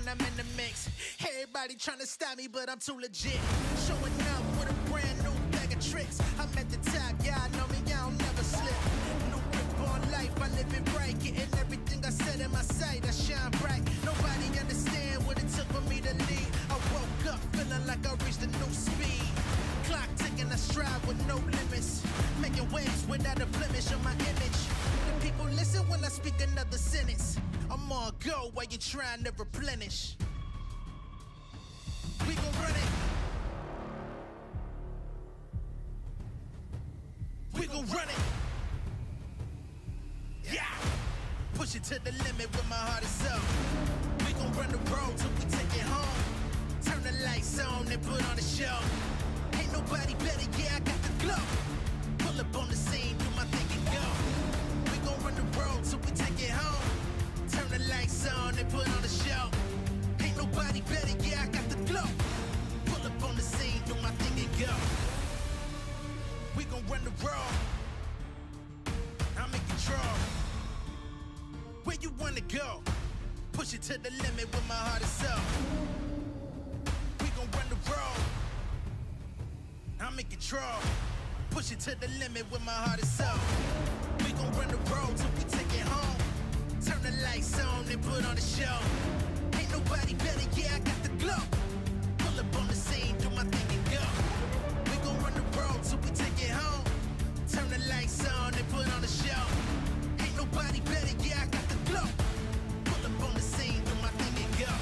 when I'm in the mix. Everybody tryna stop me, but I'm too legit. Showing up with a brand new bag of tricks. I'm at the top, y'all know me, y'all never slip. New grip on life, I live it right. Getting everything I said in my sight, I shine bright. Nobody understand what it took for me to lead. I woke up feeling like I reached a new speed. Clock ticking, I strive with no limits. Making waves without a blemish on my image. The people listen when I speak another sentence. I'm on go while you're trying to replenish. We gon' run it. We gon' run it. Yeah. Push it to the limit with my heart is up. We gon' run the road till we take it home. Turn the lights on and put on the show. Ain't nobody better, yeah, I got the glow. Pull up on the scene, do my thing and go. We gon' run the road till we take it home. Turn the lights on and put on the show. Ain't nobody better, yeah, I got the glow. Pull up on the scene, do my thing and go. We gon' run the road. I'm in control. Where you wanna go? Push it to the limit with my heart is up. We gon' run the road. I'm in control. Push it to the limit with my heart is up. We gon' run the road till we take it home. Turn the lights on and put on the show. Ain't nobody better, yeah, I got the glow. Pull up on the scene, do my thing and go. We gon' run the road till we take it home. Turn the lights on and put on the show. Ain't nobody better, yeah, I got the glow. Pull up on the scene, do my thing and go.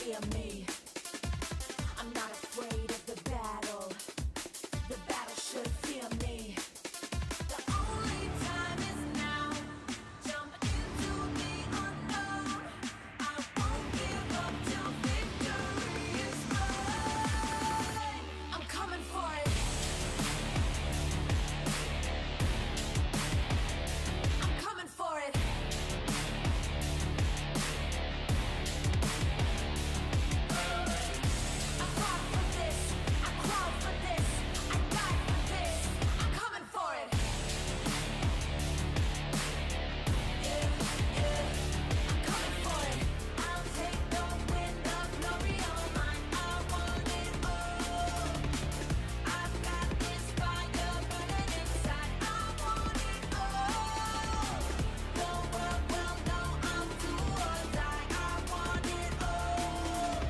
fear me. I'm not afraid of the battle. The battle should fear me. The only time is now. Jump into the unknown. I won't give up till victory is mine. I'm coming for it. I'm coming for it. I fought for this. I crawled for this. I died for this. I'm coming for it. Yeah, yeah. I'm coming for it. I'll take the wind, the glory all mine. I want it all. I've got this fire burning inside. I want it all. The world will know I'm do or die. I want it all.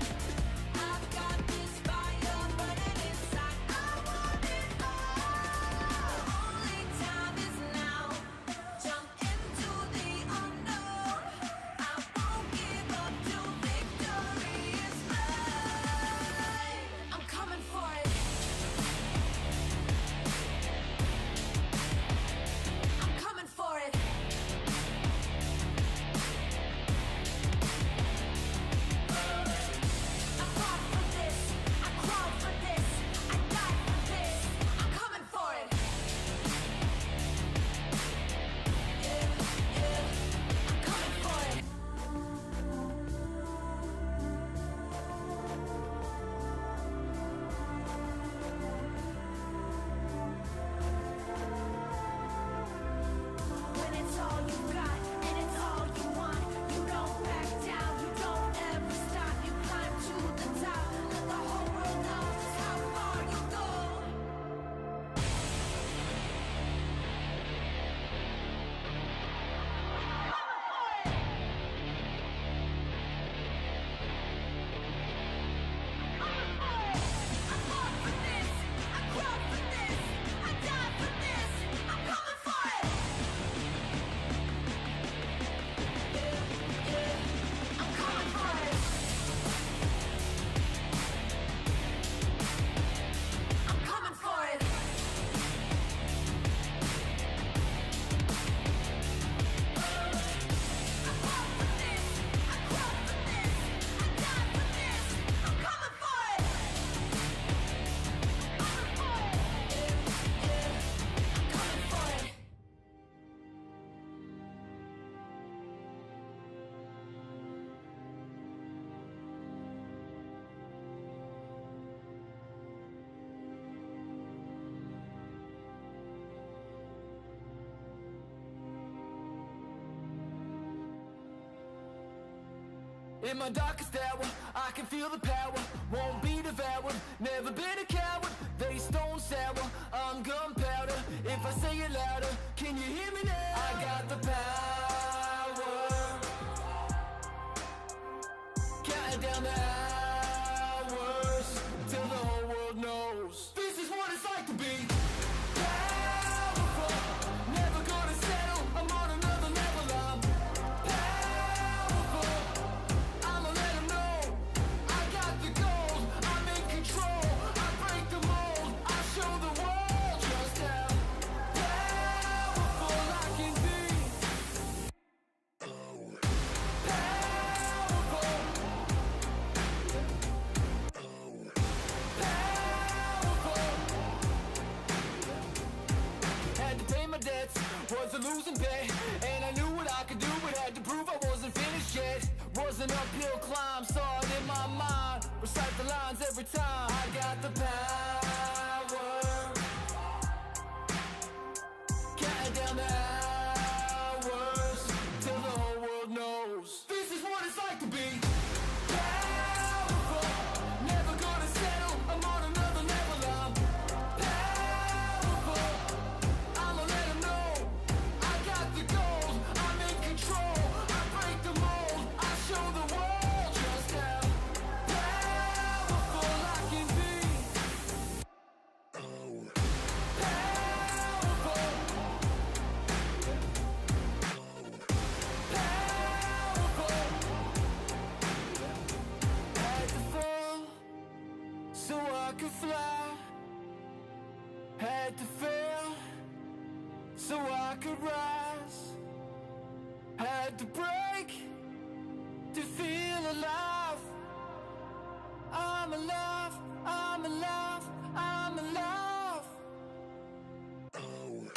I've got this fire burning inside. I want it all. Only time is now. Jump into the unknown. I won't give up till victory is mine. I'm coming for it. I'm coming for it. I fought for this. I crawled for this. I died for this. I'm coming for it. Yeah, yeah. I'm coming for it. When it's all you got and it's all you want, you don't back down, you don't ever stop. You climb to the top, let the whole world know just how far you go. I fought for this, I crawled for this, I died for this. I'm coming for it. Yeah, yeah, I'm coming for it. I'm coming for it. I fought for this, I crawled for this, I died for this. I'm coming for it. Yeah, yeah, I'm coming for it. In my darkest hour, I can feel the power. Won't be devoured, never been a coward. They stone sour, I'm gunpowder. If I say it louder, can you hear me now? I got the power. Counting down the hours till the whole world knows this is what it's like to be powerful. Never gonna settle, I'm on another level. I'm powerful. I'ma let 'em know I got the gold. I'm in control. I break the mold. I show the world just how powerful I can be. Powerful. Powerful. Had to pay my debts, was a losing bet, and I knew what I could do, but had to prove I wasn't finished yet. Was an uphill climb, saw it in my mind, recite the lines every time. I got the power, counting down the hours till the whole world knows this is what it's like to be powerful. Never gonna settle, I'm on another level. I'm powerful. I'ma let 'em know I got the gold. I'm in control. I break the mold. I show the world just how powerful I can be. Powerful. I could rise. Had to break to feel alive. I'm alive, I'm alive, I'm alive. Powerful.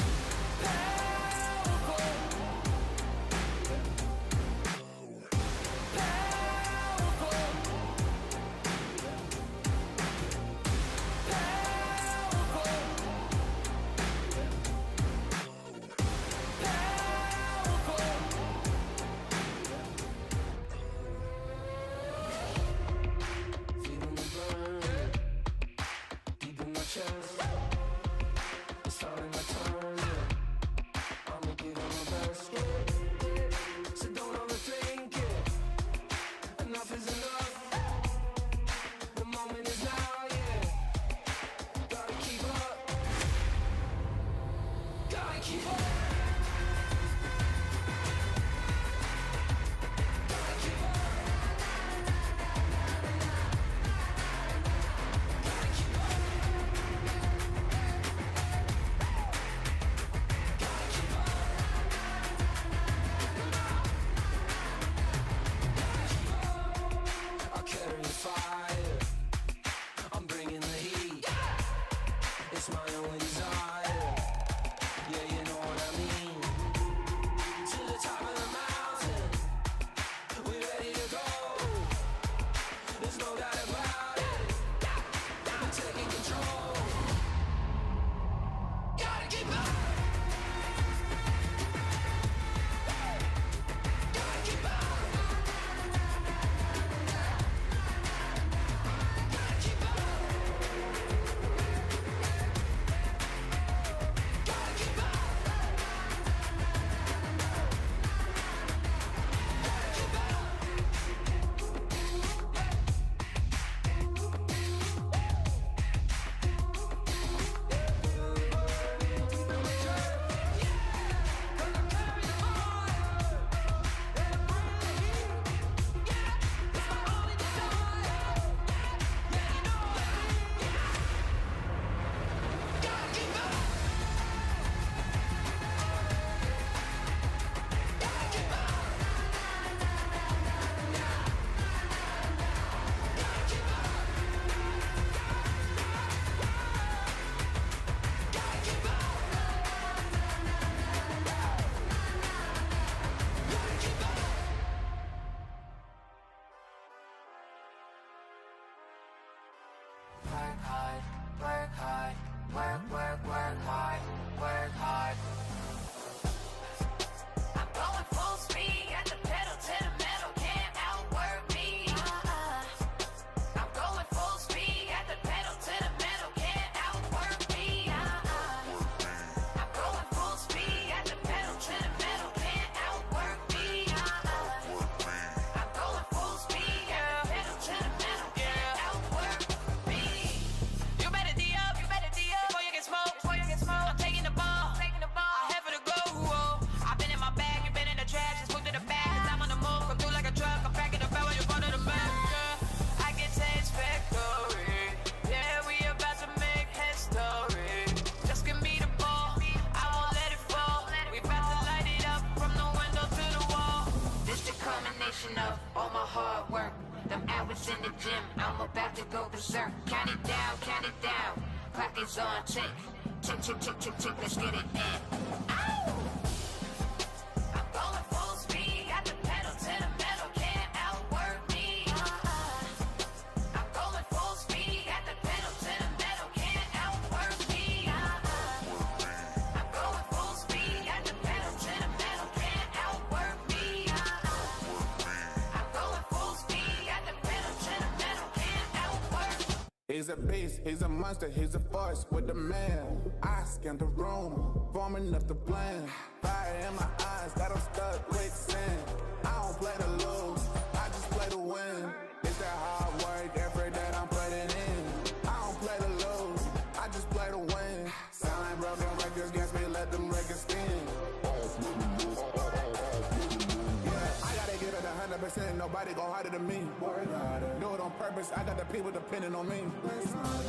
I'm going full speed at the pedal to the metal, can't outwork me. I'm going full speed at the pedal to the metal, can't outwork me. I'm going full speed at the pedal to the metal, can't outwork me. I'm going full speed at the pedal to the metal, can't outwork me. You better D up, before you get smoked, I'm taking the ball, I have for the go. I've been in my bag, you been in the trash, just move to the back, 'cause I'm on the move, come through like a truck, I'm packing the bell when you front of the back, yeah. I can taste victory, yeah, we about to make history. Just give me the ball, I won't let it fall, we about to light it up from the window to the wall. This the culmination of all my hard work. Them hours in the gym, I'm about to go berserk. Count it down, clock is on tick. Tick, tick, tick, tick, tick, let's get it in. Ow! I'm going full speed, got the pedal to the metal, can't outwork me. I'm going full speed, got the pedal to the metal, can't outwork me. I'm going full speed, got the pedal to the metal, can't outwork me. I'm going full speed, got the pedal to the metal, can't outwork. He's a beast, he's a monster, he's a force with the man. I scanned the room, forming up the plan. Fire in my eyes, got him stuck with sin. I don't play to lose, I just play to win. It's that hard work, effort that I'm putting in. I don't play to lose, I just play to win. Sound like broken records against me, let them records spin. Yeah, I gotta give it 100%, nobody go harder than me. Do it on purpose, I got the people depending on me.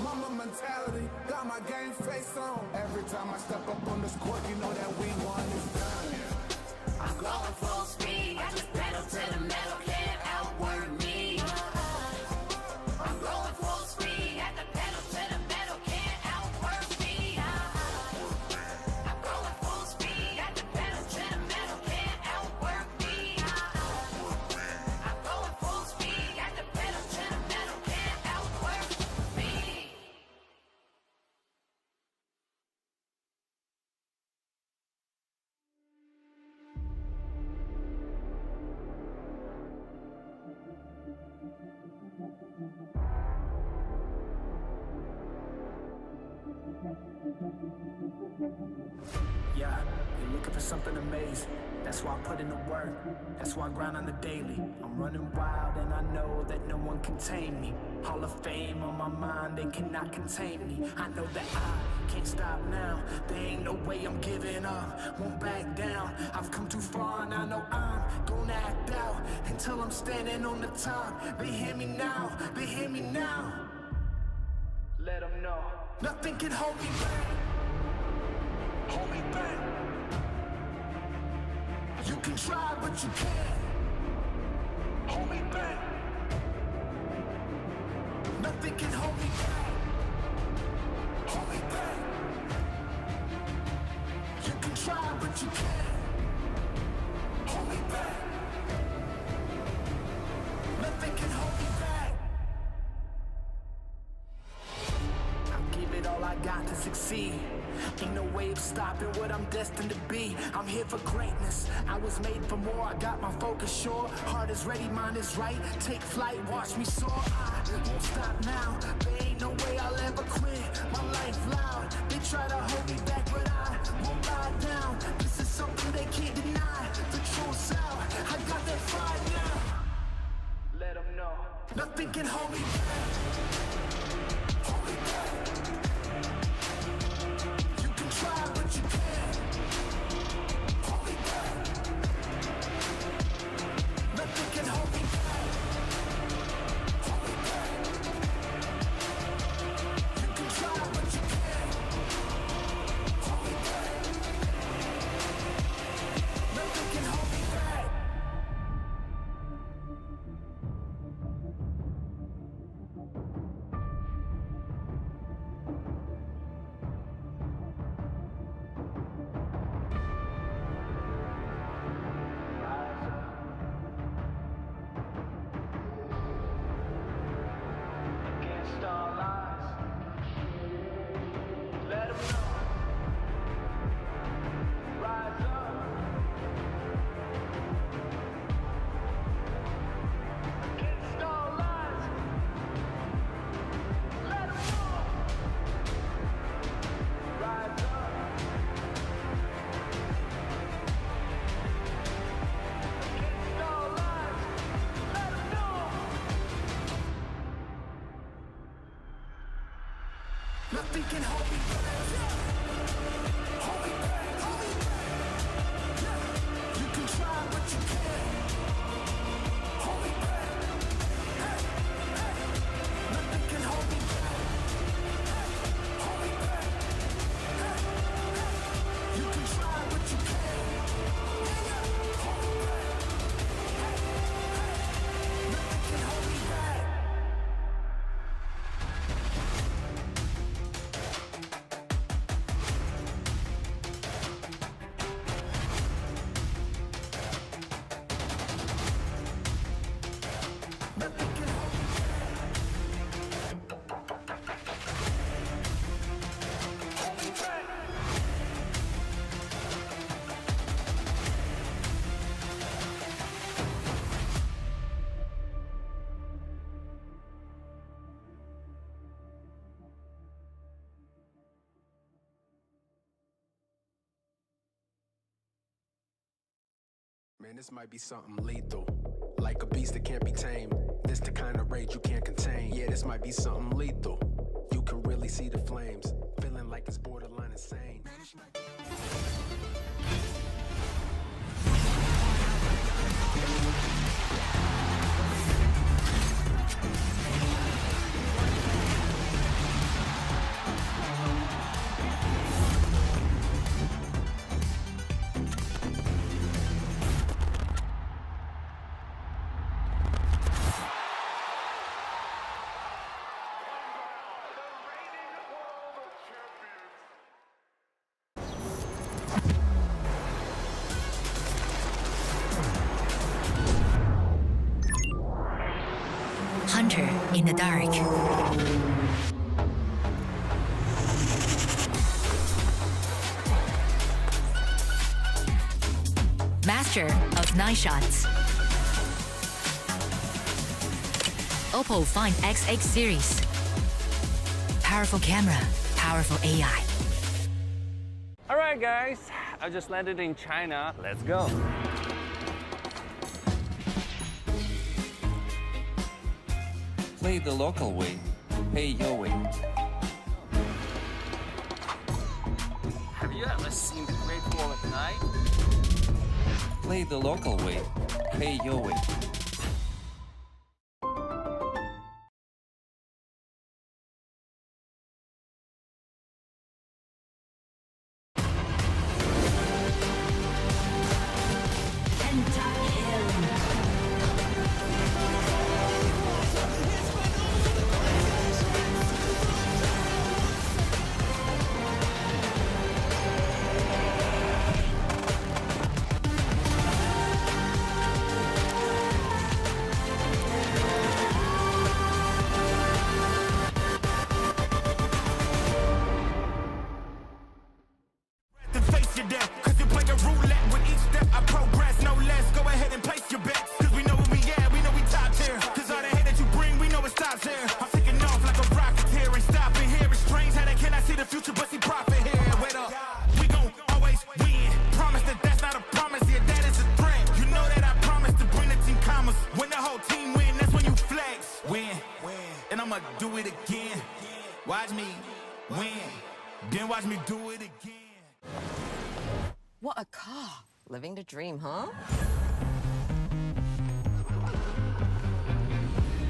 Mama mentality, got my game face on. Every time I step up on this court, you know that we won this time. I'm going full speed. I just pedal to the metal, can't outwork me. I'm going full speed. At the pedal to the metal, can't outwork me. I'm going full speed. At the pedal to the metal, can't outwork me. I'm going full speed. At the pedal to the metal, can't outwork me. Yeah, you're looking for something amazing. That's why I put in the work. That's why I grind on the daily. I'm running wild and I know that no one can tame me. Hall of Fame on my mind, they cannot contain me. I know that I can't stop now. There ain't no way I'm giving up. Won't back down. I've come too far and I know I'm gonna act out until I'm standing on the top. They hear me now. They hear me now. Let them know. Nothing can hold me back. Hold me back. You can try, but you can't hold me back. Nothing can hold me back. Hold me back. You can try, but you can't hold me back. Nothing can hold me back. I'll give it all I got to succeed. Ain't no way of stopping what I'm destined to be. I'm here for greatness. I was made for more. I got my focus sure. Heart is ready, mind is right. Take flight, watch me soar. I won't stop now. There ain't no way I'll ever quit. My life loud. They try to hold me back, but I won't bow down. This is something they can't deny. The truth's out. I got that fire now. Let them know. Nothing can hold me back. Hold me back. Try, but you can't hold me back. Nothing can hold me back. Hold me back. You can try, but you can't hold me back. Nothing can hold me back. Nothing can hold me back. Hold me back. Hold me back. You can try, but you can't hold me back. Hey, hey. Nothing can hold me back. Hold me back. Hey, hey. You can try, but you can't hold me back. Hey, hey. Nothing can hold me back. Man, this might be something lethal. Like a beast that can't be tamed. This the kind of rage you can't contain. Yeah, this might be something lethal. You can really see the flames. Feeling like it's borderline insane. hunter in the dark. Master of night shots. Oppo Find X8 series. Powerful camera, powerful AI. Alright guys, I just landed in China. Let's go. Play the local way, pay your way. Have you ever seen the Great Wall at night? Play the local way, pay your way. Then face your death, cause you play a roulette with each step. I progress, no less. Go ahead and place your bets, cause we know where we at, we know we top tier. Cause all the hate that you bring, we know it stops here. I'm taking off like a rocket here and stopping here. It's strange how they cannot see the future, but see profit here. Wait up, we gon' always win. Promise that that's not a promise, yeah, that is a threat. You know that I promise to bring the team commas. When the whole team win, that's when you flex. Win, and I'ma do it again. Watch me win, then watch me do it again. What a car. Living the dream, huh?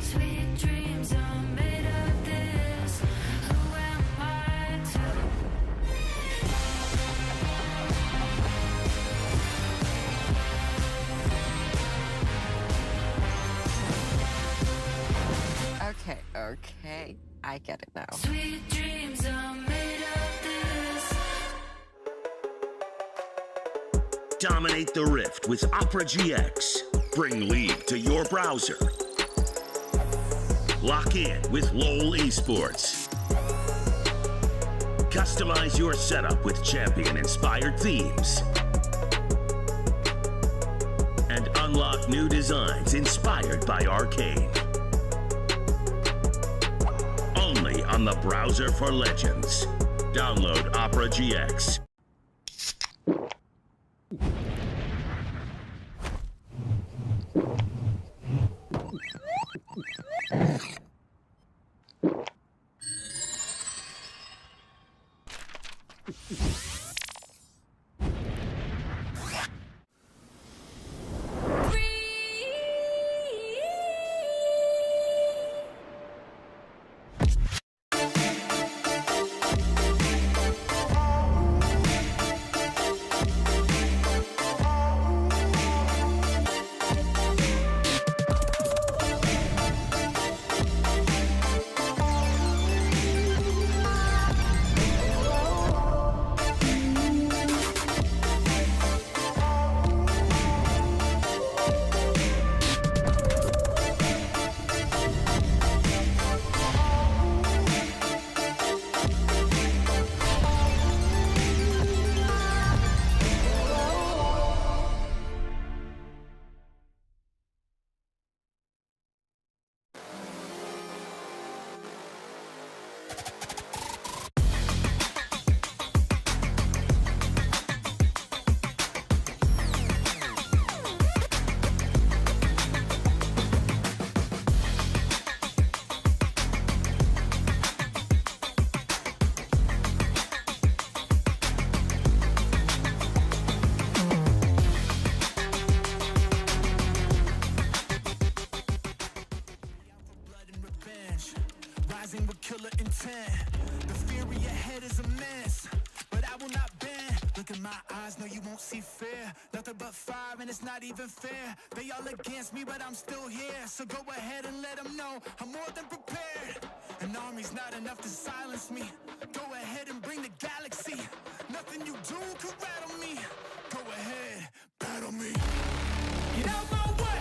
Sweet dreams are made of this. Who am I to? Okay. I get it now. Sweet dreams are made of this. Dominate the Rift with Opera GX. Bring League to your browser. Lock in with LoL Esports. Customize your setup with champion-inspired themes. And unlock new designs inspired by Arcane. Only on the browser for legends. Download Opera GX. Rising with killer intent. The fury ahead is immense, but I will not bend. Look in my eyes, no, you won't see fear. Nothing but fire, and it's not even fair. They all against me, but I'm still here. So go ahead and let them know I'm more than prepared. An army's not enough to silence me. Go ahead and bring the galaxy. Nothing you do can rattle me. Go ahead, battle me. Get out my way.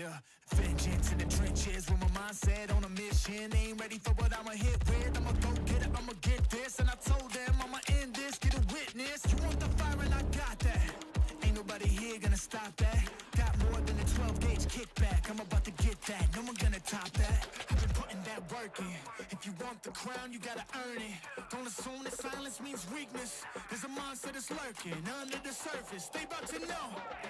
Yeah, vengeance in the trenches with my mindset on a mission. Ain't ready for what I'ma hit with. I'ma go get it, I'ma get this. And I told them I'ma end this, get a witness. You want the fire and I got that. Ain't nobody here gonna stop that. Got more than a 12 gauge kickback. I'm about to get that, no one gonna top that. I've been putting that work in. If you want the crown, you gotta earn it. Don't assume that silence means weakness. There's a monster that's lurking under the surface. They about to know.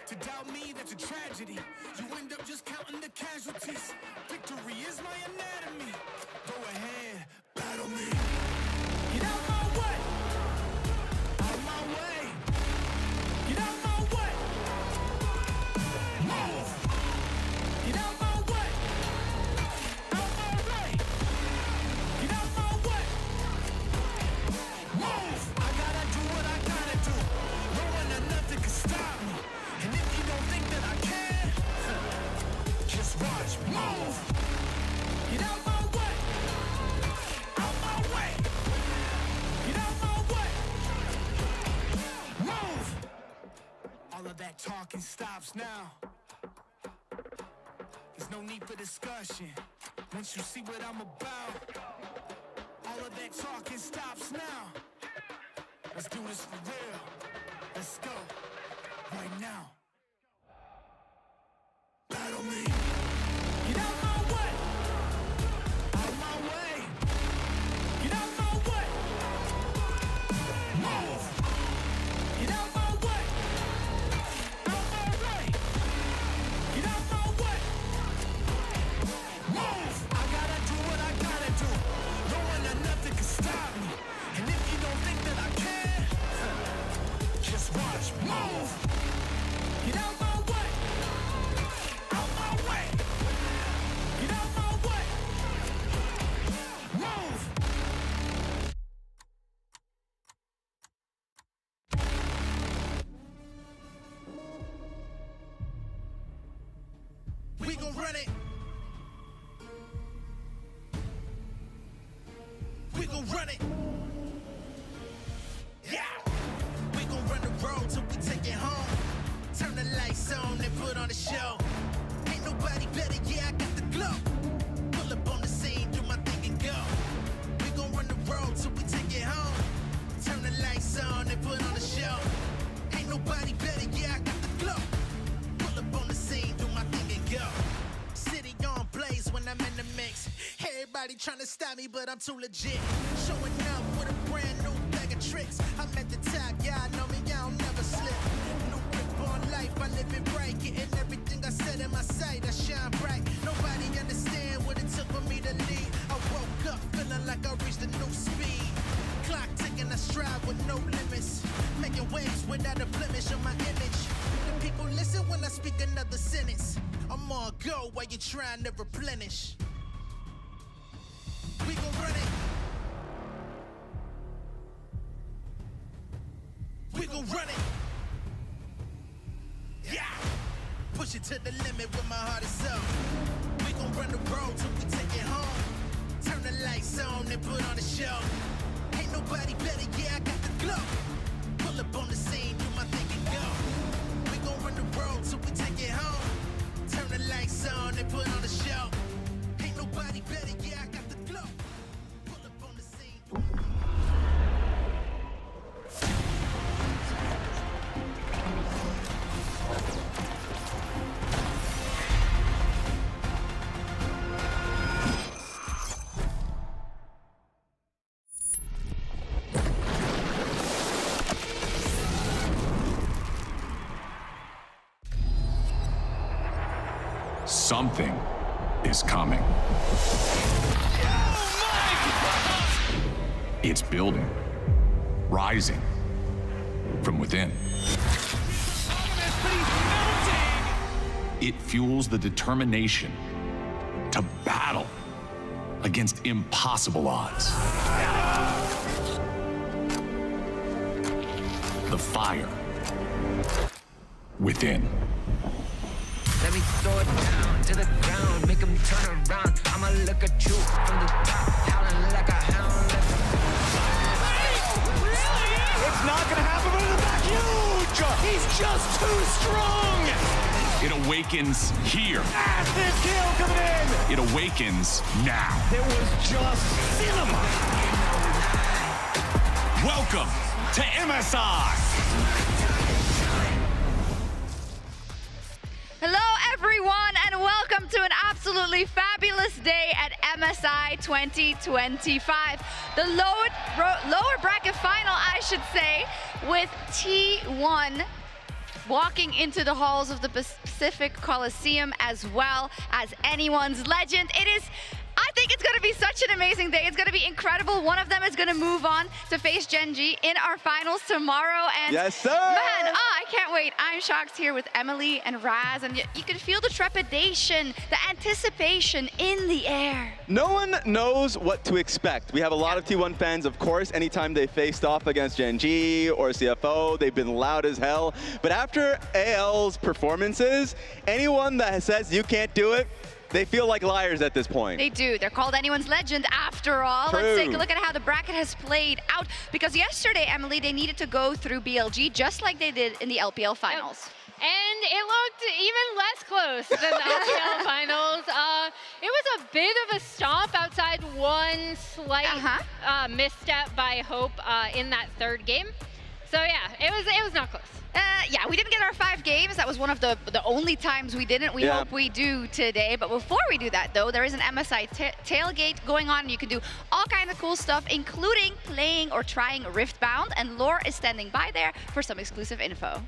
To doubt me, that's a tragedy. You end up just counting the casualties. Victory is my anatomy. Go ahead, battle me. Get out my way. Out my way. Get out my way. Move. Get out my way. Out my way. Get out my way. Move. I gotta do what I gotta do. No one or nothing can stop me. And if you don't think that I can, just watch me. Move. Get out my way. Out my way. Get out my way. Move. All of that talking stops now. There's no need for discussion. Once you see what I'm about, all of that talking stops now. Let's do this for real. Let's go. Right now. Battle me. Get out my way. Out my way. Get out my way. Move. Get out my way. Out my way. Get out my way. Move. I gotta do what I gotta do. No one or nothing can stop me. And if you don't think that I can, just watch me. Move. Get out my way. Out my way. Get out my way. Move. We gon' run it. We gon' run it. Yeah. We gon' run the road till we take it home. Turn the lights on and put on the show. Ain't nobody better, yeah, I got the glow. Pull up on the scene, do my thing and go. We gon' run the road till we take it home. Turn the lights on and put on the show. Ain't nobody better, yeah, I got the glow. Pull up on the scene, do my thing and go. City on blaze when I'm in the mix. Everybody tryna stop me, but I'm too legit. Showing up with a brand new bag of tricks. I'm at the top, yeah, I know me, I'll never slip. New grip on life, I live it right. Getting everything I said in my sight, I shine bright. Nobody understand what it took for me to lead. I woke up feeling like I reached a new speed. Clock ticking, I strive with no limits. Making waves without a blemish on my image. The people listen when I speak another sentence. I'm on go while you're trying to replenish. We gon' run it. We gon' run it. Yeah. Push it to the limit with my heart is up. We gon' run the road till we take it home. Turn the lights on and put on the show. Ain't nobody better, yeah, I got the glow. Pull up on the scene, do my thing and go. We gon' run the road till we take it home. Turn the lights on and put on the show. Ain't nobody better, yeah, I got the glow. Pull up on the scene. Something is coming. It's building, rising from within. It fuels the determination to battle against impossible odds. The fire within. Let me throw it down to the ground, make them turn around. I'ma look at you from the top, howling like a hound. It's not gonna happen, but in the back, huge! He's just too strong! It awakens here. Massive kill coming in. It awakens now. It was just cinema. Welcome to MSI. Hello, everyone, and welcome to an absolutely fabulous day at MSI 2025. The lower bracket final, I should say, with T1 walking into the halls of the Pacific Coliseum as well as anyone's legend. I think it's going to be such an amazing day. It's going to be incredible. One of them is going to move on to face Genji in our finals tomorrow. And yes, sir! Man, I can't wait. I'm shocked here with Emily and Raz, and you can feel the trepidation, the anticipation in the air. No one knows what to expect. We have a lot of T1 fans, of course. Anytime they faced off against Genji or CFO, they've been loud as hell. But after AL's performances, anyone that says you can't do it, they feel like liars at this point. They do. They're called anyone's legend after all. True. Let's take a look at how the bracket has played out. Because yesterday, Emily, they needed to go through BLG just like they did in the LPL finals. And it looked even less close than the LPL finals. It was a bit of a stomp outside one slight misstep by Hope in that third game. So yeah, it was not close. Yeah, we didn't get our 5 games. That was one of the only times we didn't. We hope we do today. But before we do that, though, there is an MSI tailgate going on. You can do all kinds of cool stuff, including playing or trying Riftbound. And Lore is standing by there for some exclusive info.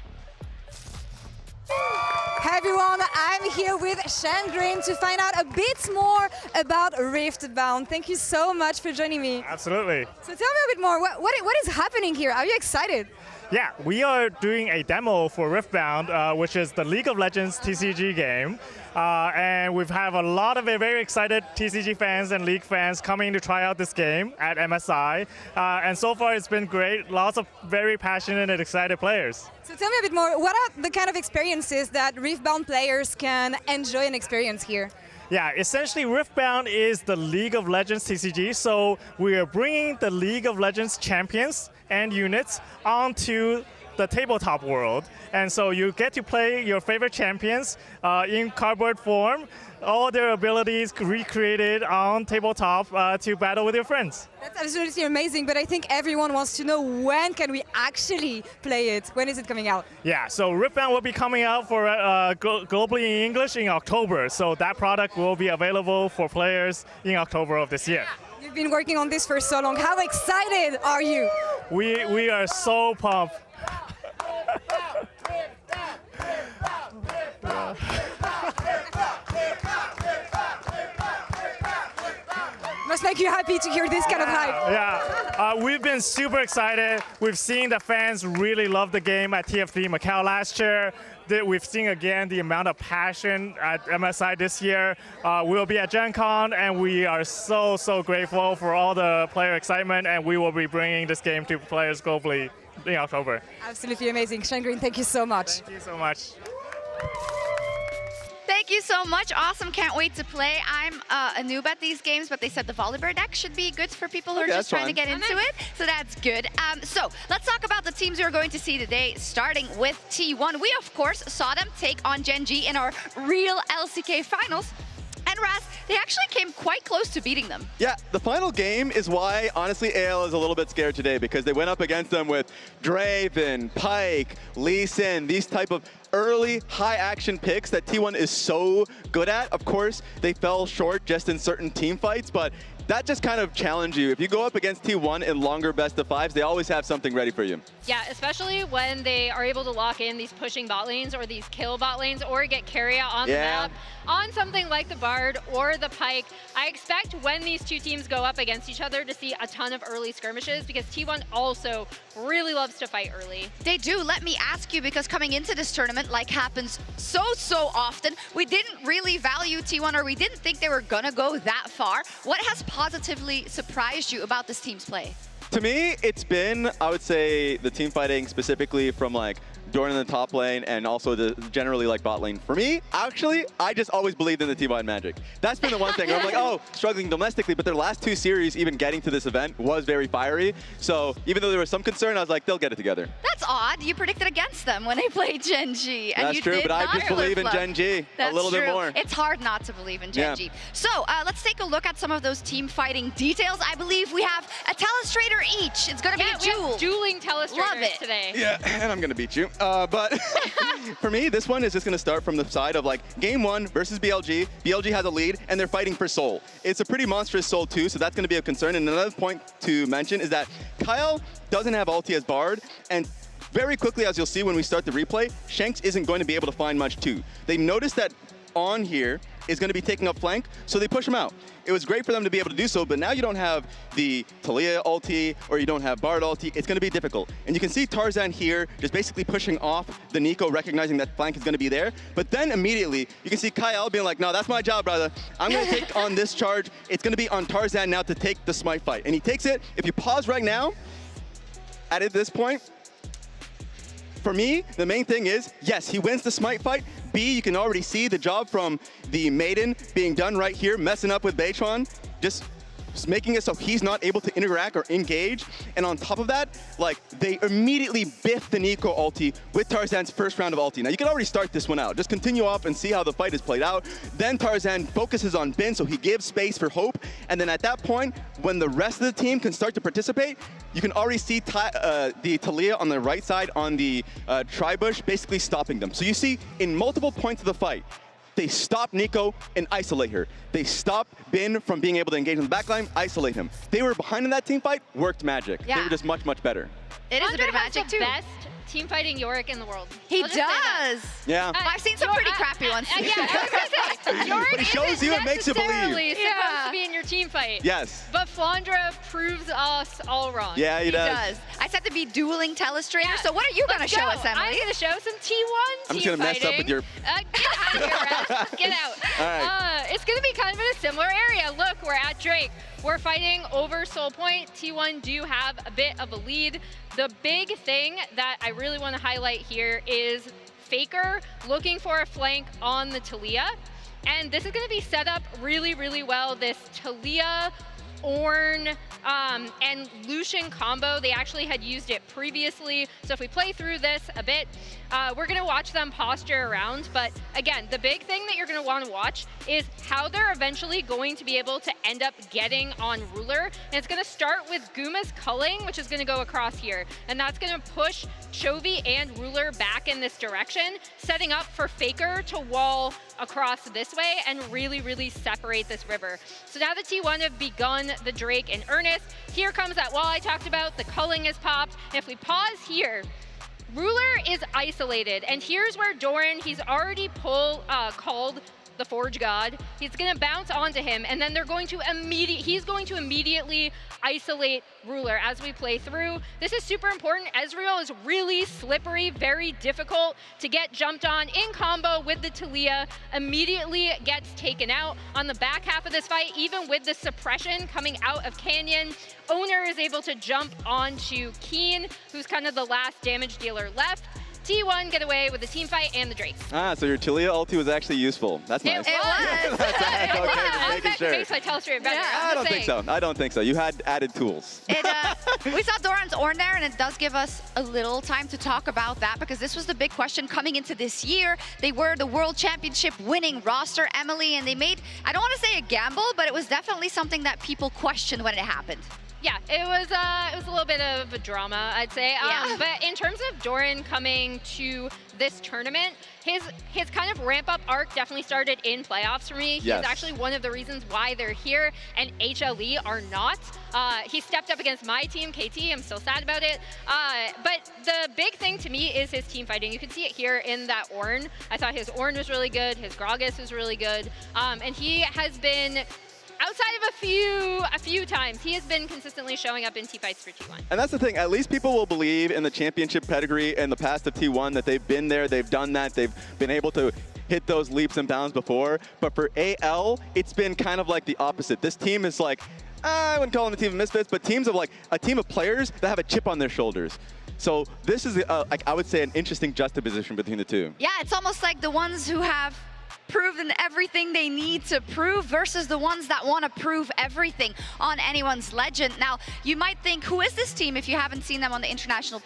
Hi everyone, I'm here with Shangrin to find out a bit more about Riftbound. Thank you so much for joining me. Absolutely. So tell me a bit more, what is happening here? Are you excited? Yeah, we are doing a demo for Riftbound, which is the League of Legends TCG game. And we've have a lot of very excited TCG fans and League fans coming to try out this game at MSI. And so far it's been great. Lots of very passionate and excited players. So tell me a bit more, what are the kind of experiences that Riftbound players can enjoy and experience here? Yeah, essentially Riftbound is the League of Legends TCG, so we are bringing the League of Legends champions and units onto the tabletop world. And so you get to play your favorite champions in cardboard form, all their abilities recreated on tabletop to battle with your friends. That's absolutely amazing, but I think everyone wants to know when can we actually play it? When is it coming out? Yeah, so Riftbound will be coming out for globally in English in October. So that product will be available for players in October of this year. You've been working on this for so long. How excited are you? We are so pumped. Must make you happy to hear this kind of hype. Yeah, we've been super excited. We've seen the fans really love the game at TF3 Macau last year. We've seen again the amount of passion at MSI this year. We'll be at Gen Con, and we are so grateful for all the player excitement, and we will be bringing this game to players globally in October. Absolutely amazing. Shangrin, thank you so much. Thank you so much. Thank you so much. Awesome. Can't wait to play. I'm a noob at these games, but they said the Volibear deck should be good for people who are just trying to get into it. So that's good. So let's talk about the teams we're going to see today, starting with T1. We, of course, saw them take on Genji in our real LCK finals. And Raz, they actually came quite close to beating them. Yeah, the final game is why, honestly, AL is a little bit scared today, because they went up against them with Draven, Pyke, Lee Sin, these type of early high-action picks that T1 is so good at. Of course, they fell short just in certain team fights, but that just kind of challenged you. If you go up against T1 in longer best-of-5s, they always have something ready for you. Yeah, especially when they are able to lock in these pushing bot lanes or these kill bot lanes or get carry out on the map on something like the Bard or the Pyke. I expect when these two teams go up against each other to see a ton of early skirmishes, because T1 also really loves to fight early. They do. Let me ask you, because coming into this tournament, like happens so often, we didn't really value T1, or we didn't think they were gonna go that far. What has positively surprised you about this team's play? To me, it's been, I would say, the team fighting specifically from like Doran in the top lane, and also the generally like bot lane. For me, actually, I just always believed in the T1 Magic. That's been the one thing. I'm like, oh, struggling domestically, but their last 2 series, even getting to this event, was very fiery. So even though there was some concern, I was like, they'll get it together. That's odd. You predicted against them when they played Gen G. And That's you true, did but I not just believe in flip-flop. Gen G a little bit more. It's hard not to believe in Gen G. So let's take a look at some of those team fighting details. I believe we have a Telestrator each. It's going to be a duel. We have dueling Telestrators Love it. today. Yeah, and I'm going to beat you. But for me, this one is just going to start from the side of like game 1 versus BLG. BLG has a lead, and they're fighting for Soul. It's a pretty monstrous Soul too, so that's going to be a concern. And another point to mention is that Kyle doesn't have ulti as Bard, and very quickly, as you'll see when we start the replay, Shanks isn't going to be able to find much too. They noticed that On here is going to be taking up flank, so they push him out. It was great for them to be able to do so, but now you don't have the Talia ulti or you don't have Bard ulti. It's going to be difficult. And you can see Tarzan here just basically pushing off the Nico, recognizing that flank is going to be there. But then immediately, you can see Kyle being like, no, that's my job, brother. I'm going to take on this charge. It's going to be on Tarzan now to take the smite fight. And he takes it. If you pause right now, at this point, for me, the main thing is, yes, he wins the smite fight. B, you can already see the job from the Maiden being done right here, messing up with Beitron, just making it so he's not able to interact or engage. And on top of that, like, they immediately biff the Nico ulti with Tarzan's first round of ulti. Now, you can already start this one out. Just continue off and see how the fight is played out. Then Tarzan focuses on Bin, so he gives space for Hope. And then at that point, when the rest of the team can start to participate, you can already see the Talia on the right side on the Tribush basically stopping them. So you see, in multiple points of the fight, they stop Nico and isolate her. They stop Bin from being able to engage in the backline, isolate him. They were behind in that team fight, worked magic. Yeah. They were just much, much better. It is a bit of magic the too. Best team fighting Yorick in the world. He I'll just say that. does. Yeah. I've seen some pretty crappy ones. Yeah, I was gonna say, Yorick But he shows you, it makes you believe. necessarily supposed to be in your team fight. Yes. But Flandra proves us all wrong. Yeah, he does. I said to be dueling Telestrator. So what are you going to show us, Emily? I'm going to show some T1 I'm just going to mess up with your... Get out of here, Raz. Get out. All right. It's going to be kind of in a similar area. Look, we're at Drake. We're fighting over Soul Point. T1 do have a bit of a lead. The big thing that I really want to highlight here is Faker looking for a flank on the Talia. And this is going to be set up really, really well. This Talia, Ornn, and Lucian combo. They actually had used it previously. So if we play through this a bit, we're going to watch them posture around. But again, the big thing that you're going to want to watch is how they're eventually going to be able to end up getting on Ruler. And it's going to start with Guma's culling, which is going to go across here. And that's going to push Chovy and Ruler back in this direction, setting up for Faker to wall across this way and really, really separate this river. So now the T1 have begun the Drake in earnest. Here comes that wall I talked about. The culling is popped. And if we pause here, Ruler is isolated. And here's where Doran, he's already called the Forge God. He's going to bounce onto him, and then he's going to immediately isolate Ruler as we play through. This is super important. Ezreal is really slippery, very difficult to get jumped on in combo with the Talia. Immediately gets taken out on the back half of this fight, even with the suppression coming out of Canyon. Owner is able to jump onto Keen, who's kind of the last damage dealer left. T1 get away with the team fight and the Drake. Ah, so your Talia ulti was actually useful. That's nice. It was. Okay, just making sure. I Telestrator better. I don't think so. I don't think so. You had added tools. We saw Doran's Ornn there, and it does give us a little time to talk about that because this was the big question coming into this year. They were the World Championship winning roster, Emily, and they made, I don't want to say a gamble, but it was definitely something that people questioned when it happened. Yeah, it was a little bit of a drama, I'd say. Yeah. But in terms of Doran coming to this tournament, his kind of ramp-up arc definitely started in playoffs for me. Yes. He's actually one of the reasons why they're here, and HLE are not. He stepped up against my team, KT. I'm still sad about it. But the big thing to me is his team fighting. You can see it here in that Ornn. I thought his Ornn was really good. His Gragas was really good. And he has been... outside of a few times, he has been consistently showing up in T-fights for T1. And that's the thing, at least people will believe in the championship pedigree and the past of T1, that they've been there, they've done that, they've been able to hit those leaps and bounds before. But for AL, it's been kind of like the opposite. This team is like, I wouldn't call them a team of misfits, but teams of like a team of players that have a chip on their shoulders. So this is, like I would say, an interesting juxtaposition between the two. Yeah, it's almost like the ones who have proven everything they need to prove versus the ones that want to prove everything on anyone's legend. Now, you might think, who is this team if you haven't seen them on the international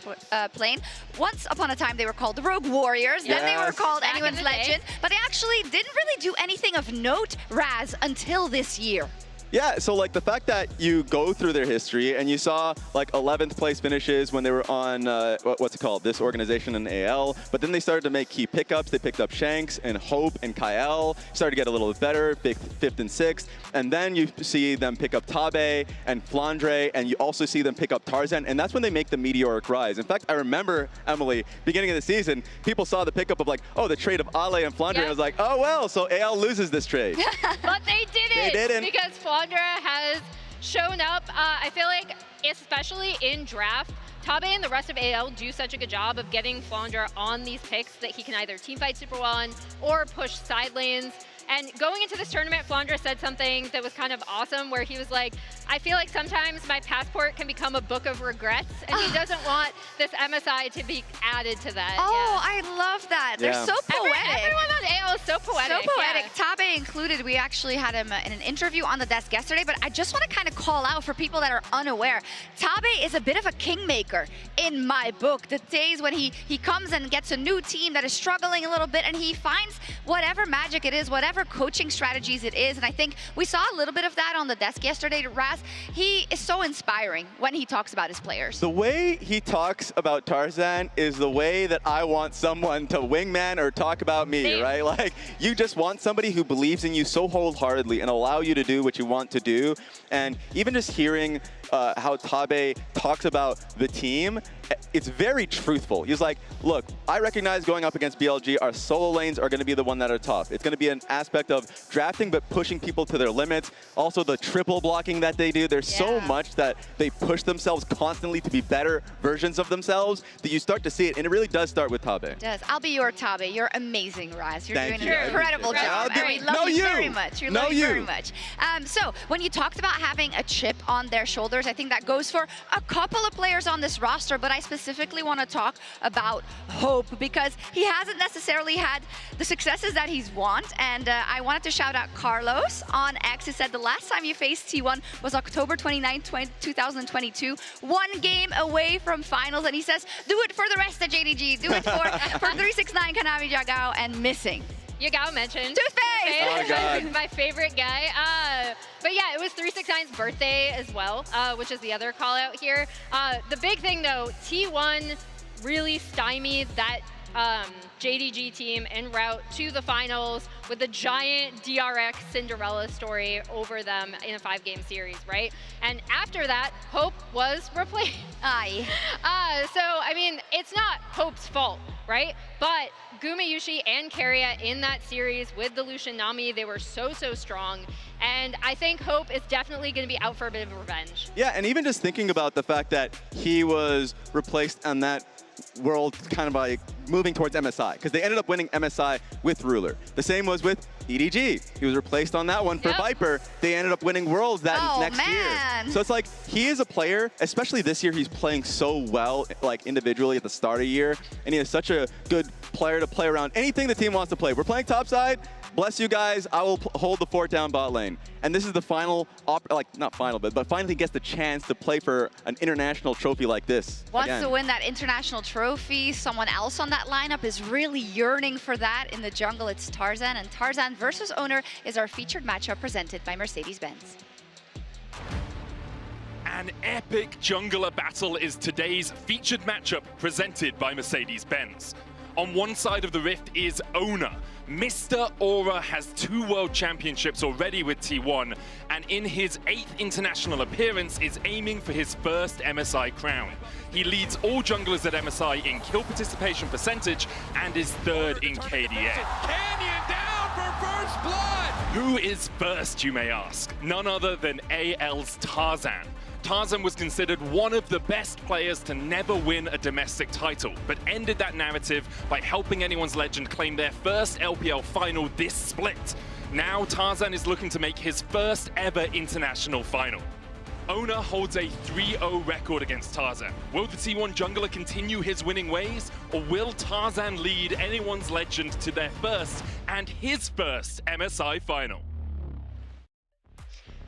plane? Once upon a time, they were called the Rogue Warriors. Then they were called anyone's legend. But they actually didn't really do anything of note, Raz, until this year. Yeah, so like the fact that you go through their history and you saw like 11th place finishes when they were on, what's it called, this organization in AL, but then they started to make key pickups. They picked up Shanks and Hope and Kyle, started to get a little bit better, 5th and 6th, and then you see them pick up Tabe and Flandre, and you also see them pick up Tarzan, and that's when they make the meteoric rise. In fact, I remember, Emily, beginning of the season, people saw the pickup of like, oh, the trade of Ale and Flandre, and I was like, oh well, so AL loses this trade. But they didn't. They didn't. Because Flandre has shown up. I feel like, especially in draft, Tabe and the rest of AL do such a good job of getting Flandre on these picks that he can either teamfight super well on or push side lanes. And going into this tournament, Flandre said something that was kind of awesome, where he was like, I feel like sometimes my passport can become a book of regrets, and he doesn't want this MSI to be added to that. Oh, I love that. They're so poetic. Everyone on AL is so poetic. So poetic. Tabe included. We actually had him in an interview on the desk yesterday, but I just want to kind of call out for people that are unaware. Tabe is a bit of a kingmaker in my book. The days when he comes and gets a new team that is struggling a little bit, and he finds whatever magic it is, whatever coaching strategies it is, and I think we saw a little bit of that on the desk yesterday. Raz, he is so inspiring when he talks about his players. The way he talks about Tarzan is the way that I want someone to wingman or talk about me, right? Like, you just want somebody who believes in you so wholeheartedly and allow you to do what you want to do. And even just hearing how Tabe talks about the team, it's very truthful. He's like, look, I recognize going up against BLG, our solo lanes are going to be the one that are tough. It's going to be an aspect of drafting, but pushing people to their limits. Also, the triple blocking that they do. There's so much that they push themselves constantly to be better versions of themselves that you start to see it, and it really does start with Tabe. It does. I'll be your Tabe. You're amazing, Raz. You're Thank doing you. an incredible job. And we love you very much. You love you very much. So, when you talked about having a chip on their shoulders, I think that goes for a couple of players on this roster, but I specifically want to talk about Hope, because he hasn't necessarily had the successes that he's want, and I wanted to shout out Carlos on X, who said the last time you faced T1 was October 29, 2022, 1 game away from finals, and he says, do it for the rest of JDG, do it for 369 Kanami Jagao and missing. Yagao mentioned. Toothpaste! Oh my God. My favorite guy. But yeah, it was 369's birthday as well, which is the other call out here. The big thing though, T1 really stymied that JDG team en route to the finals with a giant DRX Cinderella story over them in a 5-game series, right? And after that, Hope was replaced. Aye. So, I mean, it's not Hope's fault, right? But Gumayushi and Keria in that series with the Lucian Nami, they were so strong. And I think Hope is definitely going to be out for a bit of revenge. Yeah, and even just thinking about the fact that he was replaced on that world kind of like moving towards MSI, because they ended up winning MSI with Ruler. The same was with EDG. He was replaced on that one for Viper. They ended up winning Worlds that next year. So it's like, he is a player, especially this year, he's playing so well, like individually at the start of the year, and he is such a good player to play around anything the team wants to play. We're playing topside. Bless you guys, I will hold the fort down bot lane. And this is the final, not final, but finally gets the chance to play for an international trophy like this. Wants to win that international trophy. Someone else on that lineup is really yearning for that. In the jungle, it's Tarzan, and Tarzan versus Owner is our featured matchup presented by Mercedes-Benz. An epic jungler battle is today's featured matchup presented by Mercedes-Benz. On one side of the rift is Owner. Mr. Aura has 2 world championships already with T1, and in his 8th international appearance is aiming for his first MSI crown. He leads all junglers at MSI in kill participation percentage and is 3rd in KDA. Canyon down for first blood! Who is first, you may ask? None other than AL's Tarzan. Tarzan was considered one of the best players to never win a domestic title, but ended that narrative by helping anyone's legend claim their first LPL final this split. Now Tarzan is looking to make his first ever international final. Ona holds a 3-0 record against Tarzan. Will the T1 jungler continue his winning ways, or will Tarzan lead anyone's legend to their first and his first MSI final?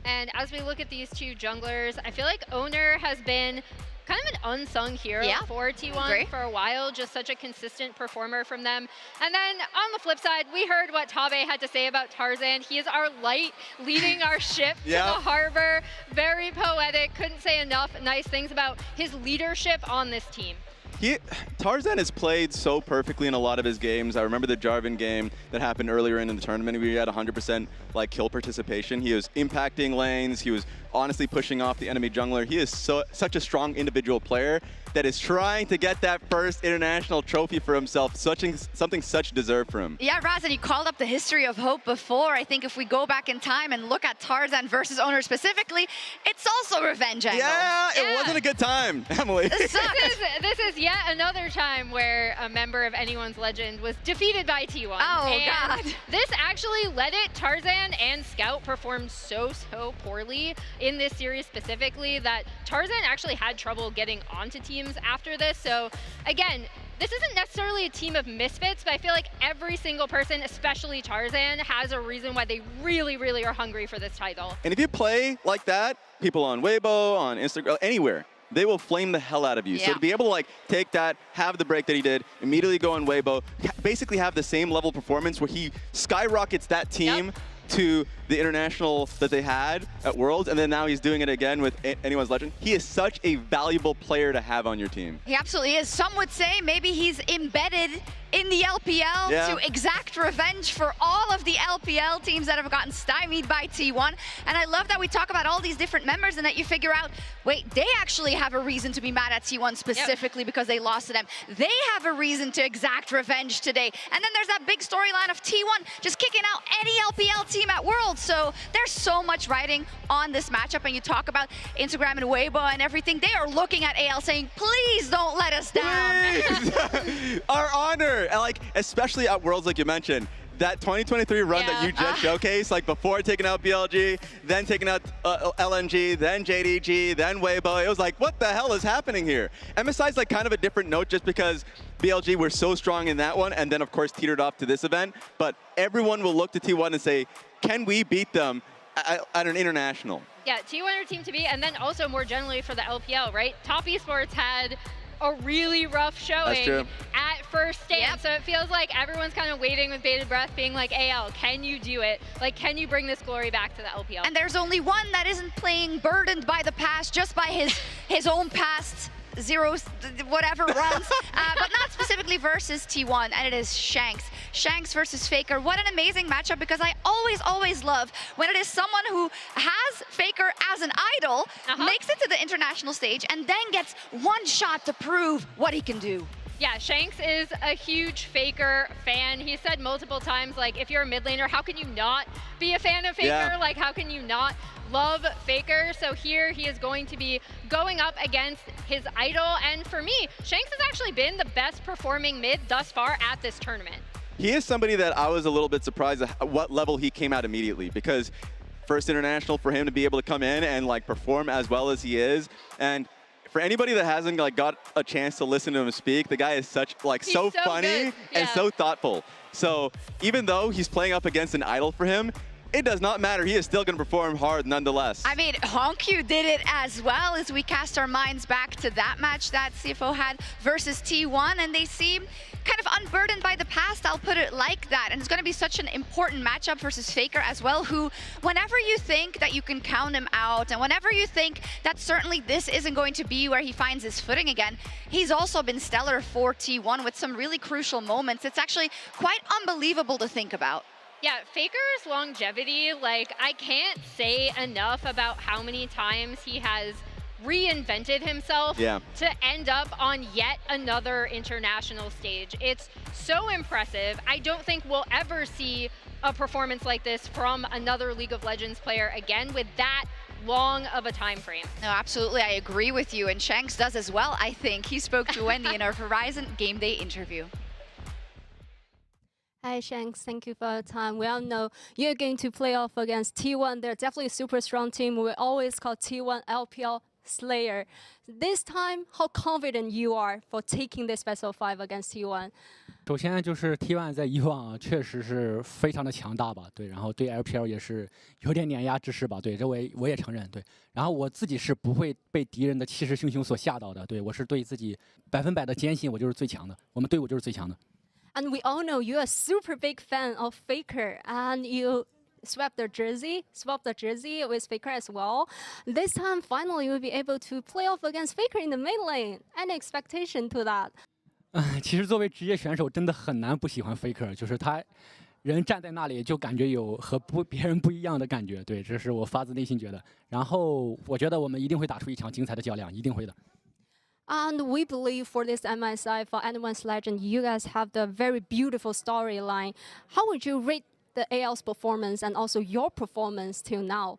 And as we look at these two junglers, I feel like Owner has been kind of an unsung hero for T1 for a while, just such a consistent performer from them. And then on the flip side, we heard what Tabe had to say about Tarzan. He is our light leading our ship to the harbor. Very poetic, couldn't say enough nice things about his leadership on this team. Tarzan has played so perfectly in a lot of his games. I remember the Jarvan game that happened earlier in the tournament where he had 100% like kill participation. He was impacting lanes. He was honestly pushing off the enemy jungler. He is such a strong individual player that is trying to get that first international trophy for himself. Something such deserved for him. Yeah, Raz, and you called up the history of Hope before. I think if we go back in time and look at Tarzan versus Owner specifically, it's also revenge angle. Yeah, it wasn't a good time, Emily. This is yet another time where a member of anyone's legend was defeated by T1. Oh, and God. This actually let it. Tarzan and Scout performed so poorly in this series specifically that Tarzan actually had trouble getting onto teams after this. So again, this isn't necessarily a team of misfits, but I feel like every single person, especially Tarzan, has a reason why they really, really are hungry for this title. And if you play like that, people on Weibo, on Instagram, anywhere, they will flame the hell out of you. So to be able to like take that, have the break that he did, immediately go on Weibo, basically have the same level of performance where he skyrockets that team to the international that they had at Worlds, and then now he's doing it again with anyone's legend. He is such a valuable player to have on your team. He absolutely is. Some would say maybe he's embedded in the LPL to exact revenge for all of the LPL teams that have gotten stymied by T1. And I love that we talk about all these different members and that you figure out, wait, they actually have a reason to be mad at T1 specifically because they lost to them. They have a reason to exact revenge today. And then there's that big storyline of T1 just kicking out any LPL team at Worlds. So there's so much riding on this matchup. And you talk about Instagram and Weibo and everything. They are looking at AL saying, please don't let us down. Our honor. And like, especially at Worlds, like you mentioned, that 2023 run that you just showcased, like before taking out BLG, then taking out LNG, then JDG, then Weibo, it was like, what the hell is happening here? MSI's like kind of a different note just because BLG were so strong in that one, and then of course teetered off to this event, but everyone will look to T1 and say, can we beat them at an international? Yeah, T1 are team to beat, and then also more generally for the LPL, right? Top Esports had a really rough showing at first stand. So it feels like everyone's kind of waiting with bated breath, being like, AL, can you do it? Like, can you bring this glory back to the LPL? And there's only one that isn't playing burdened by the past, just by his own past whatever runs, but not specifically versus T1, and it is Shanks. Shanks versus Faker. What an amazing matchup, because I always love when it is someone who has Faker as an idol, makes it to the international stage, and then gets one shot to prove what he can do. Yeah, Shanks is a huge Faker fan. He said multiple times, like, if you're a mid laner, how can you not be a fan of Faker? Like, how can you not love Faker? So here he is going to be going up against his idol. And for me, Shanks has actually been the best performing mid thus far at this tournament. He is somebody that I was a little bit surprised at what level he came out immediately, because first international for him to be able to come in and like perform as well as he is. And for anybody that hasn't like got a chance to listen to him speak, the guy is such like so funny and so thoughtful. So even though he's playing up against an idol for him, it does not matter. He is still going to perform hard nonetheless. I mean, Honkyu did it as well, as we cast our minds back to that match that CFO had versus T1, and they seem kind of unburdened by the past, I'll put it like that. And it's going to be such an important matchup versus Faker as well, who, whenever you think that you can count him out, and whenever you think that certainly this isn't going to be where he finds his footing again, he's also been stellar for T1 with some really crucial moments. It's actually quite unbelievable to think about. Yeah, Faker's longevity, like, I can't say enough about how many times he has reinvented himself to end up on yet another international stage. It's so impressive. I don't think we'll ever see a performance like this from another League of Legends player again with that long of a time frame. No, absolutely, I agree with you, and Shanks does as well, I think. He spoke to Wendy in our Horizon Game Day interview. Hi, Shanks. Thank you for your time. We all know you're going to play off against T1. They're definitely a super strong team. We always call T1 LPL Slayer. This time, how confident you are for taking this best of 5 against T1? 首先就是 T1 在以往确实是非常的强大吧，对，然后对 LPL 也是有点碾压之势吧，对，这我也承认，对。然后我自己是不会被敌人的气势汹汹所吓到的，对我是对自己100%的坚信，我就是最强的，我们队伍就是最强的。And we all know you're a super big fan of Faker, and you swapped the jersey with Faker as well. This time, finally, you'll be able to play off against Faker in the mid lane. Any expectation to that? 其实作为职业选手，真的很难不喜欢 Faker， 就是他人站在那里就感觉有和别人不一样的感觉，对，这是我发自内心觉得。然后我觉得我们一定会打出一场精彩的较量，一定会的。And we believe for this MSI, for Anyone's Legend, you guys have the very beautiful storyline. How would you rate the AL's performance and also your performance till now?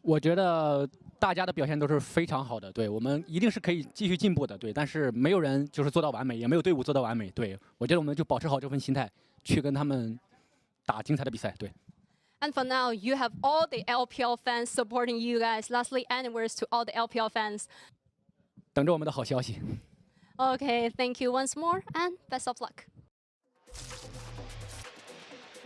我觉得大家的表现都是非常好的，对我们一定是可以继续进步的，对。但是没有人就是做到完美，也没有队伍做到完美，对。我觉得我们就保持好这份心态，去跟他们打精彩的比赛，对。And for now, you have all the LPL fans supporting you guys. Lastly, any words to all the LPL fans? 等着我们的好消息。Okay, thank you once more and best of luck.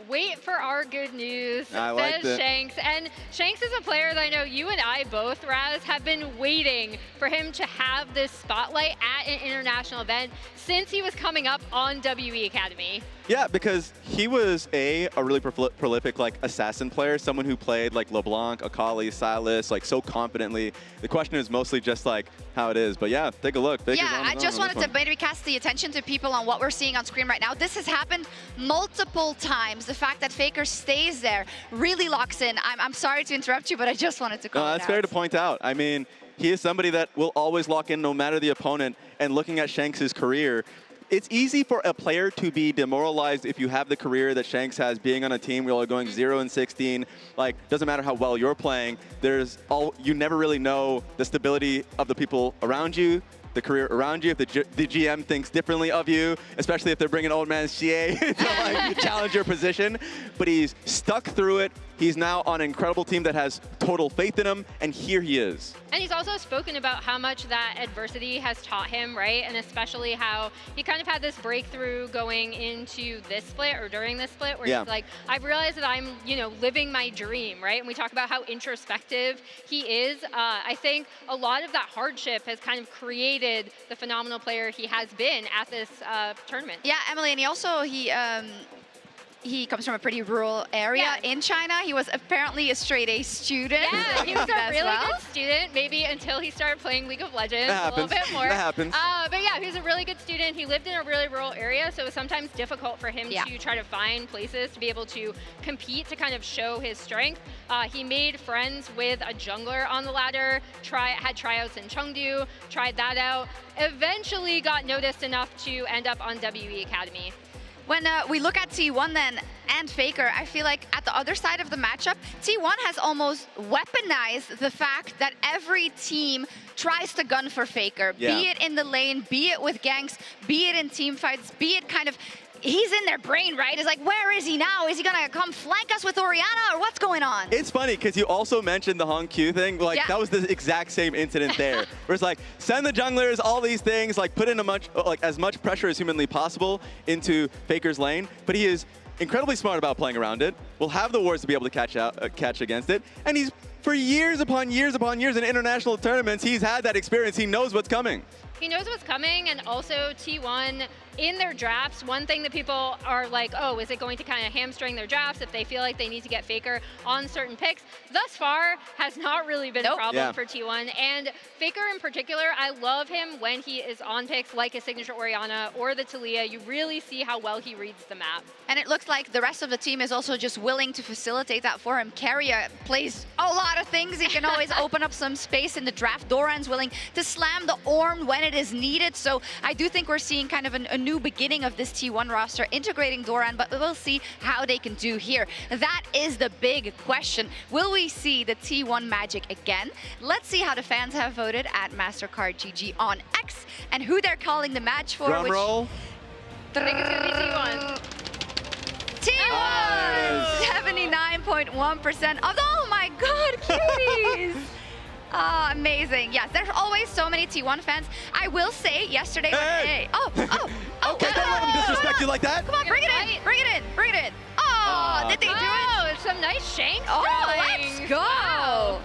Wait for our good news, like says Shanks. And Shanks is a player that I know you and I both, Raz, have been waiting for him to have this spotlight at an international event since he was coming up on WE Academy. Yeah, because he was a really prolific like assassin player, someone who played like LeBlanc, Akali, Silas like so confidently. The question is mostly just like how it is, but yeah, take a look. Yeah, I just wanted to maybe cast the attention to people on what we're seeing on screen right now. This has happened multiple times. The fact that Faker stays there really locks in. I'm sorry to interrupt you, but I just wanted to call it out. No, that's fair to point out. I mean, he is somebody that will always lock in no matter the opponent. And looking at Shanks' career, it's easy for a player to be demoralized if you have the career that Shanks has, being on a team where you're going 0-16. Like, doesn't matter how well you're playing. You never really know the stability of the people around you, the career around you, if the GM thinks differently of you, especially if they're bringing old man CA to like challenge your position. But he's stuck through it. He's now on an incredible team that has total faith in him, and here he is. And he's also spoken about how much that adversity has taught him, right? And especially how he kind of had this breakthrough going into this split or during this split where he's like, I've realized that I'm, living my dream, right? And we talk about how introspective he is. I think a lot of that hardship has kind of created the phenomenal player he has been at this tournament. Yeah, Emily, and he comes from a pretty rural area in China. He was apparently a straight A student. Yeah, he was a really good student, maybe until he started playing League of Legends a little bit more. That happens. But yeah, he was a really good student. He lived in a really rural area, so it was sometimes difficult for him to try to find places to be able to compete, to kind of show his strength. He made friends with a jungler on the ladder, had tryouts in Chengdu, tried that out, eventually got noticed enough to end up on WE Academy. When we look at T1 then and Faker, I feel like at the other side of the matchup, T1 has almost weaponized the fact that every team tries to gun for Faker, be it in the lane, be it with ganks, be it in team fights, be it kind of, he's in their brain, right? It's like, where is he now? Is he gonna come flank us with Orianna or what's going on? It's funny because you also mentioned the Hong Q thing. Like that was the exact same incident there. Where it's like, send the junglers, all these things, like put in as much pressure as humanly possible into Faker's lane. But he is incredibly smart about playing around it. Will have the wards to be able to catch against it. And he's, for years upon years upon years in international tournaments, he's had that experience. He knows what's coming. He knows what's coming, and also T1 in their drafts, one thing that people are like, oh, is it going to kind of hamstring their drafts if they feel like they need to get Faker on certain picks? Thus far, has not really been a problem for T1. And Faker in particular, I love him when he is on picks like his signature Orianna or the Talia. You really see how well he reads the map. And it looks like the rest of the team is also just willing to facilitate that for him. Keria plays a lot of things. He can always open up some space in the draft. Doran's willing to slam the Ornn when it is needed. So I do think we're seeing kind of a new beginning of this T1 roster, integrating Doran, but we'll see how they can do here. That is the big question. Will we see the T1 magic again? Let's see how the fans have voted at MasterCard GG on X and who they're calling the match for. Drum roll. I think it's going to be T1. 99.1% of, oh my God, cuties. Amazing. Yes, there's always so many T1 fans. I will say yesterday Hey. when Okay, don't let him disrespect you like that. Come on, bring it in. Bring it in. Bring it in. Oh, did they do it? Oh, some nice shanks. Oh, throwing. let's go. Wow.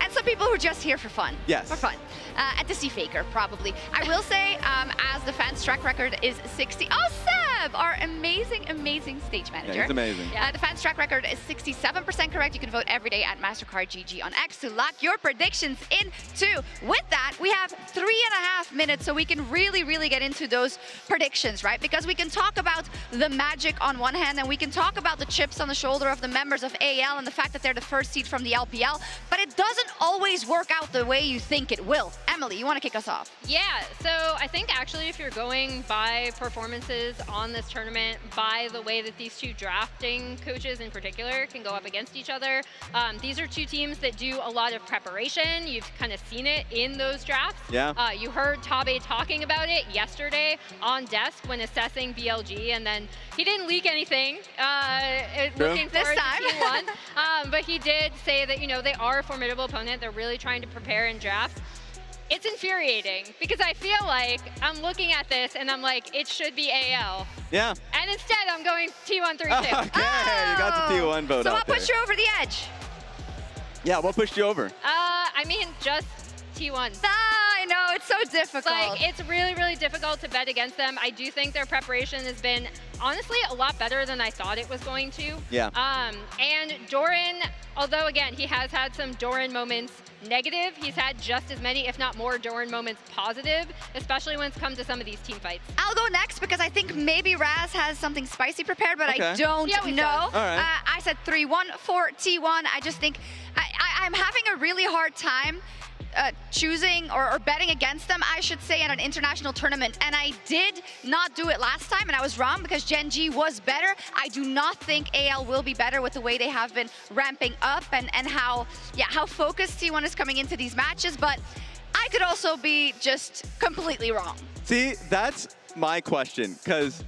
And some people who are just here for fun. Yes. For fun. And to see Faker, probably. I will say, as the fans' track record is 60. Oh, Seb, our amazing, amazing stage manager. Yeah, he's amazing. The fans' track record is 67% correct. You can vote every day at MasterCard GG on X to lock your predictions in too. With that, we have 3.5 minutes so we can really, really get into those predictions, right? Because we can talk about the magic on one hand, and we can talk about the chips on the shoulder of the members of AL and the fact that they're the first seed from the LPL, but it doesn't always work out the way you think it will. Emily, you want to kick us off? Yeah, so I think actually if you're going by performances on this tournament, by the way that these two drafting coaches in particular can go up against each other, these are two teams that do a lot of preparation. You've kind of seen it in those drafts. Yeah. You heard Tabe talking about it yesterday on desk when assessing BLG, and then he didn't leak anything looking This forward time. to T1. But he did say that, you know, they are a formidable opponent. They're really trying to prepare and draft. It's infuriating because I feel like I'm looking at this and I'm like, it should be AL. Yeah. And instead I'm going T1 3-2. Okay, you got the T1 vote So out what there. pushed you over the edge? Yeah, what pushed you over? I mean, just T1. I know, it's so difficult. Like, it's really, really difficult to bet against them. I do think their preparation has been, honestly, a lot better than I thought it was going to. Yeah. And Doran, although, again, he has had some Doran moments negative, he's had just as many, if not more, Doran moments positive, especially when it's come to some of these team fights. I'll go next because I think maybe Raz has something spicy prepared, but I don't know. All right. I said 3-1 for T1. I just think I'm having a really hard time choosing or betting against them, I should say, at an international tournament. And I did not do it last time, and I was wrong because Gen G was better. I do not think AL will be better with the way they have been ramping up and how focused T1 is coming into these matches. But I could also be just completely wrong. See, that's my question, because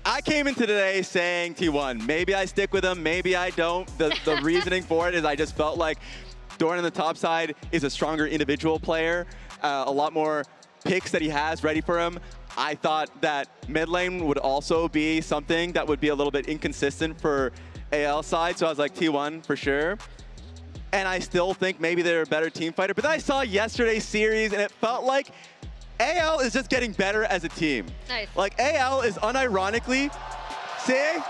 I came into today saying T1. Maybe I stick with them, maybe I don't. The reasoning for it is I just felt like Doran on the top side is a stronger individual player, a lot more picks that he has ready for him. I thought that mid lane would also be something that would be a little bit inconsistent for AL side, so I was like T1 for sure. And I still think maybe they're a better team fighter, but then I saw yesterday's series and it felt like AL is just getting better as a team. Nice. Like AL is unironically, see,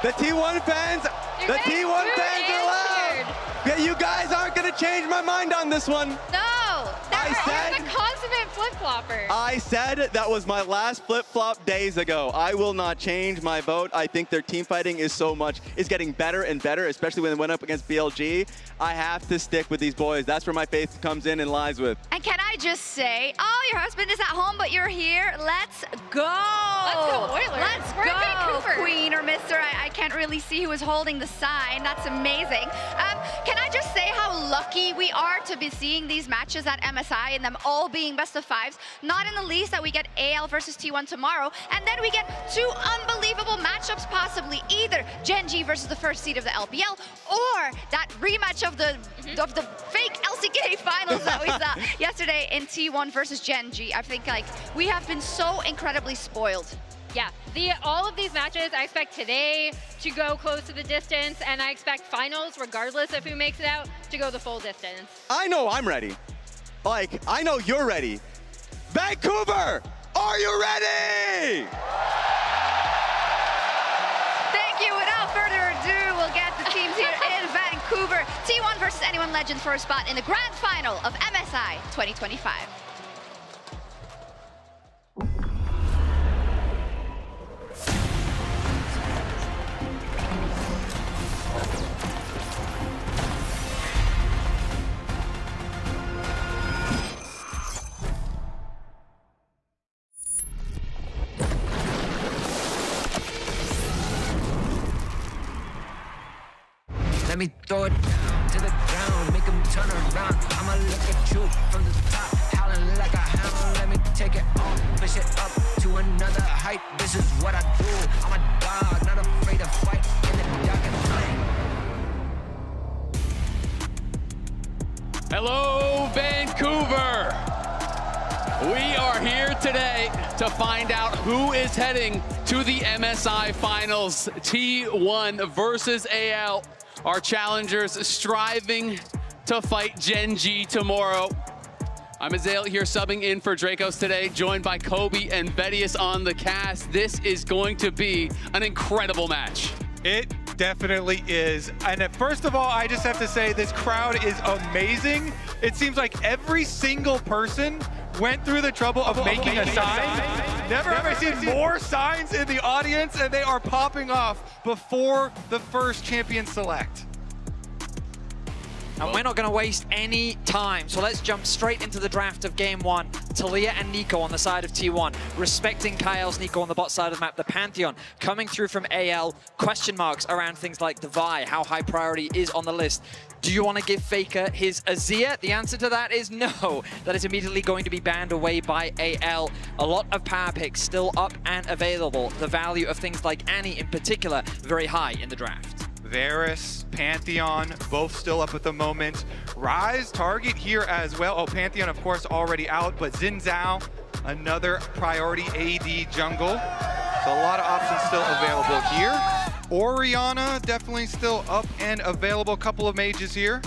the T1 fans, the T1 fans are loud. Yeah, you guys aren't gonna change my mind on this one. No, I you're the consummate flip-flopper. I said that was my last flip-flop days ago. I will not change my vote. I think their team fighting is getting better and better, especially when they went up against BLG. I have to stick with these boys. That's where my faith comes in and lies with. And can I just say, oh, your husband is at home, but you're here. Let's go. Let's go, Oilers. Let's We're in go, Vancouver. Queen or Mr. I can't really see who is holding the sign. That's amazing. Can I just say how lucky we are to be seeing these matches at MSI and them all being best of fives? Not in the least that we get AL versus T1 tomorrow, and then we get two unbelievable matchups possibly, either Gen G versus the first seed of the LPL, or that rematch of the fake LCK finals that we saw yesterday in T1 versus Gen G. I think like we have been so incredibly spoiled. Yeah, all of these matches, I expect today to go close to the distance, and I expect finals, regardless of who makes it out, to go the full distance. I know I'm ready. Like, I know you're ready. Vancouver, are you ready? Thank you. Without further ado, we'll get the teams here in Vancouver. T1 versus Anyone Legends for a spot in the grand final of MSI 2025. Let me throw it down to the ground, make them turn around. I'ma look at you from the top, howling like a hound. Let me take it off, push it up to another height. This is what I do. I'm a dog, not afraid to fight in the dark at night. Hello, Vancouver. We are here today to find out who is heading to the MSI Finals. T1 versus AL. Our challengers striving to fight Gen G tomorrow. I'm Azale here subbing in for Dracos today, joined by Kobe and Vedius on the cast. This is going to be an incredible match. It definitely is. And first of all, I just have to say this crowd is amazing. It seems like every single person went through the trouble of making a sign. Never have I seen more signs in the audience, and they are popping off before the first champion select. And we're not going to waste any time, so let's jump straight into the draft of Game 1. Talia and Nico on the side of T1, respecting Kyle's Nico on the bot side of the map. The Pantheon coming through from AL, question marks around things like the Vi, how high priority is on the list. Do you want to give Faker his Azir? The answer to that is no. That is immediately going to be banned away by AL. A lot of power picks still up and available. The value of things like Annie in particular, very high in the draft. Varus, Pantheon, both still up at the moment. Ryze, target here as well. Oh, Pantheon, of course, already out, but Xin Zhao, another priority AD jungle. So a lot of options still available here. Orianna, definitely still up and available. Couple of mages here.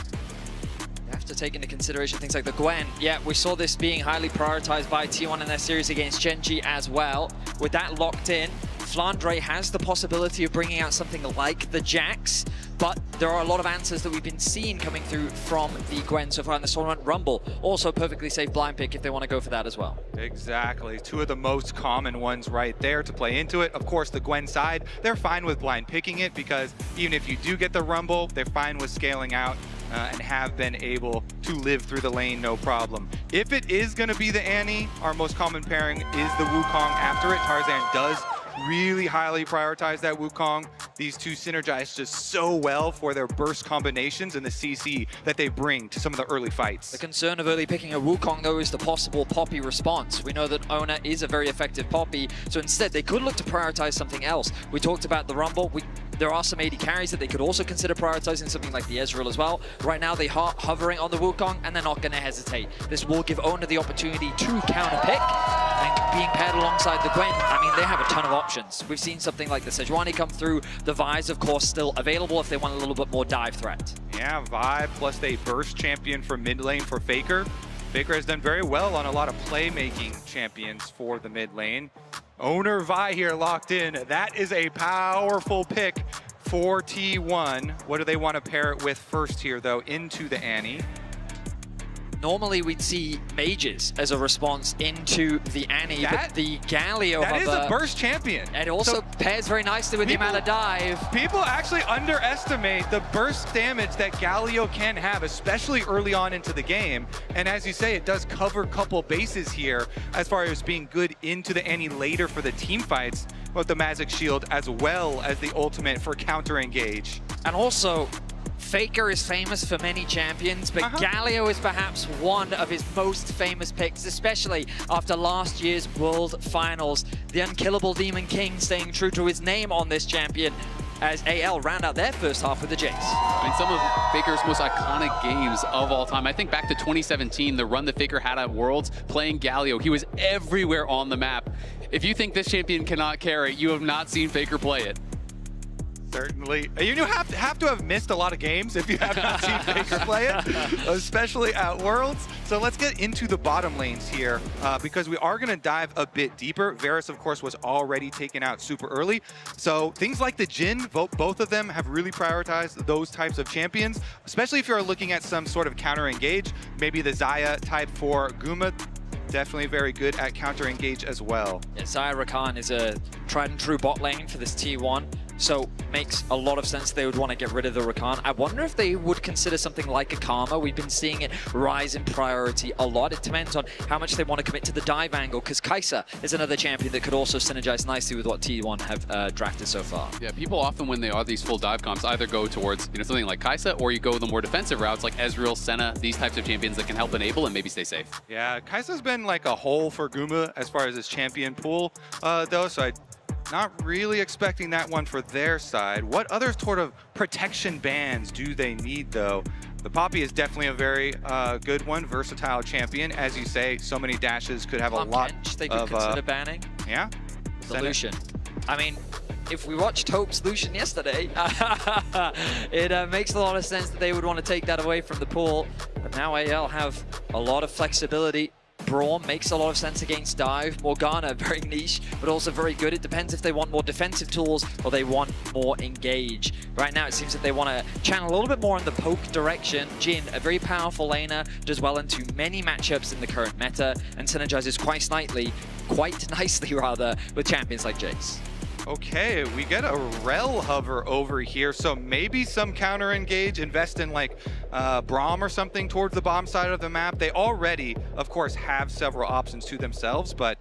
You have to take into consideration things like the Gwen. Yeah, we saw this being highly prioritized by T1 in their series against Gen G as well. With that locked in, Flandre has the possibility of bringing out something like the Jax, but there are a lot of answers that we've been seeing coming through from the Gwen so far in the tournament. Rumble, also perfectly safe blind pick if they want to go for that as well. Exactly, two of the most common ones right there to play into it. Of course, the Gwen side, they're fine with blind picking it because even if you do get the Rumble, they're fine with scaling out and have been able to live through the lane, no problem. If it is going to be the Annie, our most common pairing is the Wukong after it. Tarzan does really highly prioritize that Wukong. These two synergize just so well for their burst combinations and the CC that they bring to some of the early fights. The concern of early picking a Wukong, though, is the possible Poppy response. We know that Ona is a very effective Poppy, so instead they could look to prioritize something else. We talked about the Rumble. There are some AD carries that they could also consider prioritizing, something like the Ezreal as well. Right now they are hovering on the Wukong and they're not going to hesitate. This will give Ona the opportunity to counter pick, and being paired alongside the Gwen, I mean, they have a ton of options. We've seen something like the Sejuani come through. The Vi's, of course, still available if they want a little bit more dive threat. Yeah, Vi plus they burst champion for mid lane for Faker. Faker has done very well on a lot of playmaking champions for the mid lane. Owner Vi here locked in. That is a powerful pick for T1. What do they want to pair it with first here, though, into the Annie? Normally we'd see mages as a response into the Annie, but the Galio that is a burst champion. It also pairs very nicely with the amount of dive. People actually underestimate the burst damage that Galio can have, especially early on into the game. And as you say, it does cover a couple bases here as far as being good into the Annie later for the team fights with the Magic Shield as well as the ultimate for counter engage. And also, Faker is famous for many champions, but Galio is perhaps one of his most famous picks, especially after last year's World Finals. The unkillable Demon King staying true to his name on this champion as AL round out their first half with the Jace. I mean, some of Faker's most iconic games of all time. I think back to 2017, the run that Faker had at Worlds playing Galio. He was everywhere on the map. If you think this champion cannot carry, you have not seen Faker play it. Certainly. You have to have missed a lot of games if you have not seen Faker play it, especially at Worlds. So let's get into the bottom lanes here because we are going to dive a bit deeper. Varus, of course, was already taken out super early. So things like the Jhin, both of them have really prioritized those types of champions, especially if you're looking at some sort of counter engage. Maybe the Xayah type for Guma. Definitely very good at counter engage as well. Yeah, Xayah Rakan is a tried and true bot lane for this T1. So makes a lot of sense they would want to get rid of the Rakan. I wonder if they would consider something like a Karma. We've been seeing it rise in priority a lot. It depends on how much they want to commit to the dive angle, because Kai'Sa is another champion that could also synergize nicely with what T1 have drafted so far. Yeah, people often when they are these full dive comps either go towards something like Kai'Sa, or you go the more defensive routes like Ezreal, Senna, these types of champions that can help enable and maybe stay safe. Yeah, Kai'Sa's been like a hole for Guma as far as his champion pool, though, so Not really expecting that one for their side. What other sort of protection bans do they need, though? The Poppy is definitely a very good one, versatile champion. As you say, so many dashes could have a lot they could consider banning. Yeah. The Lucian. I mean, if we watched Hope's Lucian yesterday, it makes a lot of sense that they would want to take that away from the pool. But now AL have a lot of flexibility. Braum makes a lot of sense against dive. Morgana, very niche, but also very good. It depends if they want more defensive tools or they want more engage. Right now, it seems that they want to channel a little bit more in the poke direction. Jhin, a very powerful laner, does well into many matchups in the current meta and synergizes quite nicely with champions like Jace. Okay, we get a Rel hover over here, so maybe some counter engage, invest in like Braum or something towards the bottom side of the map. They already, of course, have several options to themselves, but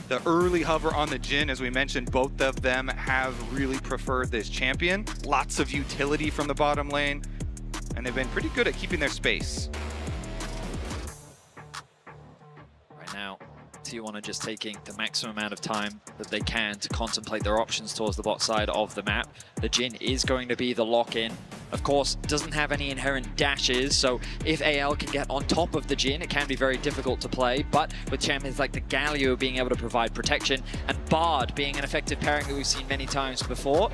the early hover on the Jhin, as we mentioned, both of them have really preferred this champion. Lots of utility from the bottom lane, and they've been pretty good at keeping their space. Right now, T1 are just taking the maximum amount of time that they can to contemplate their options towards the bot side of the map. The Jhin is going to be the lock-in. Of course, doesn't have any inherent dashes, so if AL can get on top of the Jhin, it can be very difficult to play, but with champions like the Galio being able to provide protection, and Bard being an effective pairing that we've seen many times before,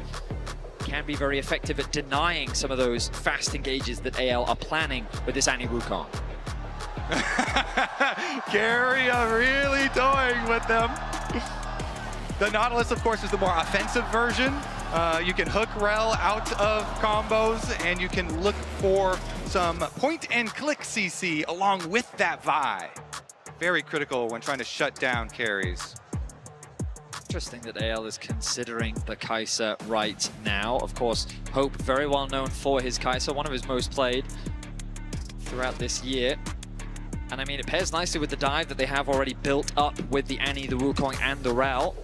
can be very effective at denying some of those fast engages that AL are planning with this Annie Wukong. Gary are really toying with them. The Nautilus, of course, is the more offensive version. You can hook Rel out of combos, and you can look for some point-and-click CC along with that Vi. Very critical when trying to shut down carries. Interesting that AL is considering the Kai'Sa right now. Of course, Hope, very well known for his Kai'Sa, one of his most played throughout this year. And I mean, it pairs nicely with the dive that they have already built up with the Annie, the Wukong, and the Rel.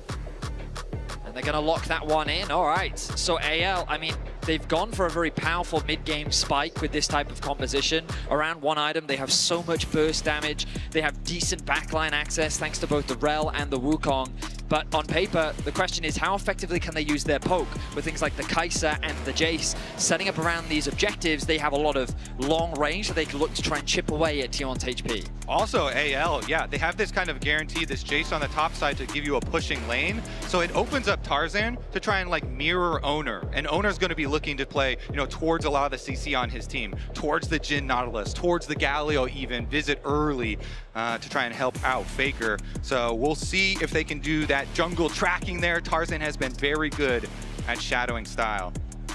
And they're going to lock that one in. All right. So AL, I mean, they've gone for a very powerful mid-game spike with this type of composition. Around one item, they have so much burst damage. They have decent backline access thanks to both the Rel and the Wukong. But on paper, the question is how effectively can they use their poke with things like the Kai'Sa and the Jace? Setting up around these objectives, they have a lot of long range that they can look to try and chip away at T1's HP. Also, AL, yeah, they have this kind of guarantee, this Jace on the top side to give you a pushing lane. So it opens up Tarzan to try and like mirror Owner. And Owner's going to be looking to play, you know, towards a lot of the CC on his team, towards the Jhin Nautilus, towards the Galio even, visit early to try and help out Faker. So we'll see if they can do that jungle tracking there. Tarzan has been very good at shadowing style.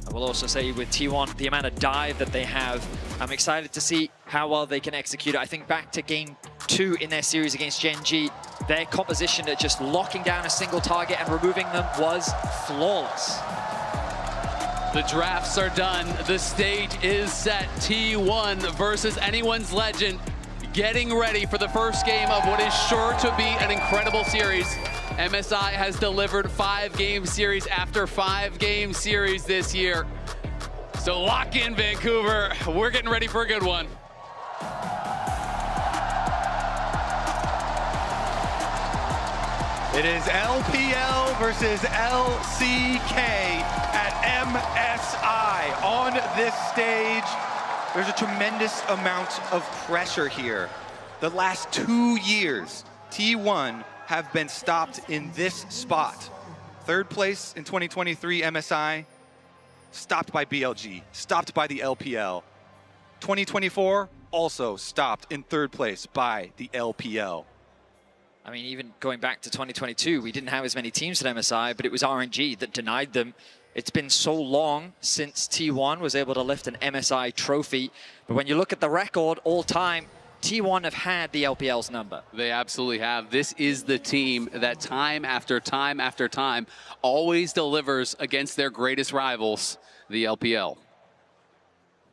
I will also say with T1, the amount of dive that they have, I'm excited to see how well they can execute it. I think back to game 2 in their series against Gen G, their composition at just locking down a single target and removing them was flawless. The drafts are done. The stage is set. T1 versus anyone's legend. Getting ready for the first game of what is sure to be an incredible series. MSI has delivered 5-game series after 5-game series this year. So lock in, Vancouver. We're getting ready for a good one. It is LPL versus LCK at MSI. On this stage, there's a tremendous amount of pressure here. The last 2 years, T1 have been stopped in this spot. Third place in 2023 MSI, stopped by BLG, stopped by the LPL. 2024, also stopped in third place by the LPL. I mean, even going back to 2022, we didn't have as many teams at MSI, but it was RNG that denied them. It's been so long since T1 was able to lift an MSI trophy. But when you look at the record all time, T1 have had the LPL's number. They absolutely have. This is the team that time after time after time always delivers against their greatest rivals, the LPL.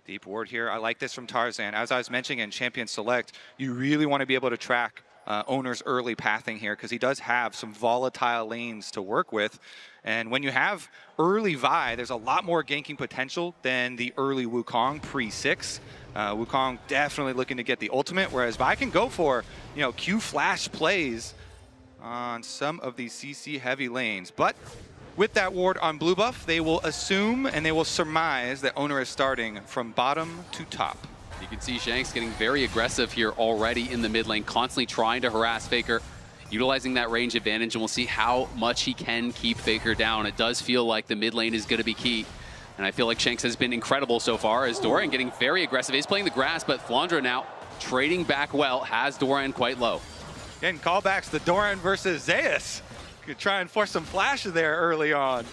Deep ward here. I like this from Tarzan. As I was mentioning in Champion Select, you really want to be able to track Owner's early pathing here because he does have some volatile lanes to work with. And when you have early Vi, there's a lot more ganking potential than the early Wukong pre-6. Wukong definitely looking to get the ultimate, whereas Vi can go for, you know, Q flash plays on some of these CC heavy lanes. But with that ward on blue buff, they will assume and they will surmise that Owner is starting from bottom to top. You can see Shanks getting very aggressive here already in the mid lane, constantly trying to harass Faker, utilizing that range advantage, and we'll see how much he can keep Faker down. It does feel like the mid lane is going to be key. And I feel like Shanks has been incredible so far as Doran getting very aggressive. He's playing the grass, but Flandra now trading back well, has Doran quite low. Getting callbacks to Doran versus Zeus. Could try and force some flash there early on.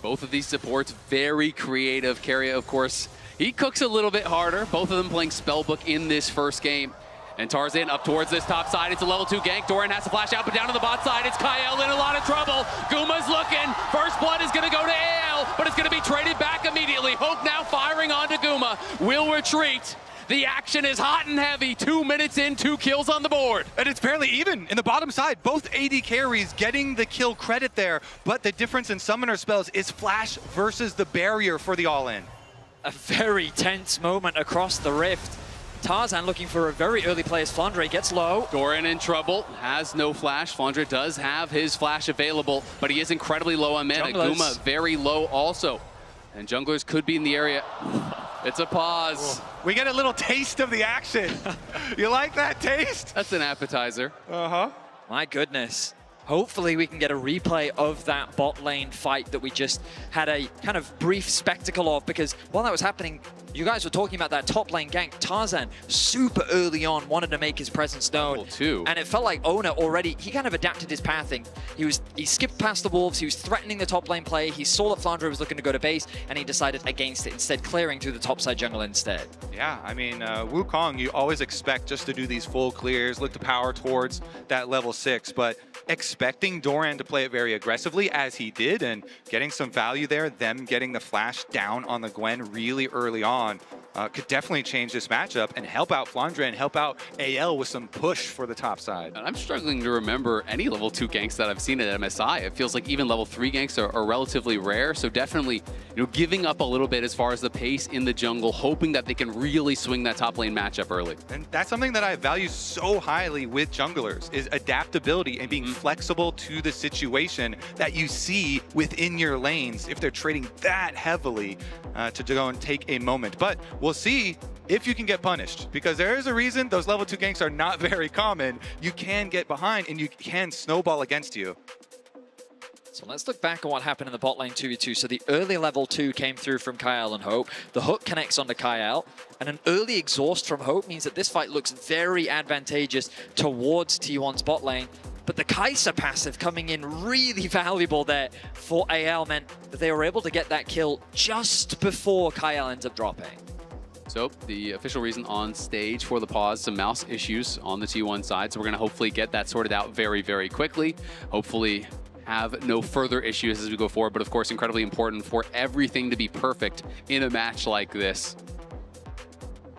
Both of these supports very creative. Keria, of course, he cooks a little bit harder. Both of them playing Spellbook in this first game. And Tarzan up towards this top side. It's a level 2 gank. Doran has to flash out, but down to the bot side, it's Kyle in a lot of trouble. Guma's looking. First blood is going to go to AL, but it's going to be traded back immediately. Hope now firing onto Guma. Will retreat. The action is hot and heavy. 2 minutes in, 2 kills on the board. And it's fairly even in the bottom side. Both AD carries getting the kill credit there, but the difference in summoner spells is flash versus the barrier for the all-in. A very tense moment across the rift. Tarzan looking for a very early play as Flandre gets low. Doran in trouble, has no flash. Flandre does have his flash available, but he is incredibly low on mana. Guma very low also. And junglers could be in the area. It's a pause. We get a little taste of the action. You like that taste? That's an appetizer. Uh-huh. My goodness. Hopefully we can get a replay of that bot lane fight that we just had a kind of brief spectacle of, because while that was happening, you guys were talking about that top lane gank. Tarzan, super early on, wanted to make his presence known. And it felt like Owner already, he kind of adapted his pathing. He skipped past the wolves, he was threatening the top lane play, he saw that Flandre was looking to go to base, and he decided against it, instead clearing through the top side jungle instead. Yeah, I mean, Wukong, you always expect just to do these full clears, look to power towards that level 6, but expecting Doran to play it very aggressively as he did and getting some value there, them getting the flash down on the Gwen really early on, could definitely change this matchup and help out Flandre and help out AL with some push for the top side. And I'm struggling to remember any level 2 ganks that I've seen at MSI. It feels like even level 3 ganks are relatively rare, so definitely giving up a little bit as far as the pace in the jungle, hoping that they can really swing that top lane matchup early. And that's something that I value so highly with junglers, is adaptability and being flexible to the situation that you see within your lanes if they're trading that heavily to go and take a moment. But we'll see if you can get punished, because there is a reason those level 2 ganks are not very common. You can get behind and you can snowball against you. So let's look back at what happened in the bot lane 2v2. So the early level 2 came through from Kyle and Hope. The hook connects onto Kyle, and an early exhaust from Hope means that this fight looks very advantageous towards T1's bot lane. But the Kai'Sa passive coming in really valuable there for AL meant that they were able to get that kill just before Kyle ends up dropping. So the official reason on stage for the pause, some mouse issues on the T1 side. So we're going to hopefully get that sorted out very, very quickly. Hopefully have no further issues as we go forward. But of course, incredibly important for everything to be perfect in a match like this.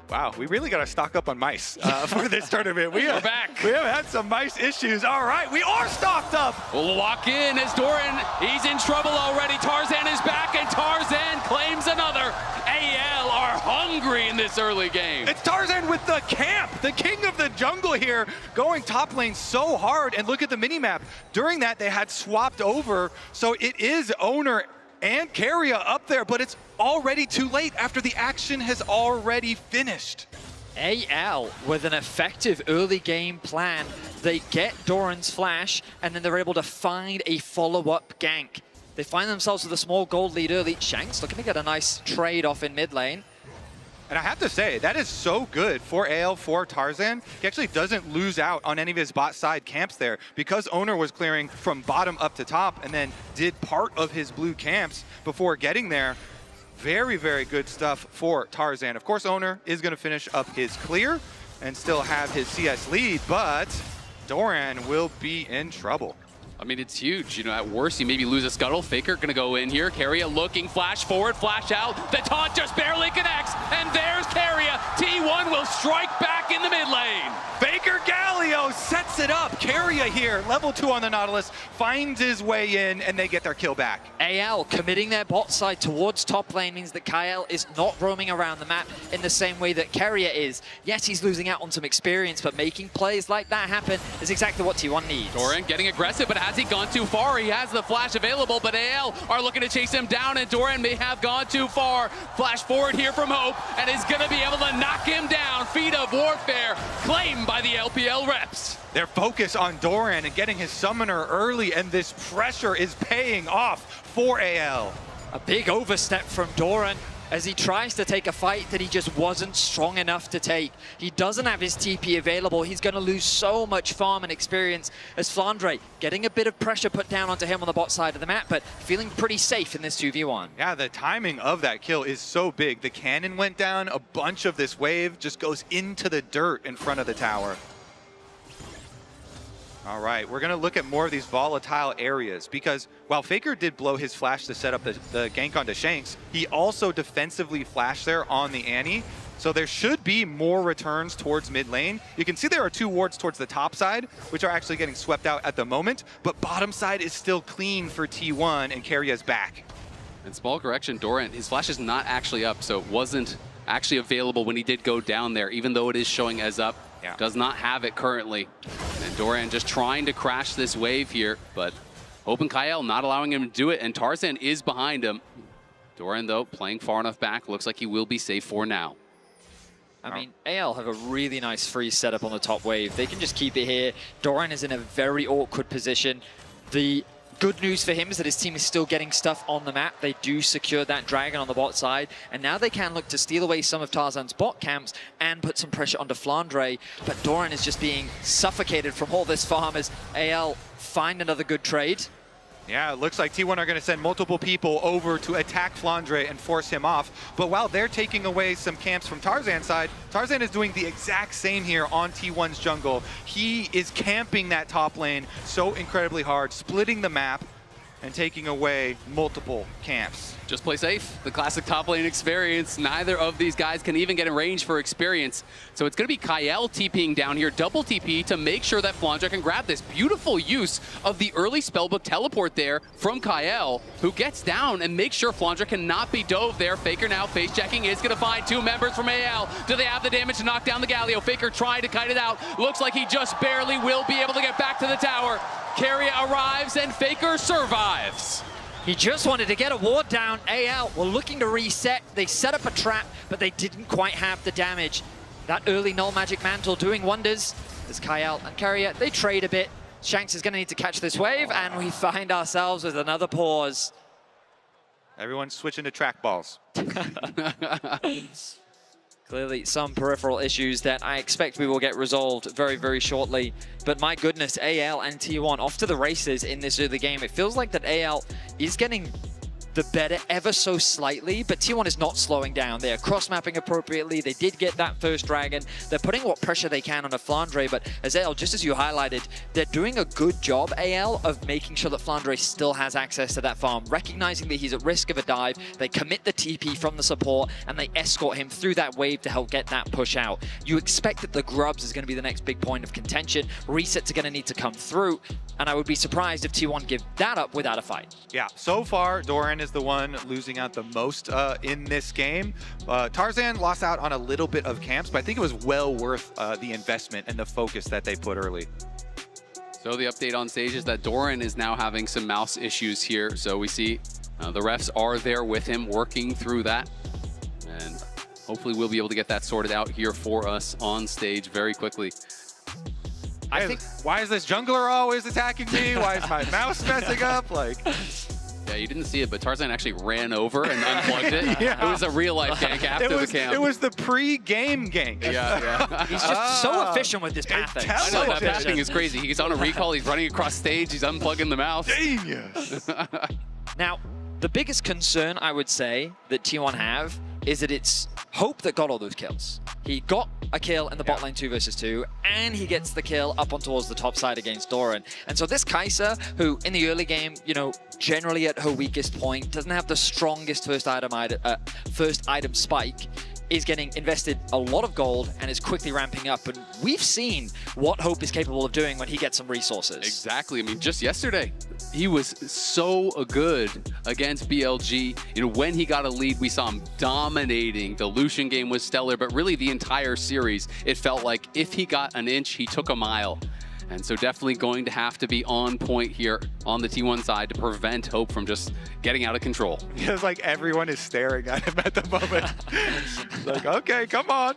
Wow, we really got to stock up on mice for this tournament. We're back. We have had some mice issues. All right, we are stocked up. We'll walk in as Doran, he's in trouble already. Tarzan is back, and Tarzan claims another. AL are hungry in this early game. It's Tarzan with the camp, the king of the jungle here, going top lane so hard. And look at the minimap. During that, they had swapped over, so it is Owner and Keria up there, but it's already too late after the action has already finished. AL with an effective early game plan. They get Doran's flash, and then they're able to find a follow-up gank. They find themselves with a small gold lead early. Shanks looking to get a nice trade off in mid lane. And I have to say, that is so good for AL, for Tarzan. He actually doesn't lose out on any of his bot side camps there, because Owner was clearing from bottom up to top and then did part of his blue camps before getting there. Very, very good stuff for Tarzan. Of course, Owner is going to finish up his clear and still have his CS lead, but Doran will be in trouble. I mean, it's huge. At worst, you maybe lose a scuttle. Faker gonna go in here. Keria looking, flash forward, flash out. The taunt just barely connects, and there's Keria. T1 will strike back in the mid lane. Faker Galio sets it up. Keria here, level 2 on the Nautilus, finds his way in, and they get their kill back. AL committing their bot side towards top lane means that Kyle is not roaming around the map in the same way that Keria is. Yes, he's losing out on some experience, but making plays like that happen is exactly what T1 needs. Doran getting aggressive, but Has he gone too far? He has the flash available, but AL are looking to chase him down, and Doran may have gone too far. Flash forward here from Hope, and is going to be able to knock him down. Feet of Warfare claimed by the LPL reps. Their focus on Doran and getting his summoner early, and this pressure is paying off for AL. A big overstep from Doran as he tries to take a fight that he just wasn't strong enough to take. He doesn't have his TP available. He's going to lose so much farm and experience as Flandre getting a bit of pressure put down onto him on the bot side of the map, but feeling pretty safe in this 2v1. Yeah, the timing of that kill is so big. The cannon went down, a bunch of this wave just goes into the dirt in front of the tower. All right, we're going to look at more of these volatile areas because while Faker did blow his flash to set up the gank onto Shanks, he also defensively flashed there on the Annie. So there should be more returns towards mid lane. You can see there are 2 wards towards the top side, which are actually getting swept out at the moment, but bottom side is still clean for T1 and Karia's back. And small correction, Doran, his flash is not actually up, so it wasn't actually available when he did go down there, even though it is showing as up. Yeah. Does not have it currently. And Doran just trying to crash this wave here, but Hope and Kael not allowing him to do it, and Tarzan is behind him. Doran, though, playing far enough back, looks like he will be safe for now. I mean, AL have a really nice freeze setup on the top wave. They can just keep it here. Doran is in a very awkward position. The good news for him is that his team is still getting stuff on the map. They do secure that dragon on the bot side, and now they can look to steal away some of Tarzan's bot camps and put some pressure onto Flandre. But Doran is just being suffocated from all this farm as AL find another good trade. Yeah, it looks like T1 are going to send multiple people over to attack Flandre and force him off. But while they're taking away some camps from Tarzan's side, Tarzan is doing the exact same here on T1's jungle. He is camping that top lane so incredibly hard, splitting the map and taking away multiple camps. Just play safe, the classic top lane experience. Neither of these guys can even get in range for experience. So it's going to be Kael TPing down here, double TP to make sure that Flandre can grab this. Beautiful use of the early spellbook teleport there from Kael, who gets down and makes sure Flandre cannot be dove there. Faker now face checking, is going to find 2 members from AL. Do they have the damage to knock down the Galio? Faker trying to kite it out. Looks like he just barely will be able to get back to the tower. Keria arrives and Faker survives. He just wanted to get a ward down. AL were looking to reset. They set up a trap, but they didn't quite have the damage. That early null magic mantle doing wonders. As Kael and Keria, they trade a bit. Shanks is going to need to catch this wave, and we find ourselves with another pause. Everyone's switching to trackballs. Clearly some peripheral issues that I expect we will get resolved very, very shortly. But my goodness, AL and T1 off to the races in this early game. It feels like that AL is getting the better ever so slightly, but T1 is not slowing down. They are cross-mapping appropriately. They did get that first dragon. They're putting what pressure they can on a Flandre, but as AL, just as you highlighted, they're doing a good job, AL, of making sure that Flandre still has access to that farm, recognizing that he's at risk of a dive. They commit the TP from the support, and they escort him through that wave to help get that push out. You expect that the Grubs is going to be the next big point of contention. Resets are going to need to come through, and I would be surprised if T1 give that up without a fight. Yeah, so far, Doran is the one losing out the most in this game. Tarzan lost out on a little bit of camps, but I think it was well worth the investment and the focus that they put early. So the update on stage is that Doran is now having some mouse issues here. So we see the refs are there with him working through that. And hopefully we'll be able to get that sorted out here for us on stage very quickly. I think, why is this jungler always attacking me? Why is my mouse messing up? Like, yeah, you didn't see it, but Tarzan actually ran over and unplugged it. Yeah. It was a real-life gank after the camp. It was the pre-game gank. Yeah. He's just so efficient with this pathing. I know, that pathing is crazy. He's on a recall, he's running across stage, he's unplugging the mouse. Genius. Now, the biggest concern I would say that T1 have is that it's Hope that got all those kills. He got a kill in the bot lane 2 versus 2, and he gets the kill up on towards the top side against Doran. And so this Kai'Sa, who in the early game, you know, generally at her weakest point, doesn't have the strongest first item spike, is getting invested a lot of gold and is quickly ramping up. And we've seen what Hope is capable of doing when he gets some resources. Exactly. I mean, just yesterday, he was so good against BLG. You know, when he got a lead, we saw him dominating. The Lucian game was stellar, but really the entire series, it felt like if he got an inch, he took a mile. And so definitely going to have to be on point here on the T1 side to prevent Hope from just getting out of control. Feels like everyone is staring at him at the moment. Like, okay, come on.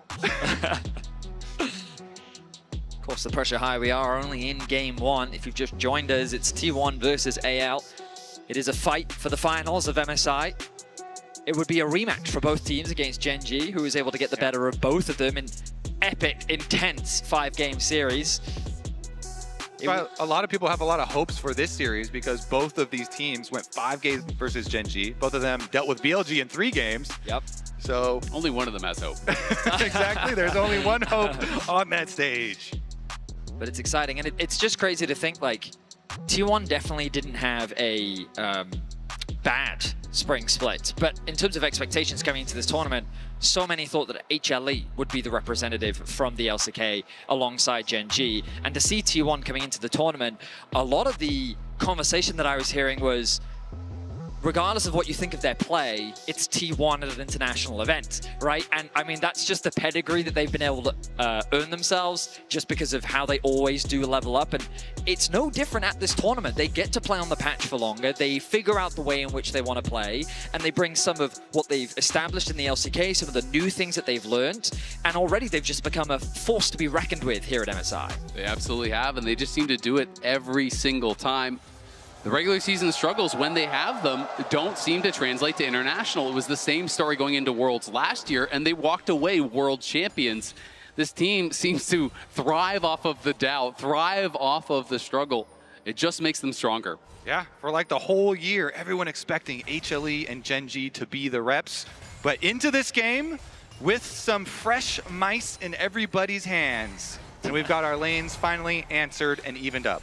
Of course, the pressure high. We are only in game one. If you've just joined us, it's T1 versus AL. It is a fight for the finals of MSI. It would be a rematch for both teams against Gen G, who was able to get the better of both of them in epic, intense 5-game series. A lot of people have a lot of hopes for this series because both of these teams went 5 games versus Gen G. Both of them dealt with BLG in 3 games. Yep. So only one of them has hope. Exactly. There's only one hope on that stage. But it's exciting, and it's just crazy to think, like, T1 definitely didn't have a bad spring split, but in terms of expectations coming into this tournament, so many thought that HLE would be the representative from the LCK alongside Gen G, and to see T1 coming into the tournament, a lot of the conversation that I was hearing was, regardless of what you think of their play, it's T1 at an international event, right? And I mean, that's just the pedigree that they've been able to earn themselves just because of how they always do level up. And it's no different at this tournament. They get to play on the patch for longer. They figure out the way in which they want to play, and they bring some of what they've established in the LCK, some of the new things that they've learned, and already they've just become a force to be reckoned with here at MSI. They absolutely have, and they just seem to do it every single time. The regular season struggles, when they have them, don't seem to translate to international. It was the same story going into Worlds last year, and they walked away world champions. This team seems to thrive off of the doubt, thrive off of the struggle. It just makes them stronger. Yeah, for like the whole year, everyone expecting HLE and Gen G to be the reps. But into this game, with some fresh mice in everybody's hands. And we've got our lanes finally answered and evened up.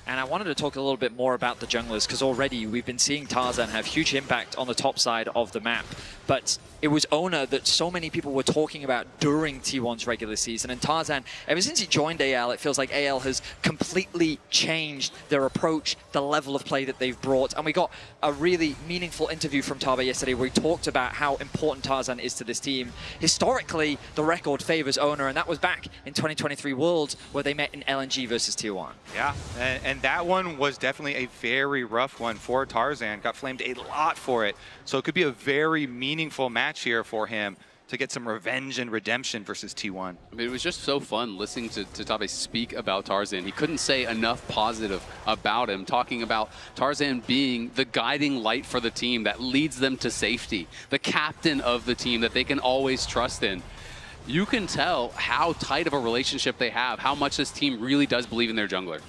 And I wanted to talk a little bit more about the junglers, because already we've been seeing Tarzan have huge impact on the top side of the map. But it was Ona that so many people were talking about during T1's regular season. And Tarzan, ever since he joined AL, it feels like AL has completely changed their approach, the level of play that they've brought. And we got a really meaningful interview from Taba yesterday where he talked about how important Tarzan is to this team. Historically, the record favors Ona, and that was back in 2023 Worlds where they met in LNG versus T1. Yeah, and that one was definitely a very rough one for Tarzan. Got flamed a lot for it. So it could be a very meaningful match here for him to get some revenge and redemption versus T1. I mean, it was just so fun listening to Tabe speak about Tarzan. He couldn't say enough positive about him, talking about Tarzan being the guiding light for the team that leads them to safety, the captain of the team that they can always trust in. You can tell how tight of a relationship they have, how much this team really does believe in their jungler.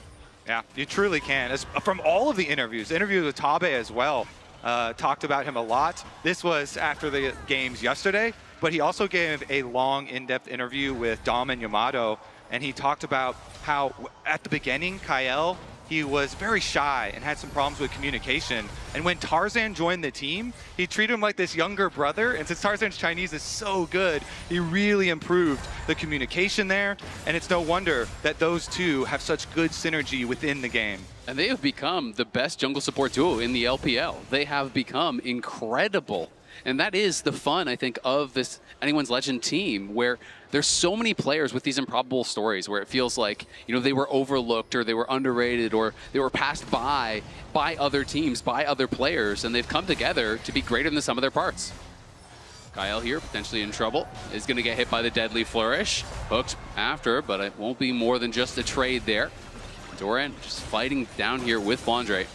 Yeah, you truly can. As, from all of the interviews with Tabe as well, talked about him a lot. This was after the games yesterday, but he also gave a long, in-depth interview with Dom and Yamato, and he talked about how at the beginning, Kael, he was very shy and had some problems with communication. And when Tarzan joined the team, he treated him like this younger brother. And since Tarzan's Chinese is so good, he really improved the communication there. And it's no wonder that those two have such good synergy within the game. And they have become the best jungle support duo in the LPL. They have become incredible. And that is the fun, I think, of this Anyone's Legend team, where there's so many players with these improbable stories where it feels like, you know, they were overlooked or they were underrated or they were passed by other teams, by other players, and they've come together to be greater than the sum of their parts. Kael here, potentially in trouble, is going to get hit by the deadly flourish. Hooked after, but it won't be more than just a trade there. Doran just fighting down here with Flandre.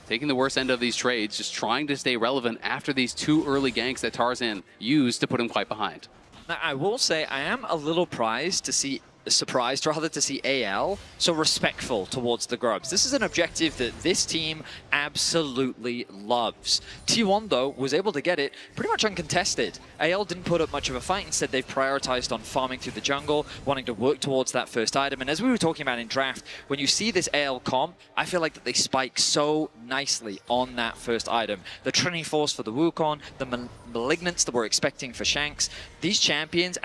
Taking the worst end of these trades, just trying to stay relevant after these 2 early ganks that Tarzan used to put him quite behind. Now, I will say I am a little surprised to see AL so respectful towards the Grubs. This is an objective that this team absolutely loves. T1, though, was able to get it pretty much uncontested. AL didn't put up much of a fight. Instead, they've prioritized on farming through the jungle, wanting to work towards that first item. And as we were talking about in draft, when you see this AL comp, I feel like that they spike so nicely on that first item. The Trinity Force for the Wukong, the Malignants that we're expecting for Shanks. These champions,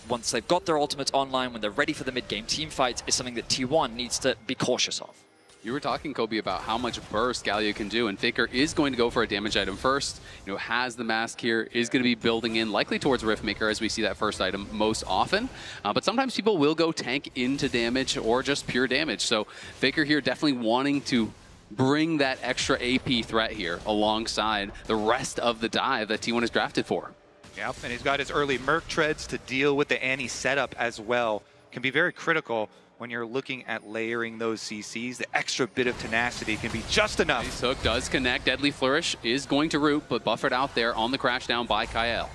once they've got their ultimates online, when they're ready for the mid-game team fights, is something that T1 needs to be cautious of. You were talking, Kobe, about how much burst Galio can do, and Faker is going to go for a damage item first. You know, has the mask here, is going to be building in, likely towards Riftmaker as we see that first item most often. But sometimes people will go tank into damage or just pure damage. So Faker here definitely wanting to bring that extra AP threat here alongside the rest of the dive that T1 is drafted for. Yep, and he's got his early Merc treads to deal with the Annie setup as well. Can be very critical when you're looking at layering those CCs. The extra bit of tenacity can be just enough. Nice hook does connect. Deadly Flourish is going to root, but buffered out there on the crash down by Kyle.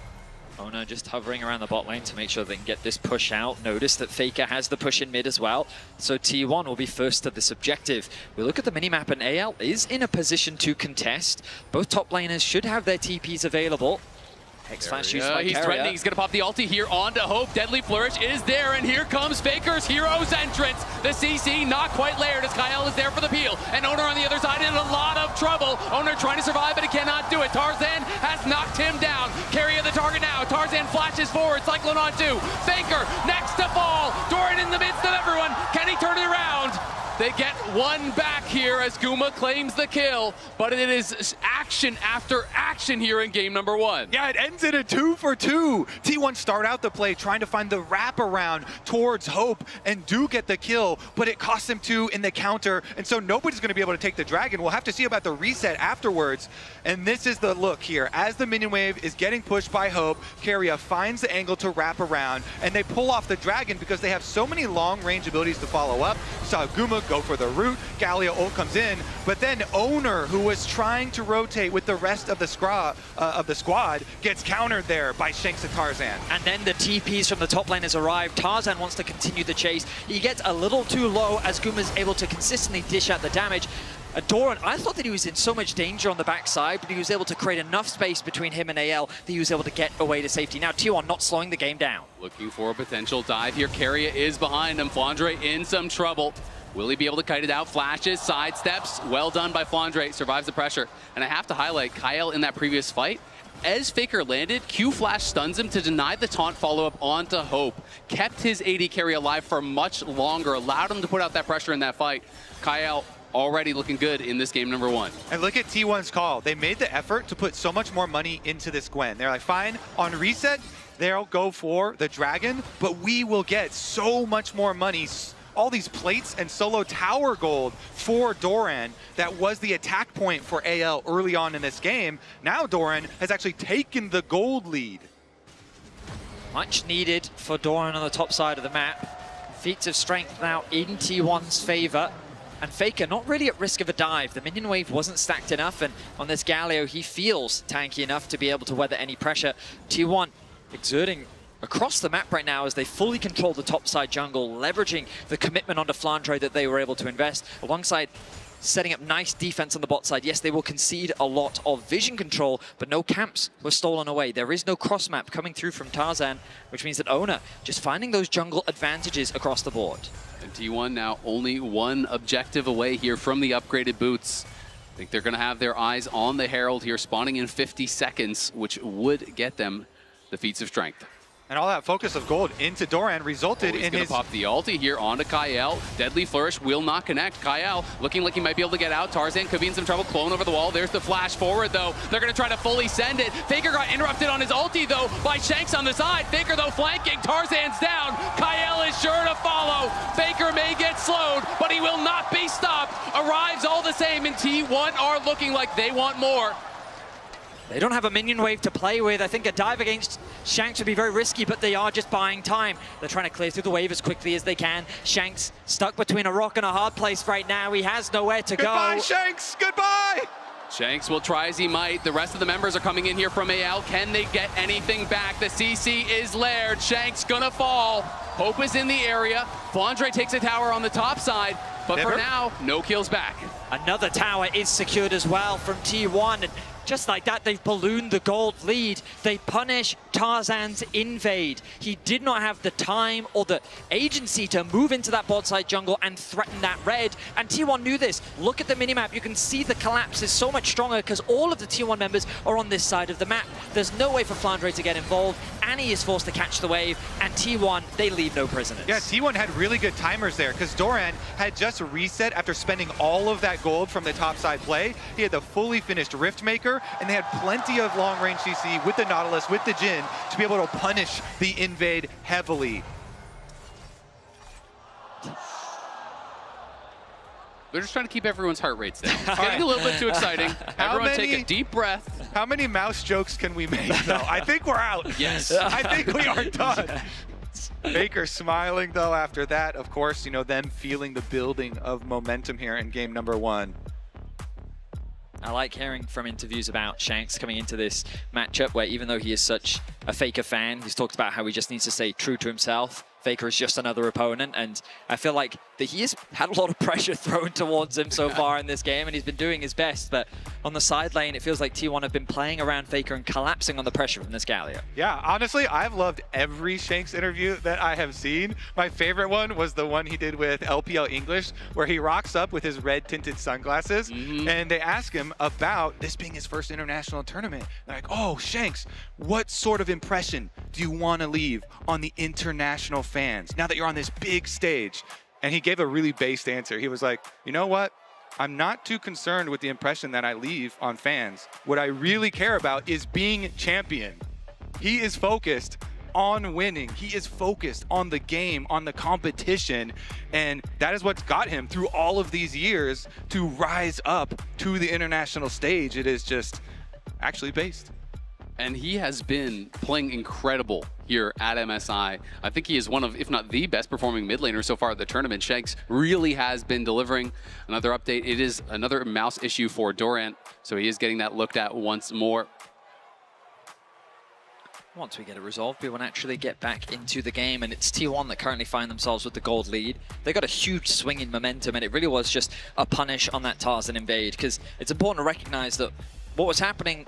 Ona just hovering around the bot lane to make sure they can get this push out. Notice that Faker has the push in mid as well. So T1 will be first to this objective. We look at the minimap and AL is in a position to contest. Both top laners should have their TPs available. X-Flash used by He's threatening, he's gonna pop the ulti here onto Hope. Deadly Flourish is there, and here comes Faker's Hero's entrance. The CC not quite layered as Kyle is there for the peel. And Owner on the other side in a lot of trouble. Owner trying to survive, but he cannot do it. Tarzan has knocked him down. Carry of the target now. Tarzan flashes forward, Cyclone on 2. Faker next to fall. Doran in the midst of everyone. Can he turn it around? They get one back here as Guma claims the kill, but it is action after action here in game number 1. Yeah, it ends in a 2-for-2. T1 start out the play trying to find the wraparound towards Hope and do get the kill, but it costs him 2 in the counter, and so nobody's going to be able to take the dragon. We'll have to see about the reset afterwards, and this is the look here. As the minion wave is getting pushed by Hope, Keria finds the angle to wrap around, and they pull off the dragon because they have so many long-range abilities to follow up. Saw Guma go for the root, Galio ult comes in, but then Owner, who was trying to rotate with the rest of the squad, gets countered there by Shanks and Tarzan. And then the TPs from the top lane has arrived. Tarzan wants to continue the chase. He gets a little too low as Guma's able to consistently dish out the damage. Doran, I thought that he was in so much danger on the backside, but he was able to create enough space between him and AL that he was able to get away to safety. Now T1 not slowing the game down. Looking for a potential dive here. Keria is behind him. Flandre in some trouble. Will he be able to kite it out? Flashes, sidesteps. Well done by Flandre. Survives the pressure. And I have to highlight Kyle in that previous fight. As Faker landed, Q-Flash stuns him to deny the taunt follow-up onto Hope. Kept his AD carry alive for much longer. Allowed him to put out that pressure in that fight. Kyle already looking good in this game number 1. And look at T1's call. They made the effort to put so much more money into this Gwen. They're like, fine, on reset, they'll go for the dragon, but we will get so much more money. All these plates and solo tower gold for Doran. That was the attack point for AL early on in this game. Now Doran has actually taken the gold lead. Much needed for Doran on the top side of the map. Feats of strength now in T1's favor. And Faker not really at risk of a dive. The minion wave wasn't stacked enough, and on this Galio, he feels tanky enough to be able to weather any pressure. T1 exerting across the map right now as they fully control the top side jungle, leveraging the commitment onto Flandre that they were able to invest, alongside setting up nice defense on the bot side. Yes, they will concede a lot of vision control, but no camps were stolen away. There is no cross map coming through from Tarzan, which means that Ona just finding those jungle advantages across the board. And T1 now only one objective away here from the upgraded boots. I think they're going to have their eyes on the Herald here, spawning in 50 seconds, which would get them the feats of strength. And all that focus of gold into Doran resulted in his... He's gonna pop the ulti here onto Kyle. Deadly Flourish will not connect. Kyle looking like he might be able to get out. Tarzan could be in some trouble. Clone over the wall. There's the flash forward, though. They're gonna try to fully send it. Faker got interrupted on his ulti, though, by Shanks on the side. Faker, though, flanking. Tarzan's down. Kyle is sure to follow. Faker may get slowed, but he will not be stopped. Arrives all the same, and T1 are looking like they want more. They don't have a minion wave to play with. I think a dive against Shanks would be very risky, but they are just buying time. They're trying to clear through the wave as quickly as they can. Shanks stuck between a rock and a hard place right now. He has nowhere to go. Goodbye, Shanks! Goodbye! Shanks will try as he might. The rest of the members are coming in here from AL. Can they get anything back? The CC is layered. Shanks gonna fall. Hope is in the area. Flandre takes a tower on the top side, but for now, no kills back. Another tower is secured as well from T1. And Just like that, they've ballooned the gold lead. They punish Tarzan's invade. He did not have the time or the agency to move into that bot side jungle and threaten that red. And T1 knew this. Look at the minimap. You can see the collapse is so much stronger because all of the T1 members are on this side of the map. There's no way for Flandre to get involved. Annie is forced to catch the wave, and T1, they leave no prisoners. Yeah, T1 had really good timers there because Doran had just reset after spending all of that gold from the topside play. He had the fully finished Rift Maker, and they had plenty of long-range CC with the Nautilus, with the Jhin, to be able to punish the invade heavily. They're just trying to keep everyone's heart rates down. It's getting a little bit too exciting. Everyone take a deep breath. How many mouse jokes can we make, though? I think we're out. Yes. I think we are done. Baker smiling, though, after that. Of course, you know, them feeling the building of momentum here in game number 1. I like hearing from interviews about Shanks coming into this matchup where even though he is such a Faker fan, he's talked about how he just needs to stay true to himself. Faker is just another opponent, and I feel like that he has had a lot of pressure thrown towards him so far in this game, and he's been doing his best, but on the side lane, it feels like T1 have been playing around Faker and collapsing on the pressure from this Galio. Yeah, honestly, I've loved every Shanks interview that I have seen. My favorite one was the one he did with LPL English, where he rocks up with his red tinted sunglasses, and they ask him about this being his first international tournament. They're like, oh, Shanks, what sort of impression do you want to leave on the international fans now that you're on this big stage? And he gave a really based answer. He was like, you know what? I'm not too concerned with the impression that I leave on fans. What I really care about is being champion. He is focused on winning. He is focused on the game, on the competition, and that is what's got him through all of these years to rise up to the international stage. It is just actually based. And he has been playing incredible here at MSI. I think he is one of, if not the best performing mid laner so far at the tournament. Shanks really has been delivering. Another update, it is another mouse issue for Doran, so he is getting that looked at once more. Once we get it resolved, we will naturally get back into the game, and it's T1 that currently find themselves with the gold lead. They got a huge swing in momentum, and it really was just a punish on that Tarzan invade, because it's important to recognize that what was happening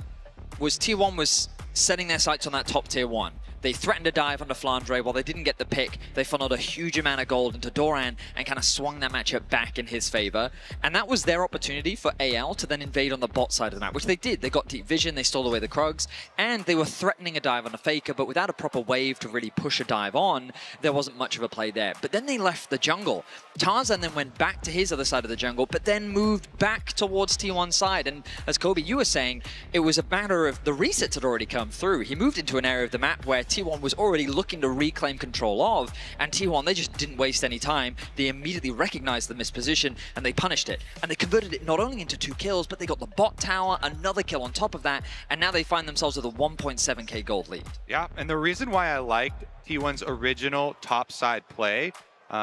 was T1 was setting their sights on that top tier 1. They threatened a dive onto Flandre. While they didn't get the pick, they funneled a huge amount of gold into Doran and kind of swung that matchup back in his favor. And that was their opportunity for AL to then invade on the bot side of the map, which they did. They got deep vision, they stole away the Krugs, and they were threatening a dive on a Faker, but without a proper wave to really push a dive on, there wasn't much of a play there. But then they left the jungle. Tarzan then went back to his other side of the jungle, but then moved back towards T1's side. And as Kobe, you were saying, it was a matter of the resets had already come through. He moved into an area of the map where T1 was already looking to reclaim control of, and T1, they just didn't waste any time. They immediately recognized the misposition and they punished it. And they converted it not only into 2 kills, but they got the bot tower, another kill on top of that, and now they find themselves with a 1.7k gold lead. Yeah, and the reason why I liked T1's original top side play,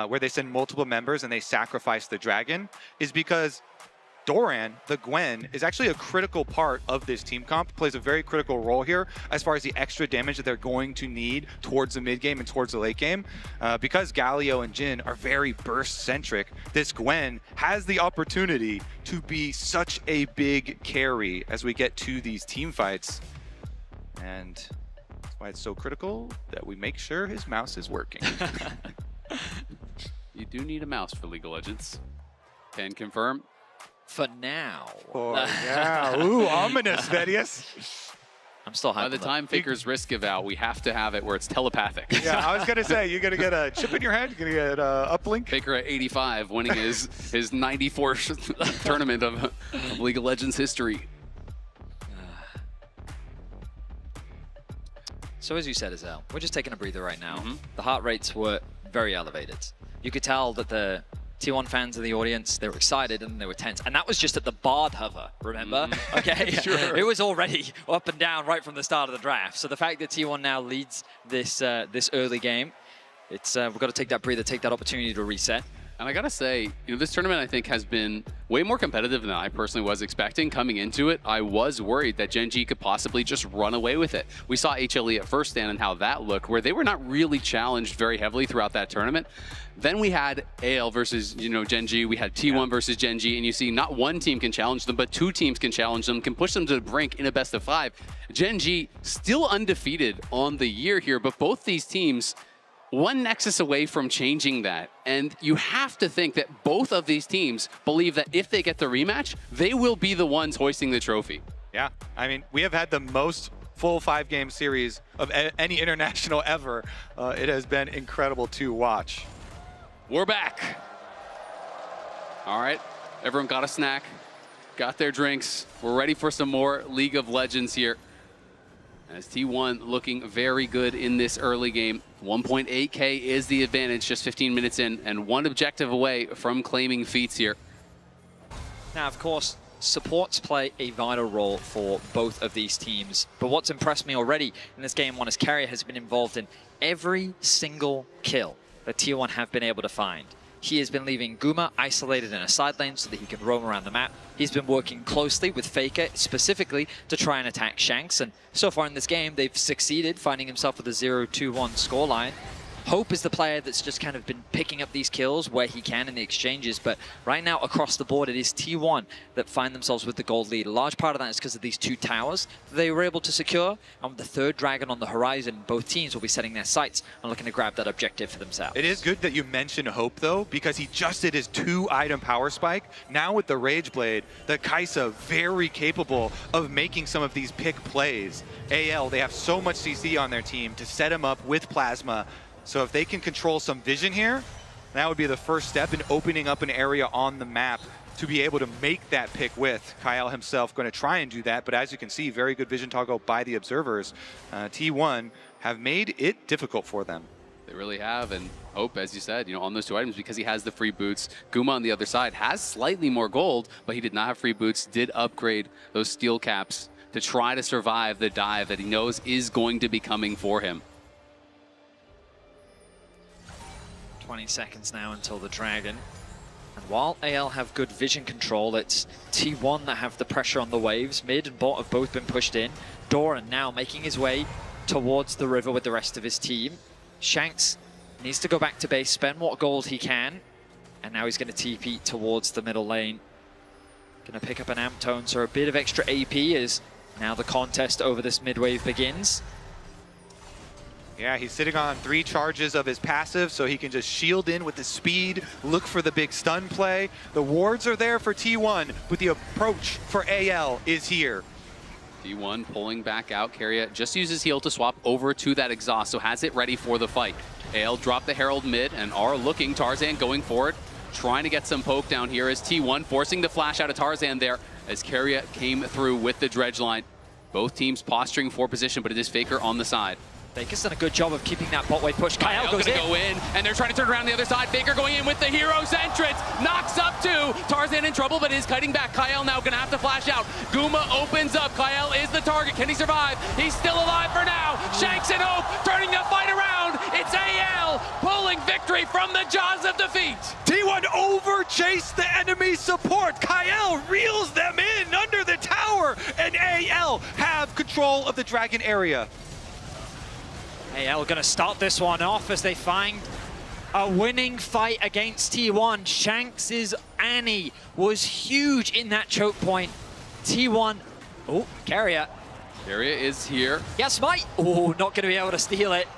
where they send multiple members and they sacrifice the dragon, is because Doran, the Gwen, is actually a critical part of this team comp, plays a very critical role here as far as the extra damage that they're going to need towards the mid game and towards the late game. Because Galio and Jhin are very burst-centric, this Gwen has the opportunity to be such a big carry as we get to these team fights. And that's why it's so critical that we make sure his mouse is working. You do need a mouse for League of Legends. Can confirm. For now. Oh, yeah. Ooh, ominous, Vedius. I'm still hyped. By the time Faker's risk give out, we have to have it where it's telepathic. Yeah, I was going to say, you're going to get a chip in your head? You're going to get an uplink? Faker at 85, winning his 94th tournament of League of Legends history. So as you said, Azel, we're just taking a breather right now. The heart rates were very elevated. You could tell that the T1 fans in the audience, they were excited and they were tense. And that was just at the Bard hover, remember? Okay, Sure. It was already up and down right from the start of the draft. So the fact that T1 now leads this this early game, it's we've got to take that breather, take that opportunity to reset. And I gotta say, this tournament I think has been way more competitive than I personally was expecting. Coming into it, I was worried that Gen G could possibly just run away with it. We saw HLE at first stand and how that looked, where they were not really challenged very heavily throughout that tournament. Then we had AL versus, Gen G. We had T1 versus Gen G, and you see not one team can challenge them, but two teams can challenge them, can push them to the brink in a best of 5. Gen G still undefeated on the year here, but both these teams one Nexus away from changing that. And you have to think that both of these teams believe that if they get the rematch, they will be the ones hoisting the trophy. Yeah, I mean, we have had the most full 5-game series of any international ever. It has been incredible to watch. We're back. All right, everyone got a snack, got their drinks. We're ready for some more League of Legends here. As T1 looking very good in this early game. 1.8K is the advantage, just 15 minutes in, and one objective away from claiming feats here. Now, of course, supports play a vital role for both of these teams. But what's impressed me already in this game one is Carrier has been involved in every single kill that T1 have been able to find. He has been leaving Guma isolated in a side lane so that he can roam around the map. He's been working closely with Faker specifically to try and attack Shanks, and so far in this game they've succeeded, finding himself with a 0-2-1 scoreline. Hope is the player that's just kind of been picking up these kills where he can in the exchanges, but right now across the board it is T1 that find themselves with the gold lead. A large part of that is because of these 2 towers that they were able to secure, and with the 3rd dragon on the horizon, both teams will be setting their sights on looking to grab that objective for themselves. It is good that you mention Hope though, because he just did his 2-item power spike. Now with the Rage Blade, the Kai'Sa very capable of making some of these pick plays. AL, they have so much CC on their team to set him up with Plasma. So if they can control some vision here, that would be the first step in opening up an area on the map to be able to make that pick with. Kyle himself going to try and do that, but as you can see, very good vision toggle by the observers. T1 have made it difficult for them. They really have, and Hope, as you said, on those 2 items, because he has the free boots. Guma on the other side has slightly more gold, but he did not have free boots, did upgrade those steel caps to try to survive the dive that he knows is going to be coming for him. 20 seconds now until the Dragon. And while AL have good vision control, it's T1 that have the pressure on the waves. Mid and bot have both been pushed in. Doran now making his way towards the river with the rest of his team. Shanks needs to go back to base, spend what gold he can. And now he's going to TP towards the middle lane. Going to pick up an amp tone, so a bit of extra AP as now the contest over this mid wave begins. Yeah, he's sitting on 3 charges of his passive, so he can just shield in with the speed, look for the big stun play. The wards are there for T1, but the approach for AL is here. T1 pulling back out. Carrier just uses heal to swap over to that exhaust, so has it ready for the fight. AL drop the Herald mid and are looking. Tarzan going forward, trying to get some poke down here as T1 forcing the flash out of Tarzan there as Carrier came through with the dredge line. Both teams posturing for position, but it is Faker on the side. Faker's done a good job of keeping that bot wave push. Kyle goes in. Go in, and they're trying to turn around the other side. Faker going in with the hero's entrance. Knocks up 2. Tarzan in trouble, but is kiting back. Kyle now going to have to flash out. Guma opens up. Kyle is the target. Can he survive? He's still alive for now. Shanks and Hope turning the fight around. It's AL pulling victory from the jaws of defeat. T1 overchased the enemy support. Kyle reels them in under the tower, and AL have control of the Dragon area. AL going to start this one off as they find a winning fight against T1. Shanks' Annie was huge in that choke point. T1, oh, Carrier. Carrier is here. Yes, Smite. Oh, not going to be able to steal it.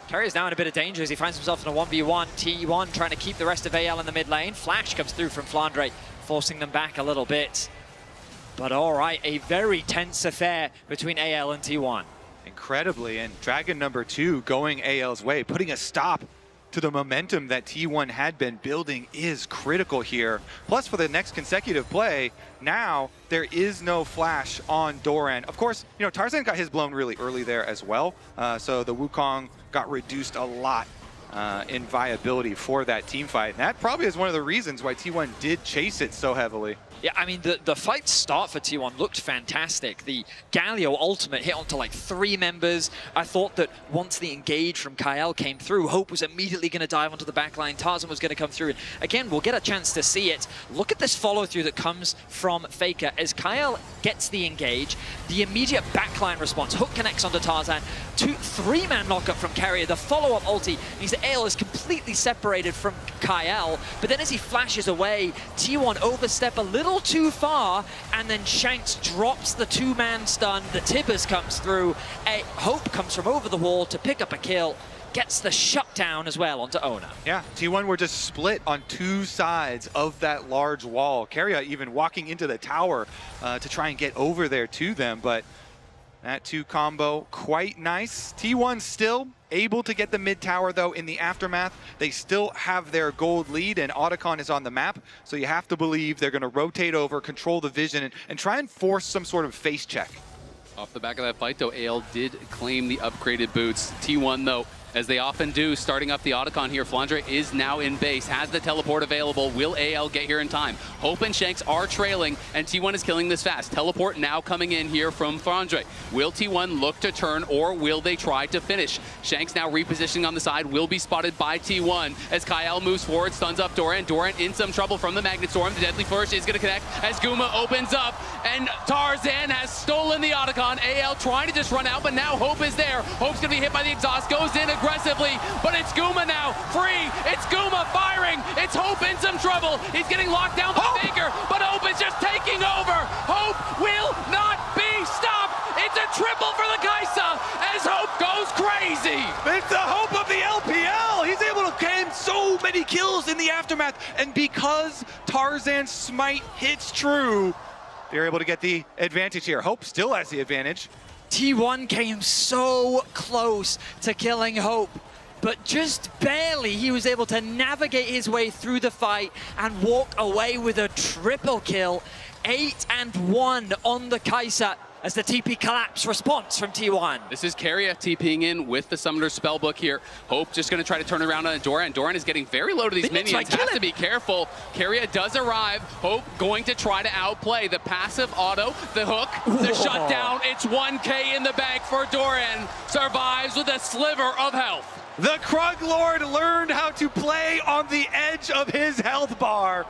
Carrier's now in a bit of danger as he finds himself in a 1v1. T1 trying to keep the rest of AL in the mid lane. Flash comes through from Flandre, forcing them back a little bit. But all right, a very tense affair between AL and T1. Incredibly, and Dragon number 2 going AL's way, putting a stop to the momentum that T1 had been building is critical here. Plus, for the next consecutive play, now there is no flash on Doran. Of course, Tarzan got his blown really early there as well, so the Wukong got reduced a lot in viability for that team fight. And that probably is one of the reasons why T1 did chase it so heavily. Yeah, I mean, the fight start for T1 looked fantastic. The Galio ultimate hit onto like 3 members. I thought that once the engage from Kyle came through, Hope was immediately going to dive onto the backline. Tarzan was going to come through. And again, we'll get a chance to see it. Look at this follow-through that comes from Faker. As Kyle gets the engage, the immediate backline response. Hook connects onto Tarzan. 3-man knockup from Carrier. The follow-up ulti means that AL is completely separated from Kyle. But then as he flashes away, T1 overstep a little too far, and then Shanks drops the 2-man stun. The Tibbers comes through. Hope comes from over the wall to pick up a kill. Gets the shutdown as well onto Ona. Yeah, T1 were just split on 2 sides of that large wall. Carrier even walking into the tower to try and get over there to them, but that 2 combo, quite nice. T1 still able to get the mid tower though in the aftermath. They still have their gold lead and Otacon is on the map. So you have to believe they're going to rotate over, control the vision, and try and force some sort of face check. Off the back of that fight though, AL did claim the upgraded boots. T1 though, as they often do, starting up the Otacon here. Flandre is now in base, has the teleport available. Will AL get here in time? Hope and Shanks are trailing, and T1 is killing this fast. Teleport now coming in here from Flandre. Will T1 look to turn, or will they try to finish? Shanks now repositioning on the side, will be spotted by T1. As Kyle moves forward, stuns up Doran. Doran in some trouble from the Magnet Storm. The Deadly Flourish is going to connect as Guma opens up, and Tarzan has stolen the Otacon. AL trying to just run out, but now Hope is there. Hope's going to be hit by the exhaust, goes in aggressively, but it's Guma now, free, it's Guma firing, it's Hope in some trouble, he's getting locked down by Faker, but Hope is just taking over. Hope will not be stopped. It's a triple for the Kaisa as Hope goes crazy. It's the Hope of the LPL. He's able to claim so many kills in the aftermath, and because Tarzan's smite hits true, they're able to get the advantage here. Hope still has the advantage. T1 came so close to killing Hope, but just barely. He was able to navigate his way through the fight and walk away with a triple kill. 8-1 on the Kaisa as the TP collapse response from T1. This is Carrier TPing in with the Summoner's Spellbook here. Hope just going to try to turn around on Doran. Doran is getting very low to these minions. Has to be careful. Carrier does arrive. Hope going to try to outplay the passive auto, the hook, the shutdown. It's 1K in the bank for Doran. Survives with a sliver of health. The Krug Lord learned how to play on the edge of his health bar.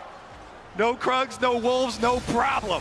No Krugs, no Wolves, no problem.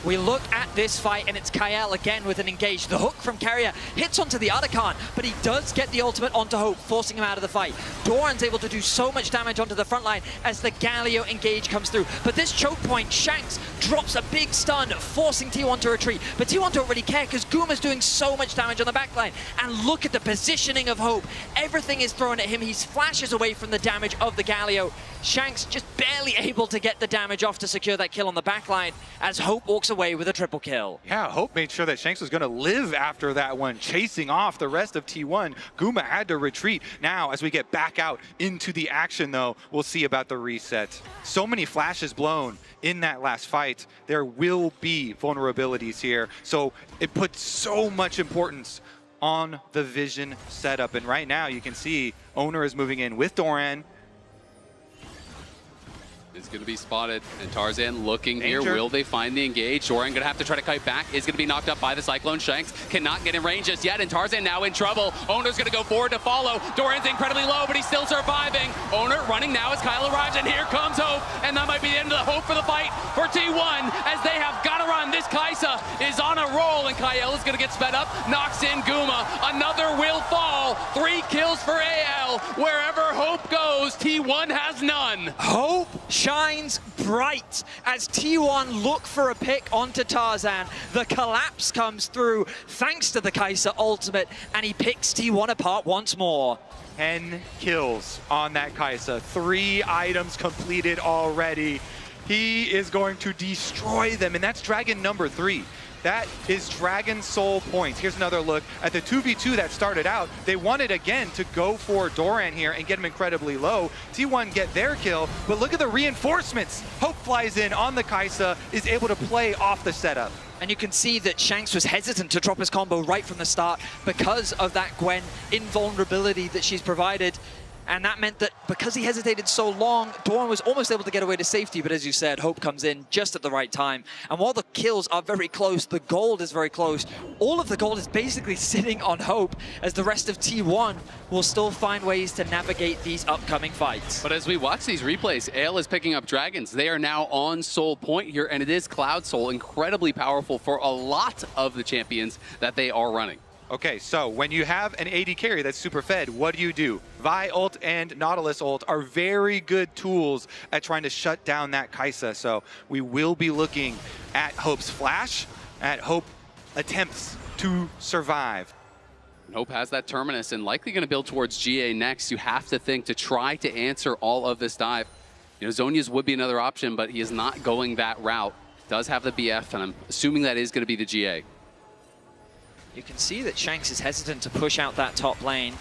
We look at this fight, and it's Kyle again with an engage. The hook from Carrier hits onto the Otacon, but he does get the ultimate onto Hope, forcing him out of the fight. Doran's able to do so much damage onto the front line as the Galio engage comes through. But this choke point, Shanks drops a big stun, forcing T1 to retreat. But T1 don't really care because Guma's doing so much damage on the backline. And look at the positioning of Hope. Everything is thrown at him. He flashes away from the damage of the Galio. Shanks just barely able to get the damage off to secure that kill on the backline as Hope walks away with a triple kill. Yeah, Hope made sure that Shanks was going to live after that one, chasing off the rest of T1. Guma had to retreat. Now, as we get back out into the action, though, we'll see about the reset. So many flashes blown in that last fight. There will be vulnerabilities here. So it puts so much importance on the vision setup. And right now, you can see Owner is moving in with Doran. Is going to be spotted, and Tarzan looking here. Will they find the engage? Doran going to have to try to kite back. Is going to be knocked up by the Cyclone. Shanks cannot get in range just yet, and Tarzan now in trouble. Owner's going to go forward to follow. Doran's incredibly low, but he's still surviving. Owner running now as Kyle arrives, and here comes Hope, and that might be the end of the hope for the fight for T1 as they have got to run. This Kaisa is on a roll, and Kyle is going to get sped up. Knocks in Guma. Another will fall. 3 kills for AL. Wherever Hope goes, T1 has none. Hope shines bright as T1 look for a pick onto Tarzan. The collapse comes through thanks to the Kaisa ultimate, and he picks T1 apart once more. 10 kills on that Kaisa. 3 items completed already. He is going to destroy them, and that's Dragon number 3. That is Dragon Soul points. Here's another look at the 2v2 that started out. They wanted again to go for Doran here and get him incredibly low. T1 get their kill, but look at the reinforcements. Hope flies in on the Kaisa, is able to play off the setup. And you can see that Shanks was hesitant to drop his combo right from the start because of that Gwen invulnerability that she's provided. And that meant that because he hesitated so long, Doran was almost able to get away to safety. But as you said, Hope comes in just at the right time. And while the kills are very close, the gold is very close. All of the gold is basically sitting on Hope, as the rest of T1 will still find ways to navigate these upcoming fights. But as we watch these replays, AL is picking up dragons. They are now on Soul Point here, and it is Cloud Soul, incredibly powerful for a lot of the champions that they are running. Okay, so when you have an AD carry that's super fed, what do? Vi ult and Nautilus ult are very good tools at trying to shut down that Kai'Sa. So we will be looking at Hope's flash, at Hope attempts to survive. Hope has that Terminus and likely going to build towards GA next. You have to think to try to answer all of this dive. You know, Zhonya's would be another option, but he is not going that route. Does have the BF, and I'm assuming that is going to be the GA. You can see that Shanks is hesitant to push out that top lane,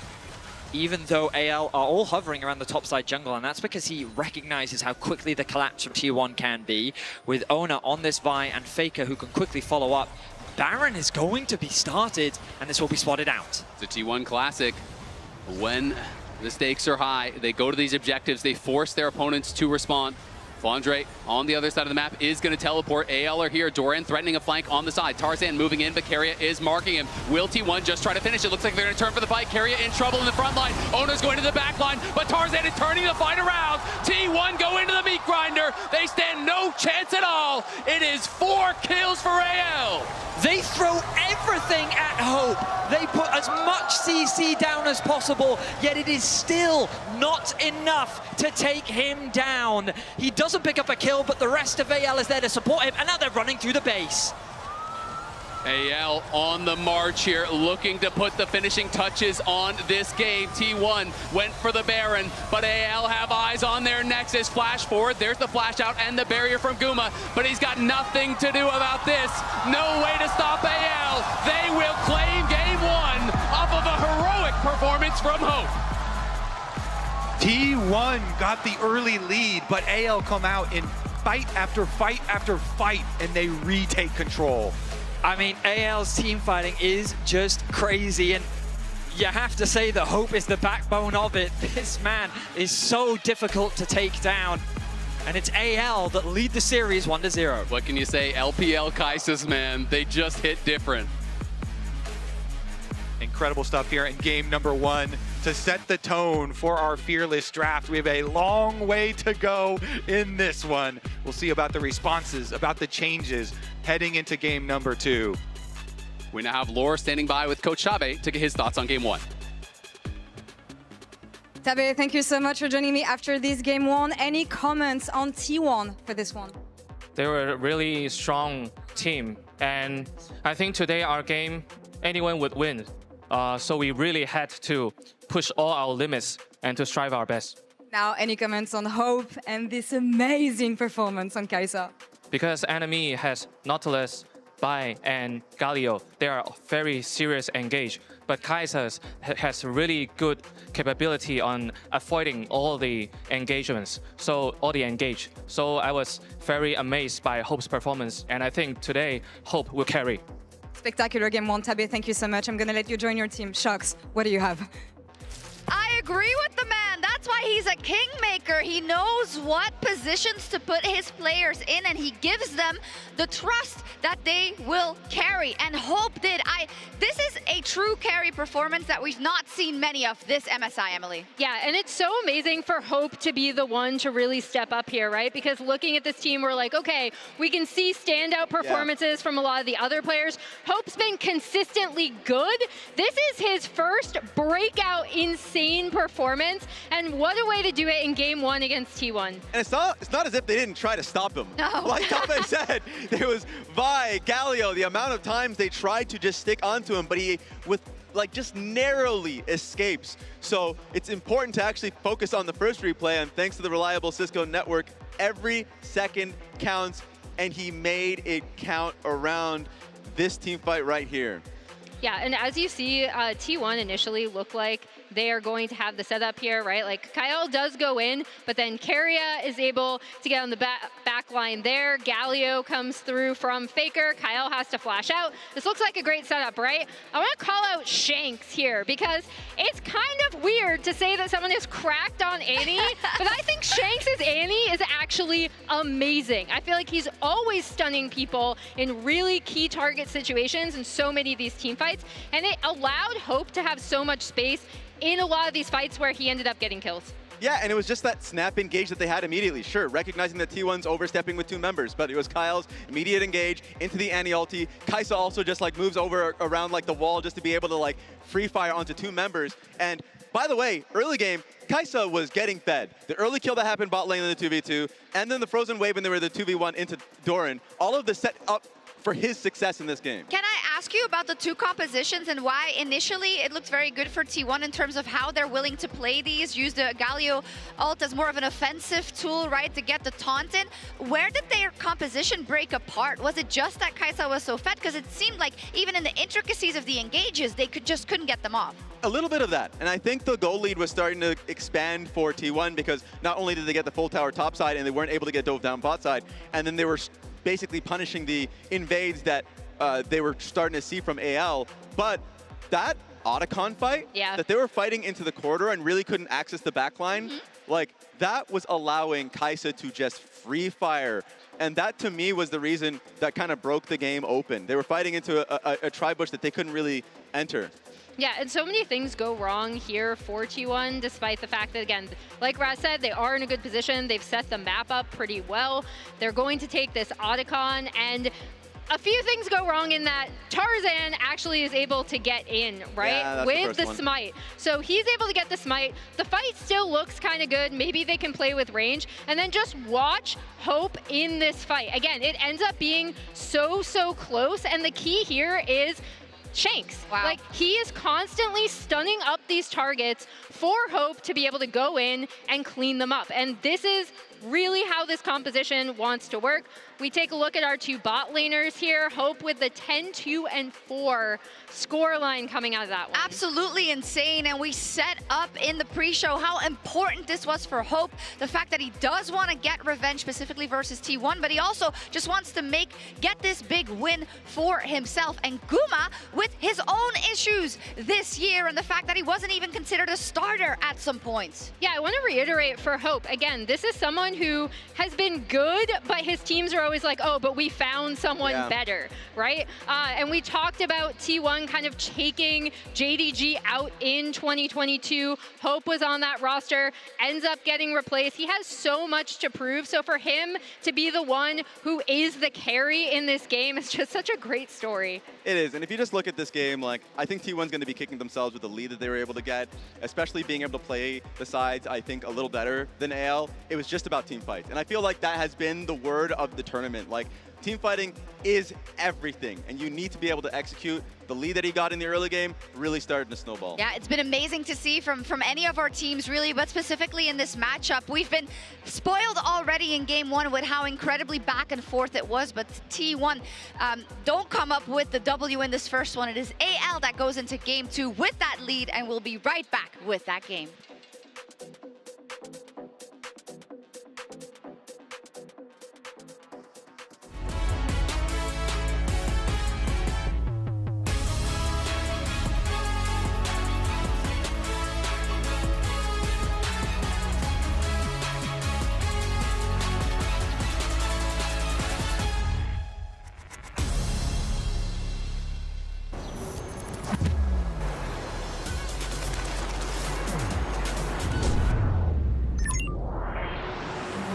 even though AL are all hovering around the topside jungle, and that's because he recognizes how quickly the collapse from T1 can be. With Ona on this Vi and Faker who can quickly follow up, Baron is going to be started, and this will be spotted out. It's a T1 classic. When the stakes are high, they go to these objectives, they force their opponents to respond. Flandre on the other side of the map is going to teleport. AL are here. Doran threatening a flank on the side. Tarzan moving in, but Keria is marking him. Will T1 just try to finish it? Looks like they're going to turn for the fight. Keria in trouble in the front line. Ona's going to the back line, but Tarzan is turning the fight around. T1 go into the meat grinder. They stand no chance at all. It is 4 kills for AL. They throw everything at Hope. They put as much CC down as possible, yet it is still not enough to take him down. He doesn't pick up a kill, but the rest of AL is there to support him, and now they're running through the base. AL on the march here, looking to put the finishing touches on this game. T1 went for the Baron, but AL have eyes on their nexus. Flash forward, there's the flash out and the barrier from Guma, but he's got nothing to do about this. No way to stop AL. They will claim game 1 off of a heroic performance from Hope. T1 got the early lead, but AL come out in fight after fight after fight, and they retake control. I mean, AL's team fighting is just crazy, and you have to say that Hope is the backbone of it. This man is so difficult to take down, and it's AL that lead the series 1-0. What can you say? LPL Kai'Sas, man, they just hit different. Incredible stuff here in game number 1 to set the tone for our Fearless draft. We have a long way to go in this one. We'll see about the responses, about the changes heading into game number 2. We now have Laura standing by with Coach Tabe to get his thoughts on game 1. Tabe, thank you so much for joining me after this game 1. Any comments on T1 for this one? They were a really strong team, and I think today our game, anyone would win. So we really had to push all our limits and to strive our best. Now, any comments on Hope and this amazing performance on Kai'Sa? Because enemy has Nautilus, Bai, and Galio. They are very serious engaged, but Kai'Sa has really good capability on avoiding all the engagements, so all the engage. So I was very amazed by Hope's performance, and I think today Hope will carry. Spectacular game 1, Tabe. Thank you so much. I'm going to let you join your team. Shucks, what do you have? I agree with the man. That's why he's a kingmaker. He knows what positions to put his players in, and he gives them the trust that they will carry. And Hope did. This is a true carry performance that we've not seen many of this MSI, Emily. Yeah, and it's so amazing for Hope to be the one to really step up here, right? Because looking at this team, we're like, okay, we can see standout performances from a lot of the other players. Hope's been consistently good. This is his first breakout insane performance, and what a way to do it in game 1 against T1. And it's not as if they didn't try to stop him. No. Like Tabe said, there was Vi, Galio, the amount of times they tried to just stick onto him, but he just narrowly escapes. So it's important to actually focus on the first replay, and thanks to the reliable Cisco network, every second counts, and he made it count around this team fight right here. Yeah, and as you see, T1 initially looked like they are going to have the setup here, right? Like Kyle does go in, but then Keria is able to get on the back line there. Galio comes through from Faker. Kyle has to flash out. This looks like a great setup, right? I want to call out Shanks here because it's kind of weird to say that someone is cracked on Annie, but I think Shanks' Annie is actually amazing. I feel like he's always stunning people in really key target situations in so many of these team fights, and it allowed Hope to have so much space in a lot of these fights where he ended up getting kills. Yeah, and it was just that snap engage that they had immediately. Sure, recognizing that T1's overstepping with 2 members, but it was Kyle's immediate engage into the Annie ulti. Kaisa also just like moves over around like the wall just to be able to like free fire onto 2 members. And by the way, early game, Kaisa was getting fed. The early kill that happened bot lane in the 2v2, and then the frozen wave when they were the 2v1 into Doran, all of this set up for his success in this game. Can I ask you about the 2 compositions and why initially it looked very good for T1 in terms of how they're willing to play these, use the Galio ult as more of an offensive tool, right, to get the taunt in? Where did their composition break apart? Was it just that Kaisa was so fed? Because it seemed like even in the intricacies of the engages, they just couldn't get them off. A little bit of that, and I think the goal lead was starting to expand for T1 because not only did they get the full tower top side and they weren't able to get dove down bot side, and then they were basically punishing the invades that they were starting to see from AL, but that Otacon fight that they were fighting into the corridor and really couldn't access the backline, like that was allowing Kaisa to just free fire. And that to me was the reason that kind of broke the game open. They were fighting into a tri-bush that they couldn't really enter. Yeah, and so many things go wrong here for T1, despite the fact that, again, like Raz said, they are in a good position. They've set the map up pretty well. They're going to take this Otacon, and a few things go wrong in that Tarzan actually is able to get in, right, with the smite. So he's able to get the smite. The fight still looks kind of good. Maybe they can play with range. And then just watch Hope in this fight. Again, it ends up being so close, and the key here is Shanks. Wow. Like, he is constantly stunning up these targets for Hope to be able to go in and clean them up. And this is really how this composition wants to work. We take a look at our 2 bot laners here. Hope with the 10-2-4 scoreline coming out of that one. Absolutely insane, and we set up in the pre-show how important this was for Hope. The fact that he does want to get revenge specifically versus T1, but he also just wants to get this big win for himself. And Guma with his own issues this year, and the fact that he wasn't even considered a starter at some points. Yeah, I want to reiterate for Hope, again, this is someone who has been good, but his teams are always like, oh, but we found someone better, right? And we talked about T1 kind of taking JDG out in 2022. Hope was on that roster, ends up getting replaced. He has so much to prove. So for him to be the one who is the carry in this game is just such a great story. It is, and if you just look at this game, like, I think T1's going to be kicking themselves with the lead that they were able to get, especially being able to play the sides, I think, a little better than AL. It was just about team fights, and I feel like that has been the word of the tournament. Like, team fighting is everything, and you need to be able to execute. The lead that he got in the early game really started to snowball. Yeah, it's been amazing to see from any of our teams, really, but specifically in this matchup. We've been spoiled already in game 1 with how incredibly back and forth it was, but T1 don't come up with the W in this first one. It is AL that goes into game 2 with that lead, and we'll be right back with that game.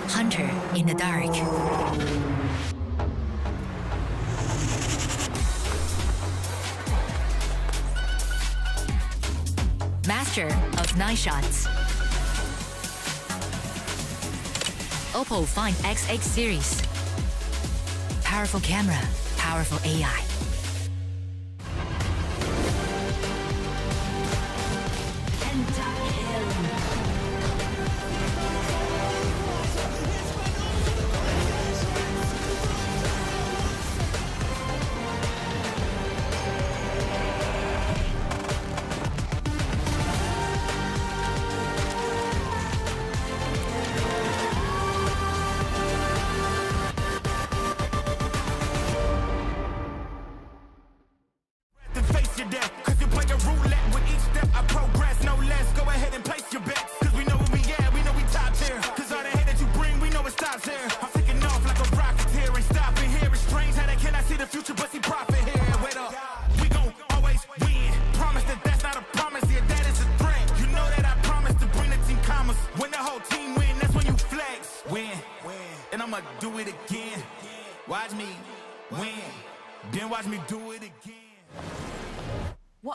Hunter in the dark. Master of 9 shots. Oppo Find XX series. Powerful camera, powerful AI.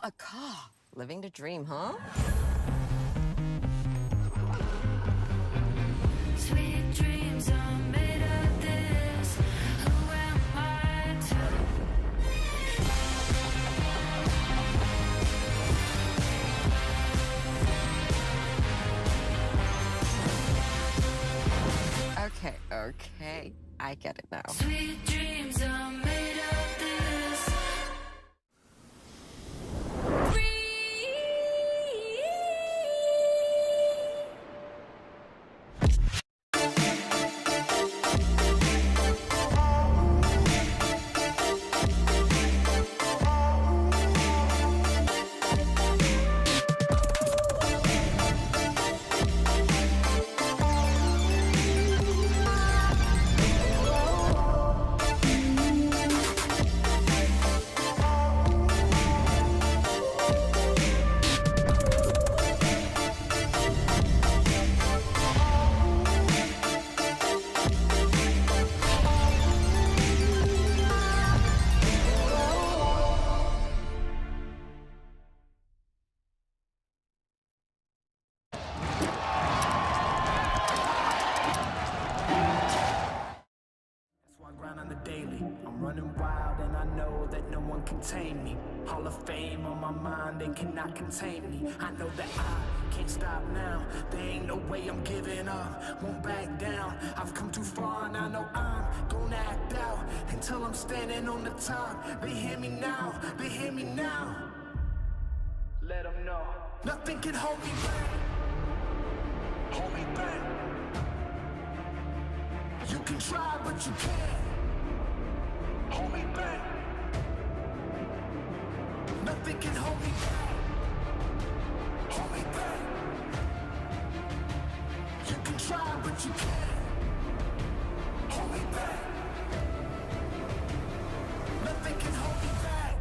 What a car. Living the dream, huh? Sweet dreams are made of this. Who am I Okay. I get it now. Sweet dreams are made of this. I'm running wild and I know that no one can tame me. Hall of Fame on my mind, they cannot contain me. I know that I can't stop now. There ain't no way I'm giving up, won't back down. I've come too far and I know I'm gonna act out until I'm standing on the top. They hear me now, they hear me now. Let them know nothing can hold me back. Hold me back. You can try but you can't hold me back. Nothing can hold me back. Hold me back. You can try, but you can't hold me back. Nothing can hold me back.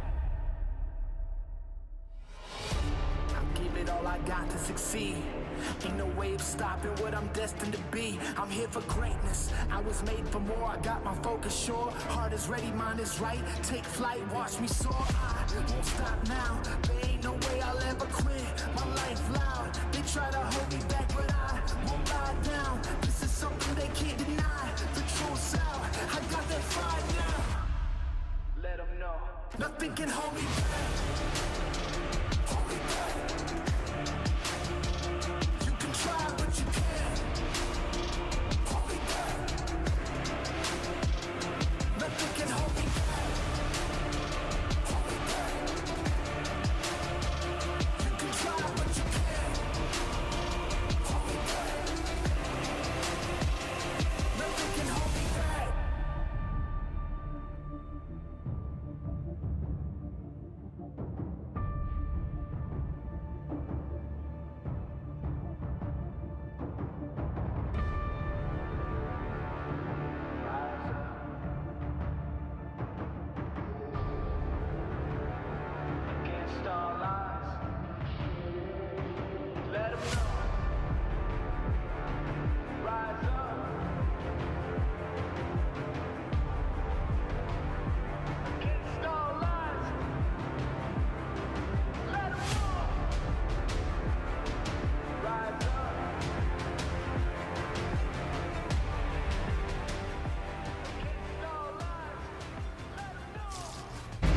I'll give it all I got to succeed. Ain't no way of stopping what I'm destined to be. I'm here for greatness, I was made for more. I got my focus sure, heart is ready, mind is right. Take flight, watch me soar. I won't stop now, there ain't no way I'll ever quit. My life loud, they try to hold me back, but I won't bow down. This is something they can't deny. The truth's out, I got that fire now. Let them know nothing can hold me back. Hold me back. Try, but you can't hold me back. Nothing can hold me back. Hold me back. You can try, but you can't hold me back. Nothing can hold me back.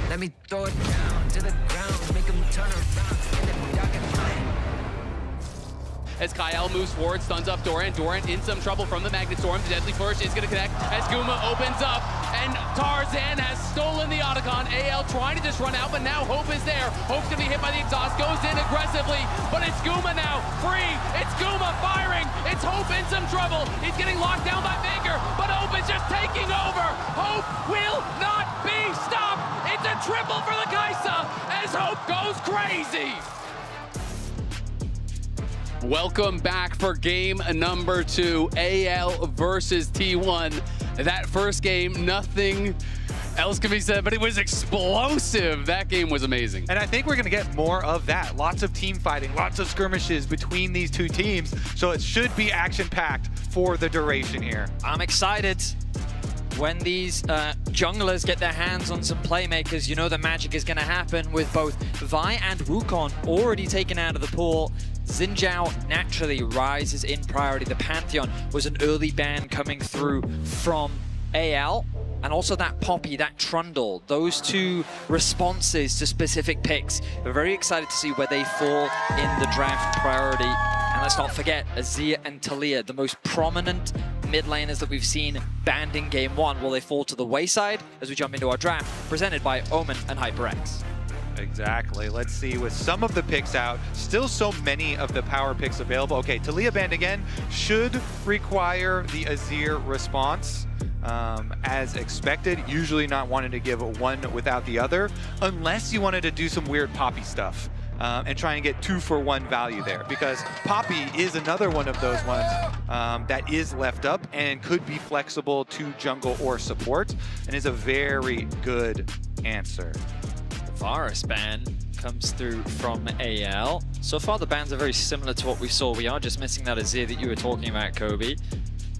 Let me throw it down to the ground, make them turn around, and then y'all can find. As Kyle moves forward, stuns up Doran. Doran in some trouble from the Magnet Storm. The Deadly Flourish is going to connect as Guma opens up, and Tarzan has stolen the Otacon. AL trying to just run out, but now Hope is there. Hope's going to be hit by the exhaust, goes in aggressively, but it's Guma now, free. It's Guma firing. It's Hope in some trouble. He's getting locked down by Baker, but Hope is just taking over. Hope will not be stopped. It's a triple for the Kaisa as Hope goes crazy. Welcome back for game number 2, AL versus T1. That first game, nothing else can be said, but it was explosive. That game was amazing. And I think we're going to get more of that. Lots of team fighting, lots of skirmishes between these two teams. So it should be action-packed for the duration here. I'm excited. when these junglers get their hands on some playmakers, you know the magic is going to happen with both Vi and Wukong already taken out of the pool. Xin Zhao naturally rises in priority. The Pantheon was an early ban coming through from AL. And also that Poppy, that Trundle, those two responses to specific picks. We're very excited to see where they fall in the draft priority. And let's not forget, Azir and Talia, the most prominent mid laners that we've seen banned in Game 1. Will they fall to the wayside as we jump into our draft, presented by Omen and HyperX? Exactly. Let's see, with some of the picks out, still so many of the power picks available. Okay, Talia banned again, should require the Azir response. As expected, usually not wanting to give one without the other, unless you wanted to do some weird Poppy stuff and try and get 2-for-1 value there, because Poppy is another one of those ones that is left up and could be flexible to jungle or support, and is a very good answer. The Varus ban comes through from AL. So far the bans are very similar to what we saw. We are just missing that Azir that you were talking about, Kobe.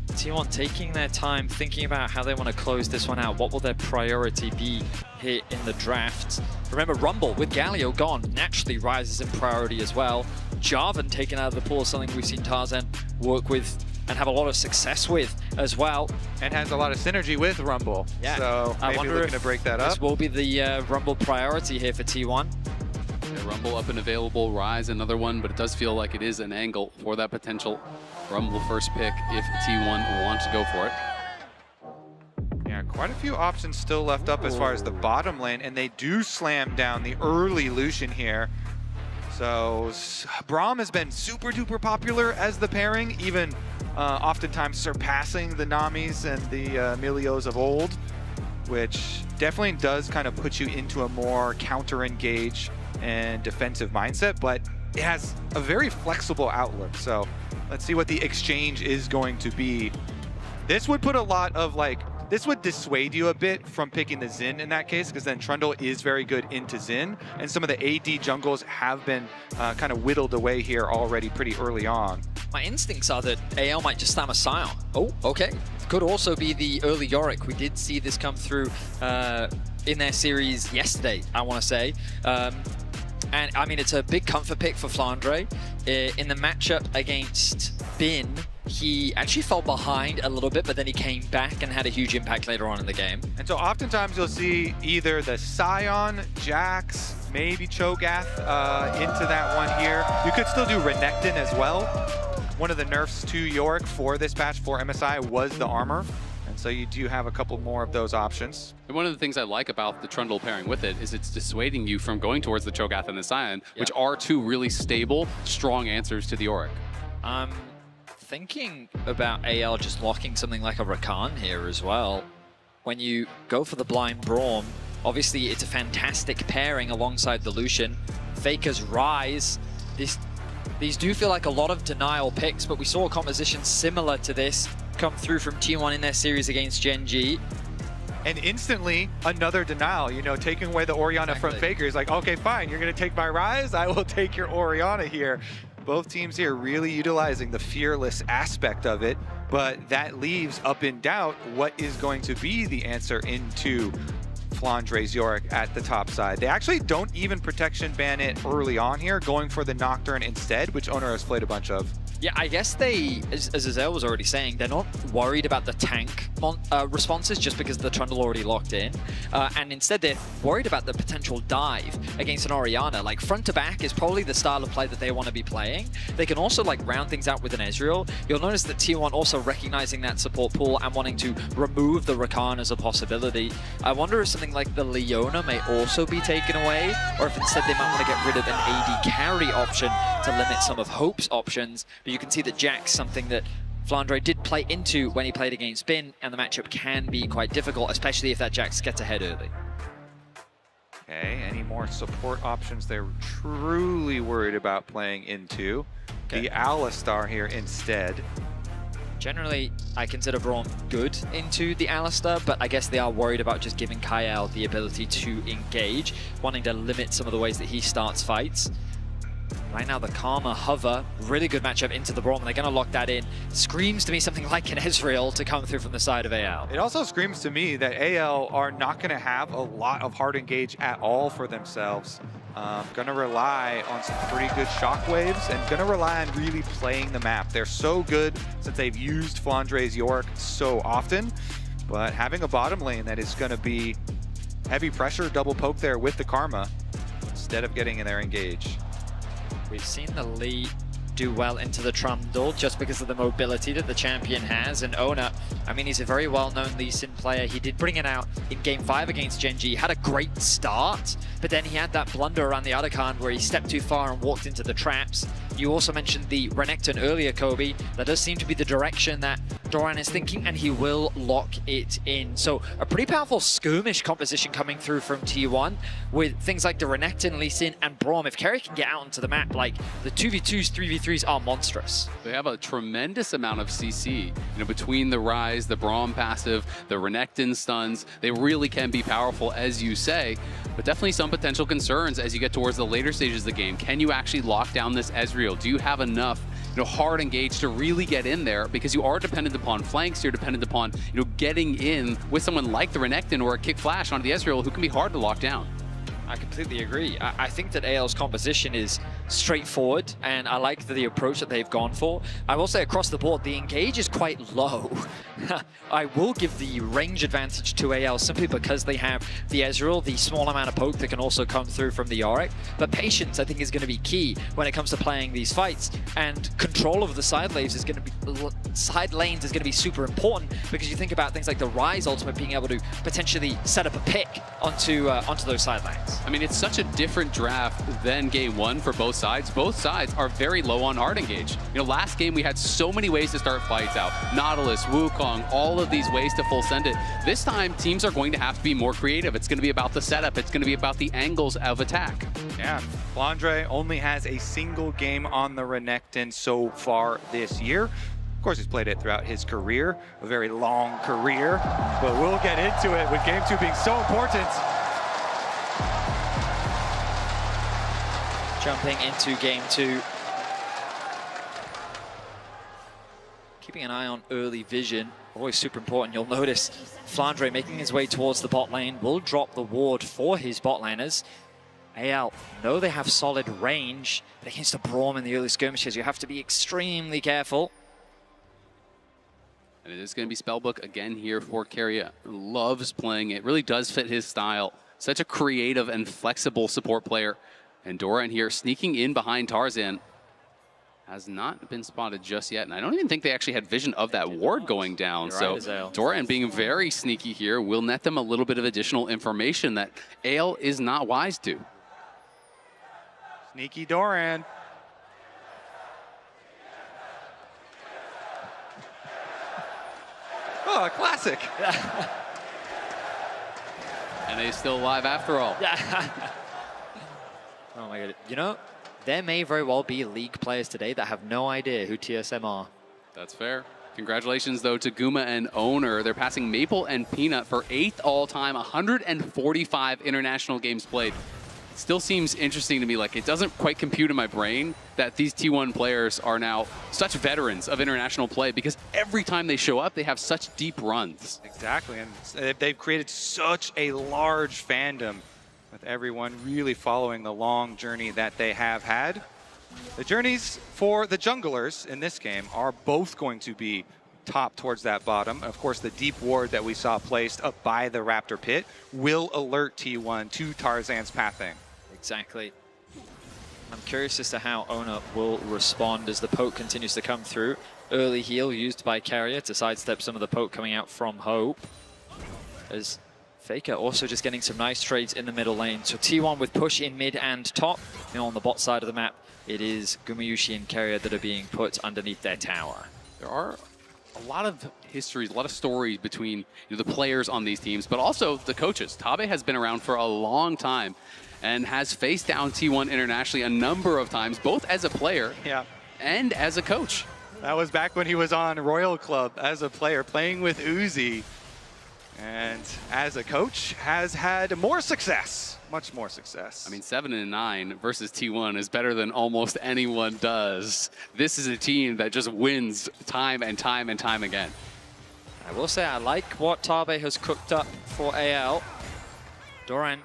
T1 taking their time, thinking about how they want to close this one out. What will their priority be here in the draft? Remember, Rumble with Galio gone naturally rises in priority as well. Jarvan taken out of the pool, something we've seen Tarzan work with and have a lot of success with as well. And has a lot of synergy with Rumble. Yeah. So maybe looking to break that up. This will be the Rumble priority here for T1. Yeah, Rumble up and available, Rise another one, but it does feel like it is an angle for that potential Rumble first pick if T1 wants to go for it. Yeah, quite a few options still left up as far as the bottom lane, and they do slam down the early Lucian here. So Braum has been super duper popular as the pairing, even oftentimes surpassing the Namis and the Milios of old, which definitely does kind of put you into a more counter-engage and defensive mindset, but it has a very flexible outlook. So let's see what the exchange is going to be. This would put a lot of this would dissuade you a bit from picking the Xin in that case, because then Trundle is very good into Xin, and some of the AD jungles have been kind of whittled away here already pretty early on. My instincts are that AL might just slam a Sion. Oh, okay. Could also be the early Yorick. We did see this come through in their series yesterday, I want to say. And I mean, it's a big comfort pick for Flandre. In the matchup against Bin, he actually fell behind a little bit, but then he came back and had a huge impact later on in the game. And so oftentimes you'll see either the Sion, Jax, maybe Cho'Gath into that one here. You could still do Renekton as well. One of the nerfs to Yorick for this patch for MSI was the armor. And so you do have a couple more of those options. And one of the things I like about the Trundle pairing with it is it's dissuading you from going towards the Cho'Gath and the Sion, which are two really stable, strong answers to the Yorick. I'm thinking about AL just locking something like a Rakan here as well. When you go for the blind Braum, obviously it's a fantastic pairing alongside the Lucian. Faker's Rise. These do feel like a lot of denial picks, but we saw a composition similar to this come through from T1 in their series against Gen G. And instantly, another denial, you know, taking away the Orianna from Faker. He's like, okay, fine, you're going to take my Rise? I will take your Orianna here. Both teams here really utilizing the fearless aspect of it, but that leaves up in doubt what is going to be the answer into Flandre's Yorick at the top side. They actually don't even protection ban it early on here, going for the Nocturne instead, which Owner has played a bunch of. Yeah, I guess they, as Azel was already saying, they're not worried about the tank responses just because the Trundle already locked in. And instead they're worried about the potential dive against an Orianna. Like front to back is probably the style of play that they want to be playing. They can also like round things out with an Ezreal. You'll notice that T1 also recognizing that support pool and wanting to remove the Rakan as a possibility. I wonder if something like the Leona may also be taken away, or if instead they might want to get rid of an AD carry option to limit some of Hope's options. But you can see that Jack's something that Flandre did play into when he played against Bin, and the matchup can be quite difficult, especially if that Jax gets ahead early. Okay, any more support options they're truly worried about playing into? Okay. The Alistar here instead. Generally, I consider Braum good into the Alistar, but I guess they are worried about just giving Kyle the ability to engage, wanting to limit some of the ways that he starts fights. Right now, the Karma hover, really good matchup into the Braum, and they're going to lock that in. Screams to me something like an Ezreal to come through from the side of AL. It also screams to me that AL are not going to have a lot of hard engage at all for themselves. Going to rely on some pretty good shockwaves and going to rely on really playing the map. They're so good since they've used Flandre's York so often, but having a bottom lane that is going to be heavy pressure, double poke there with the Karma instead of getting in their engage. We've seen the Lee do well into the Trundle just because of the mobility that the champion has. And Ona, I mean, he's a very well-known Lee Sin player. He did bring it out in Game 5 against Genji. Had a great start, but then he had that blunder around the Otacon where he stepped too far and walked into the traps. You also mentioned the Renekton earlier, Kobe. That does seem to be the direction that Doran is thinking, and he will lock it in. So a pretty powerful skirmish composition coming through from T1 with things like the Renekton, Lee Sin, and Braum. If Kerry can get out onto the map, like the 2v2s, 3v3s are monstrous. They have a tremendous amount of CC, between the Rise, the Braum passive, the Renekton stuns. They really can be powerful, as you say, but definitely some potential concerns as you get towards the later stages of the game. Can you actually lock down this Ezreal? Do you have enough hard engage to really get in there? Because you are dependent upon flanks, you're dependent upon getting in with someone like the Renekton or a kick flash onto the Ezreal who can be hard to lock down. I completely agree. I think that AL's composition is straightforward, and I like the approach that they've gone for. I will say across the board, the engage is quite low. I will give the range advantage to AL simply because they have the Ezreal, the small amount of poke that can also come through from the Yorick. But patience, I think, is going to be key when it comes to playing these fights, and control of the side lanes is going to be super important, because you think about things like the Rise ultimate being able to potentially set up a pick onto those side lanes. I mean, it's such a different draft than Game 1 for both sides. Both sides are very low on hard engage. Last game we had so many ways to start fights out. Nautilus, Wukong, all of these ways to full send it. This time, teams are going to have to be more creative. It's going to be about the setup. It's going to be about the angles of attack. Yeah, Flandre only has a single game on the Renekton so far this year. Of course, he's played it throughout his career, a very long career, but we'll get into it with Game 2 being so important. Jumping into Game 2. Keeping an eye on early vision, always super important. You'll notice Flandre making his way towards the bot lane will drop the ward for his bot laners. AL know they have solid range, but against the Braum in the early skirmishes, you have to be extremely careful. And it is going to be Spellbook again here for Keria. Loves playing it, really does fit his style. Such a creative and flexible support player. And Doran here sneaking in behind Tarzan. Has not been spotted just yet. And I don't even think they actually had vision of that ward going down. You're so right, Doran being very sneaky here will net them a little bit of additional information that Ale is not wise to. Sneaky Doran. Oh, a classic. And he's still alive after all. Oh my god. There may very well be League players today that have no idea who TSM are. That's fair. Congratulations, though, to Guma and Owner. They're passing Maple and Peanut for 8th all-time, 145 international games played. It still seems interesting to me, like it doesn't quite compute in my brain that these T1 players are now such veterans of international play, because every time they show up, they have such deep runs. Exactly, and they've created such a large fandom with everyone really following the long journey that they have had. The journeys for the junglers in this game are both going to be top towards that bottom. Of course, the deep ward that we saw placed up by the Raptor pit will alert T1 to Tarzan's pathing. Exactly. I'm curious as to how Ona will respond as the poke continues to come through. Early heal used by Carrier to sidestep some of the poke coming out from Hope. As Faker also just getting some nice trades in the middle lane. So T1 with push in mid and top. On the bot side of the map, it is Gumayushi and Carrier that are being put underneath their tower. There are a lot of histories, a lot of stories between the players on these teams, but also the coaches. Tabe has been around for a long time and has faced down T1 internationally a number of times, both as a player and as a coach. That was back when he was on Royal Club as a player, playing with Uzi. And as a coach, has had more success, much more success. I mean, 7-9 versus T1 is better than almost anyone does. This is a team that just wins time and time and time again. I will say I like what Tabe has cooked up for AL. Doran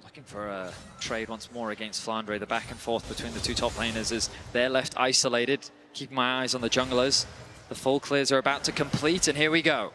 looking for a trade once more against Flandre. The back and forth between the two top laners is they're left isolated. Keeping my eyes on the junglers. The full clears are about to complete, and here we go.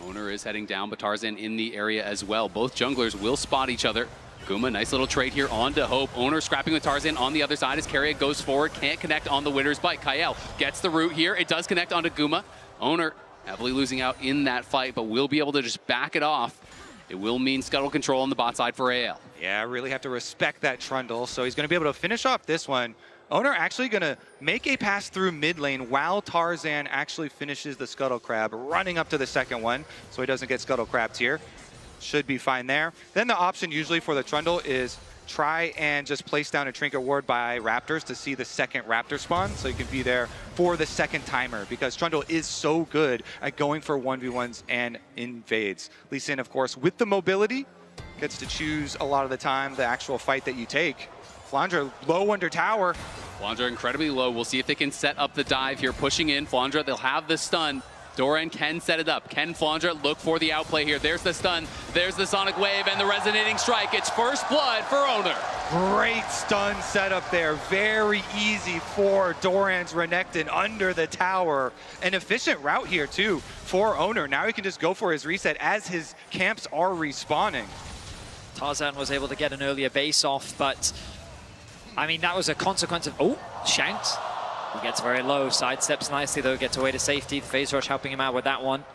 Owner is heading down, but Tarzan in the area as well. Both junglers will spot each other. Guma, nice little trade here on to Hope. Owner scrapping with Tarzan on the other side as Keria goes forward. Can't connect on the winner's bite. Kael gets the root here. It does connect onto Guma. Owner heavily losing out in that fight, but will be able to just back it off. It will mean scuttle control on the bot side for AL. Yeah, really have to respect that Trundle. So he's going to be able to finish off this one. Owner actually going to make a pass through mid lane while Tarzan actually finishes the Scuttle Crab, running up to the second one so he doesn't get Scuttle Crabbed here. Should be fine there. Then the option usually for the Trundle is try and just place down a Trinket Ward by Raptors to see the second Raptor spawn so you can be there for the second timer, because Trundle is so good at going for 1v1s and invades. Lee Sin, of course, with the mobility, gets to choose a lot of the time the actual fight that you take. Flandre low under tower. Flandre incredibly low. We'll see if they can set up the dive here. Pushing in, Flandre, they'll have the stun. Doran can set it up. Can Flandre look for the outplay here? There's the stun. There's the Sonic Wave and the resonating strike. It's first blood for Owner. Great stun setup there. Very easy for Doran's Renekton under the tower. An efficient route here too for Owner. Now he can just go for his reset as his camps are respawning. Tarzan was able to get an earlier base off, but I mean, that was a consequence of, oh, shanked. He gets very low, sidesteps nicely though, gets away to safety. The phase rush helping him out with that one.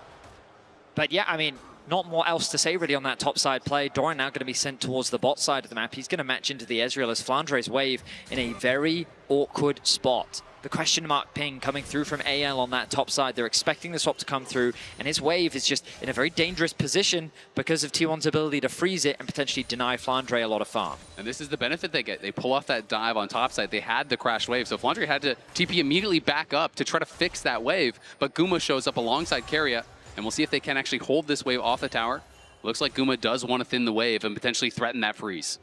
But yeah, I mean, not more else to say really on that top side play. Doran now going to be sent towards the bot side of the map. He's going to match into the Ezreal as Flandre's wave in a very awkward spot. The question mark ping coming through from AL on that top side. They're expecting the swap to come through, and his wave is just in a very dangerous position because of T1's ability to freeze it and potentially deny Flandre a lot of farm. And this is the benefit they get. They pull off that dive on top side. They had the crash wave, so Flandre had to TP immediately back up to try to fix that wave, but Guma shows up alongside Keria, and we'll see if they can actually hold this wave off the tower. Looks like Guma does want to thin the wave and potentially threaten that freeze.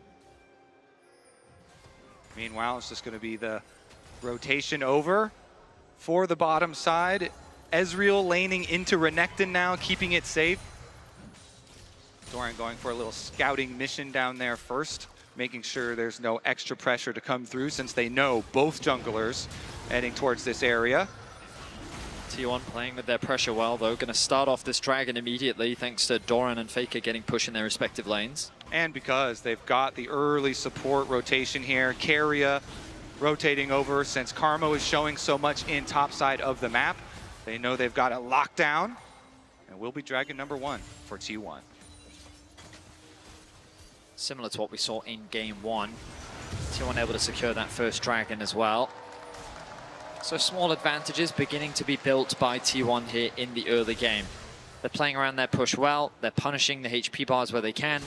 Meanwhile, it's just going to be the rotation over for the bottom side. Ezreal laning into Renekton now, keeping it safe. Doran going for a little scouting mission down there first, making sure there's no extra pressure to come through since they know both junglers heading towards this area. T1 playing with their pressure well though, going to start off this dragon immediately thanks to Doran and Faker getting push in their respective lanes. And because they've got the early support rotation here, Keria rotating over since Karma is showing so much in top side of the map. They know they've got it locked down, and will be dragon number 1 for T1. Similar to what we saw in game 1. T1 able to secure that first dragon as well. So small advantages beginning to be built by T1 here in the early game. They're playing around their push well, they're punishing the HP bars where they can.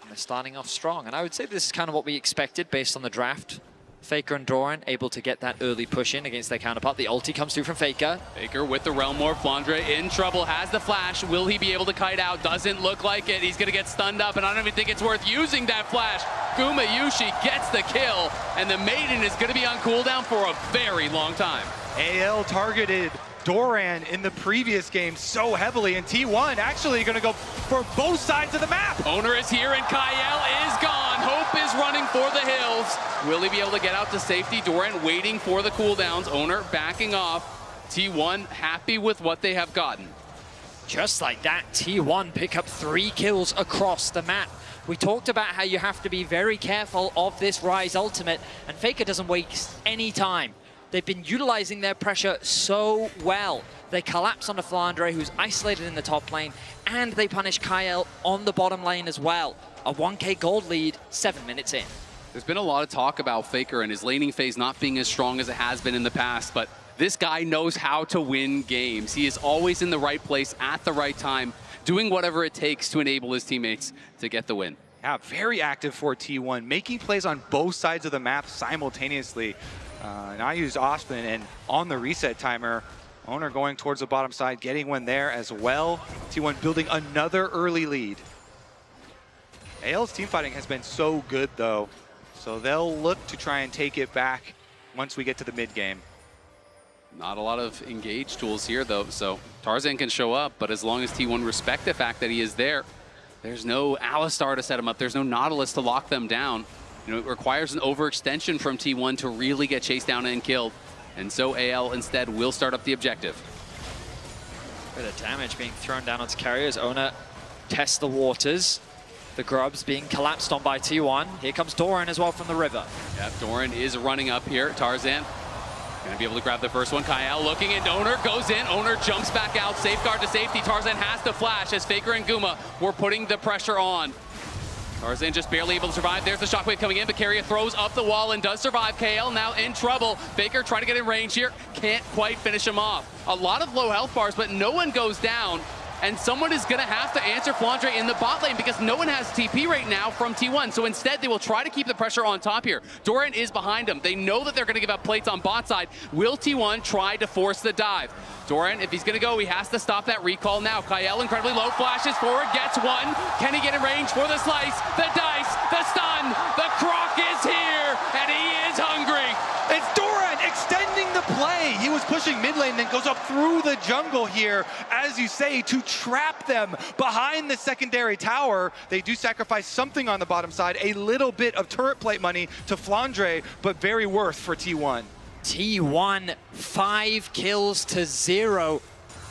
And they're starting off strong, and I would say this is kind of what we expected based on the draft. Faker and Doran able to get that early push in against their counterpart. The ulti comes through from Faker. Faker with the Realm Morph. Flandre in trouble, has the flash. Will he be able to kite out? Doesn't look like it. He's going to get stunned up, and I don't even think it's worth using that flash. Guma Yushi gets the kill, and the Maiden is going to be on cooldown for a very long time. AL targeted Doran in the previous game so heavily, and T1 actually going to go for both sides of the map. Owner is here, and Kael is gone. Hope is running for the hills. Will he be able to get out to safety? Doran waiting for the cooldowns. Owner backing off. T1 happy with what they have gotten. Just like that, T1 pick up 3 kills across the map. We talked about how you have to be very careful of this Ryze ultimate, and Faker doesn't waste any time. They've been utilizing their pressure so well. They collapse onto Flandre, who's isolated in the top lane, and they punish Kael on the bottom lane as well. A 1k gold lead, 7 minutes in. There's been a lot of talk about Faker and his laning phase not being as strong as it has been in the past, but this guy knows how to win games. He is always in the right place at the right time, doing whatever it takes to enable his teammates to get the win. Yeah, very active for T1, making plays on both sides of the map simultaneously. And I used Osman, and on the reset timer, Owner going towards the bottom side, getting one there as well. T1 building another early lead. AL's team fighting has been so good though, so they'll look to try and take it back once we get to the mid game. Not a lot of engage tools here though, so Tarzan can show up, but as long as T1 respect the fact that he is there, there's no Alistar to set him up, there's no Nautilus to lock them down. You know, it requires an overextension from T1 to really get chased down and killed. And so AL instead will start up the objective. Bit of damage being thrown down onto Carrier as Ona tests the waters. The grubs being collapsed on by T1. Here comes Doran as well from the river. Yeah, Doran is running up here. Tarzan gonna be able to grab the first one. Kyle looking, and Owner goes in. Owner jumps back out. Safeguard to safety. Tarzan has to flash as Faker and Guma were putting the pressure on. Tarzan just barely able to survive. There's the shockwave coming in, but Carrier throws up the wall and does survive. KL now in trouble. Faker trying to get in range here. Can't quite finish him off. A lot of low health bars, but no one goes down. And someone is going to have to answer Flandre in the bot lane because no one has TP right now from T1. So instead, they will try to keep the pressure on top here. Doran is behind him. They know that they're going to give up plates on bot side. Will T1 try to force the dive? Doran, if he's going to go, he has to stop that recall now. Kyle incredibly low, flashes forward, gets one. Can he get in range for the slice? The dice, the stun, the croc is here, and he is hungry. It's Doran extending the play. He was pushing mid lane, then goes up through the jungle here, as you say, to trap them behind the secondary tower. They do sacrifice something on the bottom side, a little bit of turret plate money to Flandre, but very worth for T1. T1, 5 kills to 0.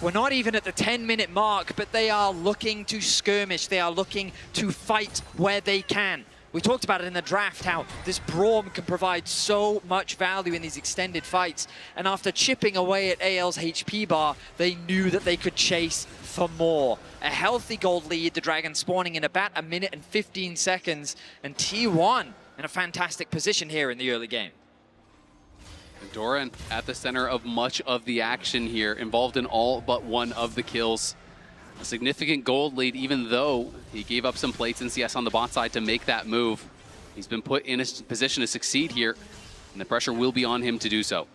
We're not even at the 10-minute mark, but they are looking to skirmish. They are looking to fight where they can. We talked about it in the draft, how this Braum can provide so much value in these extended fights. And after chipping away at AL's HP bar, they knew that they could chase for more. A healthy gold lead, the Dragon spawning in about 1 minute and 15 seconds. And T1 in a fantastic position here in the early game. Doran at the center of much of the action here, involved in all but one of the kills. A significant gold lead, even though he gave up some plates in CS on the bot side to make that move. He's been put in a position to succeed here, and the pressure will be on him to do so.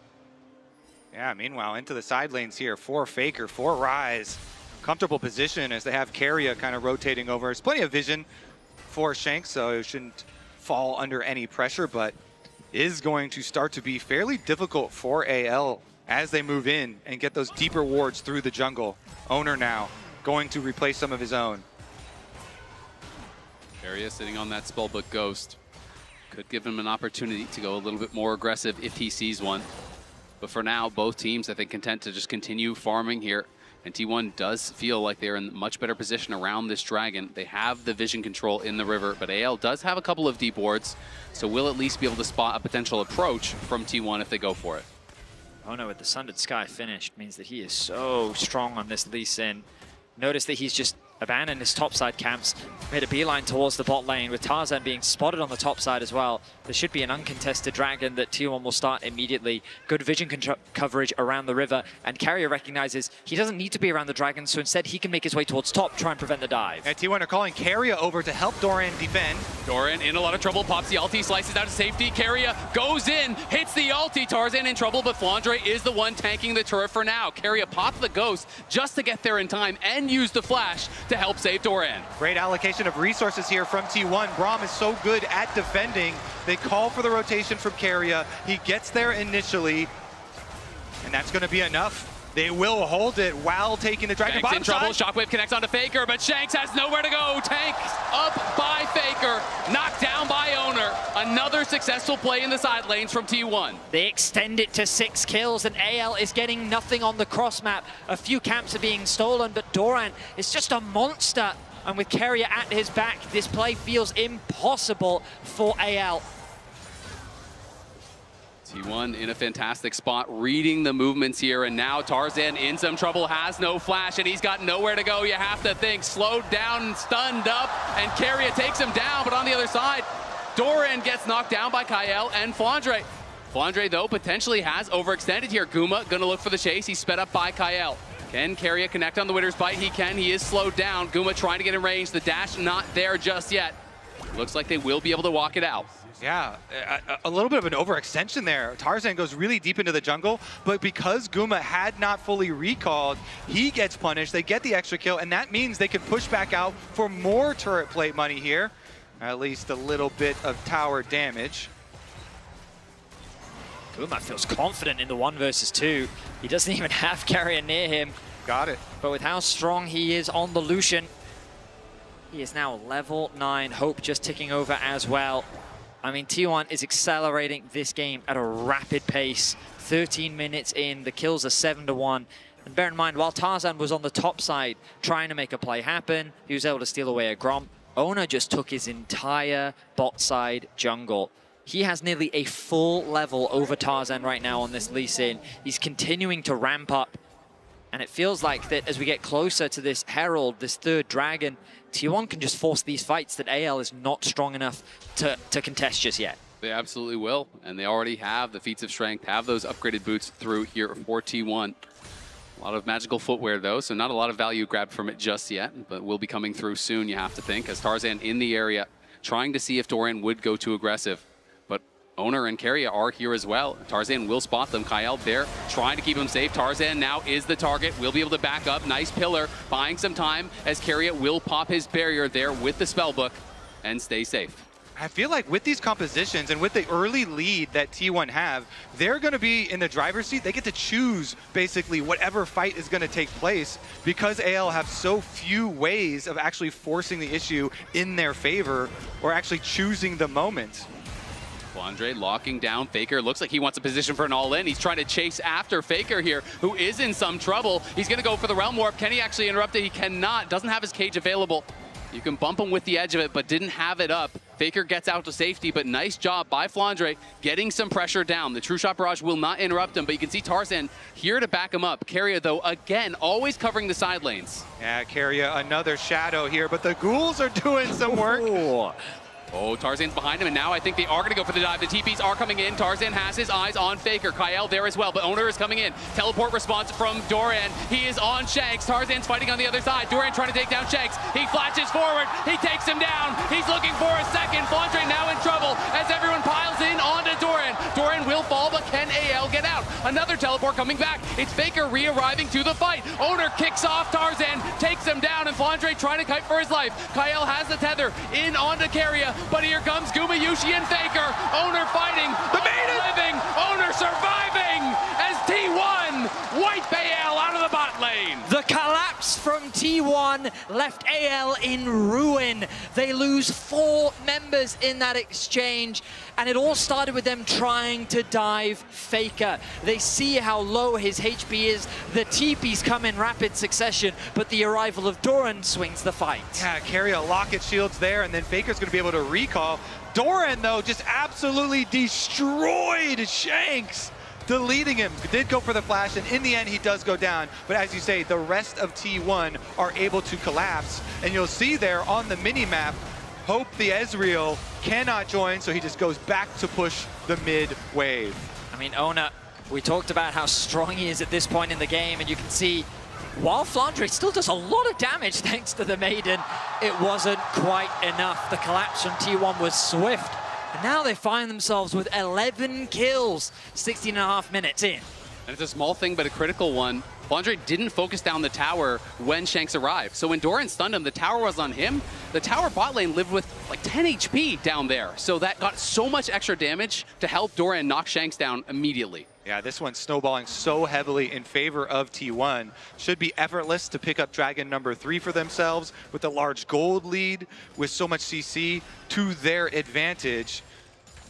Yeah, meanwhile, into the side lanes here for Faker, for Rise. Comfortable position as they have Carrier kind of rotating over. There's plenty of vision for Shank, so it shouldn't fall under any pressure, but is going to start to be fairly difficult for AL as they move in and get those deeper wards through the jungle. Owner now going to replace some of his own. Carrier sitting on that spellbook Ghost. Could give him an opportunity to go a little bit more aggressive if he sees one. But for now, both teams, I think, content to just continue farming here. And T1 does feel like they're in much better position around this Dragon. They have the vision control in the river, but AL does have a couple of deep wards, so we'll at least be able to spot a potential approach from T1 if they go for it. Ono with the Sundered Sky finished means that he is so strong on this Lee Sin. Notice that he's just abandoned his topside camps, made a beeline towards the bot lane, with Tarzan being spotted on the top side as well. There should be an uncontested Dragon that T1 will start immediately. Good vision coverage around the river, and Carrier recognizes he doesn't need to be around the Dragon, so instead he can make his way towards top, try and prevent the dive. And T1 are calling Carrier over to help Doran defend. Doran in a lot of trouble, pops the ulti, slices out to safety. Carrier goes in, hits the ulti. Tarzan in trouble, but Flandre is the one tanking the turret for now. Carrier popped the Ghost just to get there in time and use the flash to help save Doran. Great allocation of resources here from T1. Braum is so good at defending. They call for the rotation from Carrier. He gets there initially, and that's going to be enough. They will hold it while taking the Dragon Shanks bottom in trouble. side. Shockwave connects onto Faker, but Shanks has nowhere to go. Tanked up by Faker, knocked down by Owner. Another successful play in the side lanes from T1. They extend it to 6 kills, and AL is getting nothing on the cross map. A few camps are being stolen, but Doran is just a monster. And with Carrier at his back, this play feels impossible for AL. T1 in a fantastic spot, reading the movements here, and now Tarzan in some trouble, has no flash, and he's got nowhere to go. You have to think, slowed down, stunned up, and Carrier takes him down, but on the other side, Doran gets knocked down by Kyle and Flandre. Flandre, though, potentially has overextended here. Guma gonna look for the chase. He's sped up by Kyle. Can Carrier connect on the Winter's Bite? He can. He is slowed down. Guma trying to get in range. The dash not there just yet. Looks like they will be able to walk it out. Yeah, a little bit of an overextension there. Tarzan goes really deep into the jungle, but because Guma had not fully recalled, he gets punished. They get the extra kill, and that means they can push back out for more turret plate money here. At least a little bit of tower damage. Guma feels confident in the 1 versus 2. He doesn't even have Carrier near him. Got it. But with how strong he is on the Lucian, he is now level 9. Hope just ticking over as well. I mean, T1 is accelerating this game at a rapid pace. 13 minutes in, the kills are 7-1. And bear in mind, while Tarzan was on the top side trying to make a play happen, he was able to steal away a Grom. Oner just took his entire bot side jungle. He has nearly a full level over Tarzan right now on this Lee Sin. He's continuing to ramp up. And it feels like that as we get closer to this Herald, this 3rd Dragon, T1 can just force these fights that AL is not strong enough to contest just yet. They absolutely will, and they already have the feats of strength, have those upgraded boots through here for T1. A lot of magical footwear though, so not a lot of value grabbed from it just yet, but will be coming through soon, you have to think, as Tarzan in the area, trying to see if Dorian would go too aggressive. Oner and Keria are here as well. Tarzan will spot them. Kyle there trying to keep him safe. Tarzan now is the target. Will be able to back up. Nice pillar. Buying some time as Keria will pop his barrier there with the spellbook and stay safe. I feel like with these compositions and with the early lead that T1 have, they're going to be in the driver's seat. They get to choose basically whatever fight is going to take place because AL have so few ways of actually forcing the issue in their favor or actually choosing the moment. Flandre locking down Faker. Looks like he wants a position for an all-in. He's trying to chase after Faker here, who is in some trouble. He's going to go for the Realm Warp. Can he actually interrupt it? He cannot. Doesn't have his cage available. You can bump him with the edge of it, but didn't have it up. Faker gets out to safety, but nice job by Flandre getting some pressure down. The True Shot Barrage will not interrupt him, but you can see Tarzan here to back him up. Keria, though, again, always covering the side lanes. Yeah, Keria, another shadow here, but the ghouls are doing some work. Ooh. Oh, Tarzan's behind him, and now I think they are going to go for the dive. The TPs are coming in. Tarzan has his eyes on Faker. Kyle there as well, but Oner is coming in. Teleport response from Doran. He is on Shanks. Tarzan's fighting on the other side. Doran trying to take down Shanks. He flashes forward. He takes him down. He's looking for a second. Flandre now in trouble as everyone piles in onto Doran. Doran will fall, but can AL get out? Another teleport coming back. It's Faker re-arriving to the fight. Oner kicks off Tarzan, takes him down, and Flandre trying to kite for his life. Kyle has the tether in onto Keria. But here comes Guma, Yushi, and Faker. Oner fighting. The maiden living. Oner surviving as T1 wipe AL out of the bot lane. The collapse from T1 left AL in ruin. They lose 4 members in that exchange, and it all started with them trying to dive Faker. They see how low his HP is. The TPs come in rapid succession, but the arrival of Doran swings the fight. Yeah, Keria locket shields there, and then Faker's going to be able to recall. Doran, though, just absolutely destroyed Shanks, deleting him. Did go for the flash, and in the end, he does go down. But as you say, the rest of T1 are able to collapse, and you'll see there on the mini-map, Hope the Ezreal cannot join, so he just goes back to push the mid wave. I mean, Oner, we talked about how strong he is at this point in the game, and you can see while Flandre still does a lot of damage thanks to the Maiden, it wasn't quite enough. The collapse from T1 was swift, and now they find themselves with 11 kills, 16.5 minutes in. And it's a small thing, but a critical one. Flandre didn't focus down the tower when Shanks arrived. So when Doran stunned him, the tower was on him. The tower bot lane lived with like 10 HP down there. So that got so much extra damage to help Doran knock Shanks down immediately. Yeah, this one's snowballing so heavily in favor of T1. Should be effortless to pick up Dragon number 3 for themselves with a large gold lead with so much CC to their advantage.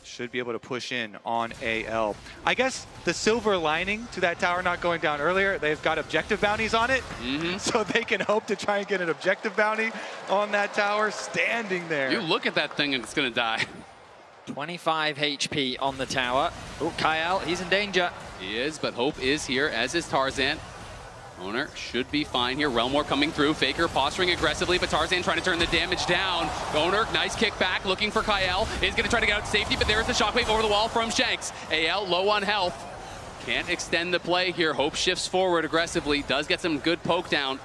Should be able to push in on AL. I guess the silver lining to that tower not going down earlier, they've got objective bounties on it, so they can hope to try and get an objective bounty on that tower standing there. You look at that thing and it's gonna die. 25 HP on the tower. Oh, Kyle, he's in danger. He is, but Hope is here, as is Tarzan. Oner should be fine here. Realm War coming through. Faker posturing aggressively, but Tarzan trying to turn the damage down. Oner, nice kickback, looking for Kyle. Is going to try to get out to safety, but there's the shockwave over the wall from Shanks. AL low on health. Can't extend the play here. Hope shifts forward aggressively. Does get some good poke down.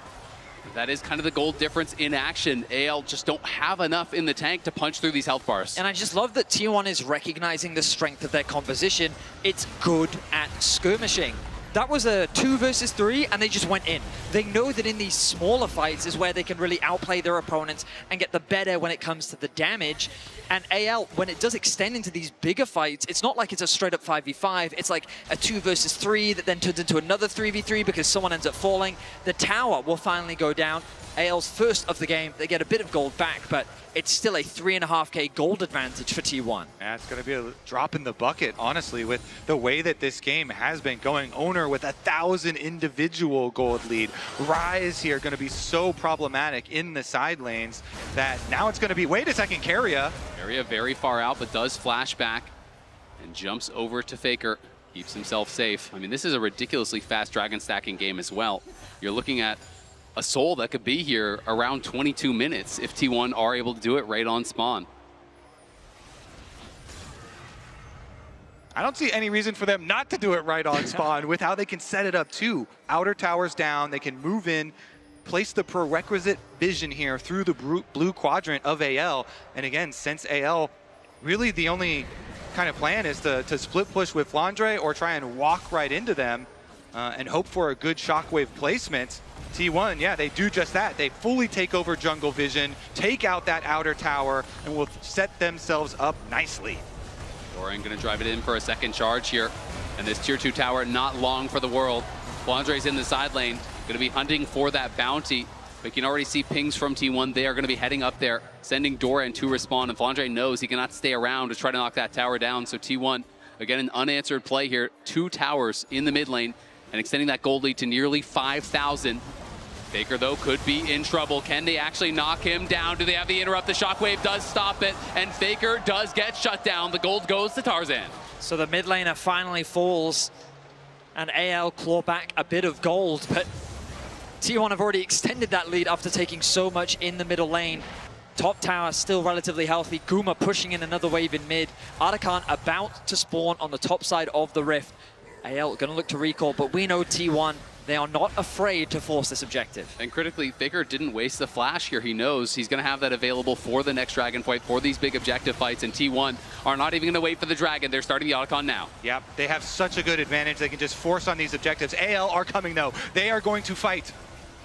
That is kind of the gold difference in action. AL just don't have enough in the tank to punch through these health bars. And I just love that T1 is recognizing the strength of their composition. It's good at skirmishing. That was a 2 versus 3, and they just went in. They know that in these smaller fights is where they can really outplay their opponents and get the better when it comes to the damage. And AL, when it does extend into these bigger fights, it's not like it's a straight-up 5v5. It's like a 2 versus 3 that then turns into another 3v3 because someone ends up falling. The tower will finally go down. AL's first of the game. They get a bit of gold back, but it's still a 3.5k gold advantage for T1. Yeah, it's going to be a drop in the bucket, honestly, with the way that this game has been going. Owner with 1,000 individual gold lead. Rise here going to be so problematic in the side lanes that now it's going to be, wait a second, Keria. Keria very far out, but does flash back and jumps over to Faker. Keeps himself safe. I mean, this is a ridiculously fast dragon stacking game as well. You're looking at a soul that could be here around 22 minutes if T1 are able to do it right on spawn. I don't see any reason for them not to do it right on spawn with how they can set it up too. Outer towers down, they can move in, place the prerequisite vision here through the blue quadrant of AL. And again, since AL, really the only kind of plan is to split push with Flandre or try and walk right into them and hope for a good shockwave placement. T1, yeah, they do just that. They fully take over jungle vision, take out that outer tower, and will set themselves up nicely. Doran gonna drive it in for a second charge here. And this tier 2 tower, not long for the world. Flandre's in the side lane, gonna be hunting for that bounty. We can already see pings from T1. They are gonna be heading up there, sending Doran to respawn. And Flandre knows he cannot stay around to try to knock that tower down. So T1, again, an unanswered play here. 2 towers in the mid lane and extending that gold lead to nearly 5,000. Faker, though, could be in trouble. Can they actually knock him down? Do they have the interrupt? The shockwave does stop it, and Faker does get shut down. The gold goes to Tarzan. So the mid laner finally falls, and AL claw back a bit of gold, but T1 have already extended that lead after taking so much in the middle lane. Top tower still relatively healthy. Guma pushing in another wave in mid. Artican about to spawn on the top side of the rift. AL gonna look to recall, but we know T1, they are not afraid to force this objective. And critically, Faker didn't waste the flash here. He knows he's going to have that available for the next dragon fight, for these big objective fights, and T1 are not even going to wait for the dragon. They're starting the Otacon now. Yep, they have such a good advantage. They can just force on these objectives. AL are coming, though. They are going to fight.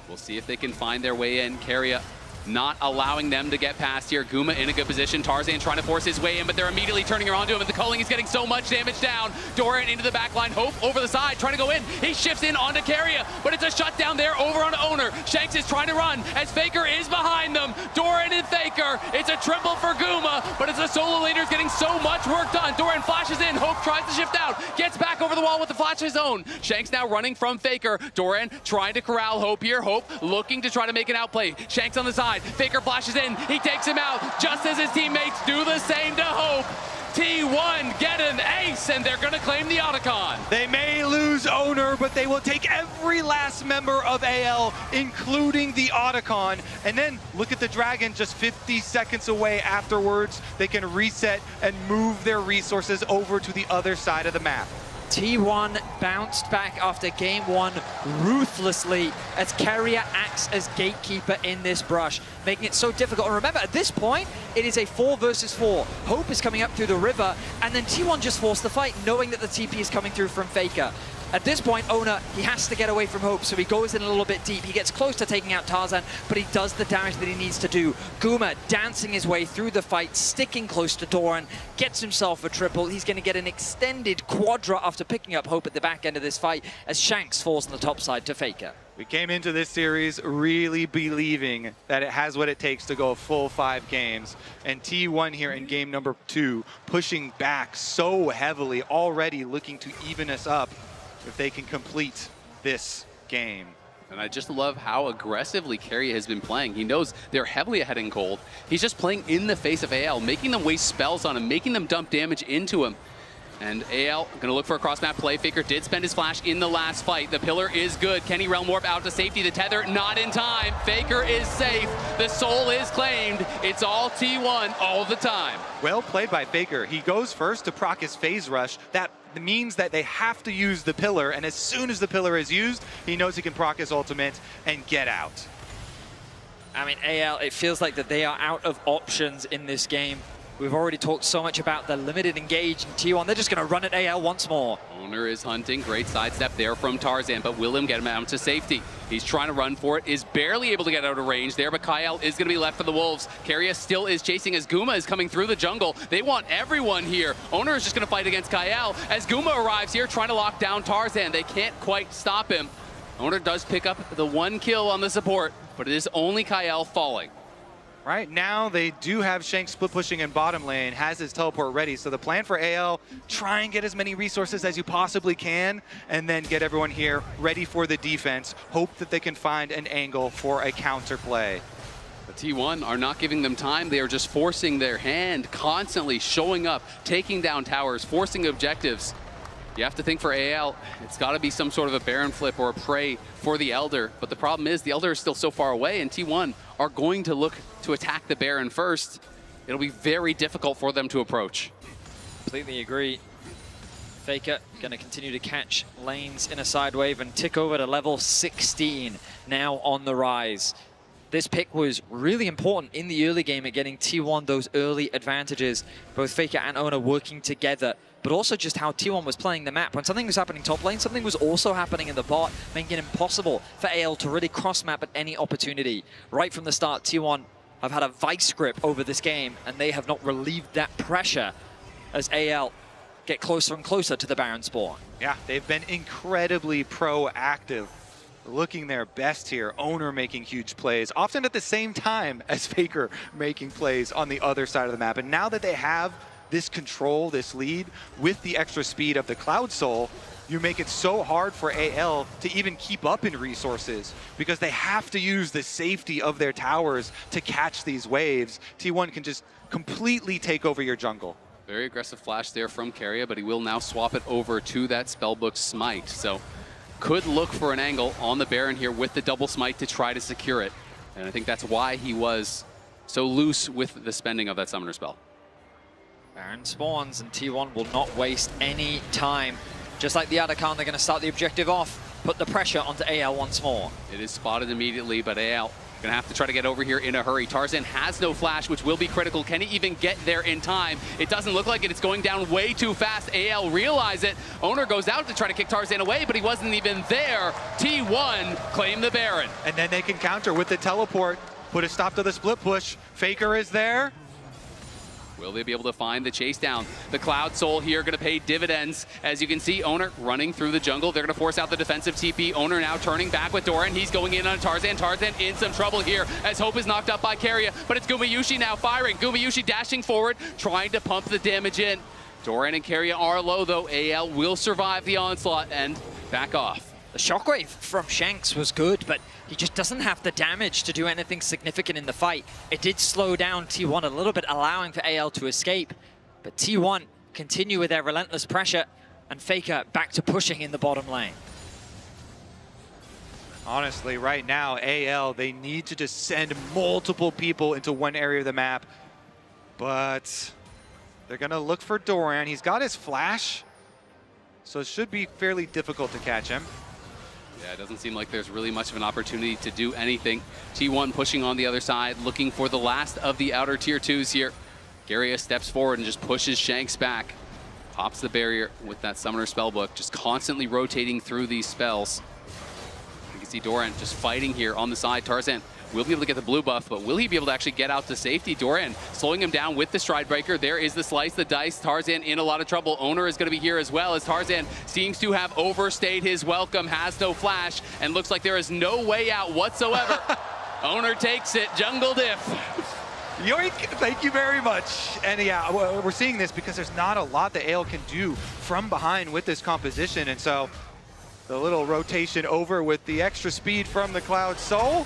We'll see if they can find their way in. Keria not allowing them to get past here. Guma in a good position. Tarzan trying to force his way in, but they're immediately turning around to him, and the culling is getting so much damage down. Doran into the back line. Hope over the side, trying to go in. He shifts in onto Keria, but it's a shutdown there over on Owner. Shanks is trying to run as Faker is behind them. Doran and Faker. It's a triple for Guma, but it's the solo laner's getting so much work done. Doran flashes in. Hope tries to shift out. Gets back over the wall with the flash of his own. Shanks now running from Faker. Doran trying to corral Hope here. Hope looking to try to make an outplay. Shanks on the side. Faker flashes in. He takes him out just as his teammates do the same to Hope. T1 get an ace, and they're going to claim the Otacon. They may lose Owner, but they will take every last member of AL, including the Otacon. And then look at the Dragon just 50 seconds away afterwards. They can reset and move their resources over to the other side of the map. T1 bounced back after game 1 ruthlessly as Keria acts as gatekeeper in this brush, making it so difficult. And remember, at this point, it is a 4 versus 4. Hope is coming up through the river, and then T1 just forced the fight, knowing that the TP is coming through from Faker. At this point, Owner, he has to get away from Hope, so he goes in a little bit deep. He gets close to taking out Tarzan, but he does the damage that he needs to do. Guma dancing his way through the fight, sticking close to Doran, gets himself a triple. He's going to get an extended quadra after picking up Hope at the back end of this fight as Shanks falls on the top side to Faker. We came into this series really believing that it has what it takes to go a full 5 games. And T1 here in game number 2, pushing back so heavily, already looking to even us up if they can complete this game. And I just love how aggressively Keria has been playing. He knows they're heavily ahead in gold. He's just playing in the face of AL, making them waste spells on him, making them dump damage into him. And AL gonna look for a cross-map play. Faker did spend his flash in the last fight. The pillar is good. Kenny Realm Warp out to safety. The tether not in time. Faker is safe. The soul is claimed. It's all T1 all the time. Well played by Faker. He goes first to proc his phase rush. That means that they have to use the pillar, and as soon as the pillar is used, he knows he can proc his ultimate and get out. I mean, AL, it feels like that they are out of options in this game. We've already talked so much about the limited engage in T1. They're just going to run at AL once more. Owner is hunting. Great sidestep there from Tarzan, but will him get him out to safety. He's trying to run for it, is barely able to get out of range there, but Kyle is going to be left for the Wolves. Keria still is chasing as Guma is coming through the jungle. They want everyone here. Owner is just going to fight against Kyle as Guma arrives here trying to lock down Tarzan. They can't quite stop him. Owner does pick up the 1 kill on the support, but it is only Kyle falling. Right now, they do have Shank split pushing in bottom lane, has his teleport ready. So the plan for AL, try and get as many resources as you possibly can, and then get everyone here ready for the defense. Hope that they can find an angle for a counter play. The T1 are not giving them time. They are just forcing their hand, constantly showing up, taking down towers, forcing objectives. You have to think for AL, it's got to be some sort of a Baron flip or a prey for the Elder. But the problem is the Elder is still so far away, and T1 are going to look to attack the Baron first. It'll be very difficult for them to approach. Completely agree. Faker going to continue to catch lanes in a side wave and tick over to level 16 now on the rise. This pick was really important in the early game at getting T1 those early advantages. Both Faker and Owner working together, but also just how T1 was playing the map. When something was happening top lane, something was also happening in the bot, making it impossible for AL to really cross map at any opportunity. Right from the start, T1 have had a vice grip over this game, and they have not relieved that pressure as AL get closer and closer to the Baron spawn. Yeah, they've been incredibly proactive, looking their best here. Owner making huge plays, often at the same time as Faker making plays on the other side of the map. And now that they have this control, this lead, with the extra speed of the Cloud Soul, you make it so hard for AL to even keep up in resources because they have to use the safety of their towers to catch these waves. T1 can just completely take over your jungle. Very aggressive flash there from Keria, but he will now swap it over to that Spellbook Smite. So could look for an angle on the Baron here with the double smite to try to secure it. And I think that's why he was so loose with the spending of that summoner spell. Baron spawns and T1 will not waste any time. Just like the Atakan, they're going to start the objective off, put the pressure onto AL once more. It is spotted immediately, but AL gonna have to try to get over here in a hurry. Tarzan has no flash, which will be critical. Can he even get there in time? It doesn't look like it. It's going down way too fast. AL realize it. Owner goes out to try to kick Tarzan away, but he wasn't even there. T1 claim the Baron. And then they can counter with the teleport, put a stop to the split push. Faker is there. Will they be able to find the chase down? The Cloud Soul here going to pay dividends. As you can see, Owner running through the jungle. They're going to force out the defensive TP. Owner now turning back with Doran. He's going in on Tarzan. Tarzan in some trouble here as Hope is knocked up by Keria. But it's Gumayusi now firing. Gumayusi dashing forward, trying to pump the damage in. Doran and Keria are low, though. AL will survive the onslaught and back off. The shockwave from Shanks was good, but he just doesn't have the damage to do anything significant in the fight. It did slow down T1 a little bit, allowing for AL to escape. But T1 continue with their relentless pressure, and Faker back to pushing in the bottom lane. Honestly, right now, AL, they need to just send multiple people into one area of the map. But they're going to look for Doran. He's got his flash, so it should be fairly difficult to catch him. Yeah, it doesn't seem like there's really much of an opportunity to do anything. T1 pushing on the other side, looking for the last of the outer tier 2s here. Keria steps forward and just pushes Shanks back. Pops the barrier with that Summoner Spellbook, just constantly rotating through these spells. You can see Doran just fighting here on the side. Tarzan will be able to get the blue buff, but will he be able to actually get out to safety? Doran slowing him down with the Stride Breaker. There is the slice, the dice. Tarzan in a lot of trouble. Owner is going to be here as well, as Tarzan seems to have overstayed his welcome, has no flash, and looks like there is no way out whatsoever. Owner takes it, jungle diff. Yoink, thank you very much. And yeah, we're seeing this because there's not a lot that AL can do from behind with this composition, and so the little rotation over with the extra speed from the Cloud Soul.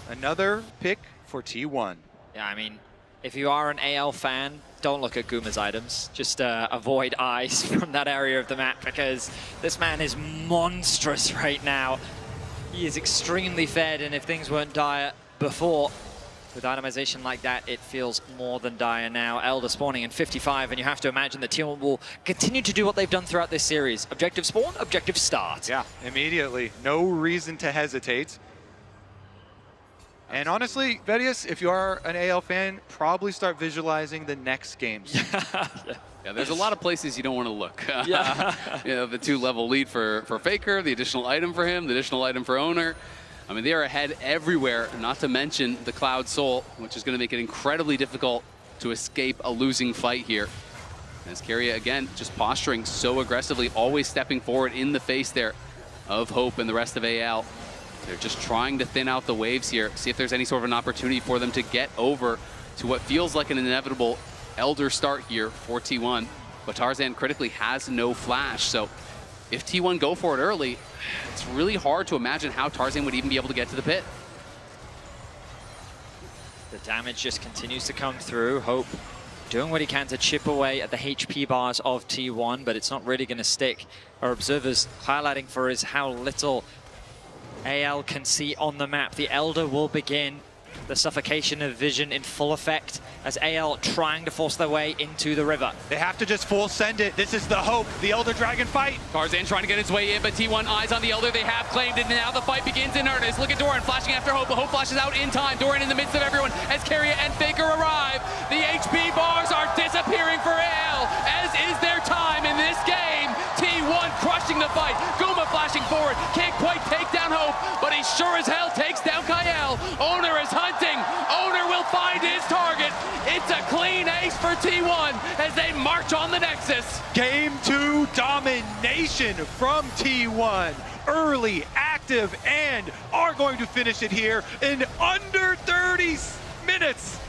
Another pick for T1. Yeah, I mean, if you are an AL fan, don't look at Guma's items. Just avoid eyes from that area of the map because this man is monstrous right now. He is extremely fed, and if things weren't dire before, with itemization like that, it feels more than dire now. Elder spawning in 55, and you have to imagine that T1 will continue to do what they've done throughout this series. Objective spawn, objective start. Yeah, immediately. No reason to hesitate. And honestly, Vedius, if you are an AL fan, probably start visualizing the next games. Yeah, there's a lot of places you don't want to look. Yeah. You know, the 2-level lead for Faker, the additional item for him, the additional item for Owner. I mean, they are ahead everywhere, not to mention the Cloud Soul, which is going to make it incredibly difficult to escape a losing fight here. As Keria, again, just posturing so aggressively, always stepping forward in the face there of Hope and the rest of AL. They're just trying to thin out the waves here, see if there's any sort of an opportunity for them to get over to what feels like an inevitable Elder start here for T1. But Tarzan critically has no flash, so if T1 go for it early, it's really hard to imagine how Tarzan would even be able to get to the pit. The damage just continues to come through. Hope doing what he can to chip away at the HP bars of T1, but it's not really going to stick. Our observers highlighting for us how little AL can see on the map. The Elder will begin the suffocation of vision in full effect as AL trying to force their way into the river. They have to just full send it. This is the Hope, the Elder Dragon fight. Tarzan trying to get his way in, but T1 eyes on the Elder. They have claimed it, and now the fight begins in earnest. Look at Doran flashing after Hope, but Hope flashes out in time. Doran in the midst of everyone as Keria and Faker arrive. The HP bars are disappearing for AL, as is their time in this game. T1 crushing the fight. Guma flashing forward. Can't quite take down Hope, but he sure as hell takes down Kyle. Owner is hunting. Owner will find his target. It's a clean ace for T1 as they march on the Nexus. Game 2 domination from T1. Early, active, and are going to finish it here in under 30 minutes.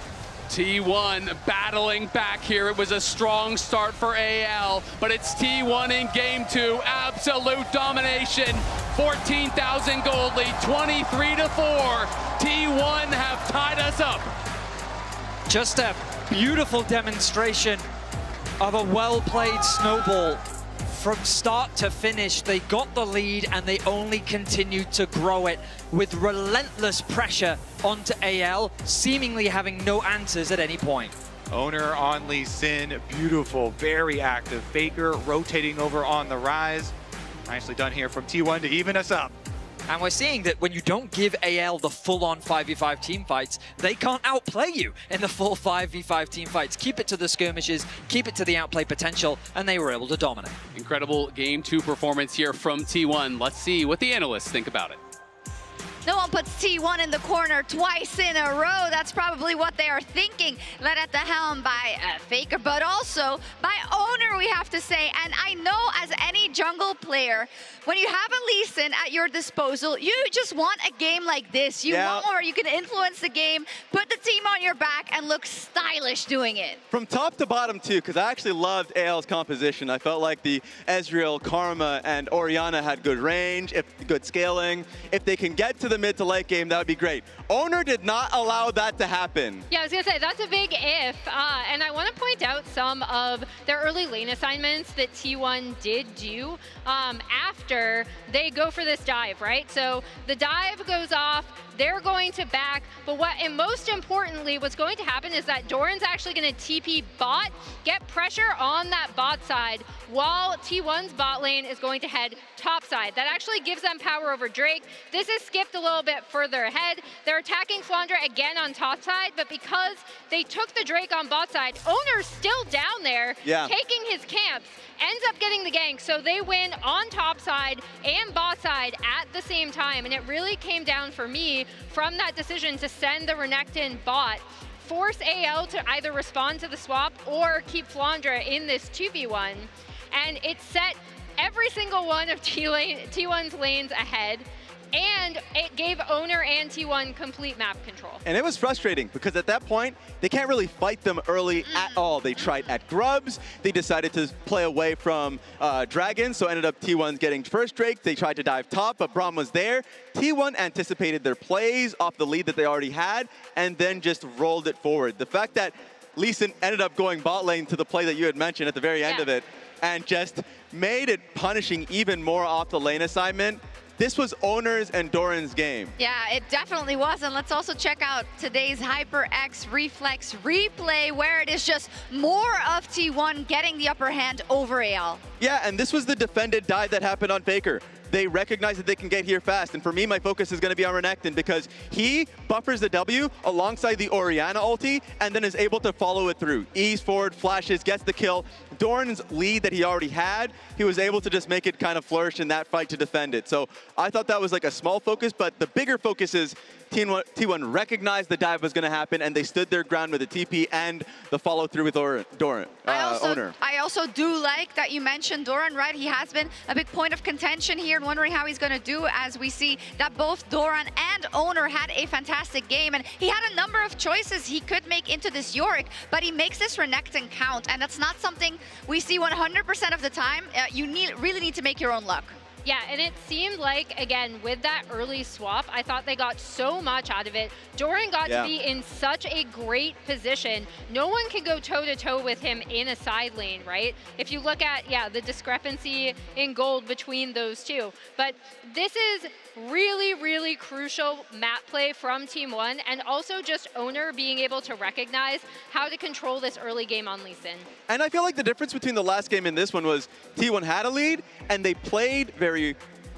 T1 battling back here. It was a strong start for AL, but it's T1 in game 2. Absolute domination. 14,000 gold lead, 23-4. T1 have tied us up. Just a beautiful demonstration of a well-played snowball. From start to finish, they got the lead and they only continued to grow it with relentless pressure onto AL, seemingly having no answers at any point. Owner on Lee Sin, beautiful, very active. Faker rotating over on the rise. Nicely done here from T1 to even us up. And we're seeing that when you don't give AL the full-on 5v5 team fights, they can't outplay you in the full 5v5 team fights. Keep it to the skirmishes, keep it to the outplay potential, and they were able to dominate. Incredible game 2 performance here from T1. Let's see what the analysts think about it. No one puts T1 in the corner twice in a row. That's probably what they are thinking. Led at the helm by Faker, but also by Owner, we have to say. And I know as any jungle player, when you have a Lee Sin at your disposal, you just want a game like this. You want where you can influence the game, put the team on your back, and look stylish doing it. From top to bottom, too, because I actually loved AL's composition. I felt like the Ezreal, Karma, and Orianna had good range, good scaling. If they can get to the mid to late game, that would be great. Owner did not allow that to happen. Yeah, I was going to say, that's a big if. And I want to point out some of their early lane assignments that T1 did do after they go for this dive, right? So the dive goes off, they're going to back, but and most importantly, what's going to happen is that Doran's actually going to TP bot, get pressure on that bot side, while T1's bot lane is going to head top side. That actually gives them power over Drake. This is skipped a little bit further ahead. They're attacking Flandra again on top side, but because they took the Drake on bot side, Owner's still down there, taking his camps, ends up getting the gank, so they win on top side and bot side at the same time, and it really came down for me from that decision to send the Renekton bot, force AL to either respond to the swap or keep Flandra in this 2v1, and it set every single one of T1's lanes ahead, and it gave Owner and T1 complete map control. And it was frustrating because at that point, they can't really fight them early at all. They tried at Grubs. They decided to play away from Dragons, so ended up T1's getting first Drake. They tried to dive top, but Braum was there. T1 anticipated their plays off the lead that they already had and then just rolled it forward. The fact that Lee Sin ended up going bot lane to the play that you had mentioned at the very end of it and just made it punishing even more off the lane assignment. This was Owner's and Doran's game. Yeah, it definitely was. And let's also check out today's HyperX Reflex replay, where it is just more of T1 getting the upper hand over AL. Yeah, and this was the defended dive that happened on Faker. they recognize that they can get here fast. And for me, my focus is going to be on Renekton because he buffers the W alongside the Orianna ulti and then is able to follow it through. Ease forward, flashes, gets the kill. Doran's lead that he already had, he was able to just make it kind of flourish in that fight to defend it. So I thought that was like a small focus, but the bigger focus is T1 recognized the dive was going to happen, and they stood their ground with the TP and the follow through with Owner. I also do like that you mentioned Doran, right? He has been a big point of contention here and wondering how he's going to do as we see that both Doran and Owner had a fantastic game. And he had a number of choices he could make into this Yorick, but he makes this Renekton count. And that's not something we see 100% of the time. You really need to make your own luck. Yeah, and it seemed like, again, with that early swap, I thought they got so much out of it. Doran got to be in such a great position. No one can go toe-to-toe with him in a side lane, right? If you look at, the discrepancy in gold between those two. But this is really, really crucial map play from Team 1, and also just Owner being able to recognize how to control this early game on Lee Sin. And I feel like the difference between the last game and this one was T1 had a lead, and they played very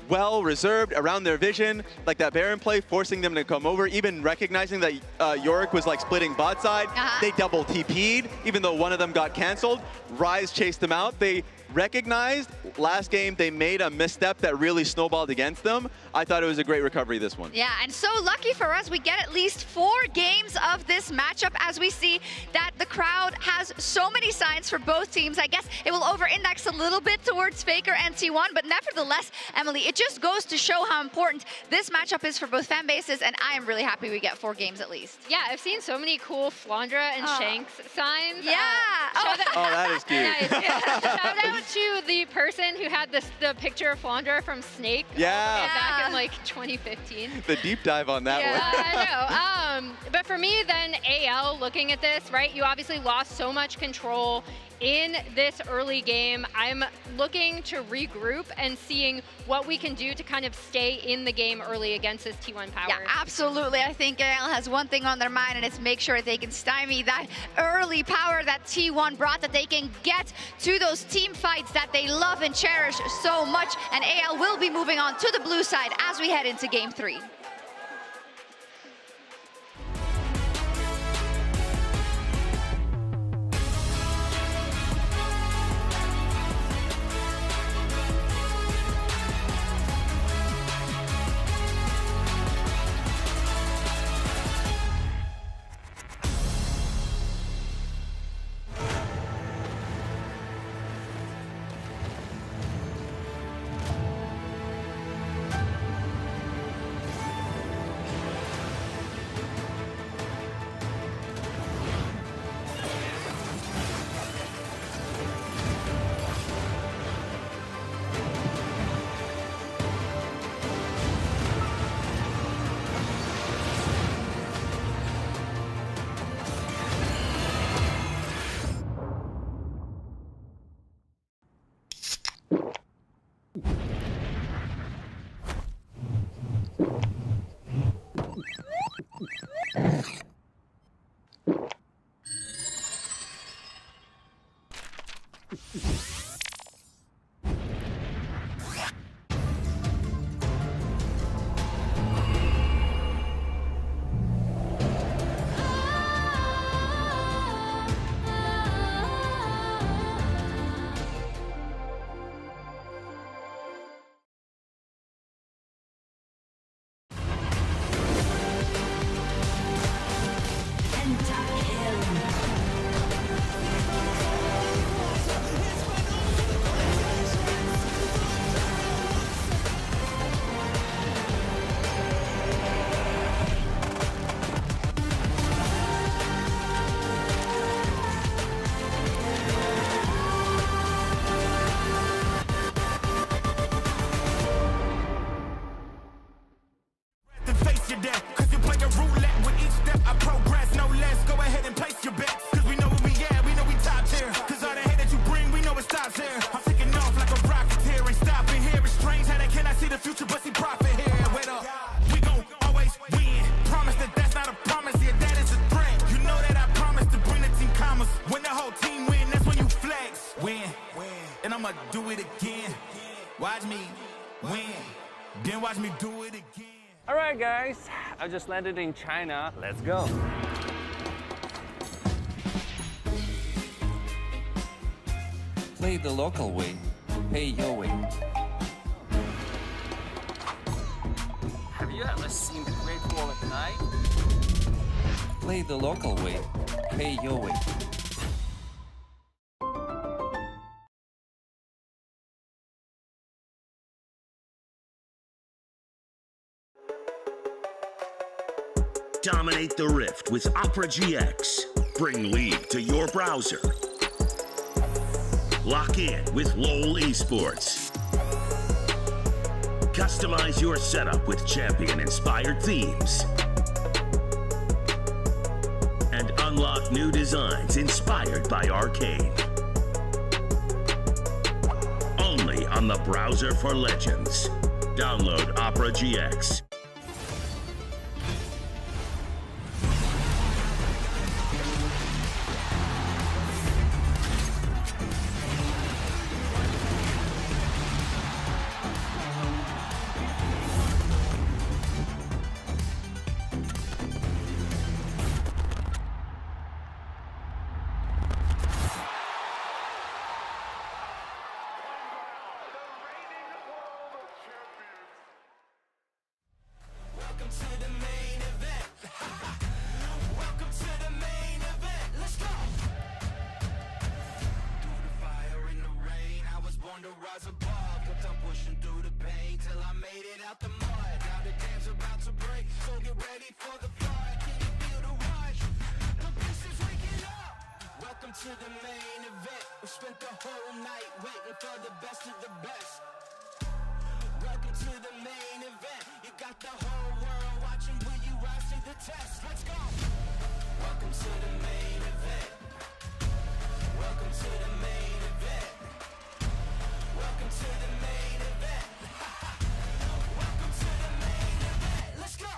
well reserved around their vision, like that Baron play, forcing them to come over, even recognizing that Yorick was like splitting bot side. They double TP'd, even though one of them got canceled. Ryze chased them out. They recognized last game they made a misstep that really snowballed against them. I thought it was a great recovery this one. Yeah, and so lucky for us, we get at least 4 games of this matchup as we see that the crowd has so many signs for both teams. I guess it will over-index a little bit towards Faker and T1, but nevertheless, Emily, it just goes to show how important this matchup is for both fan bases, and I am really happy we get 4 games at least. Yeah, I've seen so many cool Flandra and Shanks signs. Yeah. That is cute. Nice. Shout out to the person who had the picture of Flandra from Snake back in like 2015. The deep dive on that one. I know. But for me, then AL looking at this, right? You obviously lost so much control in this early game. I'm looking to regroup and seeing what we can do to kind of stay in the game early against this T1 power. Yeah, absolutely. I think AL has one thing on their mind, and it's make sure they can stymie that early power that T1 brought, that they can get to those team fights that they love and cherish so much. And AL will be moving on to the blue side as we head into game 3. And I'ma do it again. Watch me. Win. Then watch me do it again. All right, guys, I just landed in China. Let's go. Play the local way, pay your way. Have you ever seen the Great Wall at night? Play the local way, pay your way. Dominate the Rift with Opera GX. Bring League to your browser. Lock in with LOL Esports. Customize your setup with champion-inspired themes. And unlock new designs inspired by Arcane. Only on the browser for legends. Download Opera GX. Welcome to the main event. Welcome to the main event. Let's go. Through the fire in the rain, I was born to rise above. Kept on pushing through the pain till I made it out the mud. Now the dam's about to break, so get ready for the flood. Can you feel the rush? The beast is waking up. Welcome to the main event. We spent the whole night waiting for the best of the best. Welcome to the main event. You got the whole world watching. Will you rise to the test? Let's go. Welcome to the main event. Welcome to the main event. Welcome to the main event. Welcome to the main event. Let's go.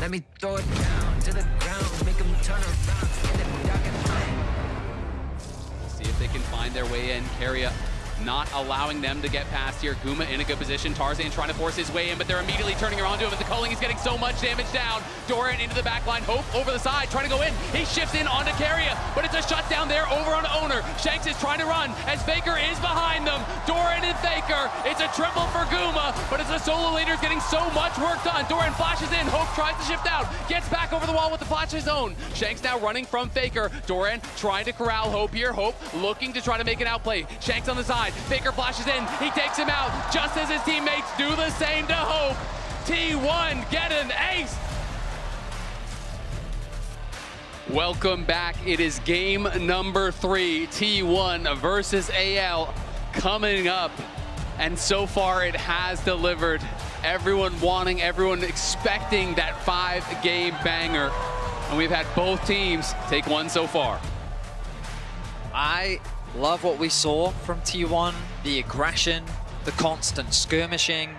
Let me throw it down to the ground, make them turn around in the dark at night. See if they can find their way in. Keria not allowing them to get past here. Guma in a good position. Tarzan trying to force his way in, but they're immediately turning around to him. And the culling is getting so much damage down. Doran into the back line. Hope over the side, trying to go in. He shifts in onto Keria, but it's a shutdown there over on Owner. Shanks is trying to run as Faker is behind them. Doran and Faker. It's a triple for Guma, but it's the solo leaders getting so much work done. Doran flashes in. Hope tries to shift out. Gets back over the wall with the flash of his own. Shanks now running from Faker. Doran trying to corral Hope here. Hope looking to try to make an outplay. Shanks on the side. Faker flashes in. He takes him out just as his teammates do the same to Hope. T1 get an ace. Welcome back. It is game number 3, T1 versus AL. coming up. And so far it has delivered. Everyone wanting, everyone expecting that 5-game banger. And we've had both teams take one so far. I love what we saw from T1, the aggression, the constant skirmishing.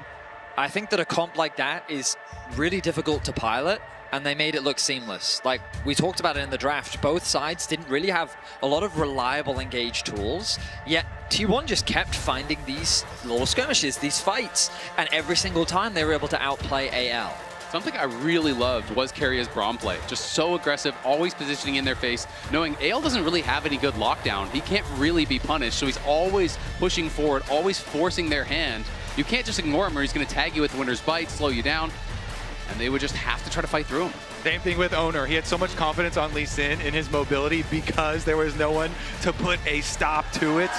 I think that a comp like that is really difficult to pilot, and they made it look seamless. Like we talked about it in the draft, both sides didn't really have a lot of reliable engage tools, yet T1 just kept finding these little skirmishes, these fights, and every single time they were able to outplay AL. Something I really loved was Keiria's Braum play. Just so aggressive, always positioning in their face, knowing AL doesn't really have any good lockdown. He can't really be punished, so he's always pushing forward, always forcing their hand. You can't just ignore him or he's going to tag you with Winner's Bite, slow you down, and they would just have to try to fight through him. Same thing with Owner. He had so much confidence on Lee Sin in his mobility because there was no one to put a stop to it.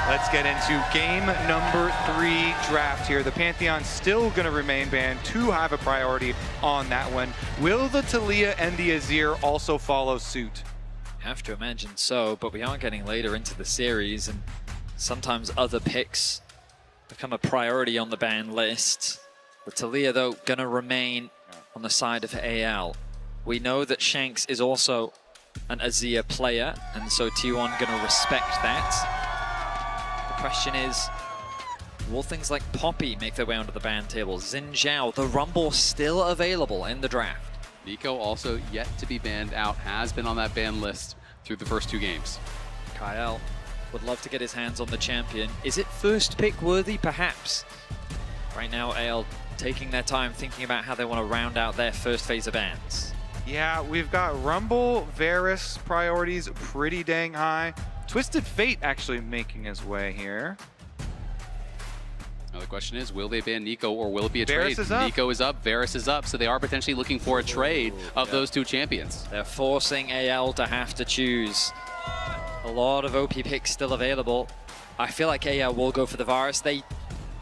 Let's get into game number 3 draft here. The Pantheon still going to remain banned. Too high of a priority on that one. Will the Taliyah and the Azir also follow suit? Have to imagine so, but we are getting later into the series, and sometimes other picks become a priority on the ban list. The Taliyah, though, going to remain on the side of AL. We know that Shanks is also an Azir player, and so T1 going to respect that. The question is, will things like Poppy make their way onto the ban table? Xin Zhao, the Rumble still available in the draft. Nico also yet to be banned out, has been on that ban list through the first 2 games. Kyle would love to get his hands on the champion. Is it first pick worthy? Perhaps. Right now, AL taking their time thinking about how they want to round out their first phase of bans. Yeah, we've got Rumble, Varus priorities pretty dang high. Twisted Fate actually making his way here. Now the question is, will they ban Nico or will it be a Varus trade? is up. Nico is up, Varus is up, so they are potentially looking for a trade of those 2 champions. They're forcing AL to have to choose. A lot of OP picks still available. I feel like AL will go for the Varus.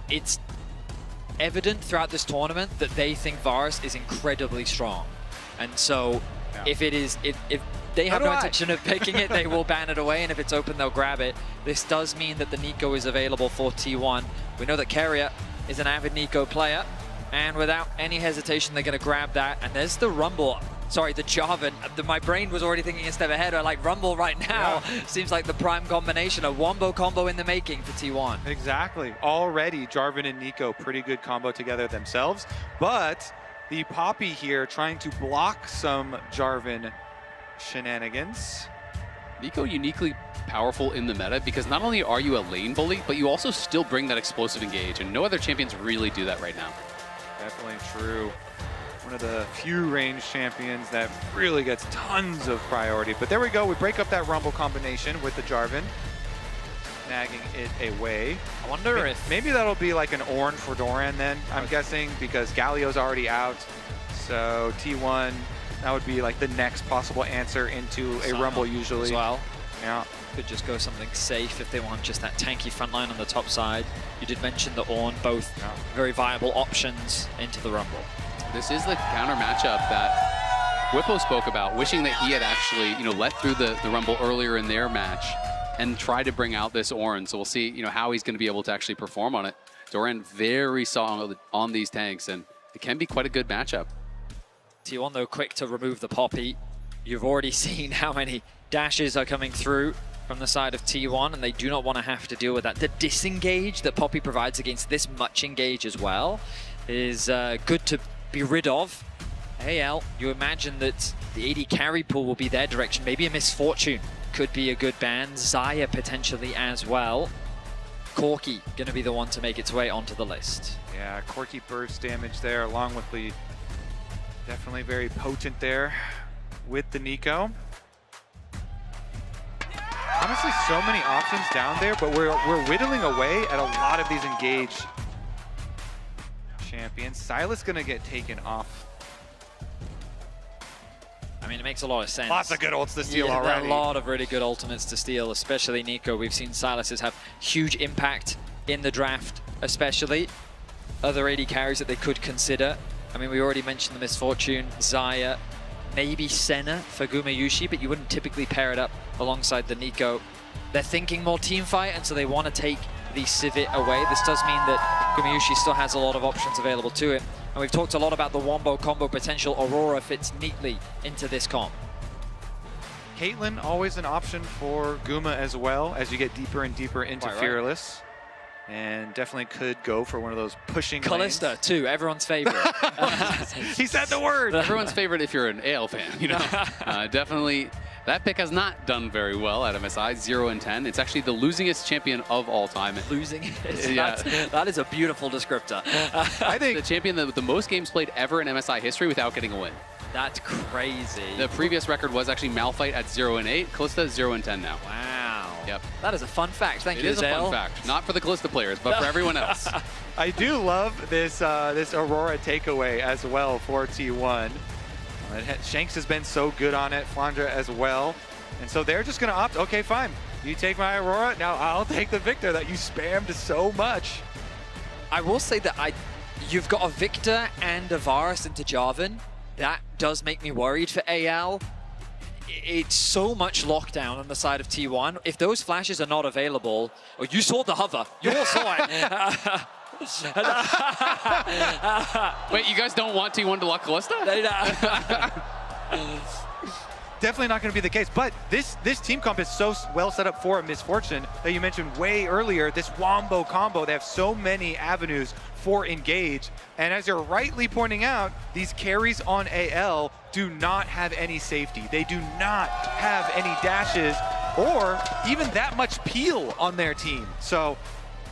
It's evident throughout this tournament that they think Varus is incredibly strong. And so if they have no intention of picking it, they will ban it away, and if it's open, they'll grab it. This does mean that the Nico is available for T1. We know that Keria is an avid Nico player, and without any hesitation, they're going to grab that. And there's the Rumble. Sorry, the Jarvan. My brain was already thinking a step ahead. I like Rumble right now. Yeah. Seems like the prime combination, a wombo combo in the making for T1. Exactly. Already, Jarvan and Nico, pretty good combo together themselves. But the Poppy here trying to block some Jarvan shenanigans. Nico uniquely powerful in the meta because not only are you a lane bully, but you also still bring that explosive engage, and no other champions really do that right now. Definitely true. One of the few range champions that really gets tons of priority. But there we go, we break up that Rumble combination with the Jarvan, snagging it away. I wonder if maybe that'll be like an Ornn for Doran then, I'm guessing, because Galio's already out. So T1, that would be like the next possible answer into a Rumble usually. As well. Yeah. Could just go something safe if they want just that tanky front line on the top side. You did mention the Ornn, both very viable options into the Rumble. This is the counter matchup that Whippo spoke about, wishing that he had actually, let through the Rumble earlier in their match and tried to bring out this Ornn. So we'll see, how he's going to be able to actually perform on it. Doran very solid on these tanks, and it can be quite a good matchup. T1, though, quick to remove the Poppy. You've already seen how many dashes are coming through from the side of T1, and they do not want to have to deal with that. The disengage that Poppy provides against this much engage as well is good to be rid of. AL, you imagine that the AD carry pool will be their direction. Maybe a Misfortune could be a good ban. Xayah potentially as well. Corki going to be the one to make its way onto the list. Yeah, Corki burst damage there, along with the definitely very potent there with the Nico. Honestly, so many options down there, but we're whittling away at a lot of these engaged champions. Silas gonna get taken off. I mean, it makes a lot of sense. Lots of good ults to steal already. A lot of really good ultimates to steal, especially Nico. We've seen Silas's have huge impact in the draft, especially. Other AD carries that they could consider. I mean, we already mentioned the Misfortune, Xayah, maybe Senna for Gumayushi, but you wouldn't typically pair it up alongside the Nico. they're thinking more team fight, and so they want to take the Civet away. This does mean that Gumayusi still has a lot of options available to it. And we've talked a lot about the Wombo combo potential. Aurora fits neatly into this comp. Caitlyn, always an option for Guma as well as you get deeper and deeper into Quite right. Fearless. And definitely could go for one of those pushing Callista, lanes. too, everyone's favorite. He said the word. Everyone's favorite if you're an AL fan, you know. Definitely, that pick has not done very well at MSI, 0-10. It's actually the losingest champion of all time. Losingest? Yeah. That is a beautiful descriptor. I think the champion with the most games played ever in MSI history without getting a win. That's crazy. The previous record was actually Malphite at 0-8. Callista is 0-10 now. Wow. Yep. That is a fun fact. Thank you, It is a Zale. fun fact. Not for the Callista players, but for everyone else. I do love this this Aurora takeaway as well for T1. Shanks has been so good on it, Flandra as well. And so they're just going to opt, okay, fine. You take my Aurora, now I'll take the Victor that you spammed so much. I will say that you've got a Victor and a Varus into Jarvan. That does make me worried for AL. It's so much lockdown on the side of T1. If those flashes are not available, oh, you saw the hover. You all saw it. Wait, you guys don't want T1 to lock Callista? Definitely not going to be the case, but this team comp is so well set up for a misfortune that you mentioned way earlier, this Wombo combo. They have so many avenues for engage, and as you're rightly pointing out, these carries on AL do not have any safety. They do not have any dashes or even that much peel on their team. So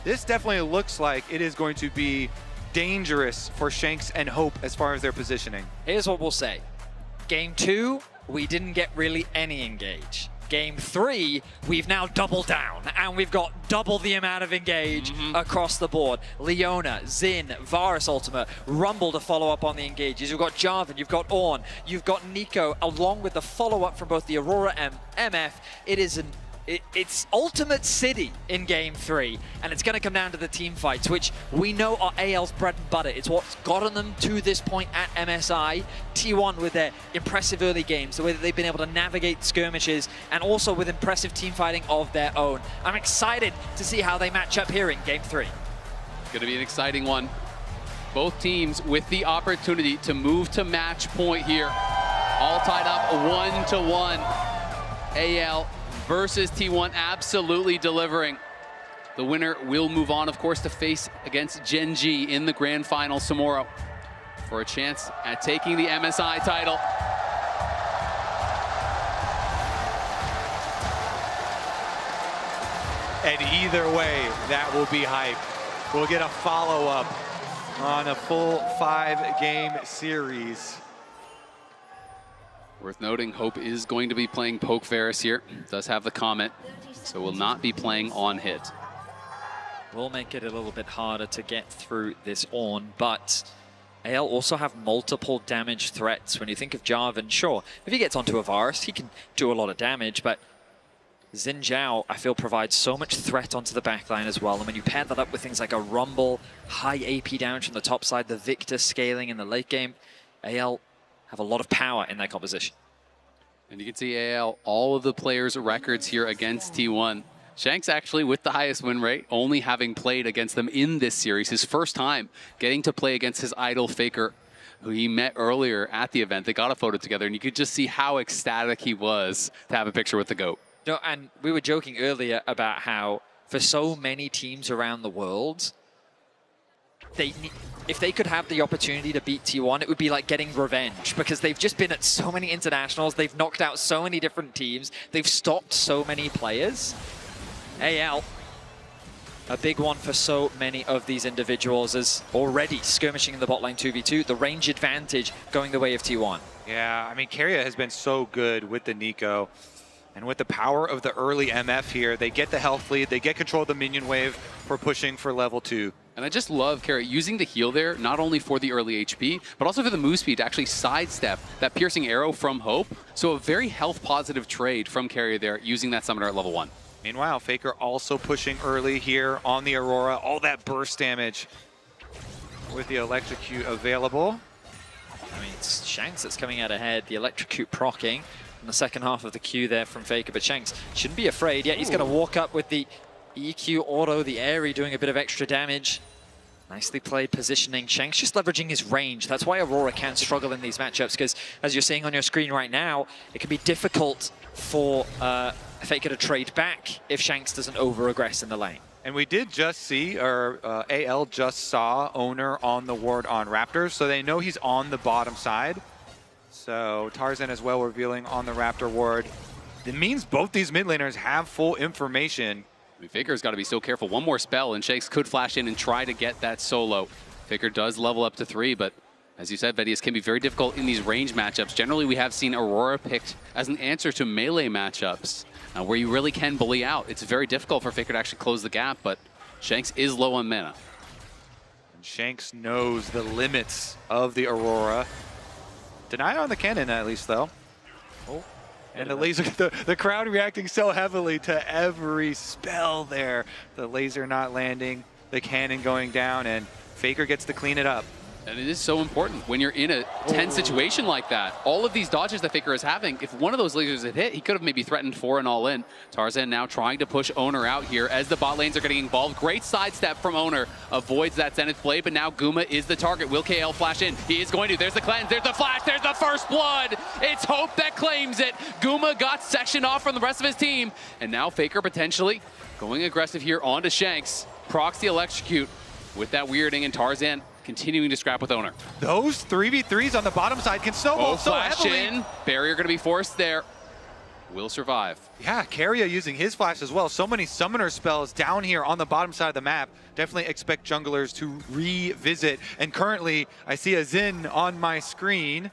this definitely looks like it is going to be dangerous for Shanks and Hope as far as their positioning. Here's what we'll say. Game 2, we didn't get really any engage. Game 3, we've now doubled down, and we've got double the amount of engage across the board. Leona, Xin, Varus Ultimate, Rumble to follow up on the engages. You've got Jarvan, you've got Ornn, you've got Nico, along with the follow-up from both the Aurora and MF. It's Ultimate City in Game 3, and it's going to come down to the team fights, which we know are AL's bread and butter. It's what's gotten them to this point at MSI. T1 with their impressive early games, the way that they've been able to navigate skirmishes, and also with impressive team fighting of their own. I'm excited to see how they match up here in Game 3. It's going to be an exciting one. Both teams with the opportunity to move to match point here. All tied up 1-1. AL versus T1 absolutely delivering. The winner will move on, of course, to face against Gen G in the grand final tomorrow for a chance at taking the MSI title. And either way, that will be hype. We'll get a follow-up on a full 5-game series. Worth noting, Hope is going to be playing Poke Varus here. Does have the comment, so will not be playing on hit. Will make it a little bit harder to get through this Ornn, but AL also have multiple damage threats. When you think of Jarvan, sure, if he gets onto a Varus, he can do a lot of damage, but Xin Zhao, I feel, provides so much threat onto the backline as well. And when you pair that up with things like a Rumble, high AP damage from the top side, the Victor scaling in the late game, AL have a lot of power in their composition. And you can see AL, all of the players' records here against T1. Shanks actually with the highest win rate, only having played against them in this series. His first time getting to play against his idol Faker, who he met earlier at the event. They got a photo together, and you could just see how ecstatic he was to have a picture with the GOAT. No, and we were joking earlier about how for so many teams around the world, if they could have the opportunity to beat T1, it would be like getting revenge, because they've just been at so many internationals, they've knocked out so many different teams, they've stopped so many players. AL, a big one for so many of these individuals, is already skirmishing in the bot lane 2v2, the range advantage going the way of T1. Yeah, I mean, Keria has been so good with the Nico. And with the power of the early MF here, they get the health lead, they get control of the minion wave for pushing for level 2. And I just love Keria using the heal there, not only for the early HP, but also for the move speed to actually sidestep that piercing arrow from Hope. So a very health positive trade from Keria there, using that summoner at level 1. Meanwhile, Faker also pushing early here on the Aurora. All that burst damage with the Electrocute available. I mean, it's Shanks that's coming out ahead, the Electrocute proccing. the second half of the Q there from Faker, but Shanks shouldn't be afraid. Yeah, he's going to walk up with the EQ auto, the airy doing a bit of extra damage. Nicely played positioning. Shanks just leveraging his range. That's why Aurora can struggle in these matchups, because as you're seeing on your screen right now, it can be difficult for Faker to trade back if Shanks doesn't over-aggress in the lane. And we did just see, or AL just saw Owner on the ward on Raptors, so they know he's on the bottom side. So Tarzan as well revealing on the Raptor ward. It means both these mid laners have full information. Faker's got to be so careful. One more spell, and Shanks could flash in and try to get that solo. Faker does level up to 3, but as you said, Vedius, can be very difficult in these range matchups. Generally, we have seen Aurora picked as an answer to melee matchups, where you really can bully out. It's very difficult for Faker to actually close the gap, but Shanks is low on mana. And Shanks knows the limits of the Aurora. Deny on the cannon, at least, though. Oh. And the laser, the crowd reacting so heavily to every spell there. The laser not landing, the cannon going down, and Faker gets to clean it up. And it is so important when you're in a tense situation like that. All of these dodges that Faker is having, if one of those lasers had hit, he could have maybe threatened for an all-in. Tarzan now trying to push Owner out here as the bot lanes are getting involved. Great sidestep from Owner. Avoids that Zenith blade, but now Guma is the target. Will KL flash in? He is going to. There's the cleanse, there's the flash, there's the first blood. It's Hope that claims it. Guma got sectioned off from the rest of his team. And now Faker potentially going aggressive here onto Shanks. Procs the electrocute with that weirding, and Tarzan continuing to scrap with Owner. Those 3v3s on the bottom side can snowball so heavily. In. Barrier going to be forced there. Will survive. Yeah, Keria using his flash as well. So many summoner spells down here on the bottom side of the map. Definitely expect junglers to revisit. And currently, I see a Xin on my screen.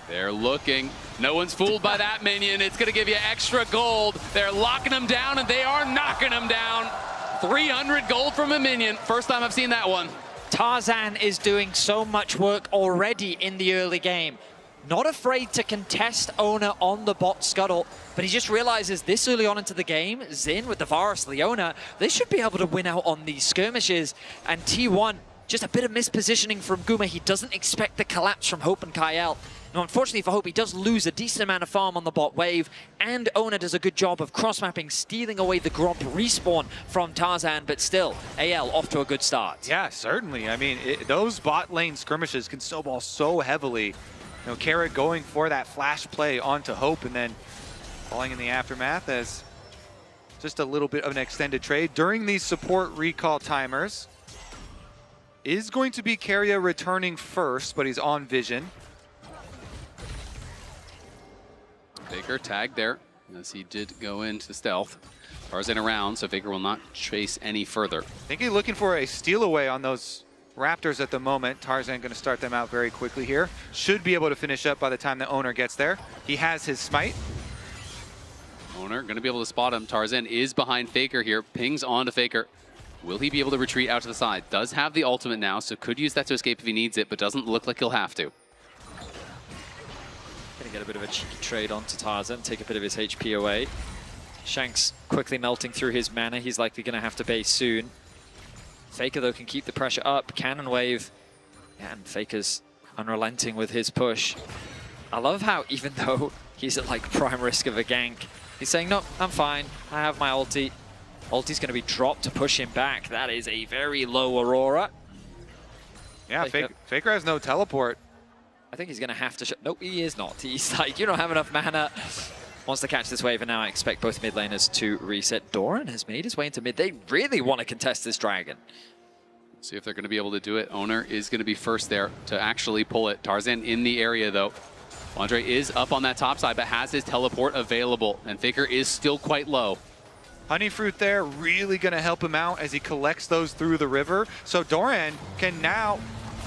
They're looking. No one's fooled by that minion. It's going to give you extra gold. They're locking him down, and they are knocking him down. 300 gold from a minion. First time I've seen that one. Tarzan is doing so much work already in the early game. Not afraid to contest Owner on the bot scuttle, but he just realizes this early on into the game, Xin with the Varus Leona, they should be able to win out on these skirmishes. And T1, just a bit of mispositioning from Guma. He doesn't expect the collapse from Hope and Kael. Now, unfortunately for Hope, he does lose a decent amount of farm on the bot wave, and Owner does a good job of cross-mapping, stealing away the Gromp respawn from Tarzan, but still, AL off to a good start. Yeah, certainly. I mean, those bot lane skirmishes can snowball so heavily. You know, Carrot going for that flash play onto Hope and then falling in the aftermath as just a little bit of an extended trade. During these support recall timers, is going to be Keria returning first, but he's on vision. Faker tagged there, as he did go into stealth. Tarzan around, so Faker will not chase any further. I think he's looking for a steal away on those Raptors at the moment. Tarzan going to start them out very quickly here. Should be able to finish up by the time the Owner gets there. He has his smite. Owner going to be able to spot him. Tarzan is behind Faker here, pings on to Faker. Will he be able to retreat out to the side? Does have the ultimate now, so could use that to escape if he needs it, but doesn't look like he'll have to. Gonna get a bit of a cheeky trade onto Tarzan, take a bit of his HP away. Shanks quickly melting through his mana. He's likely gonna have to base soon. Faker, though, can keep the pressure up. Cannon wave. Yeah, and Faker's unrelenting with his push. I love how, even though he's at like prime risk of a gank, he's saying, no, I'm fine. I have my ulti. Ulti's gonna be dropped to push him back. That is a very low Aurora. Yeah, Faker has no teleport. I think he's going to have to... No, he is not. He's like, you don't have enough mana. Wants to catch this wave, and now I expect both mid laners to reset. Doran has made his way into mid. They really want to contest this dragon. See if they're going to be able to do it. Owner is going to be first there to actually pull it. Tarzan in the area, though. Andre is up on that top side, but has his teleport available, and Faker is still quite low. Honeyfruit there really going to help him out as he collects those through the river. So Doran can now...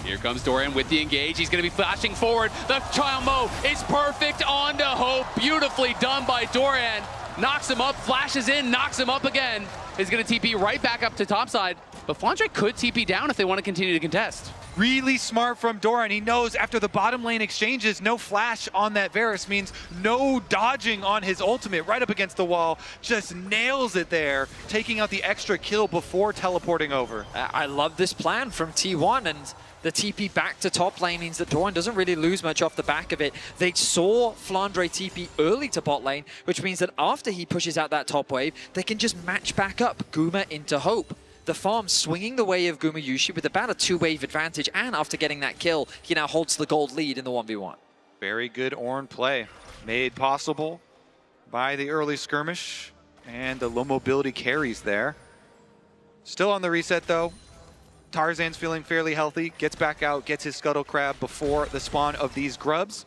Here comes Dorian with the engage. He's going to be flashing forward. The combo is perfect onto Hope. Beautifully done by Dorian. Knocks him up, flashes in, knocks him up again. Is going to TP right back up to topside. But Flandre could TP down if they want to continue to contest. Really smart from Doran. He knows after the bottom lane exchanges, no flash on that Varus means no dodging on his ultimate. Right up against the wall, just nails it there, taking out the extra kill before teleporting over. I love this plan from T1, and The TP back to top lane means that Doran doesn't really lose much off the back of it. They saw Flandre TP early to bot lane, which means that after he pushes out that top wave, they can just match back up Guma into Hope. The farm swinging the way of Guma Yushi with about a 2-wave advantage, and after getting that kill, he now holds the gold lead in the 1v1. Very good Ornn play, made possible by the early skirmish and the low mobility carries there. Still on the reset though. Tarzan's feeling fairly healthy, gets back out, gets his Scuttle Crab before the spawn of these grubs.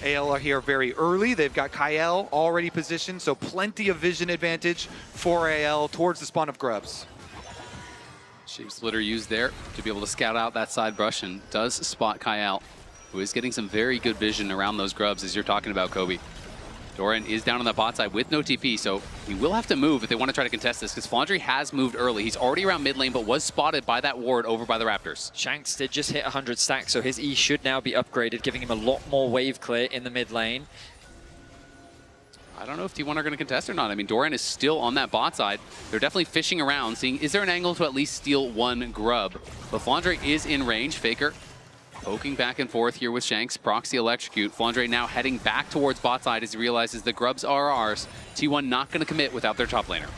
AL are here very early. They've got Kyle already positioned, so plenty of vision advantage for AL towards the spawn of grubs. Shape Splitter used there to be able to scout out that side brush and does spot Kyle, who is getting some very good vision around those grubs as you're talking about, Kobe. Doran is down on the bot side with no TP, so he will have to move if they want to try to contest this, because Flandre has moved early. He's already around mid lane, but was spotted by that ward over by the Raptors. Shanks did just hit 100 stacks, so his E should now be upgraded, giving him a lot more wave clear in the mid lane. I don't know if T1 are going to contest or not. I mean, Doran is still on that bot side. They're definitely fishing around, seeing is there an angle to at least steal one grub. But Flandre is in range. Faker poking back and forth here with Shanks. Proxy electrocute. Flandre now heading back towards bot side as he realizes the grubs are ours. T1 not going to commit without their top laner.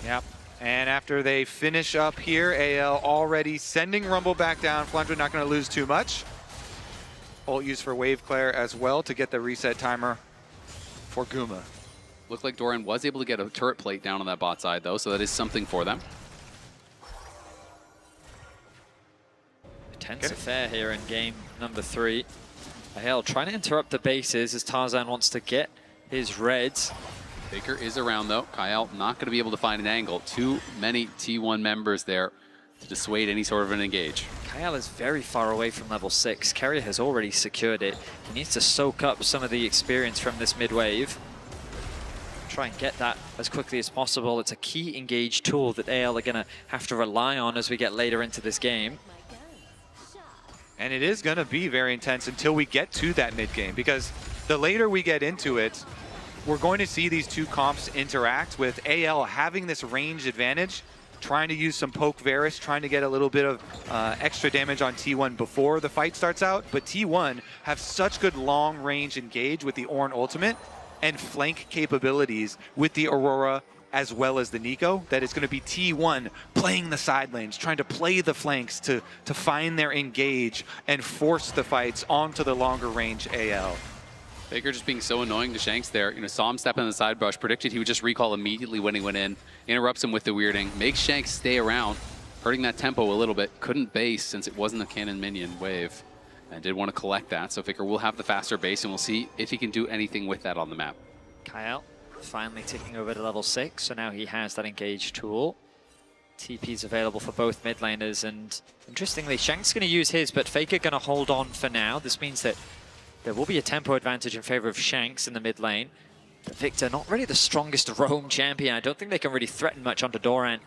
Yep. And after they finish up here, AL already sending Rumble back down. Flandre not going to lose too much. Ult used for wave clear as well to get the reset timer for Guma. Looked like Doran was able to get a turret plate down on that bot side though, so that is something for them. Tense affair here in game number 3. AL trying to interrupt the bases as Tarzan wants to get his reds. Baker is around though. Kyle not going to be able to find an angle. Too many T1 members there to dissuade any sort of an engage. Kyle is very far away from level 6. Carrier has already secured it. He needs to soak up some of the experience from this mid wave. Try and get that as quickly as possible. It's a key engage tool that AL are going to have to rely on as we get later into this game. And it is going to be very intense until we get to that mid game, because the later we get into it, we're going to see these two comps interact with AL having this range advantage, trying to use some poke Varus, trying to get a little bit of extra damage on T1 before the fight starts out. But T1 have such good long range engage with the Ornn ultimate and flank capabilities with the Aurora as well as the Nico, that it's going to be T1 playing the side lanes, trying to play the flanks to find their engage and force the fights onto the longer range AL. Baker just being so annoying to Shanks there. You know, saw him step in the side brush, predicted he would just recall immediately when he went in, interrupts him with the weirding, makes Shanks stay around, hurting that tempo a little bit. Couldn't base since it wasn't a cannon minion wave, and did want to collect that. So Faker will have the faster base, and we'll see if he can do anything with that on the map. Kyle finally ticking over to level 6, so now he has that engage tool. TP's available for both mid laners, and interestingly, Shanks going to use his, but Faker going to hold on for now. This means that there will be a tempo advantage in favor of Shanks in the mid lane. But Victor, not really the strongest roam champion. I don't think they can really threaten much onto Doran,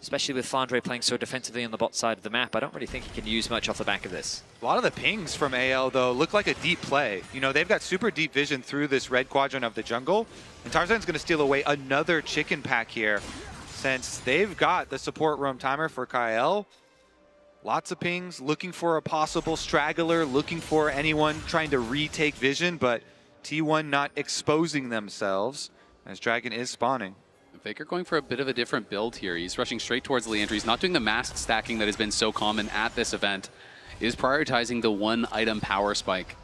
especially with Flandre playing so defensively on the bot side of the map. I don't really think he can use much off the back of this. A lot of the pings from AL, though, look like a deep play. You know, they've got super deep vision through this red quadrant of the jungle, and Tarzan's going to steal away another chicken pack here, since they've got the support roam timer for Kyle. Lots of pings, looking for a possible straggler, looking for anyone trying to retake vision, but T1 not exposing themselves as Dragon is spawning. Faker going for a bit of a different build here. He's rushing straight towards Leandry. He's not doing the mask stacking that has been so common at this event. Is prioritizing the one item power spike,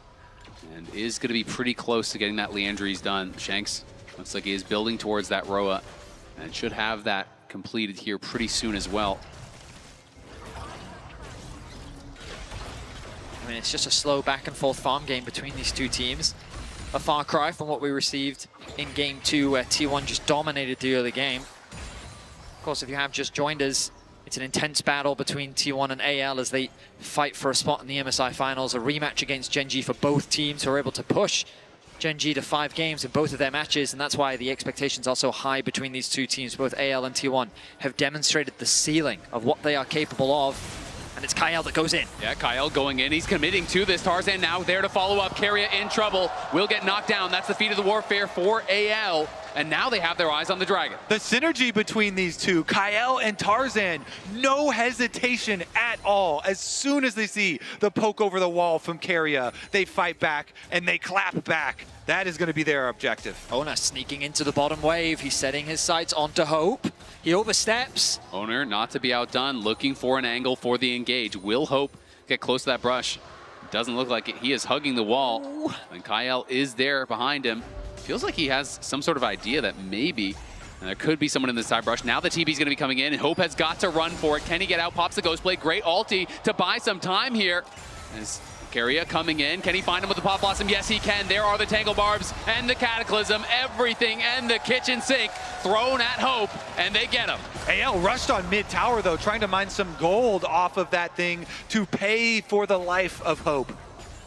and is going to be pretty close to getting that Leandry's done. Shanks looks like he is building towards that Roa, and should have that completed here pretty soon as well. I mean, it's just a slow back and forth farm game between these two teams. A far cry from what we received in game 2, where T1 just dominated the early game. Of course, if you have just joined us, it's an intense battle between T1 and AL as they fight for a spot in the MSI finals, a rematch against Gen G for both teams, who are able to push Gen G to 5 games in both of their matches, and that's why the expectations are so high between these two teams. Both AL and T1 have demonstrated the ceiling of what they are capable of. and it's Kyle that goes in. Yeah, Kyle going in. He's committing to this. Tarzan now there to follow up. Keria in trouble. Will get knocked down. That's the feat of the warfare for AL. And now they have their eyes on the Dragon. The synergy between these two, Kyle and Tarzan, no hesitation at all. As soon as they see the poke over the wall from Keria, they fight back and they clap back. That is going to be their objective. Oner sneaking into the bottom wave. He's setting his sights onto Hope. He oversteps. Oner not to be outdone, looking for an angle for the engage. Will Hope get close to that brush? Doesn't look like it. He is hugging the wall. And Kyle is there behind him. Feels like he has some sort of idea that maybe there could be someone in the side brush. Now the TB's going to be coming in, and Hope has got to run for it. Can he get out? Pops the Ghost Blade. Great ulti to buy some time here. As Keria coming in. Can he find him with the Pop Blossom? Yes, he can. There are the Tangle Barbs and the Cataclysm. Everything and the kitchen sink thrown at Hope, and they get him. AL rushed on mid tower, though, trying to mine some gold off of that thing to pay for the life of Hope.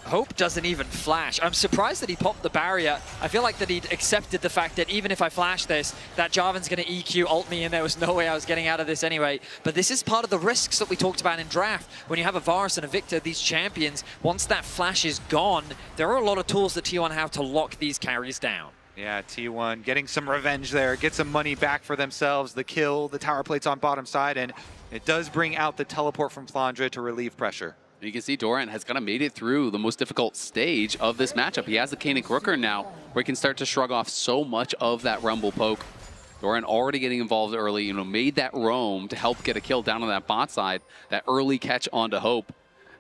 Hope doesn't even flash. I'm surprised that he popped the barrier. I feel like that he'd accepted the fact that even if I flash this, that Jarvan's going to EQ ult me, and there was no way I was getting out of this anyway. But this is part of the risks that we talked about in draft. When you have a Varus and a Victor, these champions, once that flash is gone, there are a lot of tools that T1 have to lock these carries down. Yeah, T1 getting some revenge there, get some money back for themselves. The kill, the tower plates on bottom side, and it does bring out the teleport from Flandre to relieve pressure. You can see Doran has kind of made it through the most difficult stage of this matchup. He has the Kanik Rooker now, where he can start to shrug off so much of that Rumble poke. Doran already getting involved early, made that roam to help get a kill down on that bot side, that early catch onto Hope,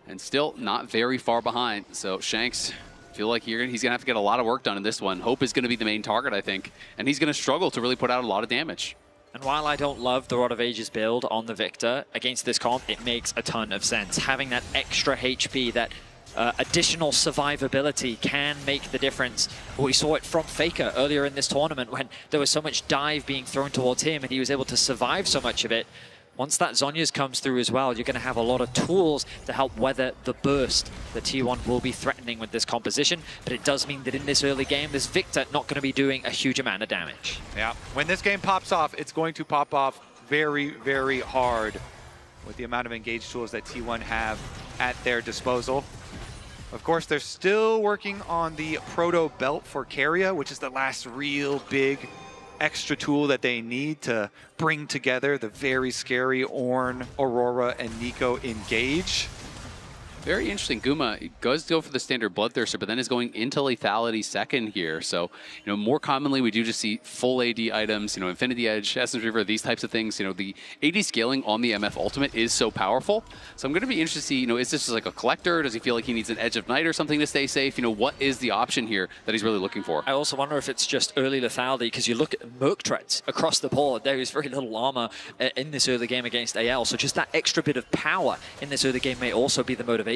and still not very far behind. So Shanks, feel like he's going to have to get a lot of work done in this one. Hope is going to be the main target, I think, and he's going to struggle to really put out a lot of damage. And while I don't love the Rod of Ages build on the Victor, against this comp, it makes a ton of sense. Having that extra HP, that additional survivability can make the difference. We saw it from Faker earlier in this tournament when there was so much dive being thrown towards him and he was able to survive so much of it. Once that Zhonya's comes through as well, you're going to have a lot of tools to help weather the burst that T1 will be threatening with this composition. But it does mean that in this early game, this Victor not going to be doing a huge amount of damage. Yeah, when this game pops off, it's going to pop off very, very hard with the amount of engaged tools that T1 have at their disposal. Of course, they're still working on the Proto Belt for Keria, which is the last real big extra tool that they need to bring together the very scary Ornn, Aurora, and Nico engage. Very interesting. Guma does go for the standard Bloodthirster, but then is going into lethality second here. So, more commonly we do just see full AD items, Infinity Edge, Essence Reaver, these types of things. The AD scaling on the MF Ultimate is so powerful. So I'm going to be interested to see, is this just like a collector? Does he feel like he needs an Edge of Night or something to stay safe? What is the option here that he's really looking for? I also wonder if it's just early lethality, because you look at Merc Treads across the board, there is very little armor in this early game against AL. So just that extra bit of power in this early game may also be the motivation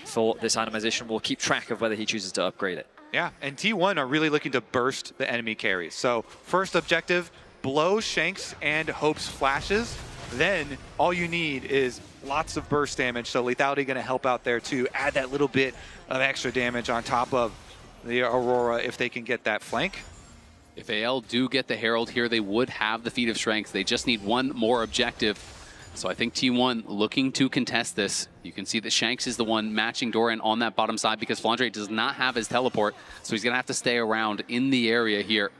for this itemization. We'll keep track of whether he chooses to upgrade it. Yeah, and T1 are really looking to burst the enemy carries. So first objective, blow Shanks and Hope's flashes. Then all you need is lots of burst damage. So lethality going to help out there too. Add that little bit of extra damage on top of the Aurora if they can get that flank. If AL do get the Herald here, they would have the Feat of Strength. They just need one more objective. So I think T1 looking to contest this. You can see that Shanks is the one matching Doran on that bottom side because Flandre does not have his teleport, so he's going to have to stay around in the area here.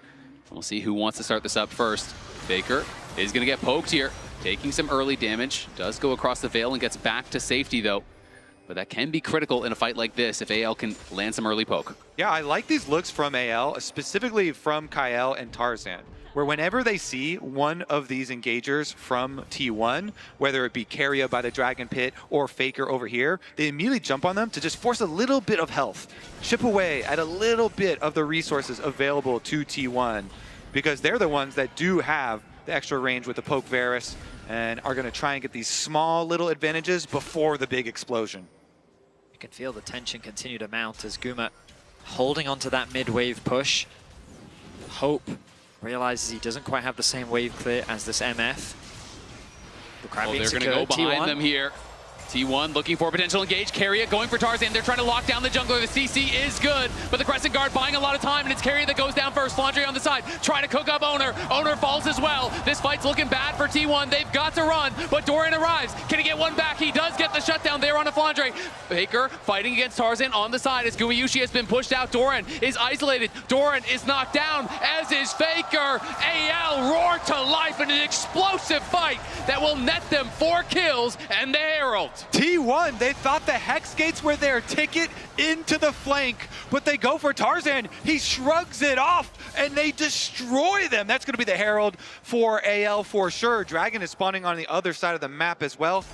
We'll see who wants to start this up first. Faker is going to get poked here, taking some early damage. Does go across the veil and gets back to safety, though. But that can be critical in a fight like this if AL can land some early poke. Yeah, I like these looks from AL, specifically from Kyle and Tarzan, where whenever they see one of these engagers from T1, whether it be Keria by the Dragon Pit or Faker over here, they immediately jump on them to just force a little bit of health, chip away at a little bit of the resources available to T1, because they're the ones that do have the extra range with the Poke Varus and are going to try and get these small little advantages before the big explosion. You can feel the tension continue to mount as Guma holding onto that mid-wave push. Hope realizes he doesn't quite have the same wave clear as this MF. The Oh, they're going to go behind them here. T1 looking for potential engage. Carrier going for Tarzan. They're trying to lock down the jungler. The CC is good, but the Crescent Guard buying a lot of time, and it's Carrier that goes down first. Flandre on the side, trying to cook up Owner. Owner falls as well. This fight's looking bad for T1. They've got to run, but Doran arrives. Can he get one back? He does get the shutdown there on a Flandre. Faker fighting against Tarzan on the side as Gumayushi has been pushed out. Doran is isolated. Doran is knocked down, as is Faker. AL roar to life in an explosive fight that will net them 4 kills and the Herald. T1, they thought the Hex Gates were their ticket into the flank, but they go for Tarzan. He shrugs it off, and they destroy them. That's going to be the Herald for AL for sure. Dragon is spawning on the other side of the map as well.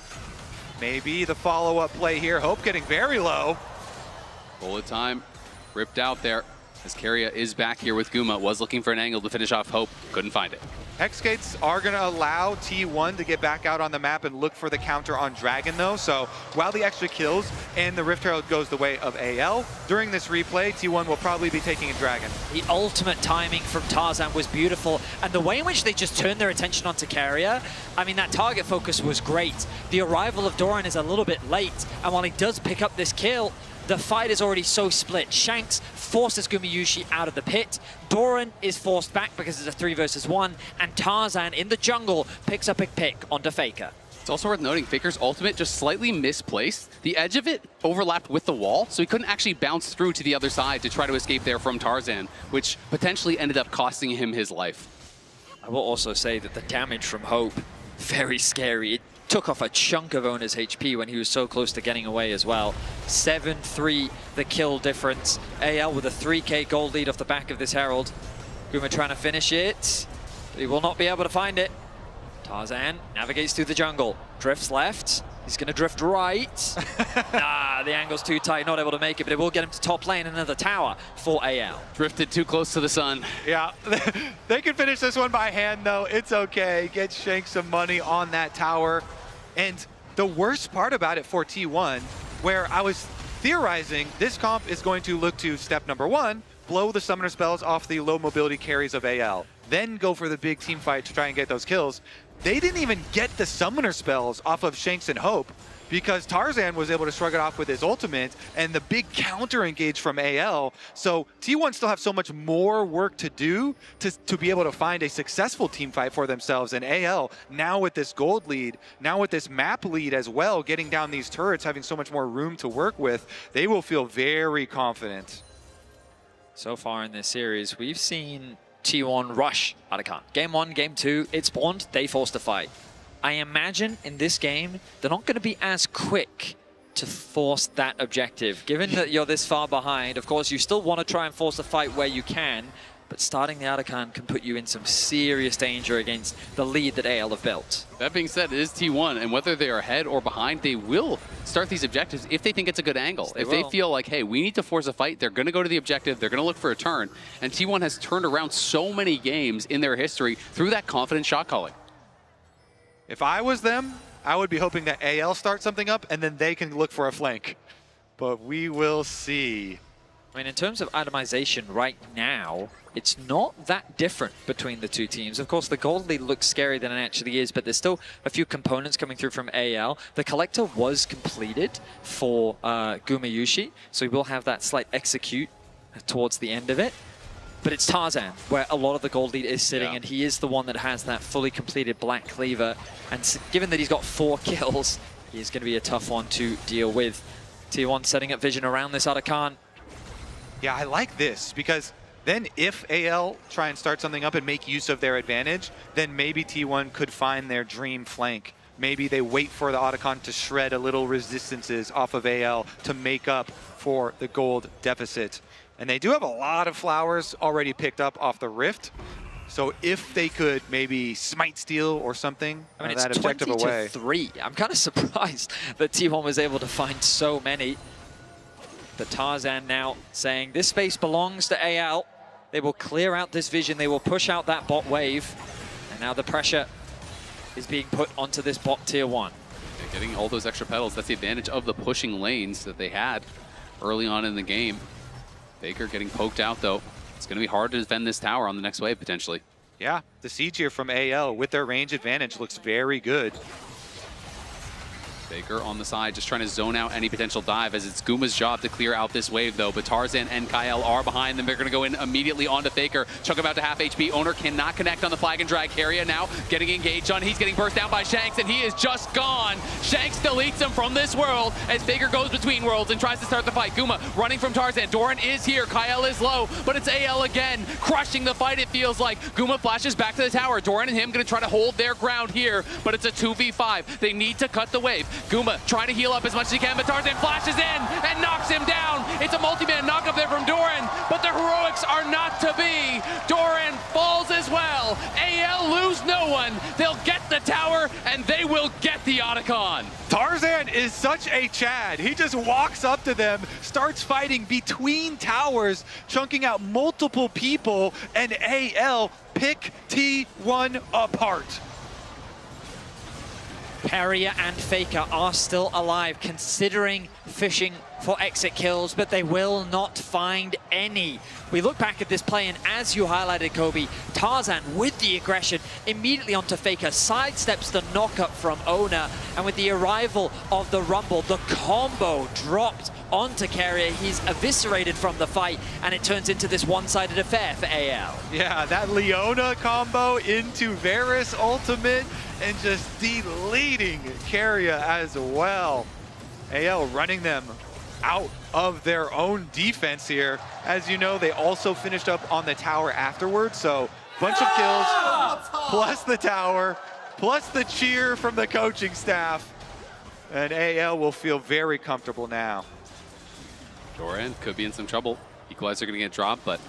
Maybe the follow-up play here. Hope getting very low. Bullet time ripped out there as Carrier is back here with Guma. Was looking for an angle to finish off Hope. Couldn't find it. Hex Gates are going to allow T1 to get back out on the map and look for the counter on Dragon, though. So while the extra kills and the Rift Herald goes the way of AL, during this replay, T1 will probably be taking a Dragon. The ultimate timing from Tarzan was beautiful, and the way in which they just turned their attention onto Carrier, I mean, that target focus was great. The arrival of Doran is a little bit late, and while he does pick up this kill, the fight is already so split. Shanks forces Gumayushi out of the pit. Doran is forced back because it's a 3 versus 1, and Tarzan in the jungle picks up a pick onto Faker. It's also worth noting Faker's ultimate just slightly misplaced. The edge of it overlapped with the wall, so he couldn't actually bounce through to the other side to try to escape there from Tarzan, which potentially ended up costing him his life. I will also say that the damage from Hope, very scary. It took off a chunk of Owner's HP when he was so close to getting away as well. 7-3 the kill difference. AL with a 3k gold lead off the back of this Herald. Guma trying to finish it. He will not be able to find it. Tarzan navigates through the jungle. Drifts left. He's going to drift right. Nah, the angle's too tight, not able to make it, but it will get him to top lane, another tower for AL. Drifted too close to the sun. Yeah, they can finish this one by hand, though. It's okay. Get Shank some money on that tower. And the worst part about it for T1, where I was theorizing this comp is going to look to step number 1, blow the summoner spells off the low mobility carries of AL, then go for the big team fight to try and get those kills. They didn't even get the summoner spells off of Shanks and Hope because Tarzan was able to shrug it off with his ultimate and the big counter engage from AL. So T1 still have so much more work to do to be able to find a successful team fight for themselves. And AL, now with this gold lead, now with this map lead as well, getting down these turrets, having so much more room to work with, they will feel very confident. So far in this series, we've seen T1 rush Arakan. Game 1, Game 2, it spawned, they forced a fight. I imagine in this game, they're not going to be as quick to force that objective. Given that you're this far behind, of course, you still want to try and force a fight where you can, but starting the Arakan can put you in some serious danger against the lead that AL have built. That being said, it is T1, and whether they are ahead or behind, they will start these objectives if they think it's a good angle. If they feel like, hey, we need to force a fight, they're going to go to the objective, they're going to look for a turn. And T1 has turned around so many games in their history through that confident shot calling. If I was them, I would be hoping that AL starts something up and then they can look for a flank. But we will see. I mean, in terms of itemization right now, it's not that different between the two teams. Of course, the gold lead looks scarier than it actually is, but there's still a few components coming through from AL. The collector was completed for Gumayushi, so we will have that slight execute towards the end of it. But it's Tarzan, where a lot of the gold lead is sitting, and he is the one that has that fully completed Black Cleaver. And given that he's got 4 kills, he's going to be a tough one to deal with. T1 setting up vision around this Arakan. Yeah, I like this, because then if AL try and start something up and make use of their advantage, then maybe T1 could find their dream flank. Maybe they wait for the Otacon to shred a little resistances off of AL to make up for the gold deficit. And they do have a lot of flowers already picked up off the Rift. So if they could maybe smite steal or something, I mean, that it's objective 20 away. to 3. I'm kind of surprised that T1 was able to find so many. But Tarzan now saying this space belongs to AL. They will clear out this vision. They will push out that bot wave. And now the pressure is being put onto this bot tier 1. They're getting all those extra petals. That's the advantage of the pushing lanes that they had early on in the game. Baker getting poked out, though. It's going to be hard to defend this tower on the next wave, potentially. Yeah, the siege here from AL with their range advantage looks very good. Faker on the side, just trying to zone out any potential dive, as it's Guma's job to clear out this wave, though. But Tarzan and Kyle are behind them. They're going to go in immediately onto Faker. Chuck him out to half HP. Owner cannot connect on the flag and drag. Carrier now getting engaged on. He's getting burst down by Shanks, and he is just gone. Shanks deletes him from this world as Faker goes between worlds and tries to start the fight. Guma running from Tarzan. Doran is here. Kyle is low, but it's AL again, crushing the fight, it feels like. Guma flashes back to the tower. Doran and him going to try to hold their ground here, but it's a 2v5. They need to cut the wave. Guma trying to heal up as much as he can, but Tarzan flashes in and knocks him down. It's a multi-man knock up there from Doran, but the heroics are not to be. Doran falls as well. AL lose no one. They'll get the tower, and they will get the Otacon. Tarzan is such a Chad. He just walks up to them, starts fighting between towers, chunking out multiple people, and AL pick T1 apart. Carrier and Faker are still alive, considering fishing for exit kills, but they will not find any. We look back at this play, and as you highlighted, Kobe, Tarzan with the aggression immediately onto Faker, sidesteps the knockup from Ona, and with the arrival of the Rumble, the combo dropped onto Carrier. He's eviscerated from the fight, and it turns into this one-sided affair for AL. Yeah, that Leona combo into Varus ultimate, and just deleting Carrier as well. AL running them out of their own defense here. As you know, they also finished up on the tower afterwards, so bunch of kills, plus the tower, plus the cheer from the coaching staff. And AL will feel very comfortable now. Doran could be in some trouble. Equalizer going to get dropped, but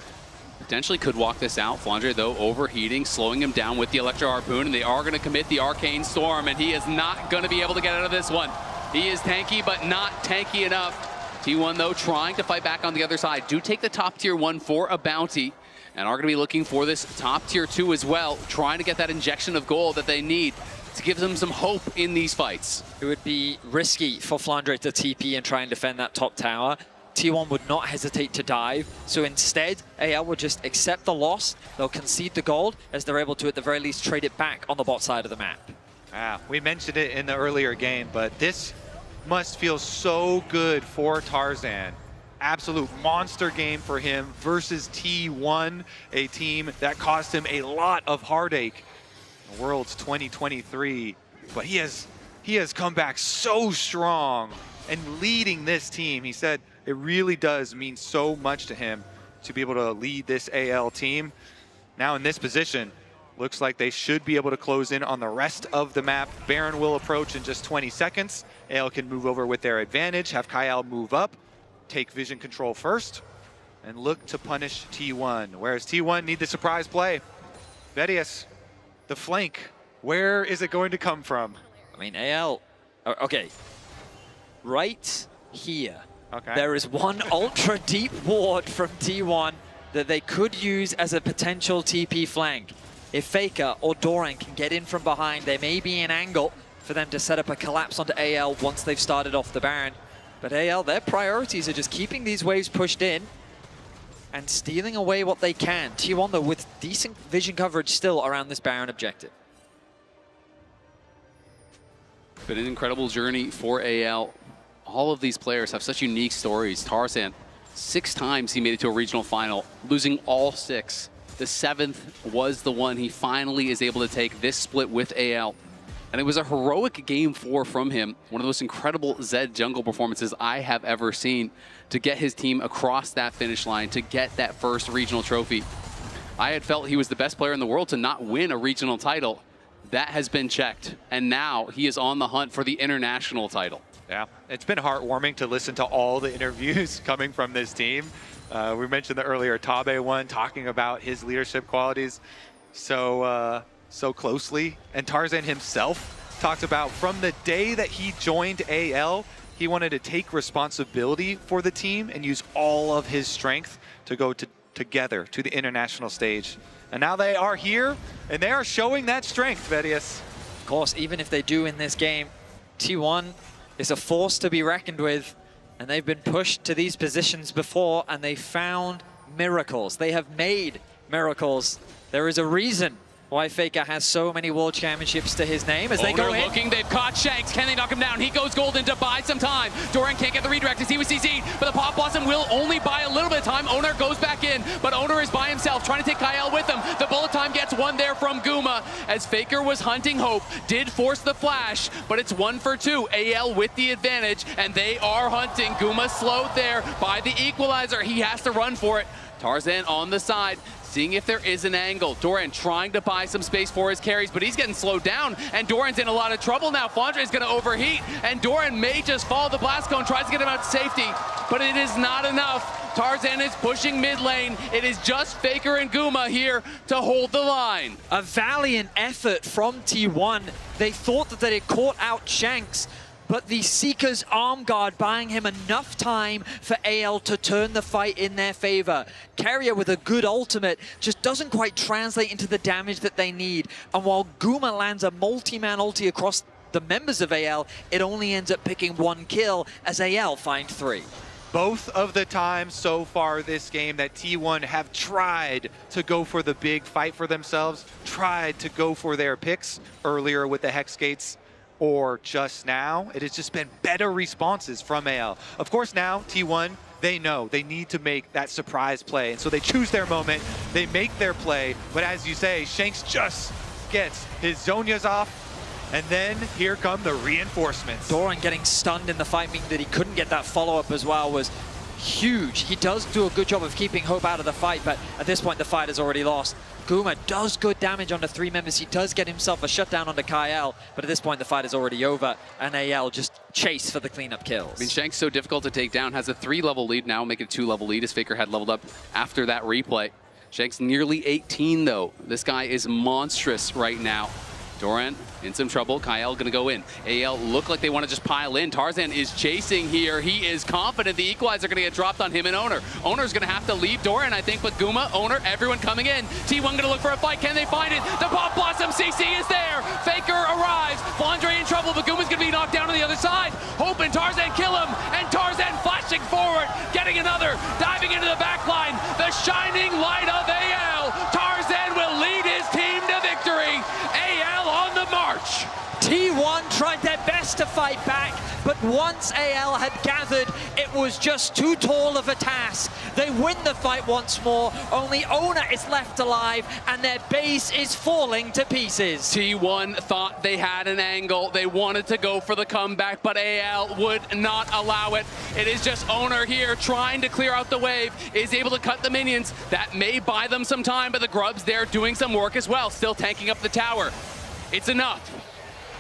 potentially could walk this out. Flandre, though, overheating, slowing him down with the Electro Harpoon, and they are going to commit the Arcane Storm, and he is not going to be able to get out of this one. He is tanky, but not tanky enough. T1, though, trying to fight back on the other side. Do take the top tier 1 for a bounty, and are going to be looking for this top tier 2 as well, trying to get that injection of gold that they need to give them some hope in these fights. It would be risky for Flandre to TP and try and defend that top tower. T1 would not hesitate to dive, so instead, AL will just accept the loss. They'll concede the gold, as they're able to, at the very least, trade it back on the bot side of the map. We mentioned it in the earlier game, but this must feel so good for Tarzan. Absolute monster game for him versus T1, a team that cost him a lot of heartache in Worlds 2023. But he has come back so strong and leading this team. He said it really does mean so much to him to be able to lead this AL team. Now in this position, looks like they should be able to close in on the rest of the map. Baron will approach in just 20 seconds. AL can move over with their advantage, have Kyle move up, take vision control first, and look to punish T1. Whereas T1 need the surprise play. Vedius, the flank, where is it going to come from? I mean, AL, okay, right here. Okay. There is one ultra deep ward from T1 that they could use as a potential TP flank. If Faker or Doran can get in from behind, there may be an angle for them to set up a collapse onto AL once they've started off the Baron. But AL, their priorities are just keeping these waves pushed in and stealing away what they can. T1, though, with decent vision coverage still around this Baron objective. Been an incredible journey for AL. All of these players have such unique stories. Tarzan, 6 times he made it to a regional final, losing all 6. The 7th was the one he finally is able to take this split with AL. And it was a heroic game 4 from him. One of the most incredible Zed jungle performances I have ever seen to get his team across that finish line, to get that first regional trophy. I had felt he was the best player in the world to not win a regional title. That has been checked. And now he is on the hunt for the international title. Yeah, it's been heartwarming to listen to all the interviews coming from this team. We mentioned the earlier Tabe one, talking about his leadership qualities so closely. And Tarzan himself talked about from the day that he joined AL, he wanted to take responsibility for the team and use all of his strength to go together to the international stage. And now they are here, and they are showing that strength, Vedius. Of course, even if they do in this game, T1 is a force to be reckoned with, and they've been pushed to these positions before, and they found miracles. They have made miracles. There is a reason why Faker has so many world championships to his name as they go in. Looking, they've caught Shanks. Can they knock him down? He goes golden to buy some time. Doran can't get the redirect as he was CC'd, but the Pop Blossom will only buy a little bit of time. Oner goes back in, but Oner is by himself, trying to take Kyle with him. The bullet time gets one there from Guma, as Faker was hunting Hope, did force the flash, but it's 1 for 2. AL with the advantage, and they are hunting. Guma slowed there by the equalizer. He has to run for it. Tarzan on the side, seeing if there is an angle. Doran trying to buy some space for his carries, but he's getting slowed down, and Doran's in a lot of trouble now. Flandre is going to overheat, and Doran may just follow the blast cone, tries to get him out to safety, but it is not enough. Tarzan is pushing mid lane. It is just Faker and Guma here to hold the line. A valiant effort from T1. They thought that they had caught out Shanks, but the Seeker's arm guard buying him enough time for AL to turn the fight in their favor. Carrier with a good ultimate just doesn't quite translate into the damage that they need. And while Guma lands a multi-man ulti across the members of AL, it only ends up picking 1 kill as AL find 3. Both of the times so far this game that T1 have tried to go for the big fight for themselves, tried to go for their picks earlier with the Hex Gates, or just now, it has just been better responses from AL. Of course now, T1, they know they need to make that surprise play, and so they choose their moment, they make their play, but as you say, Shanks just gets his Zhonya's off, and then here come the reinforcements. Doran getting stunned in the fight, meaning that he couldn't get that follow-up as well, was huge. He does do a good job of keeping Hope out of the fight, but at this point the fight is already lost. Guma does good damage onto 3 members. He does get himself a shutdown onto Kyle, but at this point the fight is already over, and AL just chase for the cleanup kills. I mean, Shanks so difficult to take down, has a 3-level lead now, make it a 2-level lead as Faker had leveled up after that replay. Shanks nearly 18 though. This guy is monstrous right now. Doran in some trouble. Kyle gonna go in. AL look like they want to just pile in. Tarzan is chasing here. He is confident the equalizer gonna get dropped on him and Oner. Oner's gonna have to leave Doran, I think, but Guma, Oner, everyone coming in. T1 gonna look for a fight. Can they find it? The Pop Blossom CC is there. Faker arrives. Flandre in trouble, but Guma's gonna be knocked down on the other side. Hope and Tarzan kill him, and Tarzan flashing forward, getting another, diving into the back line. The shining light of AL. Tarzan will lead his team to victory. AL on the march. T1 tried their best to fight back, but once AL had gathered, it was just too tall of a task. They win the fight once more, only Oner is left alive, and their base is falling to pieces. T1 thought they had an angle. They wanted to go for the comeback, but AL would not allow it. It is just Oner here trying to clear out the wave, is able to cut the minions. That may buy them some time, but the Grubs there doing some work as well, still tanking up the tower. It's enough.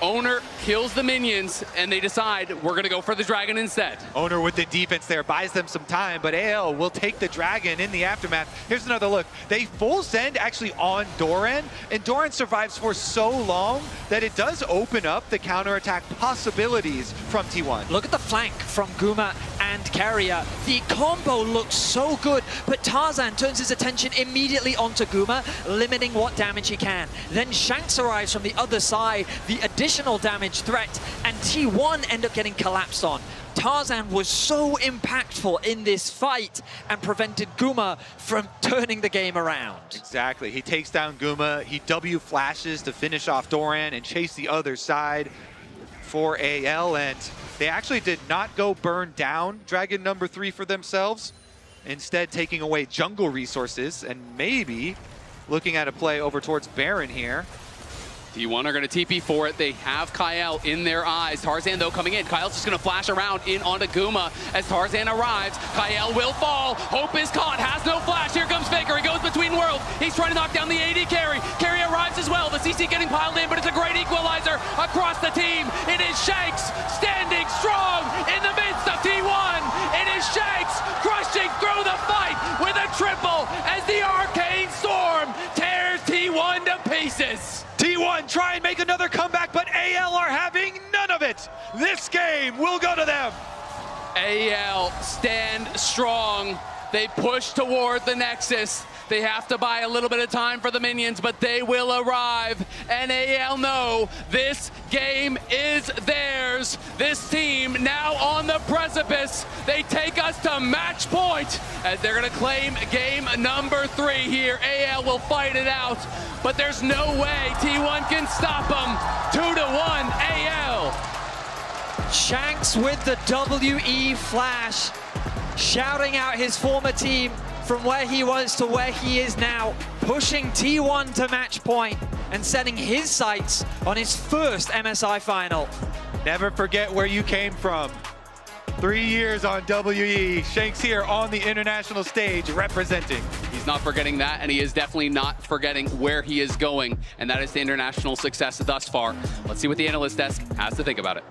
Oner kills the minions, and they decide we're going to go for the dragon instead. Oner with the defense there buys them some time, but AL will take the dragon in the aftermath. Here's another look. They full send actually on Doran, and Doran survives for so long that it does open up the counterattack possibilities from T1. Look at the flank from Guma and Carrier. The combo looks so good, but Tarzan turns his attention immediately onto Guma, limiting what damage he can. Then Shanks arrives from the other side, the additional damage threat, and T1 end up getting collapsed on. Tarzan was so impactful in this fight and prevented Guma from turning the game around. Exactly. He takes down Guma, he W flashes to finish off Doran and chase the other side for AL, and they actually did not go burn down Dragon number 3 for themselves, instead taking away jungle resources and maybe looking at a play over towards Baron here. T1 are going to TP for it. They have Kyle in their eyes. Tarzan, though, coming in. Kyle's just going to flash around in onto Guma as Tarzan arrives. Kyle will fall. Hope is caught. Has no flash. Here comes Faker. He goes between worlds. He's trying to knock down the AD carry. Carry arrives as well. The CC getting piled in, but it's a great equalizer across the team. It is Shanks standing strong in the midst of T1. It is Shanks crushing through the fight with a triple as the Arcane Storm tears T1 to pieces. T1 try and make another comeback, but AL are having none of it. This game will go to them. AL stand strong. They push toward the Nexus. They have to buy a little bit of time for the minions, but they will arrive. And AL know this game is theirs. players. This team now on the precipice. They take us to match point as they're going to claim game number 3 here. AL will fight it out, but there's no way T1 can stop them. 2-1 AL. Shanks with the WE flash, shouting out his former team from where he was to where he is now, pushing T1 to match point and setting his sights on his first MSI final. Never forget where you came from. 3 years on WE. Shanks here on the international stage representing. He's not forgetting that, and he is definitely not forgetting where he is going, and that is the international success thus far. Let's see what the analyst desk has to think about it.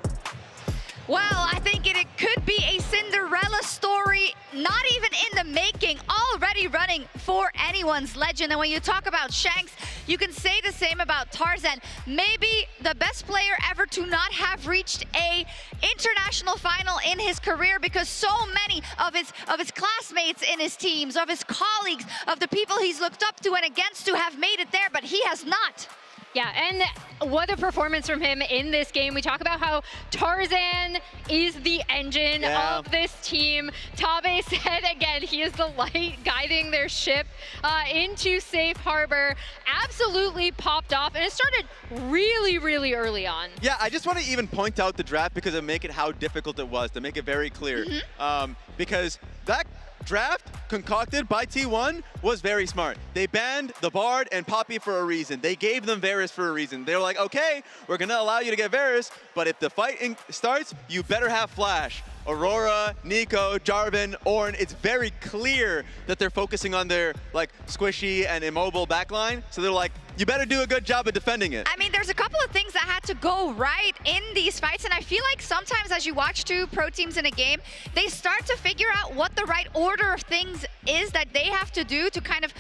Well, I think it could be a Cinderella story, not even in the making, already running for anyone's legend. And when you talk about Shanks, you can say the same about Tarzan. Maybe the best player ever to not have reached a international final in his career, because so many of his classmates in his teams, of his colleagues, of the people he's looked up to and against to have made it there, but he has not. Yeah, and what a performance from him in this game. We talk about how Tarzan is the engine of this team. Tabe said again, he is the light guiding their ship into safe harbor. Absolutely popped off, and it started really, really early on. Yeah, I just want to even point out the draft because of make it how difficult it was, to make it very clear. Because that draft concocted by T1 was very smart. They banned the Bard and Poppy for a reason. They gave them Varus for a reason. They were like, okay, we're gonna allow you to get Varus, but if the fight starts, you better have Flash. Aurora, Nico, Jarvan, Ornn, it's very clear that they're focusing on their like squishy and immobile backline. So they're like, you better do a good job of defending it. I mean, there's a couple of things that had to go right in these fights, and I feel like sometimes as you watch two pro teams in a game, they start to figure out what the right order of things is that they have to do to kind of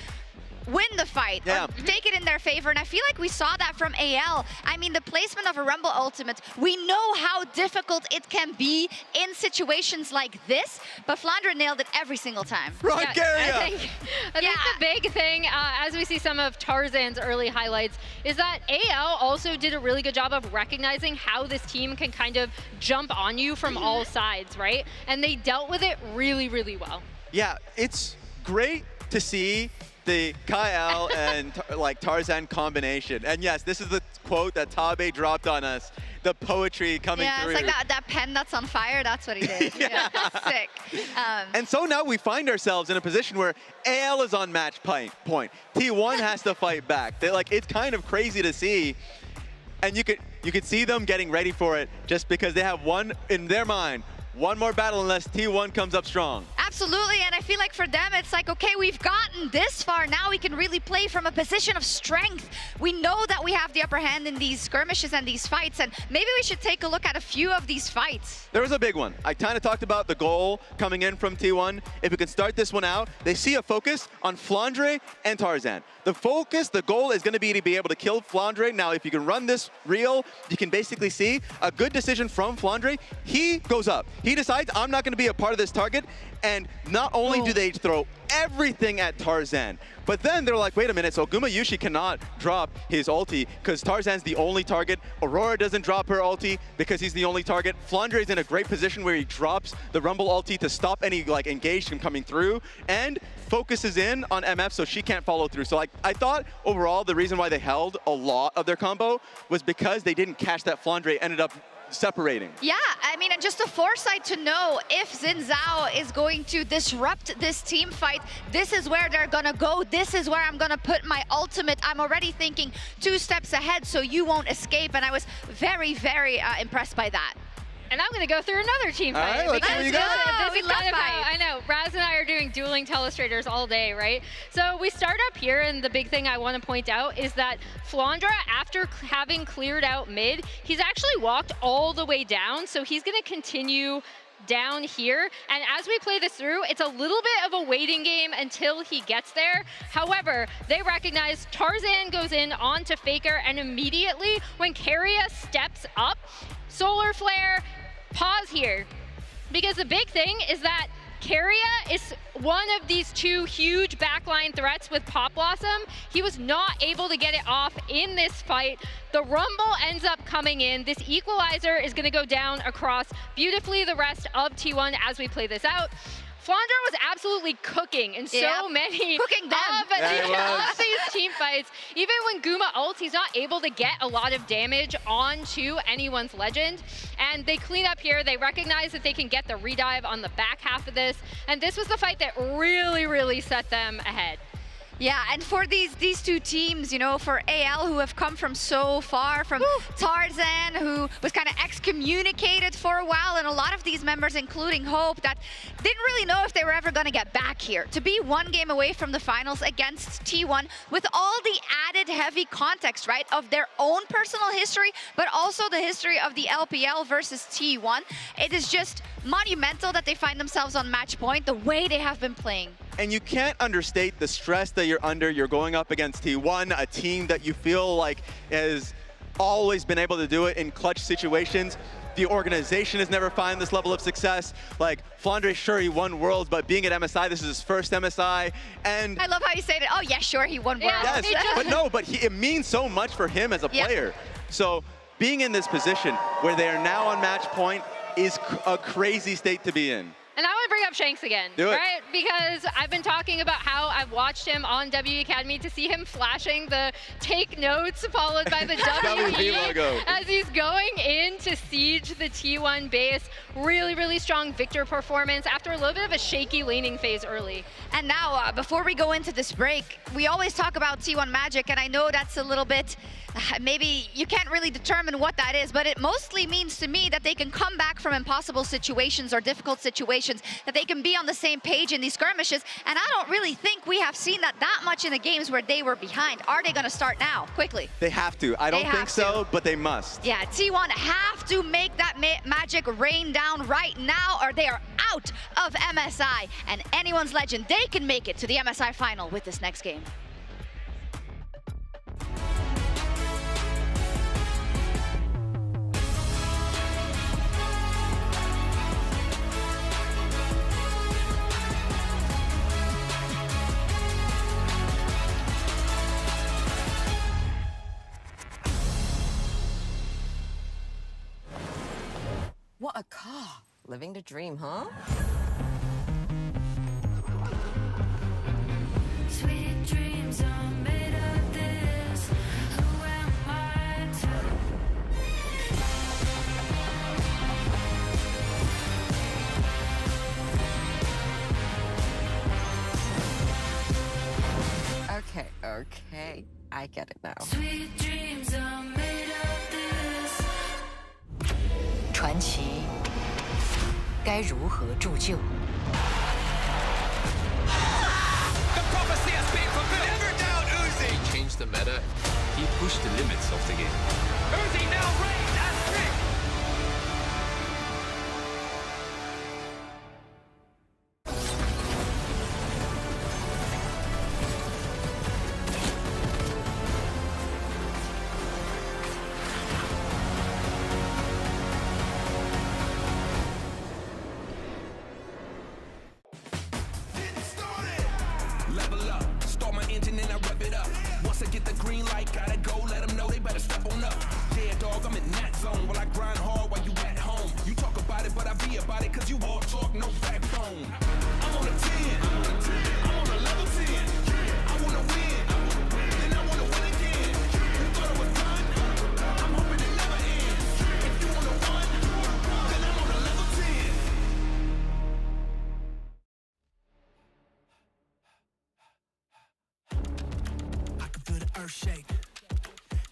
win the fight, or take it in their favor, and I feel like we saw that from AL. I mean, the placement of a Rumble ultimate, we know how difficult it can be in situations like this, but Flandre nailed it every single time. I think the big thing, as we see some of Tarzan's early highlights, is that AL also did a really good job of recognizing how this team can kind of jump on you from all sides, right? And they dealt with it really, really well. Yeah, it's great to see the Kyle and Tarzan combination. And yes, this is the quote that Tabe dropped on us. The poetry coming through. Yeah, it's like that pen that's on fire, that's what he did. Yeah, sick. And so now we find ourselves in a position where AL is on match point. T1 has to fight back. It's kind of crazy to see. And you could see them getting ready for it just because they have in their mind, one more battle unless T1 comes up strong. Absolutely, and I feel like for them, it's like, okay, we've gotten this far. Now we can really play from a position of strength. We know that we have the upper hand in these skirmishes and these fights, and maybe we should take a look at a few of these fights. There was a big one. I kind of talked about the goal coming in from T1. If we can start this one out, they see a focus on Flandre and Tarzan. The goal is going to be able to kill Flandre. Now, if you can run this reel, you can basically see a good decision from Flandre. He goes up. He decides, I'm not going to be a part of this target. And not only do they throw everything at Tarzan, but then they're like, wait a minute, so Gumayushi cannot drop his ulti because Tarzan's the only target. Aurora doesn't drop her ulti because he's the only target. Flandre is in a great position where he drops the Rumble ulti to stop any engage from coming through and focuses in on MF so she can't follow through. So I thought overall the reason why they held a lot of their combo was because they didn't catch that Flandre ended up separating. Yeah, I mean, and just the foresight to know if Xin Zhao is going to disrupt this team fight, this is where they're gonna go, this is where I'm gonna put my ultimate. I'm already thinking 2 steps ahead so you won't escape, and I was very, very impressed by that. And I'm going to go through another team fight. All right, let's see what you got. This is kind of how, I know, Raz and I are doing dueling telestrators all day, right? So we start up here, and the big thing I want to point out is that Flandre, after having cleared out mid, he's actually walked all the way down, so he's going to continue down here. And as we play this through, it's a little bit of a waiting game until he gets there. However, they recognize Tarzan goes in onto Faker, and immediately when Keria steps up, Solar Flare, pause here, because the big thing is that Keria is one of these two huge backline threats with Pop Blossom. He was not able to get it off in this fight. The Rumble ends up coming in. This equalizer is going to go down across beautifully the rest of T1 as we play this out. Flandre was absolutely cooking in so many of these team fights. Even when Guma ults, he's not able to get a lot of damage onto anyone's legend. And they clean up here. They recognize that they can get the redive on the back half of this. And this was the fight that really, really set them ahead. Yeah, and for these two teams, you know, for AL, who have come from so far, from Tarzan, who was kind of excommunicated for a while, and a lot of these members, including Hope, that didn't really know if they were ever going to get back here. To be one game away from the finals against T1 with all the added heavy context, right, of their own personal history, but also the history of the LPL versus T1, it is just monumental that they find themselves on match point the way they have been playing. And you can't understate the stress that you're under. You're going up against T1, a team that you feel like has always been able to do it in clutch situations. The organization has never found this level of success. Like, Flandre, sure, he won Worlds, but being at MSI, this is his first MSI. And I love how you say that. Oh, yeah, sure, he won Worlds. Yes, but no, but it means so much for him as a player. So being in this position where they are now on match point is a crazy state to be in. And I want to bring up Shanks again, right? Because I've been talking about how I've watched him on WE Academy to see him flashing the take notes followed by the WE logo as he's going in to siege the T1 base. Really, really strong Victor performance after a little bit of a shaky laning phase early. And now, before we go into this break, we always talk about T1 Magic, and I know that's a little bit, maybe you can't really determine what that is, but it mostly means to me that they can come back from impossible situations or difficult situations, that they can be on the same page in these skirmishes, and I don't really think we have seen that much in the games where they were behind. Are they going to start now, quickly? They have to. I don't think so, but they must. Yeah, T1 have to make that magic rain down right now, or they are out of MSI, and anyone's legend, they can make it to the MSI final with this next game. What a car. Living the dream, huh? Sweet dreams are made of this. Who am I to? Okay. I get it now. Sweet dreams are made of this. 传奇该如何铸就？ The prophecy has been fulfilled. Never doubt Uzi. He changed the meta. He pushed the limits of the game. Uzi now reigns as king. Level up, start my engine and I rev it up. Once I get the green light, gotta go, let them know they better step on up. Yeah, dog, I'm in that zone. While I grind hard while you at home. You talk about it, but I be about it, cause you all talk, no backbone. I'm on a 10, I'm on a level 10. I wanna win, then I wanna win again. You thought it was done? I'm hoping it never ends. If you wanna run, then I'm on a level 10. Feel the earth shake,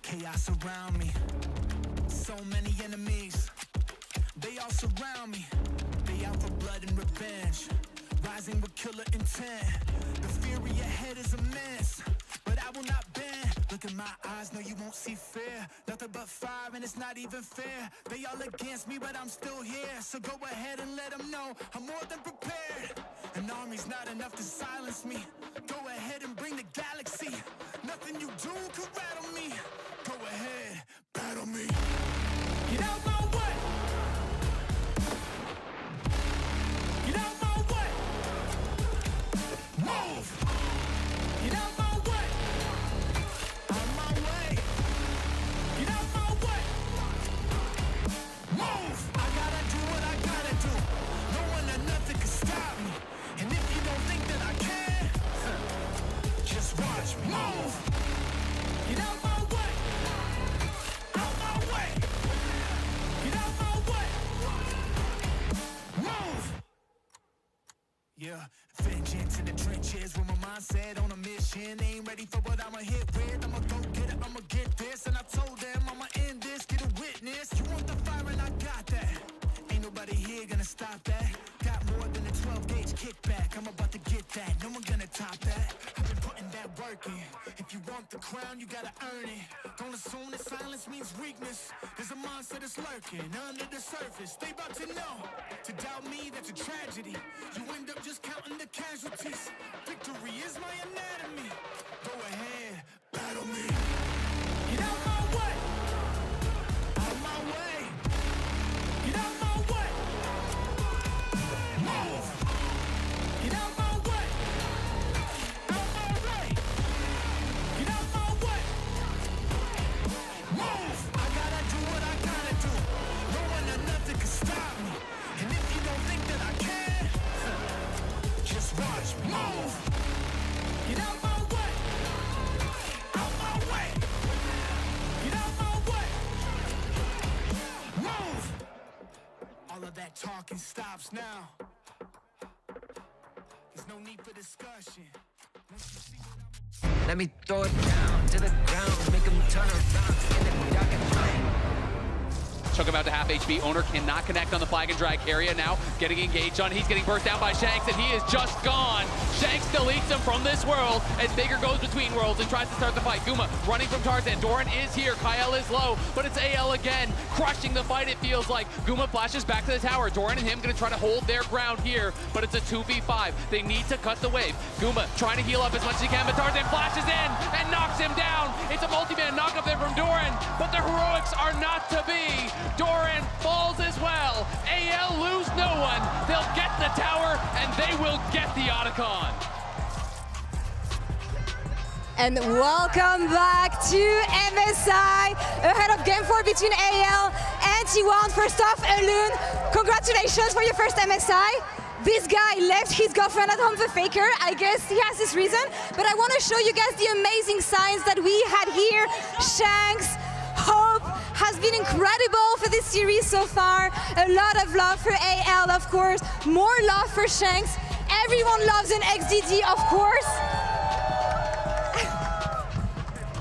chaos around me. So many enemies, they all surround me. They out for blood and revenge, rising with killer intent. The fury ahead is immense, but I will not bend. Look in my eyes, no, you won't see fear. Nothing but fire, and it's not even fair. They all against me, but I'm still here. So go ahead and let them know I'm more than prepared. An army's not enough to silence me. Go ahead and bring the galaxy. Nothing you do could rattle me. Go ahead, battle me. Get out my way. Get out my way. Yeah, vengeance in the trenches with my mindset on a mission. Ain't ready for what I'ma hit with. I'ma go get it, I'ma get this. And I told them I'ma end this, get a witness. You want the fire and I got that. Ain't nobody here gonna stop that. Got more than a 12-gauge kickback. I'm about to get that, no one gonna top that. I've been putting that work in. If you want the crown, you gotta earn it. Don't assume that silence means weakness. There's a monster that's lurking under the surface. They about to know. To doubt me, that's a tragedy. You end up just counting the casualties. Victory is my anatomy. Go ahead, battle me. Get out my way. Out my way. Get out my way. Move. Get out my way. Out my way. Get out my way. Move. I gotta do what I gotta do. No one or nothing can stop me. And if you don't think that I can, just watch me. Move. Get out my way. Out my way. Get out my way. Move. All of that talking stops now. There's no need for discussion. Let me throw it down to the ground, make them turn around in the dark and light. Chunk him out to half HP. Owner cannot connect on the flag and drag area now. Getting engaged on. He's getting burst down by Shanks, and he is just gone. Shanks deletes him from this world as Baker goes between worlds and tries to start the fight. Guma running from Tarzan. Doran is here. Kyle is low, but it's AL again. Crushing the fight, it feels like. Guma flashes back to the tower. Doran and him going to try to hold their ground here, but it's a 2v5. They need to cut the wave. Guma trying to heal up as much as he can, but Tarzan flashes in and knocks him down. It's a multi-man knock up there from Doran, but the heroics are not to be. Doran falls as well. AL lose no one. They'll get the tower, and they will get the Otacon. And welcome back to MSI, ahead of Game 4 between AL and T1. First off, Alun, congratulations for your first MSI. This guy left his girlfriend at home for Faker. I guess he has his reason, but I want to show you guys the amazing signs that we had here. Shanks, Hope has been incredible for this series so far. A lot of love for AL, of course. More love for Shanks. Everyone loves an XDD, of course.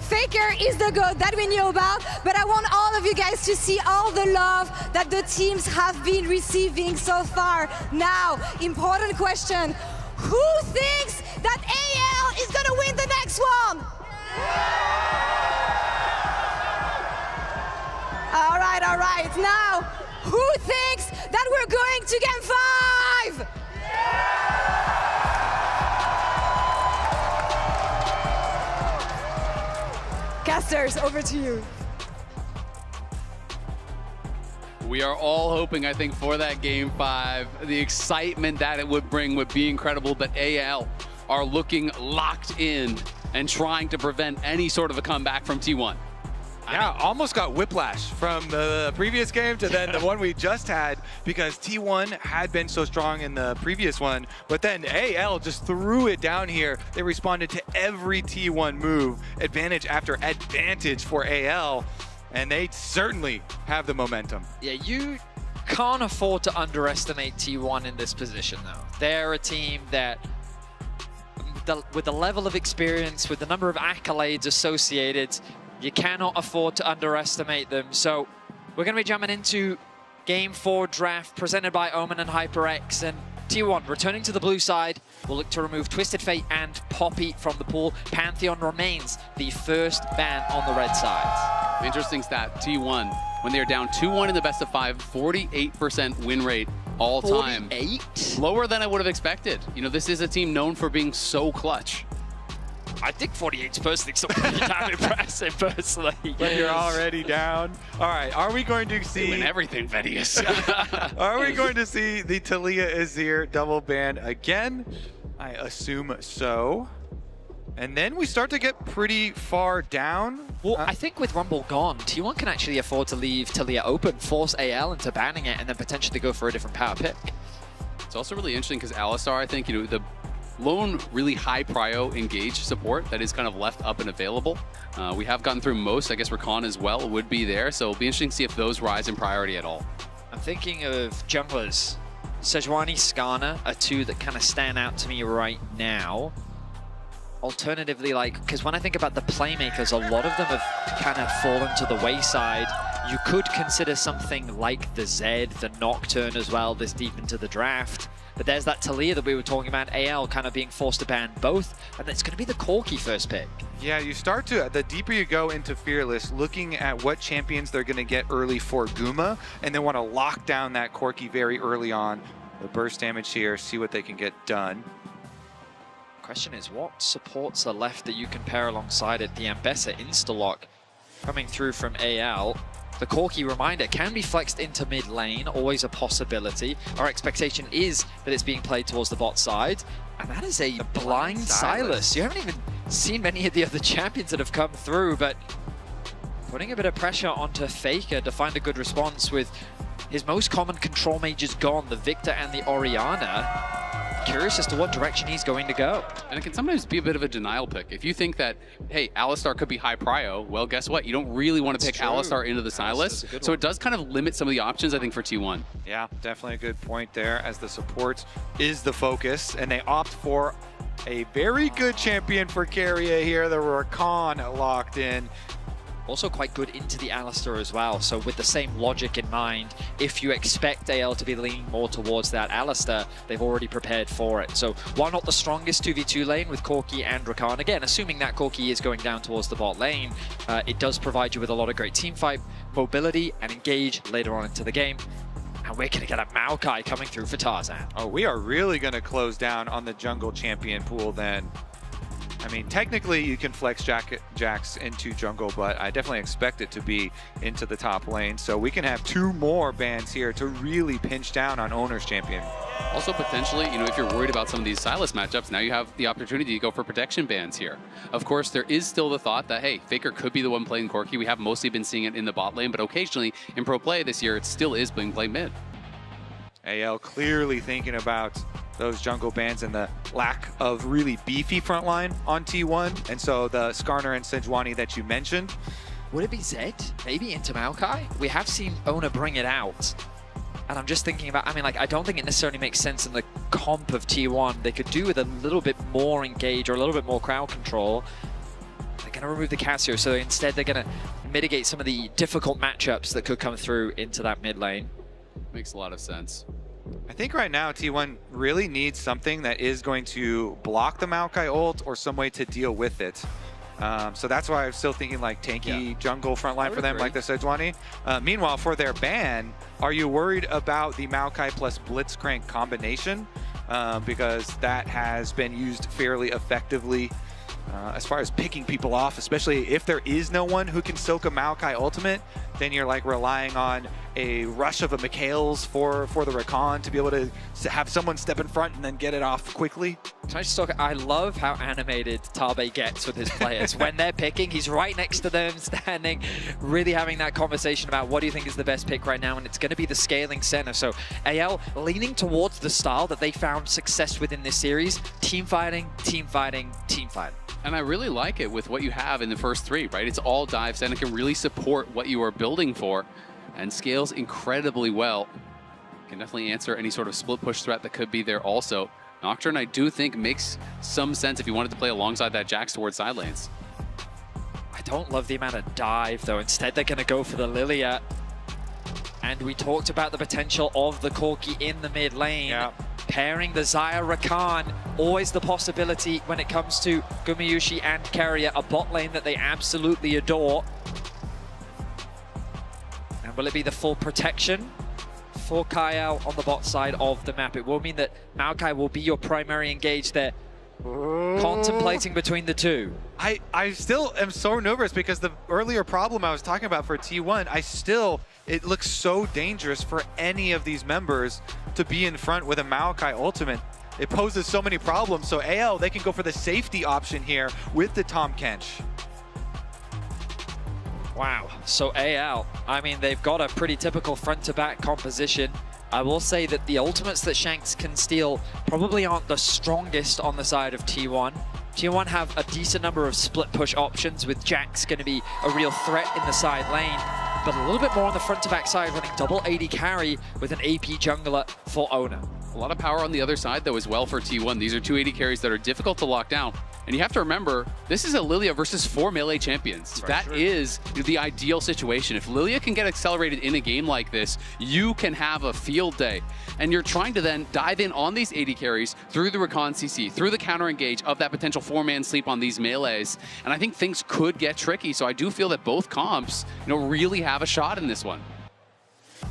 Faker is the GOAT that we knew about, but I want all of you guys to see all the love that the teams have been receiving so far. Now, important question. Who thinks that AL is gonna win the next one? All right. Now, who thinks that we're going to Game 5? Casters, over to you. We are all hoping, I think, for that Game 5. The excitement that it would bring would be incredible, but AL are looking locked in and trying to prevent any sort of a comeback from T1. Yeah, almost got whiplash from the previous game to then the one we just had, because T1 had been so strong in the previous one, but then AL just threw it down here. They responded to every T1 move, advantage after advantage for AL, and they certainly have the momentum. Yeah, you can't afford to underestimate T1 in this position, though. They're a team that, with the level of experience, with the number of accolades associated, you cannot afford to underestimate them. So we're going to be jumping into Game 4 draft presented by Omen and HyperX. And T1 returning to the blue side will look to remove Twisted Fate and Poppy from the pool. Pantheon remains the first ban on the red side. Interesting stat, T1, when they are down 2-1 in the best of 5, 48% win rate all time. 48? Lower than I would have expected. You know, this is a team known for being so clutch. I think 48 is personally something damn impressive, personally. But you're already down. All right, are we going to see... They win everything, Vedius. Are we going to see the Talia Azir double ban again? I assume so. And then we start to get pretty far down. Well, I think with Rumble gone, T1 can actually afford to leave Talia open, force AL into banning it, and then potentially go for a different power pick. It's also really interesting because Alistar, I think, you know, the lone really high prio engage support that is kind of left up and available. We have gotten through most. I guess Rakan as well would be there, so it'll be interesting to see if those rise in priority at all. I'm thinking of junglers. Sejuani, Skarner are two that kind of stand out to me right now. Alternatively, like, because when I think about the playmakers, a lot of them have kind of fallen to the wayside. You could consider something like the Zed, the Nocturne as well, this deep into the draft. But there's that Talia that we were talking about, AL kind of being forced to ban both, and it's going to be the Corki first pick. Yeah, you start to, the deeper you go into Fearless, looking at what champions they're going to get early for Guma, and they want to lock down that Corki very early on. The burst damage here, see what they can get done. Question is, what supports are left that you can pair alongside it? The Ambessa Instalock coming through from AL. The Corki, reminder, can be flexed into mid lane, always a possibility. Our expectation is that it's being played towards the bot side, and that is a blind Silas. You haven't even seen many of the other champions that have come through, but putting a bit of pressure onto Faker to find a good response with his most common control mages gone, the Victor and the Orianna. Curious as to what direction he's going to go. And it can sometimes be a bit of a denial pick. If you think that, hey, Alistar could be high prio, well, guess what? You don't really want to pick Alistar into the Silas. So it does kind of limit some of the options, I think, for T1. Yeah, definitely a good point there, as the support is the focus, and they opt for a very good champion for Keria here, the Rakan locked in. Also quite good into the Alistar as well. So with the same logic in mind, if you expect AL to be leaning more towards that Alistar, they've already prepared for it. So while not the strongest 2v2 lane with Corki and Rakan, again, assuming that Corki is going down towards the bot lane, it does provide you with a lot of great teamfight, mobility, and engage later on into the game. And we're going to get a Maokai coming through for Tarzan. Oh, we are really going to close down on the jungle champion pool then. I mean, technically you can flex Jax into jungle, but I definitely expect it to be into the top lane. So we can have 2 more bans here to really pinch down on Owner's champion. Also, potentially, you know, if you're worried about some of these Silas matchups, now you have the opportunity to go for protection bans here. Of course, there is still the thought that, hey, Faker could be the one playing Corki. We have mostly been seeing it in the bot lane, but occasionally in pro play this year, it still is being played mid. AL clearly thinking about those jungle bans and the lack of really beefy frontline on T1. And so the Skarner and Sejuani that you mentioned. Would it be Zed? Maybe into Maokai? We have seen Owner bring it out. And I'm just thinking about, I mean, like, I don't think it necessarily makes sense in the comp of T1. They could do with a little bit more engage or a little bit more crowd control. They're going to remove the Cassio, so instead they're going to mitigate some of the difficult matchups that could come through into that mid lane. Makes a lot of sense. I think right now T1 really needs something that is going to block the Maokai ult or some way to deal with it. So that's why I'm still thinking like tanky jungle frontline for them, like the Sejuani. Meanwhile, for their ban, are you worried about the Maokai plus Blitzcrank combination? Because that has been used fairly effectively as far as picking people off, especially if there is no one who can soak a Maokai ultimate, then you're like relying on a rush of a Mikhail's for the Rakan to be able to have someone step in front and then get it off quickly. Can I just talk? I love how animated Tabe gets with his players. When they're picking, he's right next to them, standing, really having that conversation about what do you think is the best pick right now, and it's going to be the scaling center. So AL leaning towards the style that they found success with in this series, team fighting, team fighting, team fighting. And I really like it with what you have in the first 3, right? It's all dives and it can really support what you are building for and scales incredibly well. Can definitely answer any sort of split push threat that could be there also. Nocturne, I do think, makes some sense if you wanted to play alongside that Jax towards side lanes. I don't love the amount of dive, though. Instead, they're going to go for the Lilia. And we talked about the potential of the Corki in the mid lane. Yeah. Pairing the Xayah Rakan, always the possibility when it comes to Gumayusi and Keria, a bot lane that they absolutely adore. And will it be the full protection for Kyle on the bot side of the map? It will mean that Maokai will be your primary engage there. Contemplating between the two. I still am so nervous because the earlier problem I was talking about for T1, it looks so dangerous for any of these members to be in front with a Maokai ultimate. It poses so many problems. So AL, they can go for the safety option here with the Tahm Kench. Wow, so AL, I mean, they've got a pretty typical front-to-back composition. I will say that the ultimates that Shanks can steal probably aren't the strongest on the side of T1. T1 have a decent number of split push options, with Jax going to be a real threat in the side lane. but a little bit more on the front to back side, running double AD carry with an AP jungler for Oner. A lot of power on the other side, though, as well for T1. These are 2 AD carries that are difficult to lock down. And you have to remember, this is a Lilia versus 4 melee champions. That is the ideal situation. If Lilia can get accelerated in a game like this, you can have a field day. And you're trying to then dive in on these AD carries through the recon CC, through the counter engage of that potential 4-man sleep on these melees. And I think things could get tricky. So I do feel that both comps, really have a shot in this one.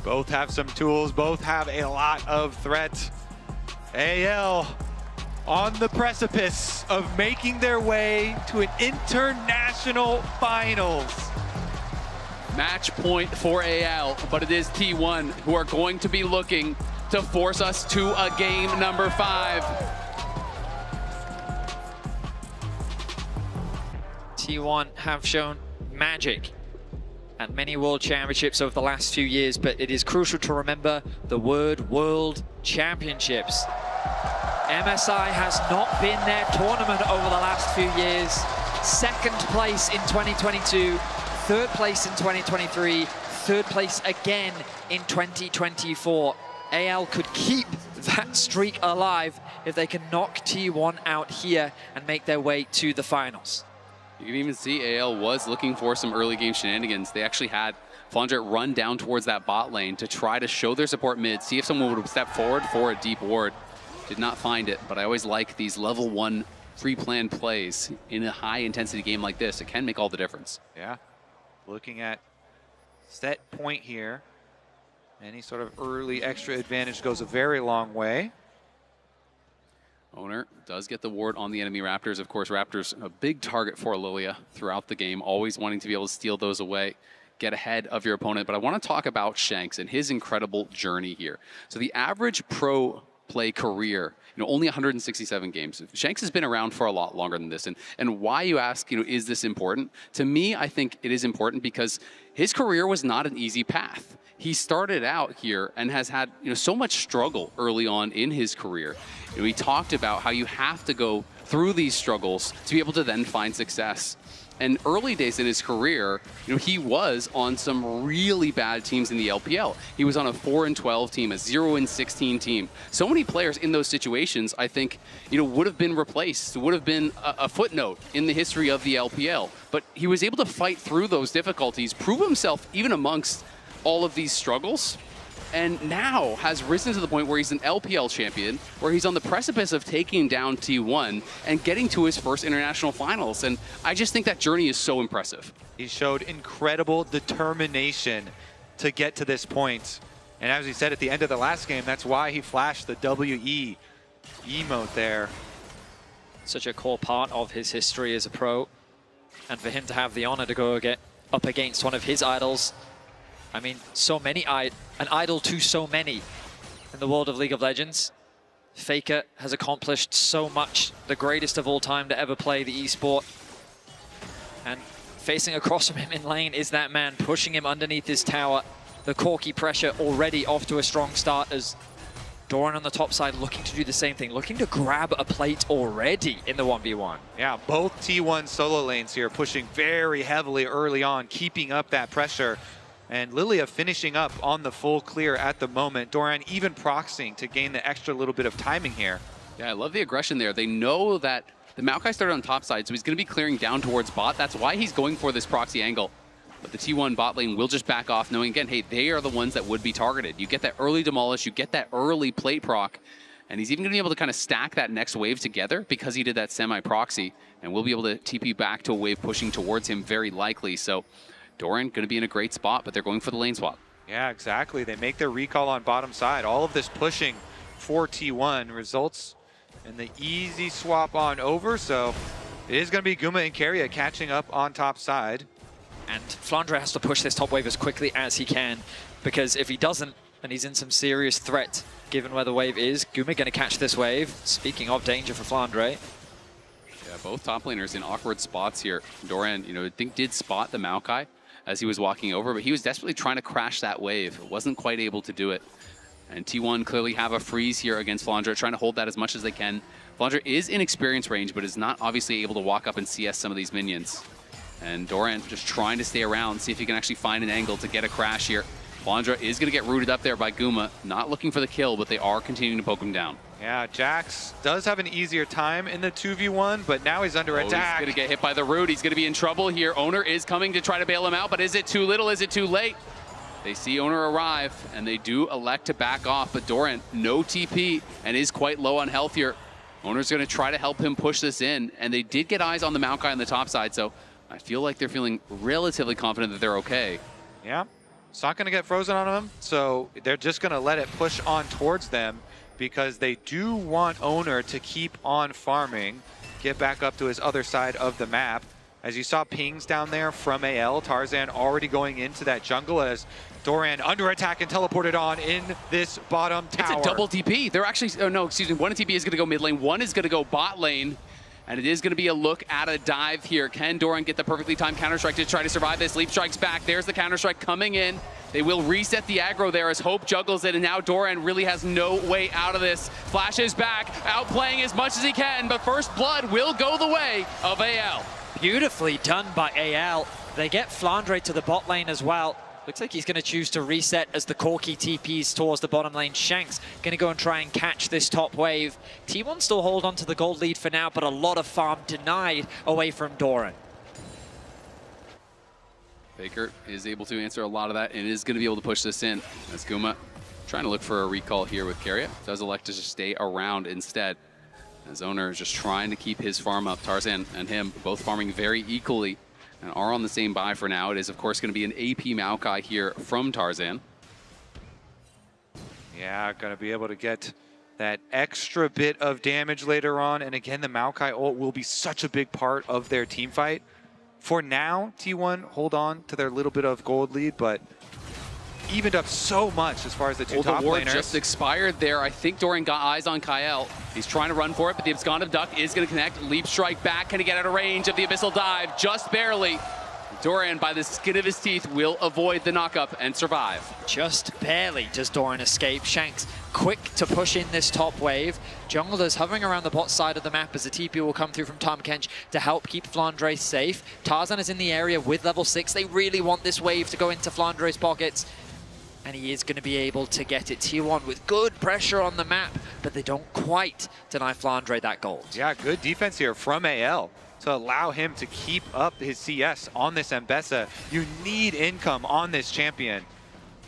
Both have some tools, both have a lot of threat. AL on the precipice of making their way to an international finals. Match point for AL, but it is T1 who are going to be looking to force us to a game number 5. T1 have shown magic at many World Championships over the last few years, but it is crucial to remember the word World Championships. MSI has not been their tournament over the last few years. 2nd place in 2022, 3rd place in 2023, 3rd place again in 2024. AL could keep that streak alive if they can knock T1 out here and make their way to the finals. You can even see AL was looking for some early game shenanigans. They actually had Flandre run down towards that bot lane to try to show their support mid, see if someone would step forward for a deep ward. Did not find it, but I always like these level 1 pre-planned plays in a high-intensity game like this. It can make all the difference. Yeah, looking at set point here. Any sort of early extra advantage goes a very long way. Oner does get the ward on the enemy Raptors. Of course, Raptors a big target for Lilia throughout the game, always wanting to be able to steal those away, get ahead of your opponent. But I want to talk about Shanks and his incredible journey here. So the average pro play career, only 167 games. Shanks has been around for a lot longer than this. And why, you ask, is this important? To me, I think it is important because his career was not an easy path. He started out here and has had so much struggle early on in his career. He talked about how you have to go through these struggles to be able to then find success. And early days in his career, he was on some really bad teams in the LPL. He was on a 4-12 team, a 0-16 team. So many players in those situations, I think, would have been replaced, would have been a footnote in the history of the LPL. But he was able to fight through those difficulties, prove himself even amongst all of these struggles, and now has risen to the point where he's an LPL champion, where he's on the precipice of taking down T1 and getting to his first international finals. And I just think that journey is so impressive. He showed incredible determination to get to this point. And as he said at the end of the last game, that's why he flashed the WE emote there. Such a core part of his history as a pro. And for him to have the honor to go up against one of his idols. I mean, so many, an idol to so many in the world of League of Legends. Faker has accomplished so much, the greatest of all time to ever play the esport. And facing across from him in lane is that man, pushing him underneath his tower. The Corki pressure already off to a strong start as Doran on the top side looking to do the same thing, looking to grab a plate already in the 1v1. Yeah, both T1 solo lanes here pushing very heavily early on, keeping up that pressure. And Lilia finishing up on the full clear at the moment. Doran even proxying to gain the extra little bit of timing here. Yeah, I love the aggression there. They know that the Maokai started on top side, so he's going to be clearing down towards bot. That's why he's going for this proxy angle. But the T1 bot lane will just back off, knowing, again, hey, they are the ones that would be targeted. You get that early demolish, you get that early plate proc, and he's even going to be able to kind of stack that next wave together because he did that semi-proxy, and we'll be able to TP back to a wave pushing towards him very likely. So Doran going to be in a great spot, but they're going for the lane swap. Yeah, exactly. They make their recall on bottom side. All of this pushing for T1 results in the easy swap on over. So it is going to be Guma and Keria catching up on top side. And Flandre has to push this top wave as quickly as he can, because if he doesn't, then he's in some serious threat given where the wave is. Guma going to catch this wave. Speaking of danger for Flandre. Yeah, both top laners in awkward spots here. Doran, I think did spot the Maokai as he was walking over, but he was desperately trying to crash that wave. Wasn't quite able to do it. And T1 clearly have a freeze here against Flandre, trying to hold that as much as they can. Flandre is in experience range, but is not obviously able to walk up and CS some of these minions. And Doran just trying to stay around, see if he can actually find an angle to get a crash here. Flandra is going to get rooted up there by Guma. Not looking for the kill, but they are continuing to poke him down. Yeah, Jax does have an easier time in the 2v1, but now he's under attack. He's going to get hit by the root. He's going to be in trouble here. Owner is coming to try to bail him out, but is it too little? Is it too late? They see Owner arrive, and they do elect to back off, but Doran, no TP, and is quite low on health here. Owner's going to try to help him push this in, and they did get eyes on the Maokai on the top side, so I feel like they're feeling relatively confident that they're okay. Yeah, it's not going to get frozen on them, so they're just going to let it push on towards them because they do want Owner to keep on farming, get back up to his other side of the map. As you saw pings down there from AL, Tarzan already going into that jungle as Doran under attack and teleported on in this bottom tower. It's a double TP. They're actually, oh no, excuse me, one TP is going to go mid lane, one is going to go bot lane. And it is going to be a look at a dive here. Can Doran get the perfectly timed Counter-Strike to try to survive this? Leap Strike's back. There's the Counter-Strike coming in. They will reset the aggro there as Hope juggles it, and now Doran really has no way out of this. Flash is back, outplaying as much as he can, but first blood will go the way of AL. Beautifully done by AL. They get Flandre to the bot lane as well. Looks like he's going to choose to reset as the Corki TPs towards the bottom lane. Shanks going to go and try and catch this top wave. T1 still hold on to the gold lead for now, but a lot of farm denied away from Doran. Faker is able to answer a lot of that and is going to be able to push this in. As Guma trying to look for a recall here with Keria. Does elect to just stay around instead. As Owner is just trying to keep his farm up. Tarzan and him both farming very equally and are on the same buy for now. It is, of course, going to be an AP Maokai here from Tarzan. Yeah, going to be able to get that extra bit of damage later on. And again, the Maokai ult will be such a big part of their team fight. For now, T1 hold on to their little bit of gold lead, but evened up so much as far as the two top the ward laners. Just expired there. I think Doran got eyes on Kyle. He's trying to run for it, but the Absconded Duck is going to connect. Leap Strike back. Can he get out of range of the Abyssal Dive? Just barely. Doran, by the skin of his teeth, will avoid the knockup and survive. Just barely does Doran escape. Shanks quick to push in this top wave. Junglers hovering around the bot side of the map as the TP will come through from Tahm Kench to help keep Flandre safe. Tarzan is in the area with level 6. They really want this wave to go into Flandre's pockets. And he is going to be able to get it. T1 with good pressure on the map, but they don't quite deny Flandre that gold. Yeah, good defense here from AL to allow him to keep up his CS on this Mbessa. You need income on this champion.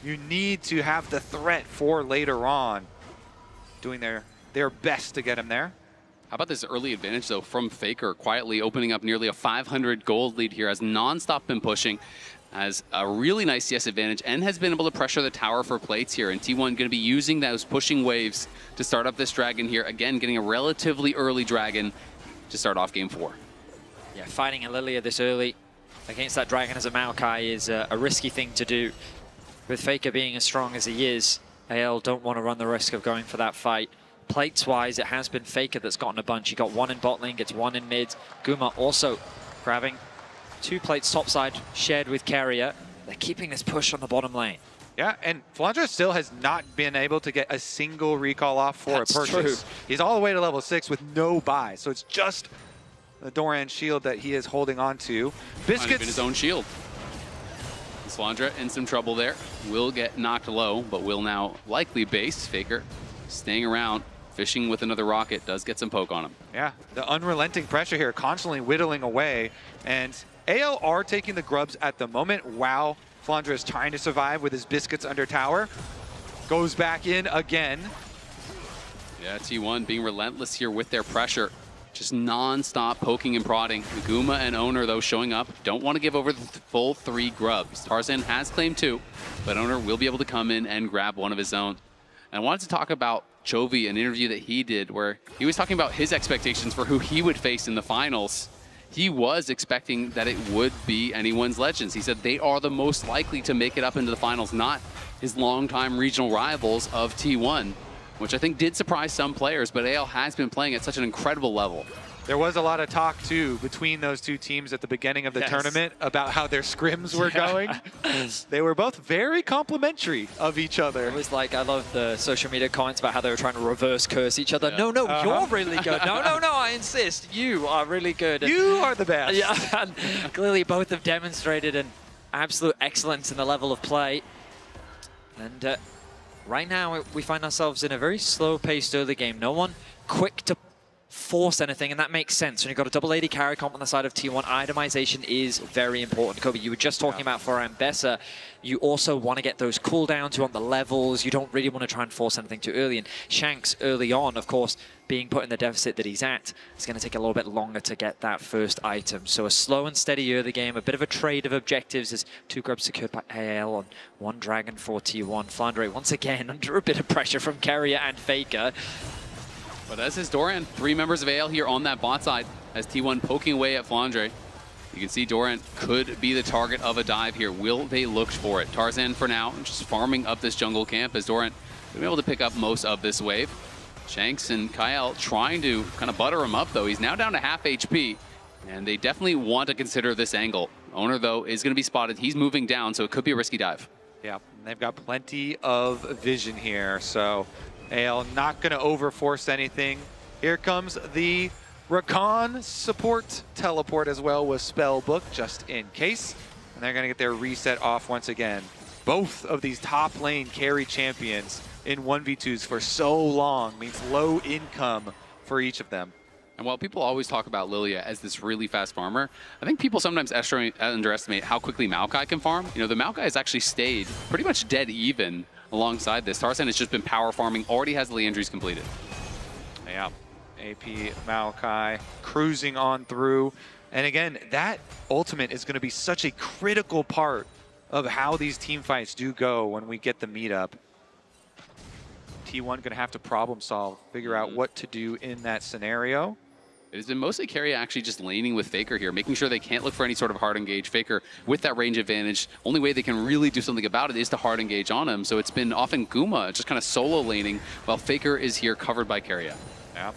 You need to have the threat for later on. Doing their best to get him there. How about this early advantage, though, from Faker, quietly opening up nearly a 500 gold lead here, has non-stop been pushing, has a really nice CS advantage, and has been able to pressure the tower for plates here. And T1 going to be using those pushing waves to start up this dragon here. Again, getting a relatively early dragon to start off game 4. Yeah, fighting a Lilia this early against that dragon as a Maokai is a risky thing to do. With Faker being as strong as he is, AL don't want to run the risk of going for that fight. Plates-wise, it has been Faker that's gotten a bunch. He got one in bot lane, gets one in mid. Guma also grabbing 2 plates topside, shared with Keria. They're keeping this push on the bottom lane. Yeah, and Flandre still has not been able to get a single recall off for That's a purchase. true. He's all the way to level 6 with no buy, so it's just the Doran shield that he is holding on to. Biscuits his own shield. Flandre in some trouble there. Will get knocked low, but will now likely base. Faker staying around, fishing with another rocket, does get some poke on him. Yeah, the unrelenting pressure here, constantly whittling away. And AL are taking the grubs at the moment while Flandre is trying to survive with his biscuits under tower. Goes back in again. Yeah, T1 being relentless here with their pressure. Just non-stop poking and prodding. Guma and Owner, though, showing up. Don't want to give over the full 3 grubs. Tarzan has claimed 2, but Owner will be able to come in and grab one of his own. And I wanted to talk about Chovy, an interview that he did where he was talking about his expectations for who he would face in the finals. He was expecting that it would be anyone's Legends. He said they are the most likely to make it up into the finals, not his longtime regional rivals of T1, which I think did surprise some players, but AL has been playing at such an incredible level. There was a lot of talk, too, between those two teams at the beginning of the tournament about how their scrims were going. They were both very complimentary of each other. It was like, I love the social media comments about how they were trying to reverse curse each other. No, no, you're really good. No, no, no, I insist. You are really good. And you are the best. Yeah, and clearly both have demonstrated an absolute excellence in the level of play. And right now, we find ourselves in a very slow-paced early game. No one quick to force anything, and that makes sense. When you've got a double AD carry comp on the side of T1, itemization is very important. Kobe, you were just talking about for Ambessa, you also want to get those cooldowns, you want the levels, you don't really want to try and force anything too early. And Shanks early on, of course, being put in the deficit that he's at, it's going to take a little bit longer to get that first item. So a slow and steady early game, a bit of a trade of objectives as 2 grubs secured by AL on 1 Dragon for T1. Flandre once again under a bit of pressure from Carrier and Faker. But as is Doran, 3 members of AL here on that bot side as T1 poking away at Flandre. You can see Doran could be the target of a dive here. Will they look for it? Tarzan for now just farming up this jungle camp as Doran will be able to pick up most of this wave. Shanks and Kyle trying to kind of butter him up though. He's now down to half HP and they definitely want to consider this angle. Owner though is going to be spotted. He's moving down, so it could be a risky dive. Yeah, they've got plenty of vision here, so AL not going to overforce anything. Here comes the Rakan support teleport as well with Spellbook, just in case. And they're going to get their reset off once again. Both of these top lane carry champions in 1v2s for so long means low income for each of them. And while people always talk about Lilia as this really fast farmer, I think people sometimes underestimate how quickly Maokai can farm. You know, the Maokai has actually stayed pretty much dead even alongside this. Tarzan has just been power farming, already has the Leandries completed. Yeah, AP Maokai cruising on through. And again, that ultimate is going to be such a critical part of how these team fights do go when we get the meetup. T1 going to have to problem solve, figure out what to do in that scenario. It has been mostly Carrier actually just laning with Faker here, making sure they can't look for any sort of hard engage. Faker with that range advantage, only way they can really do something about it is to hard engage on him. So it's been often Guma just kind of solo laning while Faker is here covered by Carrier. Yeah.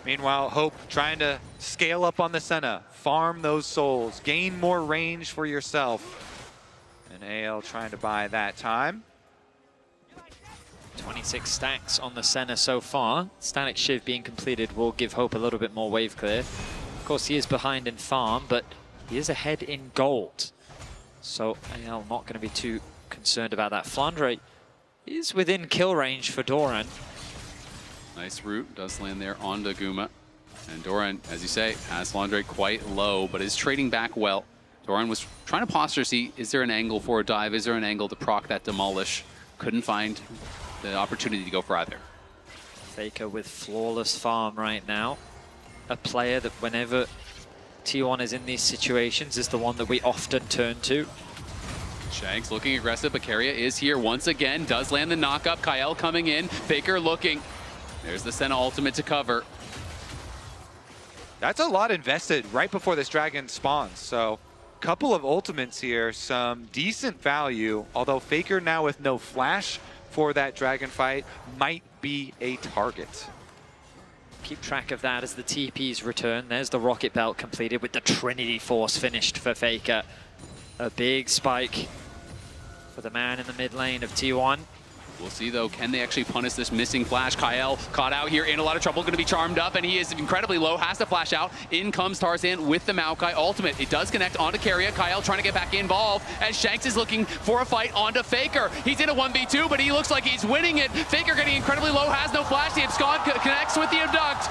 Meanwhile, Hope trying to scale up on the Senna, farm those souls, gain more range for yourself. And AL trying to buy that time. 26 stacks on the Senna so far. Static Shiv being completed will give Hope a little bit more wave clear. Of course, he is behind in farm, but he is ahead in gold. So AL not going to be too concerned about that. Flandre is within kill range for Doran. Nice root, does land there onto Guma. And Doran, as you say, has Flandre quite low, but is trading back well. Doran was trying to posture, see, is there an angle for a dive? Is there an angle to proc that demolish? Couldn't find the opportunity to go for either. Faker with flawless farm right now. A player that whenever T1 is in these situations is the one that we often turn to. Shanks looking aggressive, but Carrier is here once again. Does land the knock-up. Kyle coming in. Faker looking. There's the Senna ultimate to cover. That's a lot invested right before this dragon spawns. So a couple of ultimates here, some decent value. Although Faker now with no flash for that dragon fight might be a target. Keep track of that as the TPs return. There's the rocket belt completed with the Trinity Force finished for Faker. A big spike for the man in the mid lane of T1. We'll see, though, can they actually punish this missing flash? Kyle caught out here in a lot of trouble, going to be charmed up, and he is incredibly low, has to flash out. In comes Tarzan with the Maokai ultimate. It does connect onto Carrier. Kyle trying to get back involved, and Shanks is looking for a fight onto Faker. He's in a 1v2, but he looks like he's winning it. Faker getting incredibly low, has no flash. The Abscond connects with the Abduct.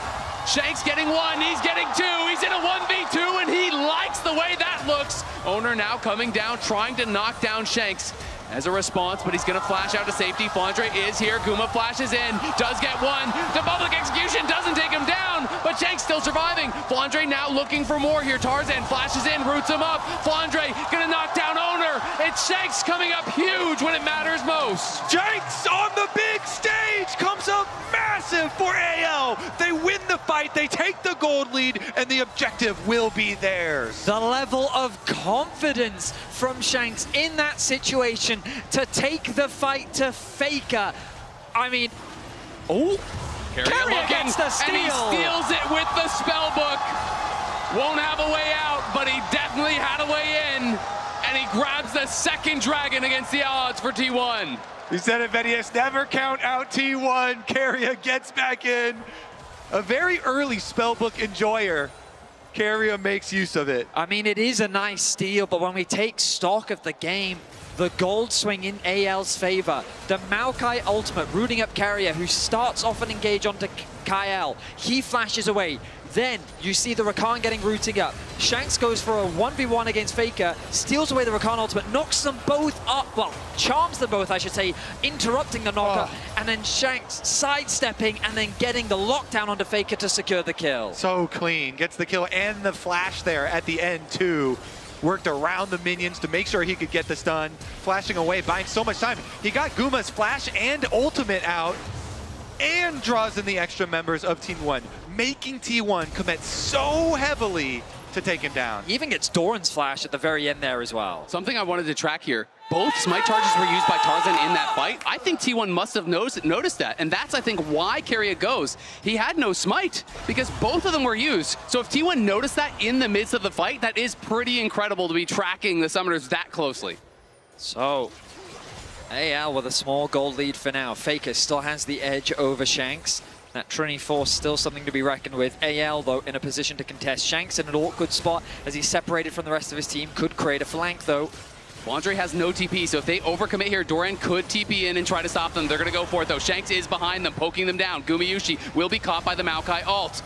Shanks getting 1, he's getting 2, he's in a 1v2, and he likes the way that looks. Owner now coming down, trying to knock down Shanks as a response, but he's going to flash out to safety. Flandre is here. Guma flashes in, does get 1. The public execution doesn't take him down, but Shanks still surviving. Flandre now looking for more here. Tarzan flashes in, roots him up. Flandre going to knock down Owner. It's Shanks coming up huge when it matters most. Shanks on the big stage comes up massive for AL. They win the fight, they take the gold lead, and the objective will be theirs. The level of confidence from Shanks in that situation to take the fight to Faker. I mean, oh, Carrier gets the and he steal. steals it with the spell book. Won't have a way out, but he definitely had a way in. And he grabs the second dragon against the odds for T1. You said it, Venius. Never count out T1. Carrier gets back in. A very early spellbook enjoyer. Carrier makes use of it. I mean, it is a nice steal, but when we take stock of the game, the gold swing in AL's favor. The Maokai ultimate rooting up Carrier, who starts off an engage onto Kyle. He flashes away. Then you see the Rakan getting rooting up. Shanks goes for a 1v1 against Faker, steals away the Rakan ultimate, knocks them both up, well, charms them both, I should say, interrupting the knocker, and then Shanks sidestepping and then getting the lockdown onto Faker to secure the kill. So clean. Gets the kill and the flash there at the end, too. Worked around the minions to make sure he could get the stun. Flashing away, buying so much time. He got Guma's flash and ultimate out and draws in the extra members of Team 1, making T1 commit so heavily to take him down. He even gets Doran's flash at the very end there as well. Something I wanted to track here. Both smite charges were used by Tarzan in that fight. I think T1 must have noticed that, and that's, I think, why Carrier goes. He had no smite, because both of them were used. So if T1 noticed that in the midst of the fight, that is pretty incredible to be tracking the summoners that closely. So, AL with a small gold lead for now. Faker still has the edge over Shanks. That Trinity Force still something to be reckoned with. AL, though, in a position to contest. Shanks in an awkward spot as he's separated from the rest of his team. Could create a flank, though. Flandre has no TP, so if they overcommit here, Doran could TP in and try to stop them. They're going to go for it, though. Shanks is behind them, poking them down. Gumayushi will be caught by the Maokai ult.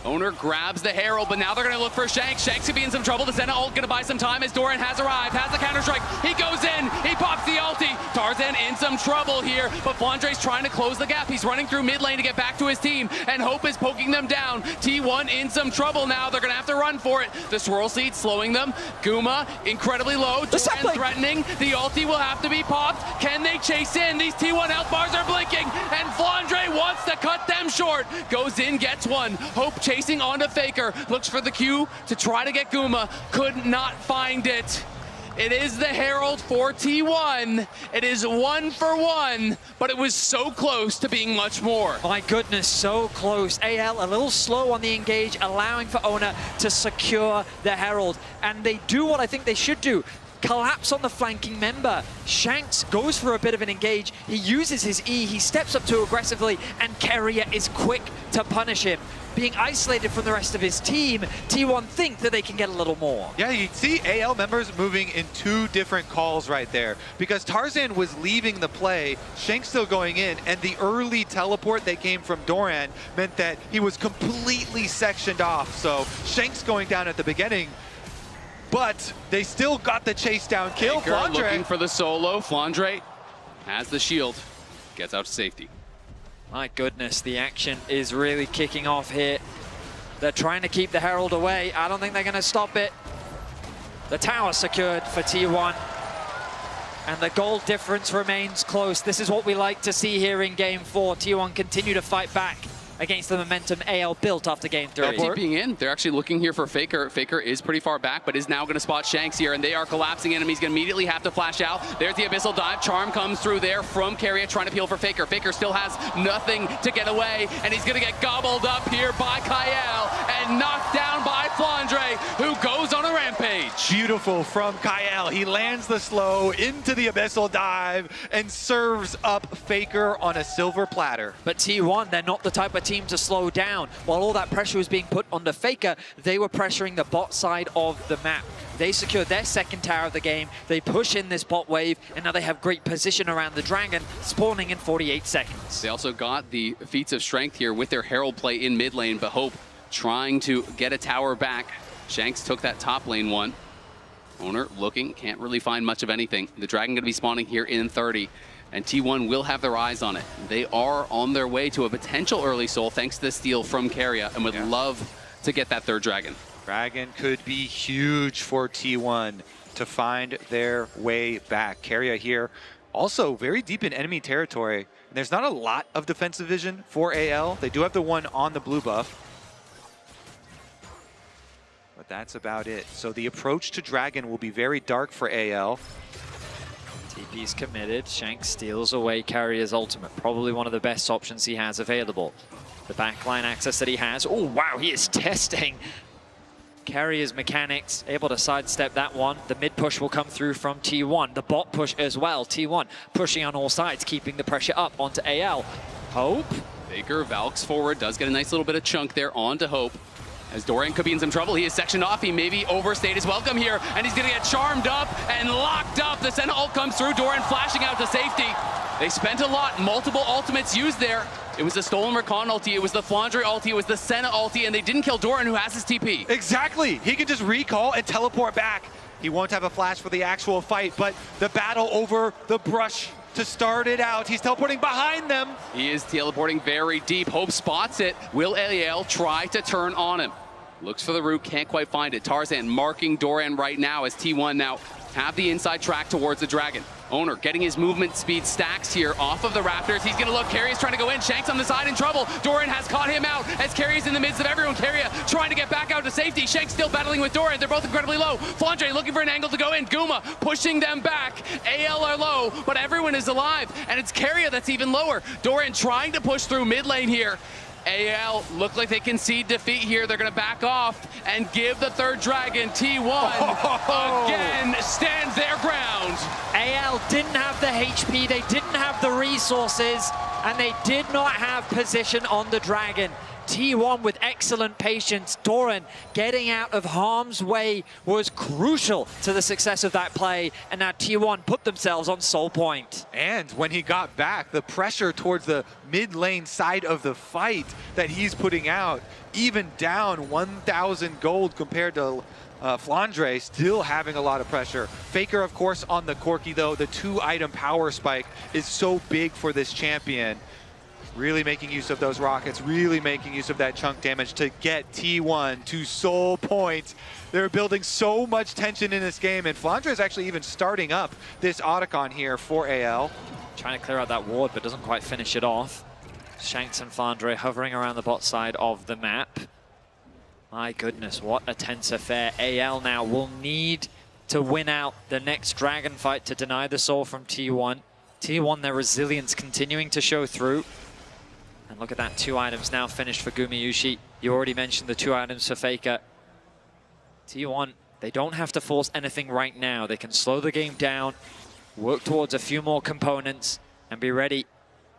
Owner grabs the Herald, but now they're going to look for Shanks. Shanks could be in some trouble. The Senna ult going to buy some time as Doran has arrived, has the counter-strike. He goes in, he pops the ulti. Tarzan in some trouble here, but Flandre's trying to close the gap. He's running through mid lane to get back to his team, and Hope is poking them down. T1 in some trouble now. They're going to have to run for it. The Swirl Seed slowing them. Guma incredibly low. Doran threatening. The ulti will have to be popped. Can they chase in? These T1 health bars are blinking, and Flandre wants to cut them short. Goes in, gets one. Hope chasing onto Faker, looks for the Q to try to get Guma, could not find it. It is the Herald for T1. It is 1 for 1, but it was so close to being much more. My goodness, so close. AL a little slow on the engage, allowing for Ona to secure the Herald. And they do what I think they should do. Collapse on the flanking member. Shanks goes for a bit of an engage. He uses his E, he steps up too aggressively, and Carrier is quick to punish him. Being isolated from the rest of his team, T1 think that they can get a little more. Yeah, you see AL members moving in two different calls right there, because Tarzan was leaving the play, Shanks still going in, and the early teleport that came from Doran meant that he was completely sectioned off. So Shanks going down at the beginning, but they still got the chase down kill. Baker Flandre looking for the solo. Flandre has the shield, gets out to safety. My goodness, the action is really kicking off here. They're trying to keep the Herald away. I don't think they're going to stop it. The tower secured for T1. And the goal difference remains close. This is what we like to see here in Game 4. T1 continue to fight back against the momentum AL built after Game 3. They're TPing in. They're actually looking here for Faker. Faker is pretty far back, but is now going to spot Shanks here, and they are collapsing enemies. Going to immediately have to flash out. There's the Abyssal Dive. Charm comes through there from Carrier, trying to peel for Faker. Faker still has nothing to get away, and he's going to get gobbled up here by Kyle and knocked down by Flandre, who goes on a rampage. Beautiful from Kyle. He lands the slow into the Abyssal Dive and serves up Faker on a silver platter. But T1, they're not the type of team to slow down. While all that pressure was being put onto Faker, they were pressuring the bot side of the map. They secured their second tower of the game, they push in this bot wave, and now they have great position around the dragon, spawning in 48 seconds. They also got the feats of strength here with their Herald play in mid lane, but Hope trying to get a tower back. Shanks took that top lane one. Owner looking, can't really find much of anything. The dragon going to be spawning here in 30. And T1 will have their eyes on it. They are on their way to a potential early soul thanks to the steal from Carrier, and would love to get that third dragon. Dragon could be huge for T1 to find their way back. Carrier here also very deep in enemy territory. And there's not a lot of defensive vision for AL. They do have the one on the blue buff. But that's about it. So the approach to Dragon will be very dark for AL. TP's committed. Shanks steals away Carrier's ultimate. Probably one of the best options he has available. The backline access that he has. Oh, wow, he is testing Carrier's mechanics. Able to sidestep that one. The mid push will come through from T1. The bot push as well. T1 pushing on all sides, keeping the pressure up onto AL. Hope. Faker valks forward, does get a nice little bit of chunk there onto Hope. As Dorian could be in some trouble, he is sectioned off. He maybe overstayed his welcome here, and he's gonna get charmed up and locked up. The Senna ult comes through, Dorian flashing out to safety. They spent a lot, multiple ultimates used there. It was the stolen Rakan ulti, it was the Flandre ulti, it was the Senna ulti, and they didn't kill Dorian, who has his TP. Exactly, he can just recall and teleport back. He won't have a flash for the actual fight, but the battle over the brush to start it out. He's teleporting behind them. He is teleporting very deep. Hope spots it. Will AL try to turn on him? Looks for the root, can't quite find it. Tarzan marking Dorian right now as T1 now have the inside track towards the Dragon. Owner getting his movement speed stacks here off of the Raptors. He's gonna look, Carrier's trying to go in. Shanks on the side in trouble. Dorian has caught him out as Carrier's in the midst of everyone. Carrier trying to get back out to safety. Shanks still battling with Dorian. They're both incredibly low. Flandre looking for an angle to go in. Guma pushing them back. AL are low, but everyone is alive. And it's Carrier that's even lower. Dorian trying to push through mid lane here. AL look like they concede defeat here. They're gonna back off and give the third Dragon. T1 again stands their ground. AL didn't have the HP, they didn't have the resources, and they did not have position on the Dragon. T1 with excellent patience. Doran getting out of harm's way was crucial to the success of that play, and now T1 put themselves on soul point. And when he got back, the pressure towards the mid lane side of the fight that he's putting out, even down 1,000 gold compared to Flandre, still having a lot of pressure. Faker, of course, on the Corki, though. The 2-item power spike is so big for this champion. Really making use of those rockets, really making use of that chunk damage to get T1 to soul point. They're building so much tension in this game, and Flandre is actually even starting up this Otacon here for AL. Trying to clear out that ward, but doesn't quite finish it off. Shanks and Flandre hovering around the bot side of the map. My goodness, what a tense affair. AL now will need to win out the next Dragon fight to deny the soul from T1. T1, their resilience continuing to show through. And look at that, 2 items now finished for Gumayusi. You already mentioned the 2 items for Faker. T1, they don't have to force anything right now. They can slow the game down, work towards a few more components, and be ready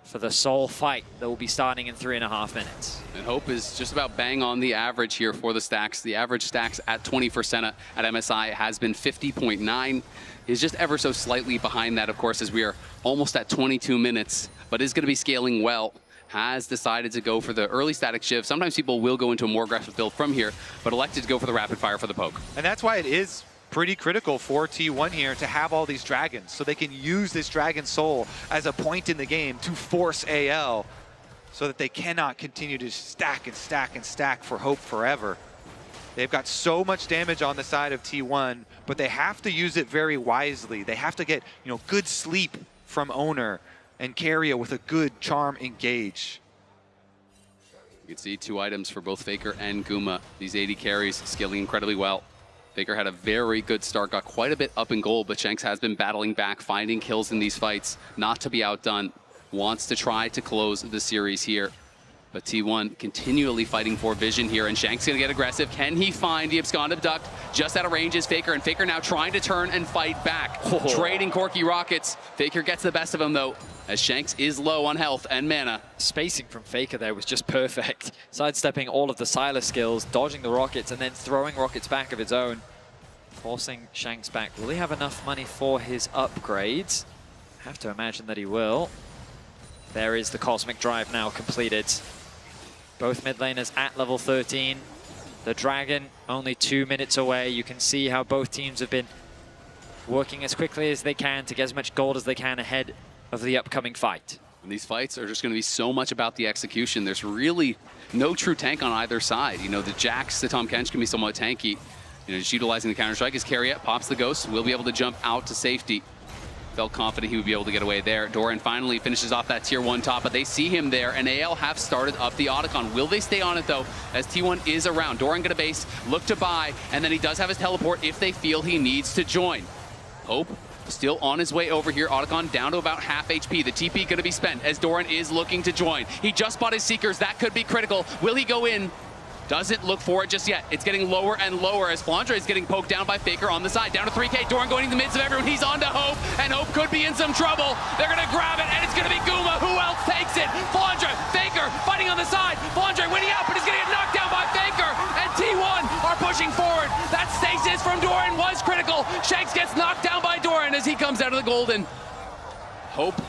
for the soul fight that will be starting in 3.5 minutes. And Hope is just about bang on the average here for the stacks. The average stacks at 20% at MSI has been 50.9. Is just ever so slightly behind that, of course, as we are almost at 22 minutes, but is going to be scaling well. Has decided to go for the early static shift. Sometimes people will go into a more aggressive build from here, but elected to go for the rapid fire for the poke. And that's why it is pretty critical for T1 here to have all these dragons, so they can use this Dragon Soul as a point in the game to force AL, so that they cannot continue to stack and stack and stack for Hope forever. They've got so much damage on the side of T1, but they have to use it very wisely. They have to get, good sleep from Owner and Carrier with a good charm engage. You can see 2 items for both Faker and Guma. These 80 carries scaling incredibly well. Faker had a very good start, got quite a bit up in gold, but Shanks has been battling back, finding kills in these fights, not to be outdone. Wants to try to close the series here. But T1 continually fighting for vision here, and Shanks gonna get aggressive. Can he find the Abscond Abduct? Just out of range is Faker, and Faker now trying to turn and fight back. Trading Corki rockets. Faker gets the best of him though, as Shanks is low on health and mana. Spacing from Faker there was just perfect. Sidestepping all of the Silas skills, dodging the rockets, and then throwing rockets back of his own. Forcing Shanks back. Will he have enough money for his upgrades? Have to imagine that he will. There is the Cosmic Drive now completed. Both mid laners at level 13. The Dragon only 2 minutes away. You can see how both teams have been working as quickly as they can to get as much gold as they can ahead of the upcoming fight. And these fights are just going to be so much about the execution. There's really no true tank on either side. The Jax, the Tahm Kench can be somewhat tanky. Just utilizing the Counter-Strike as Carrier pops the Ghost, will be able to jump out to safety. Felt confident he would be able to get away there. Doran finally finishes off that tier 1 top, but they see him there, and AL have started up the Otacon. Will they stay on it, though, as T1 is around? Doran gonna base, look to buy, and then he does have his teleport if they feel he needs to join. Hope still on his way over here. Otacon down to about half HP. The TP going to be spent as Doran is looking to join. He just bought his Seekers. That could be critical. Will he go in? Doesn't look for it just yet. It's getting lower and lower as Flandre is getting poked down by Faker on the side. Down to 3K. Doran going in the midst of everyone. He's on to Hope, and Hope could be in some trouble. They're going to grab it, and it's going to be Guma. Who else takes it? Flandre, Faker fighting on the side. Flandre winning out, but he's going to get knocked down by Faker, and T1 are pushing forward. That stasis from Doran was critical. Shanks gets knocked down by Doran as he comes out of the golden. Hope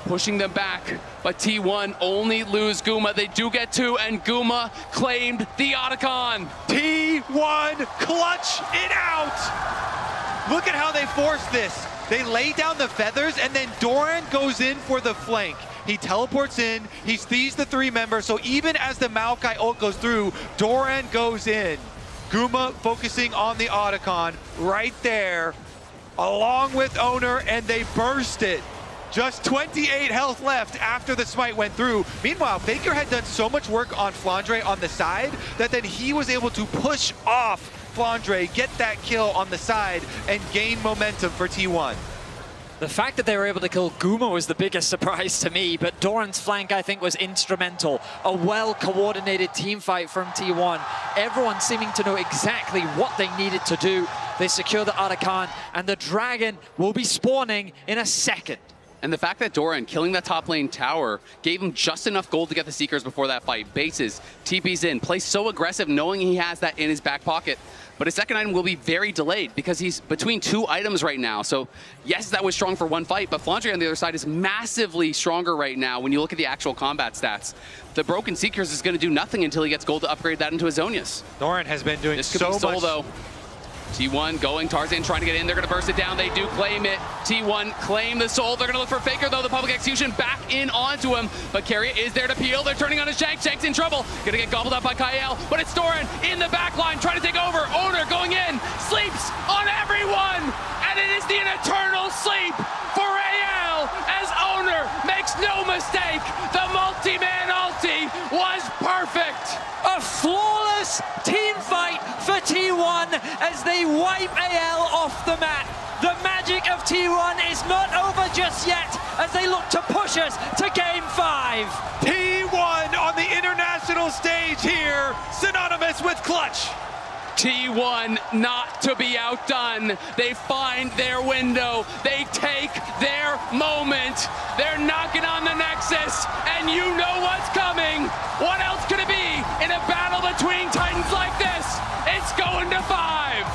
pushing them back, but T1 only lose Guma. They do get 2, and Guma claimed the Otacon. T1 clutch it out. Look at how they force this. They lay down the feathers, and then Doran goes in for the flank. He teleports in, he sees the 3 members, so even as the Maokai ult goes through, Doran goes in. Guma focusing on the Otacon right there, along with Owner, and they burst it. Just 28 health left after the smite went through. Meanwhile, Faker had done so much work on Flandre on the side that then he was able to push off Flandre, get that kill on the side, and gain momentum for T1. The fact that they were able to kill Guma was the biggest surprise to me, but Doran's flank, I think, was instrumental. A well-coordinated team fight from T1. Everyone seeming to know exactly what they needed to do. They secure the Otacon, and the Dragon will be spawning in a second. And the fact that Doran killing that top lane tower gave him just enough gold to get the Seekers before that fight. Bases, TP's in, plays so aggressive knowing he has that in his back pocket. But his second item will be very delayed because he's between 2 items right now. So yes, that was strong for one fight, but Flandre on the other side is massively stronger right now when you look at the actual combat stats. The Broken Seekers is going to do nothing until he gets gold to upgrade that into his Zonius. Doran has been doing this could so be Soul, much. though. T1 going, Tarzan trying to get in, they're going to burst it down, they do claim it. T1 claim the soul, they're going to look for Faker though, the public execution back in onto him, but Carrier is there to peel, they're turning on his Shanks, Shanks in trouble, going to get gobbled up by Kael, but it's Doran in the back line trying to take over, Owner going in, sleeps on everyone, and it is the eternal sleep for AL as Owner makes no mistake, the multi-man ulti was perfect. A flawless team fight for T1 as they wipe AL off the map. The magic of T1 is not over just yet as they look to push us to Game 5. T1 on the international stage here, synonymous with clutch. T1 not to be outdone. They find their window. They take their moment. They're knocking on the Nexus, and you know what's coming. What else could it be in a battle between Titans like this? It's going to 5.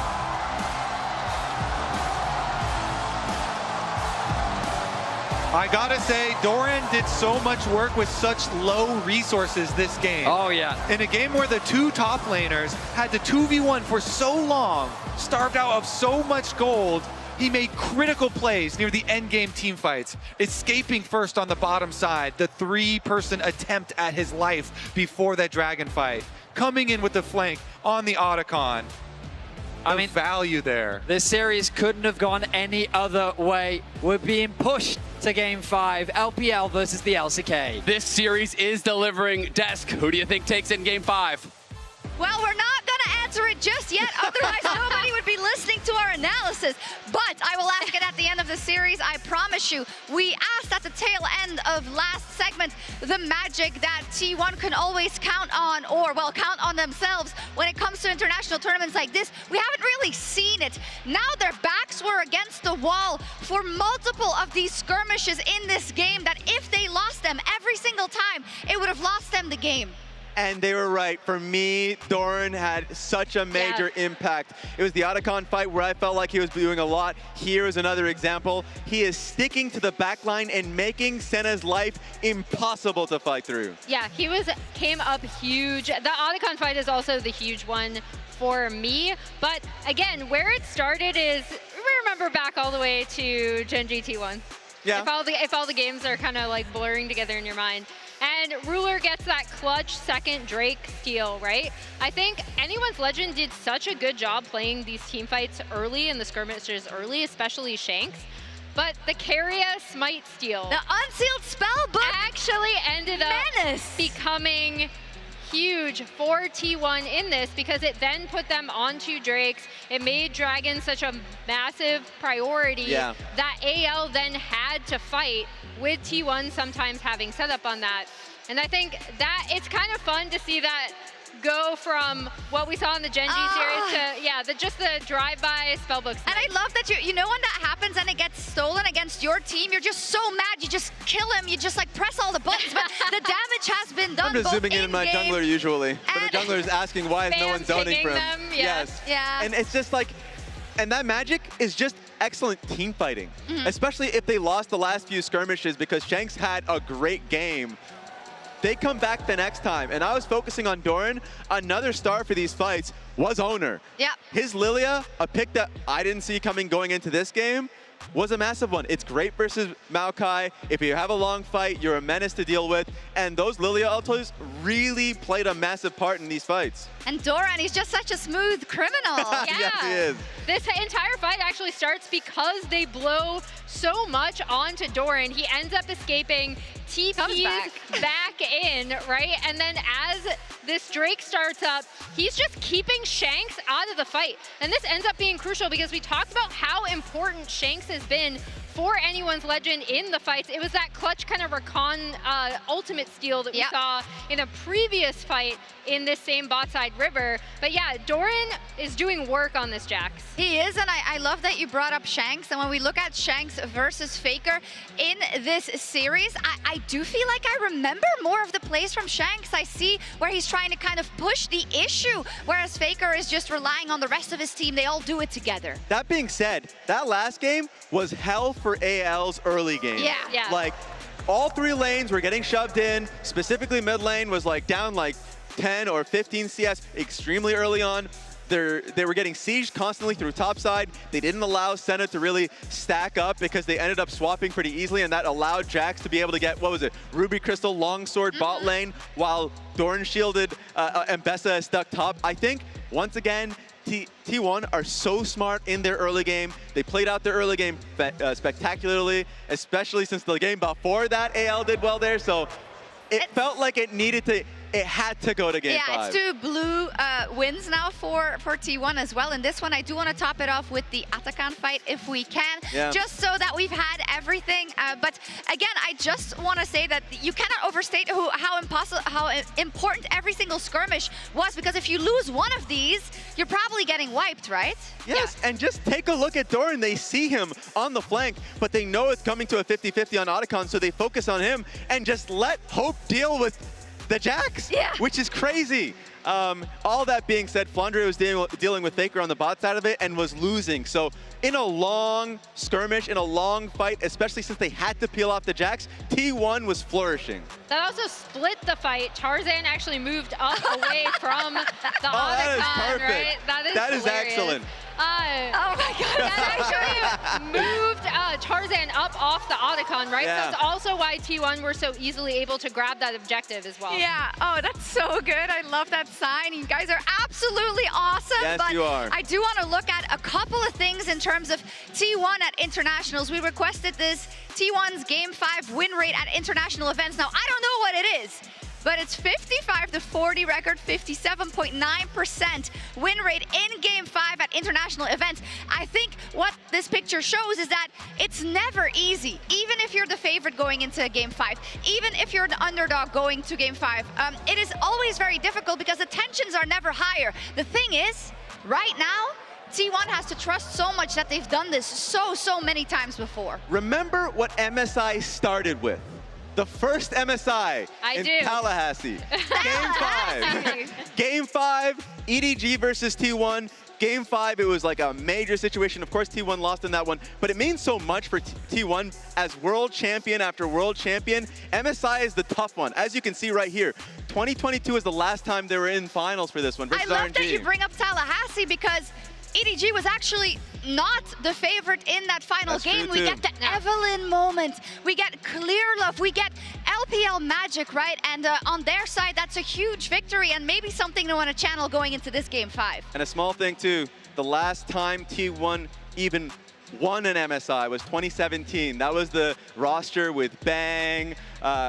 I gotta say, Doran did so much work with such low resources this game. Oh yeah. In a game where the 2 top laners had to 2v1 for so long, starved out of so much gold, he made critical plays near the end game team fights, escaping first on the bottom side, the 3-person attempt at his life before that dragon fight, coming in with the flank on the Otacon. I mean, value there. This series couldn't have gone any other way. We're being pushed to Game 5, LPL versus the LCK. This series is delivering. Desk, who do you think takes it in Game 5? Well, we're not going to answer it just yet, otherwise nobody would be listening to our analysis. But I will ask it at the end of the series, I promise you. We asked at the tail end of last segment the magic that T1 can always count on, or, well, count on themselves when it comes to international tournaments like this. We haven't really seen it. Now their backs were against the wall for multiple of these skirmishes in this game that if they lost them every single time, it would have lost them the game. And they were right. For me, Doran had such a major impact. It was the Otacon fight where I felt like he was doing a lot. Here is another example. He is sticking to the back line and making Senna's life impossible to fight through. Yeah, he came up huge. The Otacon fight is also the huge one for me. But again, where it started is, remember back all the way to Gen G T1. Yeah. If all the games are kind of like blurring together in your mind. And Ruler gets that clutch second Drake steal, right? I think Anyone's Legend did such a good job playing these team fights early and the skirmishes early, especially Shanks. But the Keria Smite steal, the unsealed spellbook, actually ended up becoming huge for T1 in this because it then put them onto Drakes. It made Dragon such a massive priority that AL then had to fight with T1 sometimes having setup on that. And I think that it's kind of fun to see that go from what we saw in the Genji series to, just the drive-by spellbooks. And I love that you know when that happens and it gets stolen against your team, you're just so mad, you just kill him, you just like press all the buttons, but the damage has been done. I'm just zooming in my jungler usually, but the jungler is asking why is no one zoning for him. Yes. Yeah. And it's just like, and that magic is just excellent team fighting, especially if they lost the last few skirmishes because Shanks had a great game. They come back the next time, and I was focusing on Doran. Another star for these fights was Owner. Yeah. His Lilia, a pick that I didn't see coming going into this game, was a massive one. It's great versus Maokai. If you have a long fight, you're a menace to deal with, and those Lilia ultos really played a massive part in these fights. And Doran, he's just such a smooth criminal. Yes, he is. This entire fight actually starts because they blow so much onto Doran. He ends up escaping, TP's back in, right? And then as this Drake starts up, he's just keeping Shanks out of the fight. And this ends up being crucial because we talked about how important Shanks has been for anyone's legend in the fights. It was that clutch kind of recon ultimate steal that we saw in a previous fight in this same bot side river. But yeah, Doran is doing work on this Jax. He is, and I love that you brought up Shanks. And when we look at Shanks versus Faker in this series, I do feel like I remember more of the plays from Shanks. I see where he's trying to kind of push the issue, whereas Faker is just relying on the rest of his team. They all do it together. That being said, that last game was hell for AL's early game. Yeah. Like, all 3 lanes were getting shoved in. Specifically, mid lane was like down like 10 or 15 CS extremely early on. They were getting sieged constantly through topside. They didn't allow Senna to really stack up because they ended up swapping pretty easily, and that allowed Jax to be able to get, what was it, Ruby Crystal longsword bot lane while Doran shielded and Bessa is stuck top. I think, once again, T1 are so smart in their early game. They played out their early game spectacularly, especially since the game before that AL did well there. So it felt like it had to go to game 5. Yeah, it's 2 blue wins now for T1 as well. And this one, I do want to top it off with the Atakan fight if we can, just so that we've had everything. But again, I just want to say that you cannot overstate how important every single skirmish was, because if you lose one of these, you're probably getting wiped, right? Yes, and just take a look at Doran. They see him on the flank, but they know it's coming to a 50-50 on Otacon, so they focus on him and just let Hope deal with the Jax, which is crazy. All that being said, Flandre was dealing with Faker on the bot side of it and was losing. So in a long skirmish, in a long fight, especially since they had to peel off the Jax, T1 was flourishing. That also split the fight. Tarzan actually moved up away from the Otacon, right? That is excellent. Oh my God. That actually moved Tarzan up off the Otacon, right? So it's also why T1 were so easily able to grab that objective as well. Yeah. Oh, that's so good. I love that sign. You guys are absolutely awesome. Yes, but you are. I do want to look at a couple of things in terms of T1 at internationals. We requested this T1's Game 5 win rate at international events. Now, I don't know what it is, but it's 55-40 record, 57.9% win rate in Game 5 at international events. I think what this picture shows is that it's never easy, even if you're the favorite going into Game 5, even if you're the underdog going to Game 5. It is always very difficult because the tensions are never higher. The thing is, right now, T1 has to trust so much that they've done this so many times before. Remember what MSI started with? The first MSI in Tallahassee. Game 5. Game 5, EDG versus T1. Game 5, it was like a major situation. Of course, T1 lost in that one, but it means so much for T1 as world champion after world champion. MSI is the tough one. As you can see right here, 2022 is the last time they were in finals for this one versus I love RNG. that you bring up Tallahassee because EDG was actually not the favorite in that final game. We get the Evelyn moment. We get Clear Love. We get LPL Magic, right? And on their side, that's a huge victory and maybe something to want to channel going into this Game 5. And a small thing too, the last time T1 even won an MSI was 2017. That was the roster with Bang,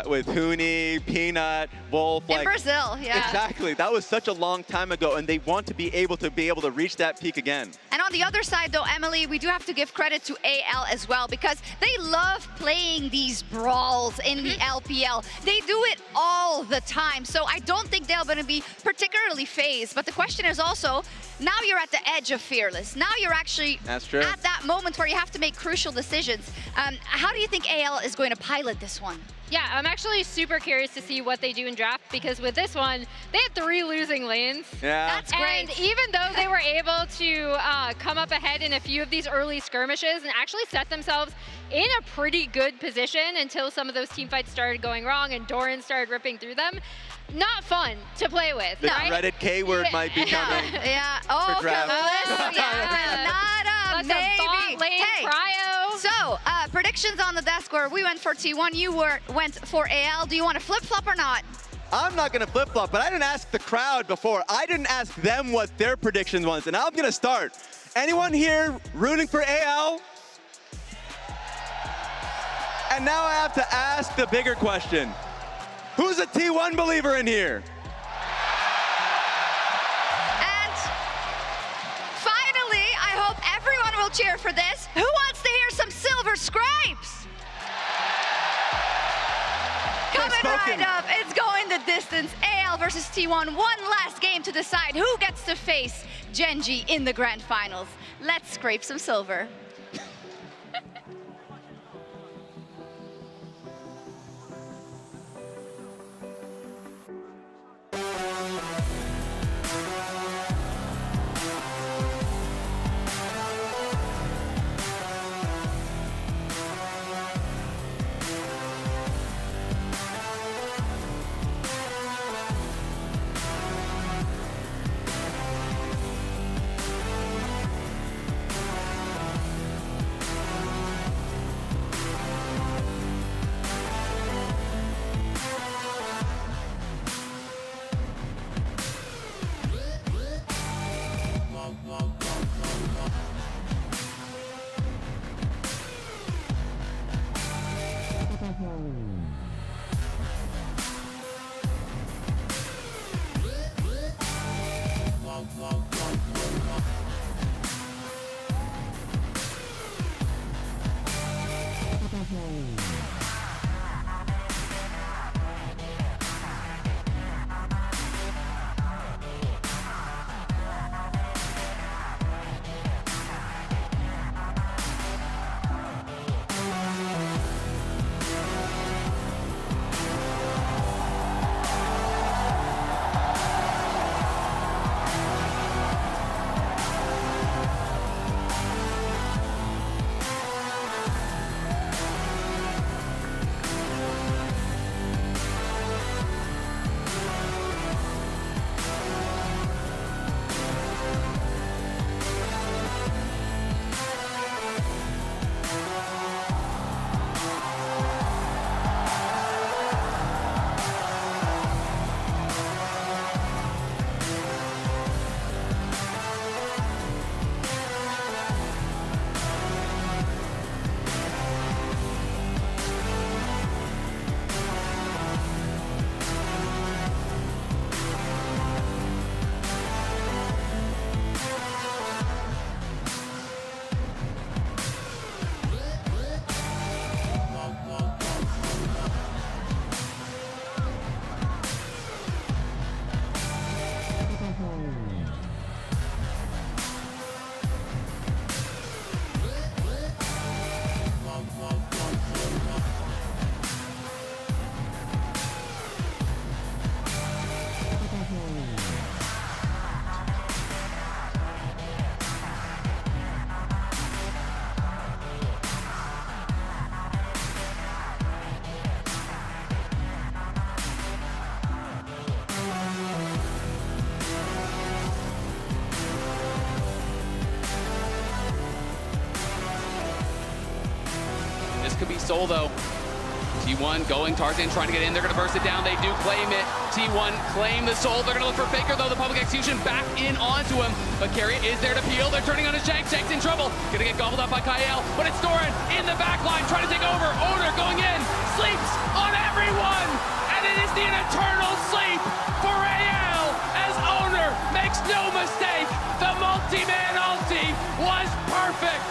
with Hooney, Peanut, Wolf. In Brazil, yeah. Exactly. That was such a long time ago, and they want to be able to reach that peak again. And on the other side, though, Emily, we do have to give credit to AL as well, because they love playing these brawls in the LPL. They do it all the time, so I don't think they're going to be particularly phased. But the question is also, now you're at the edge of Fearless. Now you're actually at that moment where you have to make crucial decisions. How do you think AL is going to pilot this one? Yeah, I'm actually super curious to see what they do in draft, because with this one, they had 3 losing lanes. Yeah. That's great. And even though they were able to come up ahead in a few of these early skirmishes and actually set themselves in a pretty good position until some of those team fights started going wrong and Doran started ripping through them, not fun to play with. The right? Reddit K-word might be coming. Yeah. Oh, draft. Nada, maybe. Hey. So, predictions on the desk where we went for T1, you went for AL. Do you want to flip-flop or not? I'm not going to flip-flop, but I didn't ask the crowd before. I didn't ask them what their predictions was, and I'm going to start. Anyone here rooting for AL? And now I have to ask the bigger question. Who's a T1 believer in here? And finally, I hope everyone will cheer for this. Who wants to hear some Silver Scribes? Coming right up, it's going the distance. AL versus T1, one last game to decide who gets to face Genji in the grand finals. Let's scrape some silver. Could be Soul though. T1 going, Tarzan trying to get in, they're gonna burst it down, they do claim it. T1 claim the Soul, they're gonna look for Faker though, the public execution back in onto him. But Carry is there to peel, they're turning on his Shanks, Shanks in trouble. Gonna get gobbled up by Kael, but it's Doran in the back line trying to take over. Owner going in, sleeps on every everyone, and it is the eternal sleep for AL as owner makes no mistake. The multi-man ulti was perfect.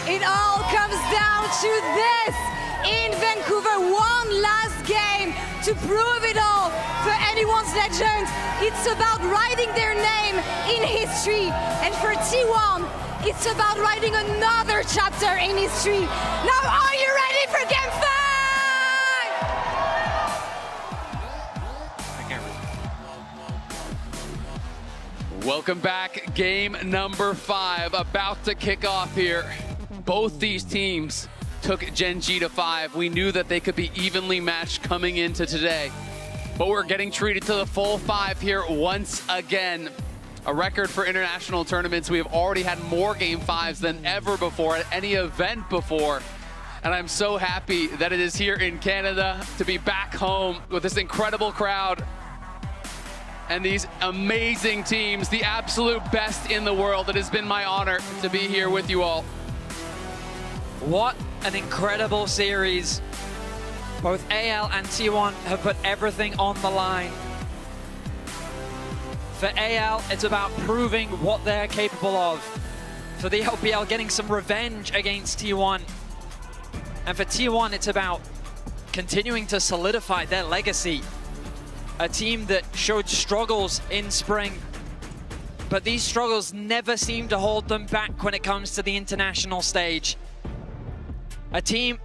It all comes down to this. In Vancouver, one last game to prove it all for anyone's legends. It's about writing their name in history. And for T1, it's about writing another chapter in history. Now, are you ready for Game 5? Welcome back. Game number 5 about to kick off here. Both these teams took Gen G to 5. We knew that they could be evenly matched coming into today, but we're getting treated to the full 5 here once again. A record for international tournaments. We have already had more Game 5s than ever before at any event before. And I'm so happy that it is here in Canada to be back home with this incredible crowd and these amazing teams, the absolute best in the world. It has been my honor to be here with you all. What an incredible series. Both AL and T1 have put everything on the line. For AL, it's about proving what they're capable of. For the LPL, getting some revenge against T1. And for T1, it's about continuing to solidify their legacy. A team that showed struggles in spring, but these struggles never seem to hold them back when it comes to the international stage. A team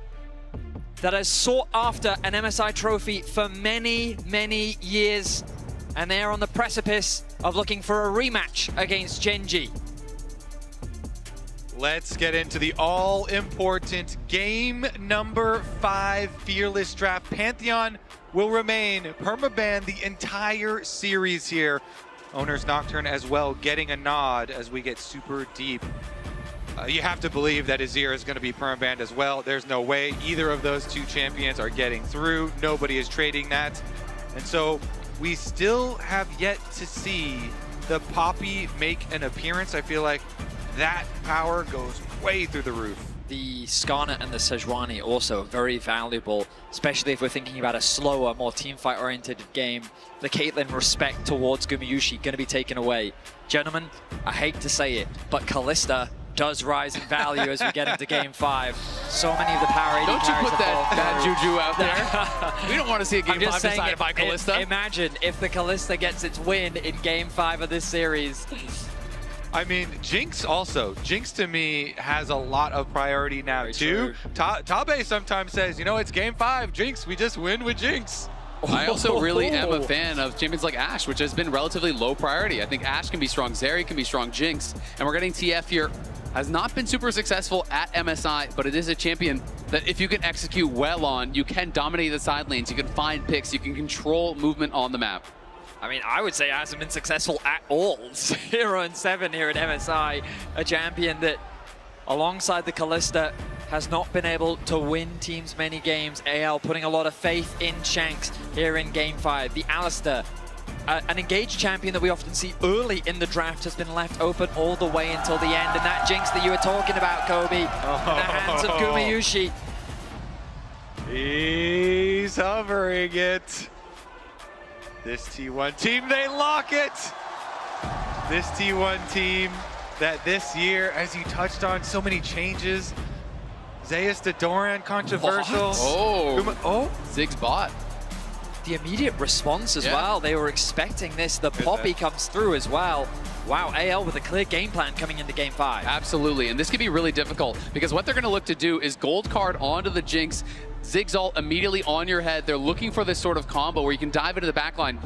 that has sought after an MSI trophy for many, many years, and they are on the precipice of looking for a rematch against Gen G. Let's get into the all-important game number 5 Fearless Draft. Pantheon will remain permabanned the entire series here. Owners Nocturne as well getting a nod as we get super deep. You have to believe that Azir is going to be permabanned as well. There's no way either of those two champions are getting through. Nobody is trading that. And so we still have yet to see the Poppy make an appearance. I feel like that power goes way through the roof. The Skarner and the Sejuani also very valuable, especially if we're thinking about a slower, more teamfight-oriented game. The Caitlyn respect towards Gumayusi going to be taken away. Gentlemen, I hate to say it, but Kalista does rise in value as we get into Game 5. So many of the power 80 Don't you put that bad juju out there. We don't want to see a Game 5 decided by Kalista. Imagine if the Kalista gets its win in Game 5 of this series. I mean, Jinx also. Jinx to me has a lot of priority now too. Tabe sometimes says, you know, it's Game 5, Jinx, we just win with Jinx. I also really am a fan of champions like Ashe, which has been relatively low priority. I think Ashe can be strong, Zeri can be strong, Jinx, and we're getting TF here. Has not been super successful at MSI, but it is a champion that if you can execute well on, you can dominate the side lanes, you can find picks, you can control movement on the map. I mean, I would say it hasn't been successful at all. 0-7 here at MSI, a champion that, alongside the Kalista, has not been able to win teams many games. AL putting a lot of faith in Shanks here in Game 5. The Alistar, an engaged champion that we often see early in the draft, has been left open all the way until the end. And that Jinx that you were talking about, Kobe, in the hands of Gumayusi. He's hovering it. This T1 team, they lock it! This T1 team that this year, as you touched on, so many changes. Zeus to Doran, controversial. Oh, Ziggs bot. The immediate response as well. They were expecting this. The Poppy comes through as well. Wow, AL with a clear game plan coming into Game 5. Absolutely, and this could be really difficult because what they're going to look to do is gold card onto the Jinx, Ziggs ult immediately on your head. They're looking for this sort of combo where you can dive into the backline,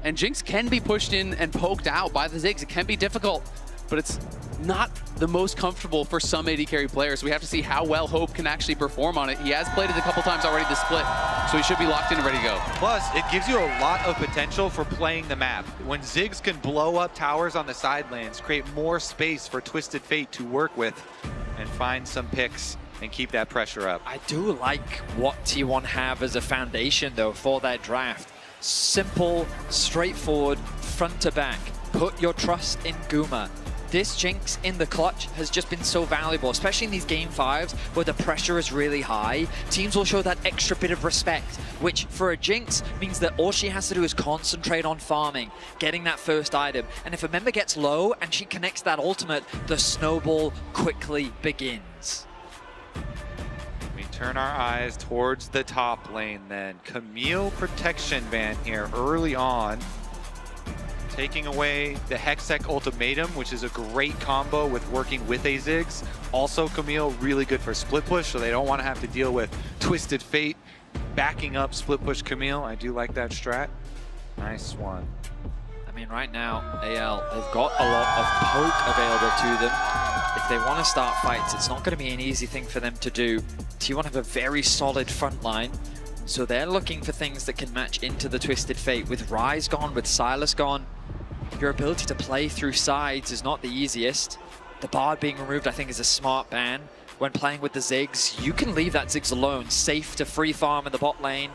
and Jinx can be pushed in and poked out by the Ziggs. It can be difficult, but it's not the most comfortable for some AD carry players. We have to see how well Hope can actually perform on it. He has played it a couple times already this split, so he should be locked in and ready to go. Plus, it gives you a lot of potential for playing the map. When Ziggs can blow up towers on the side lanes, create more space for Twisted Fate to work with, and find some picks and keep that pressure up. I do like what T1 have as a foundation, though, for their draft. Simple, straightforward, front to back. Put your trust in Guma. this Jinx in the clutch has just been so valuable, especially in these game 5s where the pressure is really high. Teams will show that extra bit of respect, which for a Jinx means that all she has to do is concentrate on farming, getting that first item. And if a member gets low and she connects that ultimate, the snowball quickly begins. We turn our eyes towards the top lane then. Camille protection ban here early on. Taking away the Hextech ultimatum, which is a great combo with working with a Ziggs. Also, Camille really good for split push, so they don't want to have to deal with Twisted Fate backing up split push Camille. I do like that strat. Nice one. I mean, right now, AL, they've got a lot of poke available to them. If they want to start fights, it's not going to be an easy thing for them to do. T1 have a very solid front line, so they're looking for things that can match into the Twisted Fate. With Ryze gone, with Silas gone, your ability to play through sides is not the easiest. The Bard being removed, I think, is a smart ban. When playing with the Ziggs, you can leave that Ziggs alone, safe to free farm in the bot lane.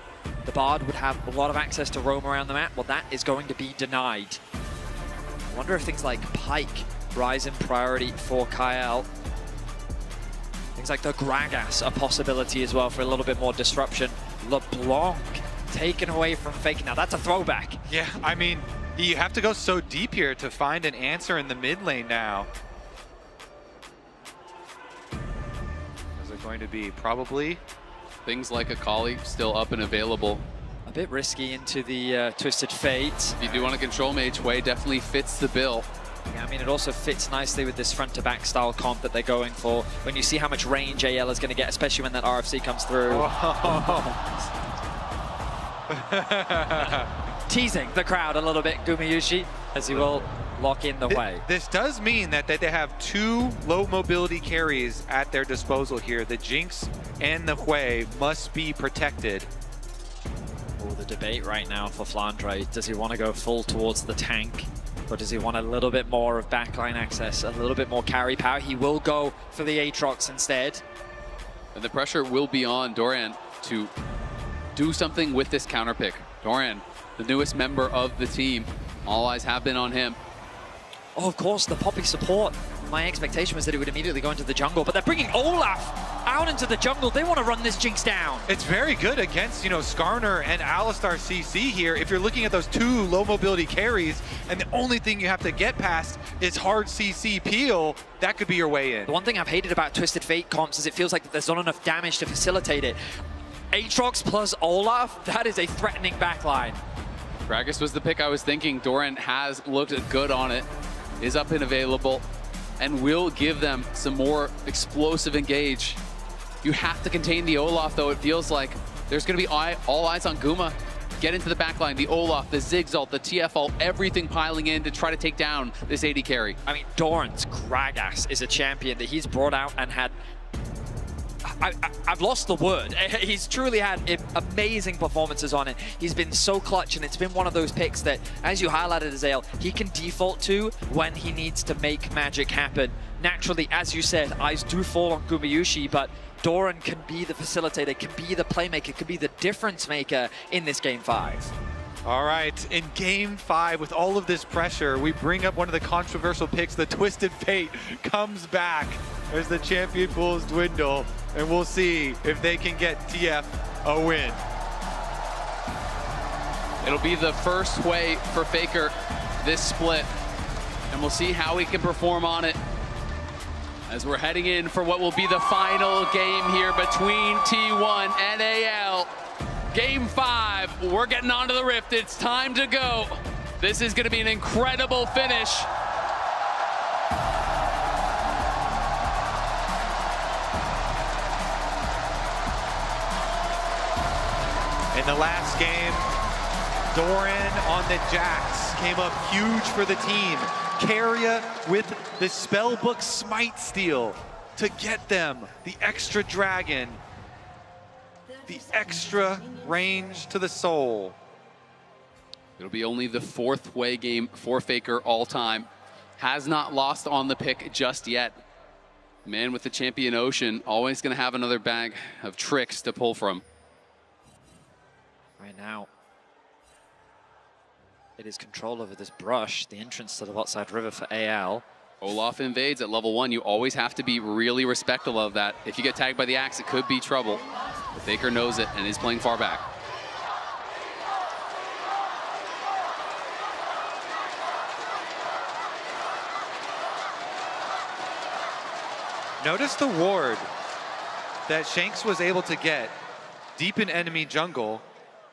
The Bard would have a lot of access to roam around the map. Well, that is going to be denied. I wonder if things like Pike rise in priority for Kyle. Things like the Gragas a possibility as well for a little bit more disruption. LeBlanc taken away from Faker. Now, that's a throwback. Yeah, I mean, you have to go so deep here to find an answer in the mid lane now. Is it going to be probably things like Akali still up and available? A bit risky into the Twisted Fate. If you do want to control Mage, Wei definitely fits the bill. Yeah, I mean, it also fits nicely with this front-to-back style comp that they're going for. When you see how much range AL is going to get, especially when that RFC comes through. Teasing the crowd a little bit, Gumayushi, as he will lock in the way. This does mean that they have two low mobility carries at their disposal here. The Jinx and the Hui must be protected. Oh, the debate right now for Flandre. Does he want to go full towards the tank? Or does he want a little bit more of backline access, a little bit more carry power? He will go for the Aatrox instead. And the pressure will be on Doran to do something with this counter pick. Doran, the newest member of the team. All eyes have been on him. Oh, of course, the Poppy support. My expectation was that it would immediately go into the jungle, but they're bringing Olaf out into the jungle. They want to run this Jinx down. It's very good against, Skarner and Alistar CC here. If you're looking at those two low mobility carries, and the only thing you have to get past is hard CC peel, that could be your way in. The one thing I've hated about Twisted Fate comps is it feels like there's not enough damage to facilitate it. Aatrox plus Olaf, that is a threatening backline. Gragas was the pick I was thinking. Doran has looked good on it, is up and available, and will give them some more explosive engage. You have to contain the Olaf, though. It feels like there's going to be all eyes on Guma. Get into the backline, the Olaf, the Ziggs ult, the TF ult, everything piling in to try to take down this AD carry. I mean, Doran's Gragas is a champion that he's brought out and had... I've lost the word. He's truly had amazing performances on it. He's been so clutch, and it's been one of those picks that, as you highlighted, Azael, he can default to when he needs to make magic happen. Naturally, as you said, eyes do fall on Gumayushi, but Doran can be the facilitator, can be the playmaker, can be the difference maker in this Game 5. All right, in Game 5, with all of this pressure, we bring up one of the controversial picks. The Twisted Fate comes back as the champion pools dwindle, and we'll see if they can get TF a win. It'll be the first way for Faker this split, and we'll see how he can perform on it as we're heading in for what will be the final game here between T1 and AL. Game 5, we're getting onto the Rift. It's time to go. This is going to be an incredible finish. In the last game, Doran on the Jax came up huge for the team. Keria with the Spellbook Smite steal to get them the extra dragon, the extra range to the soul. It'll be only the 4th way game for Faker all time. Has not lost on the pick just yet. Man with the champion Ocean, always going to have another bag of tricks to pull from. Right now, it is control over this brush, the entrance to the bot side river for AL. Olaf invades at level 1. You always have to be really respectful of that. If you get tagged by the axe, it could be trouble. But Faker knows it and is playing far back. Notice the ward that Shanks was able to get deep in enemy jungle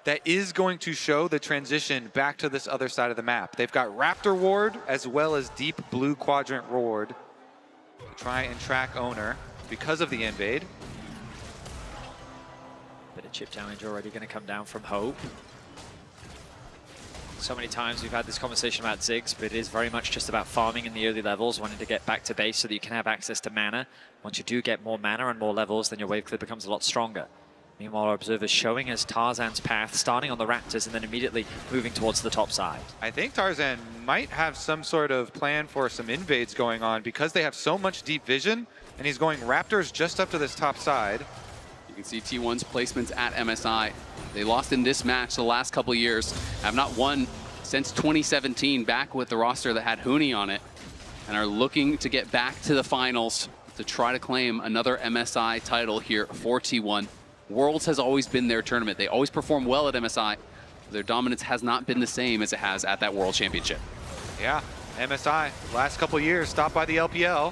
that is going to show the transition back to this other side of the map. They've got Raptor ward as well as deep blue quadrant ward to try and track Owner because of the invade. Bit of chip damage already going to come down from Hope. So many times we've had this conversation about Ziggs, but it is very much just about farming in the early levels, wanting to get back to base so that you can have access to mana. Once you do get more mana and more levels, then your wave clear becomes a lot stronger. Meanwhile, our observers showing us Tarzan's path, starting on the Raptors and then immediately moving towards the top side. I think Tarzan might have some sort of plan for some invades going on because they have so much deep vision, and he's going Raptors just up to this top side. You can see T1's placements at MSI. They lost in this match the last couple of years, have not won since 2017, back with the roster that had Huni on it, and are looking to get back to the finals to try to claim another MSI title here for T1. Worlds has always been their tournament. They always perform well at MSI. Their dominance has not been the same as it has at that World Championship. Yeah, MSI, last couple years, stopped by the LPL.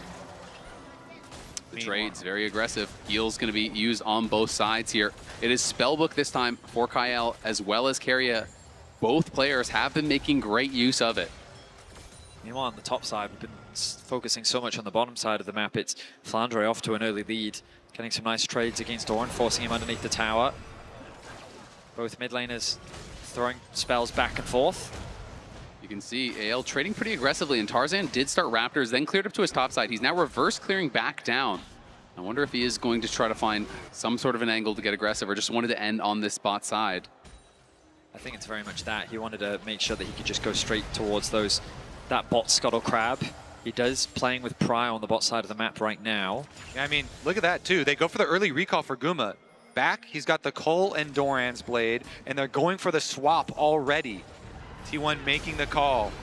The trade's very aggressive. Heal's going to be used on both sides here. It is Spellbook this time for Kyle as well as Keria. Both players have been making great use of it. Meanwhile, on the top side, we've been focusing so much on the bottom side of the map. It's Flandre off to an early lead, getting some nice trades against Doran, forcing him underneath the tower. Both mid laners throwing spells back and forth. You can see AL trading pretty aggressively, and Tarzan did start Raptors, then cleared up to his top side. He's now reverse clearing back down. I wonder if he is going to try to find some sort of an angle to get aggressive or just wanted to end on this bot side. I think it's very much that. He wanted to make sure that he could just go straight towards that bot Scuttle Crab. He does playing with Pry on the bot side of the map right now. Yeah, I mean, look at that too. They go for the early recall for Guma. Back, he's got the Cole and Doran's blade, and they're going for the swap already. T1 making the call.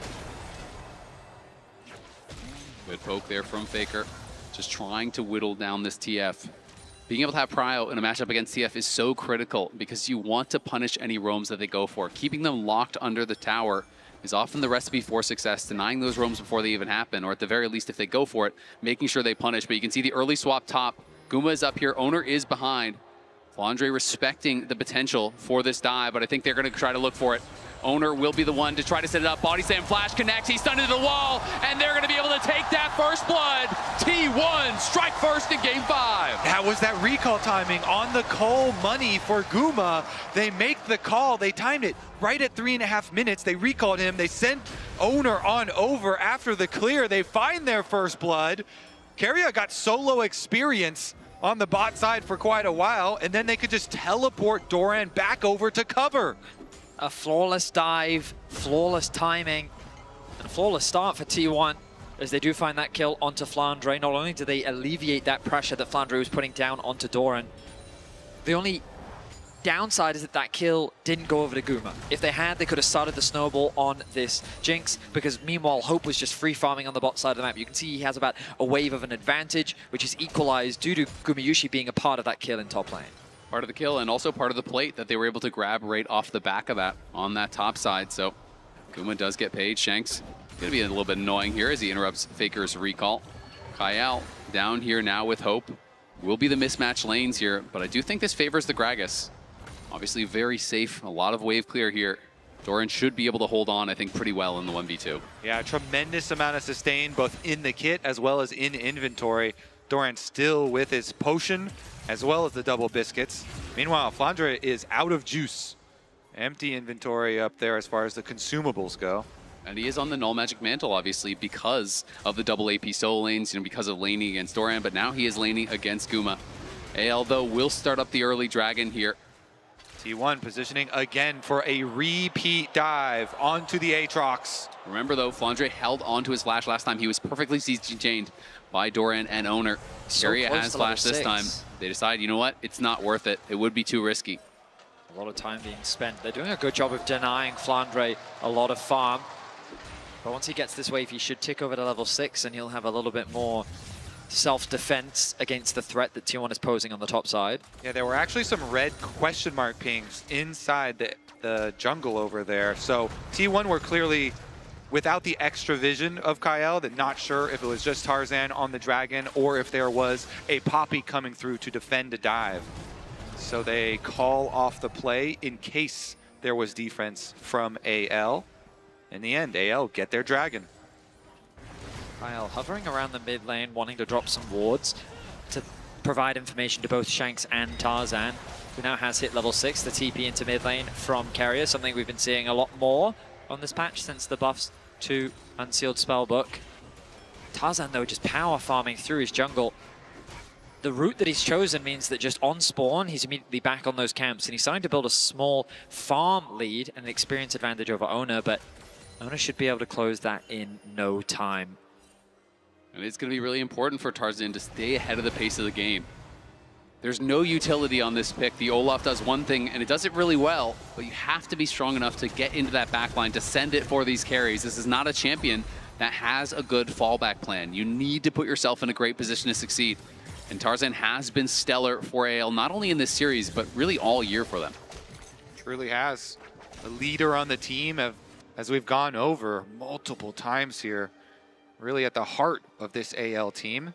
Good poke there from Faker. Just trying to whittle down this TF. Being able to have Prio in a matchup against TF is so critical because you want to punish any roams that they go for. Keeping them locked under the tower is often the recipe for success, denying those roams before they even happen, or at the very least, if they go for it, making sure they punish. But you can see the early swap top. Guma is up here, Owner is behind. Flandre respecting the potential for this dive, but I think they're going to try to look for it. Owner will be the one to try to set it up. Body slam flash connects. He's stunned into the wall, and they're going to be able to take that first blood. T1 strike first in game 5. That was that recall timing on the Cole money for Guma. They make the call. They timed it right at 3.5 minutes. They recalled him. They sent Owner on over after the clear. They find their first blood. Keria got solo experience on the bot side for quite a while, and then they could just teleport Doran back over to cover. A flawless dive, flawless timing, and a flawless start for T1 as they do find that kill onto Flandre. Not only do they alleviate that pressure that Flandre was putting down onto Doran, the only downside is that that kill didn't go over to Guma. If they had, they could have started the snowball on this Jinx, because meanwhile Hope was just free farming on the bot side of the map. You can see he has about a wave of an advantage, which is equalized due to Gumayushi being a part of that kill in top lane. Part of the kill and also part of the plate that they were able to grab right off the back of that on that top side. So Guma does get paid. Shanks gonna be a little bit annoying here as he interrupts Faker's recall. Kyle down here now with Hope. Will be the mismatch lanes here, but I do think this favors the Gragas. Obviously very safe, a lot of wave clear here. Doran should be able to hold on, I think, pretty well in the 1v2. Yeah, tremendous amount of sustain both in the kit as well as in inventory. Doran still with his potion as well as the double biscuits. Meanwhile, Flandre is out of juice. Empty inventory up there as far as the consumables go. And he is on the Null Magic Mantle, obviously, because of the double AP solo lanes, because of laning against Doran, but now he is laning against Guma. AL, though, will start up the early dragon here. T1 positioning again for a repeat dive onto the Aatrox. Remember, though, Flandre held onto his flash last time. He was perfectly CC-chained by Doran and Owner. Keria has flash this time. They decide, you know what? It's not worth it. It would be too risky. A lot of time being spent. They're doing a good job of denying Flandre a lot of farm. But once he gets this wave, he should tick over to level 6, and he'll have a little bit more self-defense against the threat that T1 is posing on the top side. Yeah, there were actually some red question mark pings inside the jungle over there. So T1 were clearly without the extra vision of Kyle, that not sure if it was just Tarzan on the dragon or if there was a Poppy coming through to defend a dive. So they call off the play in case there was defense from AL. In the end, AL get their dragon. Kyle hovering around the mid lane, wanting to drop some wards to provide information to both Shanks and Tarzan, who now has hit level 6, the TP into mid lane from Carrier, something we've been seeing a lot more on this patch since the buffs to Unsealed Spellbook. Tarzan, though, just power farming through his jungle. The route that he's chosen means that just on spawn, he's immediately back on those camps, and he's starting to build a small farm lead and an experience advantage over Ona, but Ona should be able to close that in no time. And it's going to be really important for Tarzan to stay ahead of the pace of the game. There's no utility on this pick. The Olaf does one thing, and it does it really well, but you have to be strong enough to get into that backline, to send it for these carries. This is not a champion that has a good fallback plan. You need to put yourself in a great position to succeed. And Tarzan has been stellar for AL, not only in this series, but really all year for them. Truly has. The leader on the team, as we've gone over multiple times here, really at the heart of this AL team.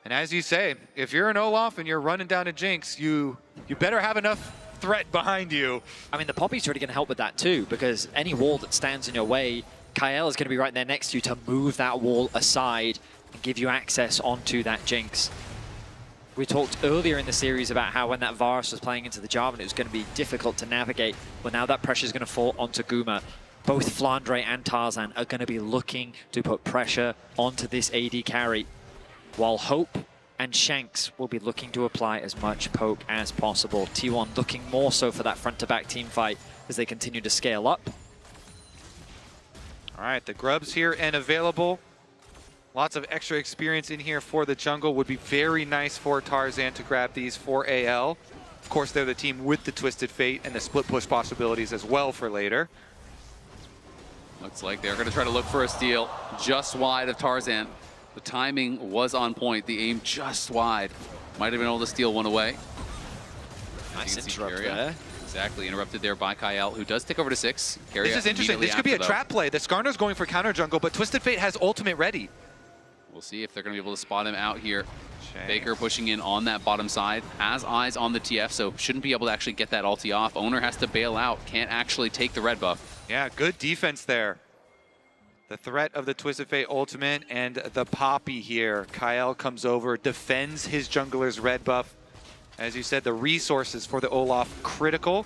And as you say, if you're an Olaf and you're running down a Jinx, you better have enough threat behind you. I mean, the Poppy's really going to help with that too, because any wall that stands in your way, Kyle is going to be right there next to you to move that wall aside and give you access onto that Jinx. We talked earlier in the series about how when that Varus was playing into the Jarvan, it was going to be difficult to navigate. Well, now that pressure is going to fall onto Guma. Both Flandre and Tarzan are going to be looking to put pressure onto this AD carry, while Hope and Shanks will be looking to apply as much poke as possible. T1 looking more so for that front-to-back team fight as they continue to scale up. All right, the grubs here and available. Lots of extra experience in here for the jungle. Would be very nice for Tarzan to grab these for AL. Of course, they're the team with the Twisted Fate and the split push possibilities as well for later. Looks like they're going to try to look for a steal just wide of Tarzan. The timing was on point. The aim just wide. Might have been able to steal one away. Nice interrupt there. Exactly, interrupted there by Kyle, who does take over to 6. This is interesting. This could be a trap play. The Skarner's going for counter jungle, but Twisted Fate has ultimate ready. We'll see if they're going to be able to spot him out here. Baker pushing in on that bottom side, has eyes on the TF, so shouldn't be able to actually get that ulti off. Owner has to bail out, can't actually take the red buff. Yeah, good defense there. The threat of the Twisted Fate ultimate and the Poppy here. Kyle comes over, defends his jungler's red buff. As you said, the resources for the Olaf critical.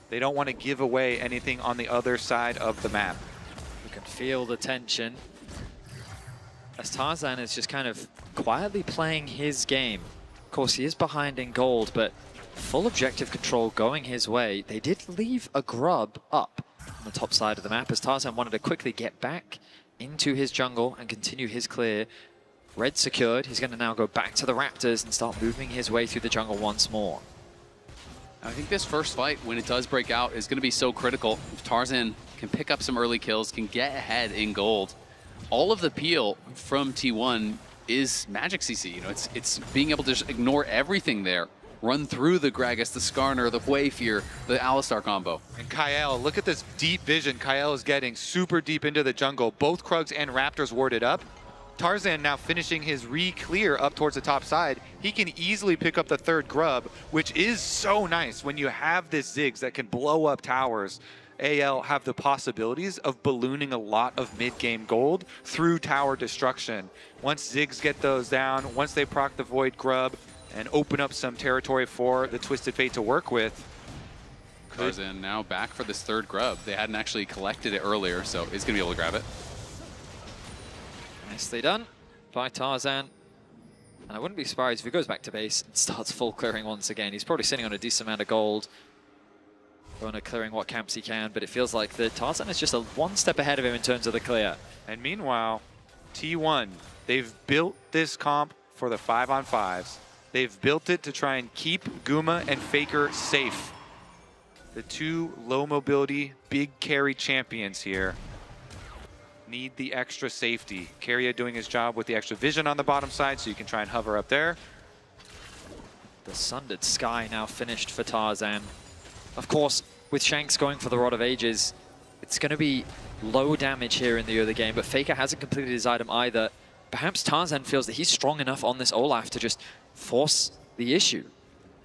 They don't want to give away anything on the other side of the map. You can feel the tension as Tarzan is just kind of quietly playing his game. Of course, he is behind in gold, but full objective control going his way. They did leave a grub up on the top side of the map as Tarzan wanted to quickly get back into his jungle and continue his clear. Red secured. He's going to now go back to the Raptors and start moving his way through the jungle once more. I think this first fight, when it does break out, is going to be so critical. If Tarzan can pick up some early kills, can get ahead in gold, all of the peel from T1 is magic CC. You know, it's being able to just ignore everything there. Run through the Gragas, the Skarner, the Wayfear, the Alistar combo. And Kyle, look at this deep vision Kyle is getting super deep into the jungle. Both Krugs and Raptors warded up. Tarzan now finishing his re-clear up towards the top side. He can easily pick up the third grub, which is so nice when you have this Ziggs that can blow up towers. AL have the possibilities of ballooning a lot of mid-game gold through tower destruction. Once Ziggs get those down, once they proc the Void Grub and open up some territory for the Twisted Fate to work with. Tarzan now back for this third grub. They hadn't actually collected it earlier, so he's going to be able to grab it. Nicely done by Tarzan. And I wouldn't be surprised if he goes back to base and starts full clearing once again. He's probably sitting on a decent amount of gold. Going to clearing what camps he can, but it feels like the Tarzan is just one step ahead of him in terms of the clear. And meanwhile, T1, they've built this comp for the 5-on-5s. They've built it to try and keep Guma and Faker safe. The two low mobility, big carry champions here. need the extra safety. Keria doing his job with the extra vision on the bottom side, so you can try and hover up there. The Sundered Sky now finished for Tarzan. Of course, with Shanks going for the Rod of Ages, it's going to be low damage here in the early game, but Faker hasn't completed his item either. Perhaps Tarzan feels that he's strong enough on this Olaf to just force the issue.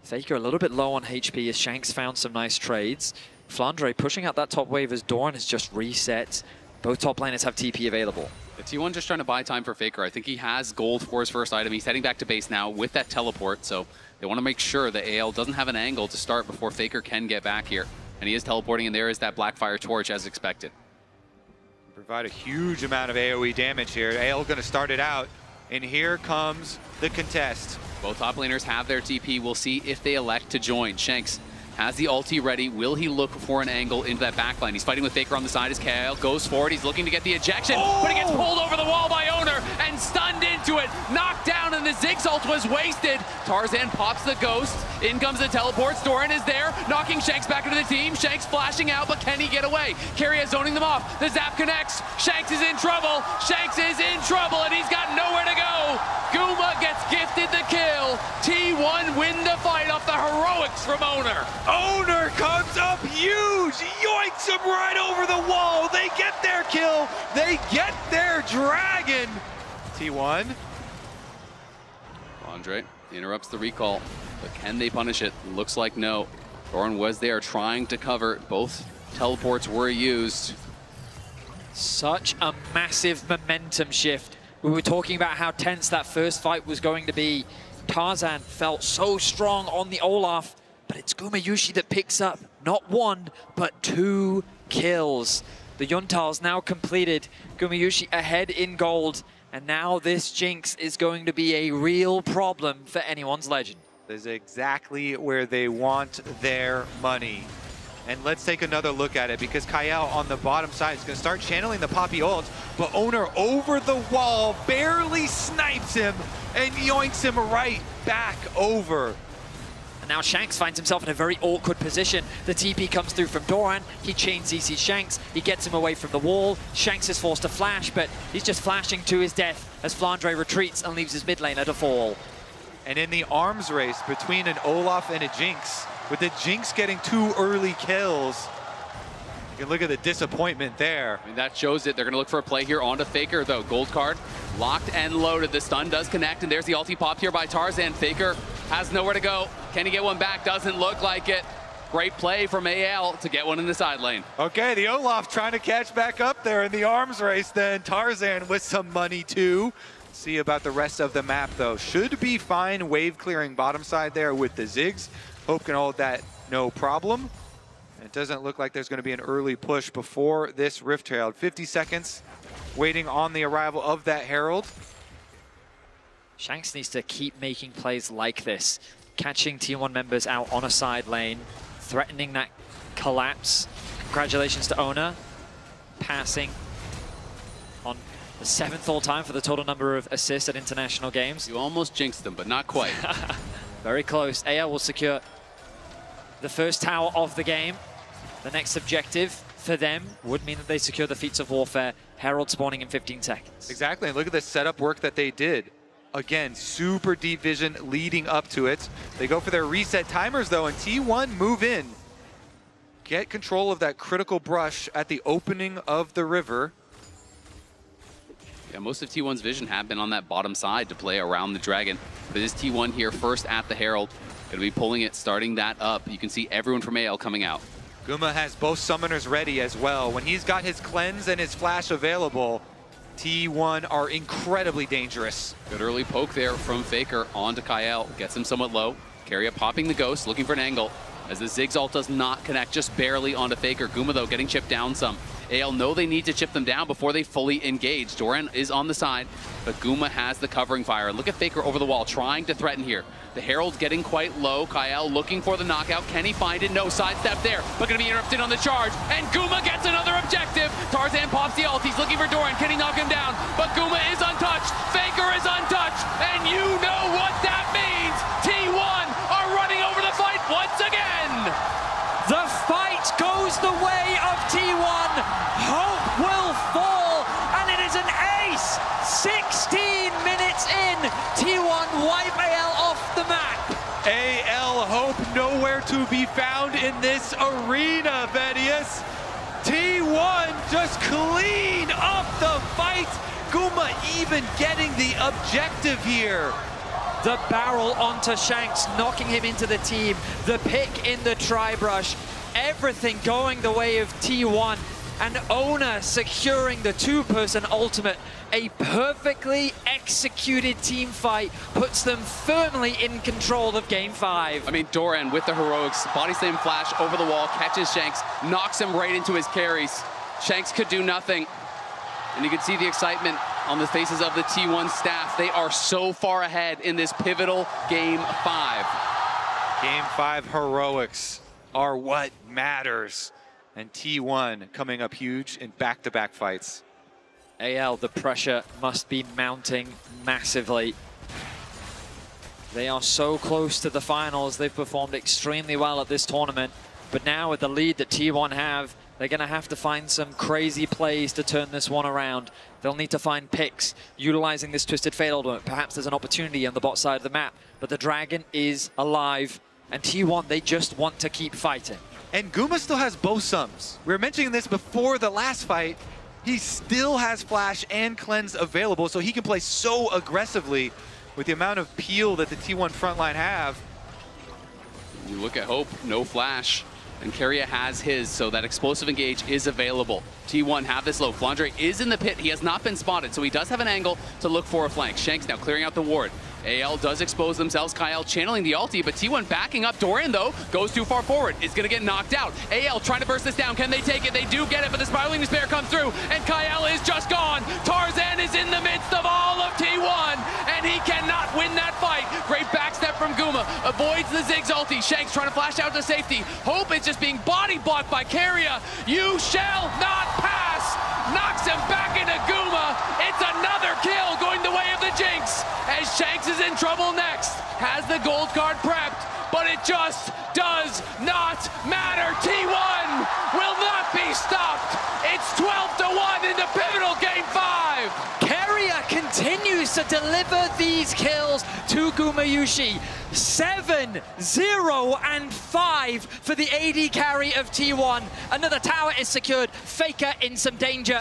Faker a little bit low on HP as Shanks found some nice trades. Flandre pushing out that top wave as Doran has just reset. Both top laners have TP available. The T1 just trying to buy time for Faker. I think he has gold for his first item. He's heading back to base now with that teleport, so they want to make sure that AL doesn't have an angle to start before Faker can get back here. And he is teleporting, and there is that Blackfire Torch as expected. Provide a huge amount of AoE damage here. AL going to start it out, and here comes the contest. Both top laners have their TP. We'll see if they elect to join. Shanks has the ulti ready. Will he look for an angle into that backline? He's fighting with Faker on the side as Kyle goes forward. He's looking to get the ejection, but he gets pulled over the wall by Owner and stunned into it. Knocked down, and the Ziggs ult was wasted. Tarzan pops the ghost. In comes the teleport. Doran is there, knocking Shanks back into the team. Shanks flashing out, but can he get away? Keria zoning them off. The zap connects. Shanks is in trouble. Shanks is in trouble, and he's got nowhere to go. Guma gets gifted the kill. T1 win the fight off the heroics from Owner. Owner comes up huge, yoinks him right over the wall. They get their kill, they get their dragon. T1. Andre interrupts the recall, but can they punish it? Looks like no. Doran was there trying to cover. Both teleports were used. Such a massive momentum shift. We were talking about how tense that first fight was going to be. Tarzan felt so strong on the Olaf, but it's Gumayushi that picks up not one, but 2 kills. The Yuntal's now completed. Gumayushi ahead in gold, and now this Jinx is going to be a real problem for anyone's legend. This is exactly where they want their money. And let's take another look at it, because Kyle on the bottom side is going to start channeling the Poppy ult, but Owner over the wall barely snipes him and yoinks him right back over. And now Shanks finds himself in a very awkward position. The TP comes through from Doran. He chain CCs Shanks. He gets him away from the wall. Shanks is forced to flash, but he's just flashing to his death as Flandre retreats and leaves his mid laner to fall. And in the arms race between an Olaf and a Jinx, with the Jinx getting 2 early kills, you can look at the disappointment there. I mean, that shows it. They're going to look for a play here onto Faker, though. Gold card locked and loaded. The stun does connect, and there's the ulti pop here by Tarzan. Faker has nowhere to go. Can he get one back? Doesn't look like it. Great play from AL to get one in the side lane. Okay, the Olaf trying to catch back up there in the arms race then. Tarzan with some money too. See about the rest of the map though. Should be fine wave clearing bottom side there with the Ziggs. Hope can hold that no problem. It doesn't look like there's going to be an early push before this Rift Herald. 50 seconds waiting on the arrival of that Herald. Shanks needs to keep making plays like this. Catching T1 members out on a side lane, threatening that collapse. Congratulations to Owner. Passing on the 7th all-time for the total number of assists at international games. You almost jinxed them, but not quite. Very close. AL will secure the first tower of the game. The next objective for them would mean that they secure the Feats of Warfare. Herald spawning in 15 seconds. Exactly, and look at the setup work that they did. Again, super deep vision leading up to it. They go for their reset timers though, and T1 move in. Get control of that critical brush at the opening of the river. Yeah, most of T1's vision have been on that bottom side to play around the dragon. But this T1 here first at the Herald. Gonna be pulling it, starting that up. You can see everyone from AL coming out. Guma has both summoners ready as well. When he's got his cleanse and his flash available, T1 are incredibly dangerous. Good early poke there from Faker onto Kyle. Gets him somewhat low. Keria popping the ghost, looking for an angle. As the Ziggs ult does not connect, just barely onto Faker. Guma though getting chipped down some. AL know they need to chip them down before they fully engage. Doran is on the side, but Guma has the covering fire. Look at Faker over the wall, trying to threaten here. The Herald's getting quite low. Kyle looking for the knockout. Can he find it? No, sidestep there, but gonna be interrupted on the charge. And Guma gets another objective. Tarzan pops the ult. He's looking for Doran. Can he knock him down? But Guma is untouched. Faker is untouched. And you know what that means. T1 are running over the fight once again. The fight goes the way of T1. Hope will fall 16 minutes in, T1 wipe AL off the map. AL Hope nowhere to be found in this arena, Vedius. T1 just clean up the fight. Guma even getting the objective here. The barrel onto Shanks, knocking him into the team. The pick in the tri-brush. Everything going the way of T1. And Ona securing the two-person ultimate. A perfectly executed team fight puts them firmly in control of Game 5. I mean, Doran with the heroics, body slam flash over the wall, catches Shanks, knocks him right into his carries. Shanks could do nothing. And you can see the excitement on the faces of the T1 staff. They are so far ahead in this pivotal Game 5. Game 5 heroics are what matters. And T1 coming up huge in back-to-back fights. AL, the pressure must be mounting massively. They are so close to the finals. They've performed extremely well at this tournament. But now with the lead that T1 have, they're going to have to find some crazy plays to turn this one around. They'll need to find picks, utilizing this Twisted Fate ultimate. Perhaps there's an opportunity on the bot side of the map. But the Dragon is alive. And T1, they just want to keep fighting. And Guma still has both sums. We were mentioning this before the last fight. He still has Flash and Cleanse available, so he can play so aggressively with the amount of peel that the T1 frontline have. You look at Hope, no Flash. And Keria has his, so that explosive engage is available. T1 have this low. Flandre is in the pit. He has not been spotted, so he does have an angle to look for a flank. Shanks now clearing out the ward. AL does expose themselves. Kyle channeling the ulti, but T1 backing up. Doran, though, goes too far forward. Is going to get knocked out. AL trying to burst this down. Can they take it? They do get it, but the Spiraling Despair comes through, and Kyle is just gone. Tarzan is in the midst of all of T1, and he cannot win that fight. Great backstep from Guma. Avoids the Ziggs ulti. Shanks trying to flash out to safety. Hope is just being body blocked by Keria. You shall not pass. Knocks him back into Guma. It's another kill going the way of the Jinx, as Shanks is in trouble next. Has the gold card prepped, but it just does not matter. T1 will not be stopped. It's 12-1 in the pivotal Game 5. Keria continues to deliver these kills to Gumayushi. 7, 0, and 5 for the AD carry of T1. Another tower is secured. Faker in some danger.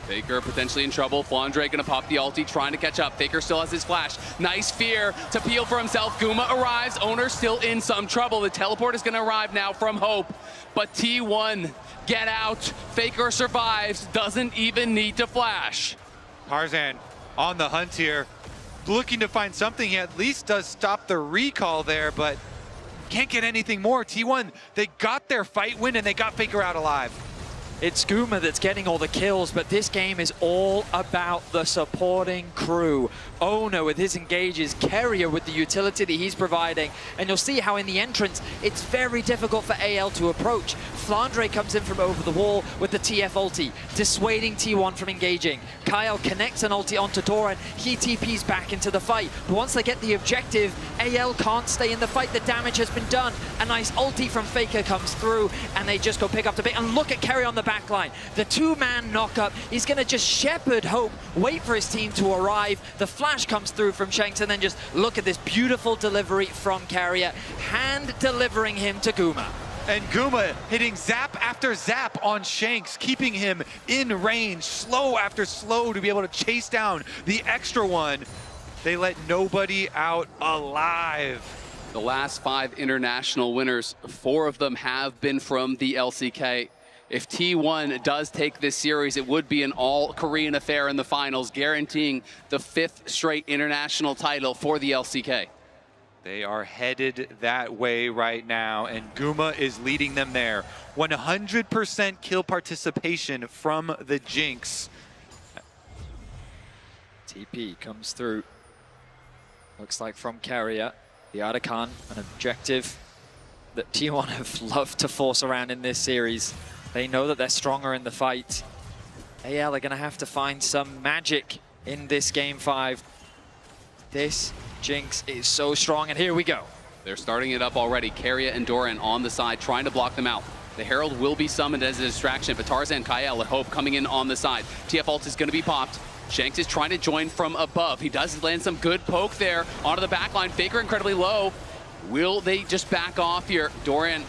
Faker potentially in trouble. Flandre gonna pop the ulti, trying to catch up. Faker still has his flash. Nice fear to peel for himself. Guma arrives. Owner still in some trouble. The teleport is gonna arrive now from Hope. But T1, get out. Faker survives. Doesn't even need to flash. Tarzan on the hunt here. Looking to find something. He at least does stop the recall there, but can't get anything more. T1, they got their fight win and they got Faker out alive. It's Guma that's getting all the kills, but this game is all about the supporting crew. Ono with his engages, Keria with the utility that he's providing, and you'll see how in the entrance, it's very difficult for AL to approach. Flandre comes in from over the wall with the TF ulti, dissuading T1 from engaging. Kyle connects an ulti onto Doran, he TPs back into the fight, but once they get the objective, AL can't stay in the fight, the damage has been done. A nice ulti from Faker comes through, and they just go pick up the bait, and look at Keria on the backline. The two-man knock-up, he's gonna just shepherd Hope, wait for his team to arrive. The flash comes through from Shanks, and then just look at this beautiful delivery from Keria, hand delivering him to Guma. And Guma hitting zap after zap on Shanks, keeping him in range, slow after slow to be able to chase down the extra one. They let nobody out alive. The last 5 international winners, 4 of them have been from the LCK. If T1 does take this series, it would be an all-Korean affair in the finals, guaranteeing the 5th straight international title for the LCK. They are headed that way right now, and Guma is leading them there. 100% kill participation from the Jinx. TP comes through. Looks like from Keria. The Artican, an objective that T1 have loved to force around in this series. They know that they're stronger in the fight. AL are going to have to find some magic in this Game 5. This Jinx is so strong, and here we go. They're starting it up already. Keria and Doran on the side, trying to block them out. The Herald will be summoned as a distraction, but Tarzan, Kyle, and Hope coming in on the side. TF ult is going to be popped. Shanks is trying to join from above. He does land some good poke there onto the back line. Faker incredibly low. Will they just back off here? Doran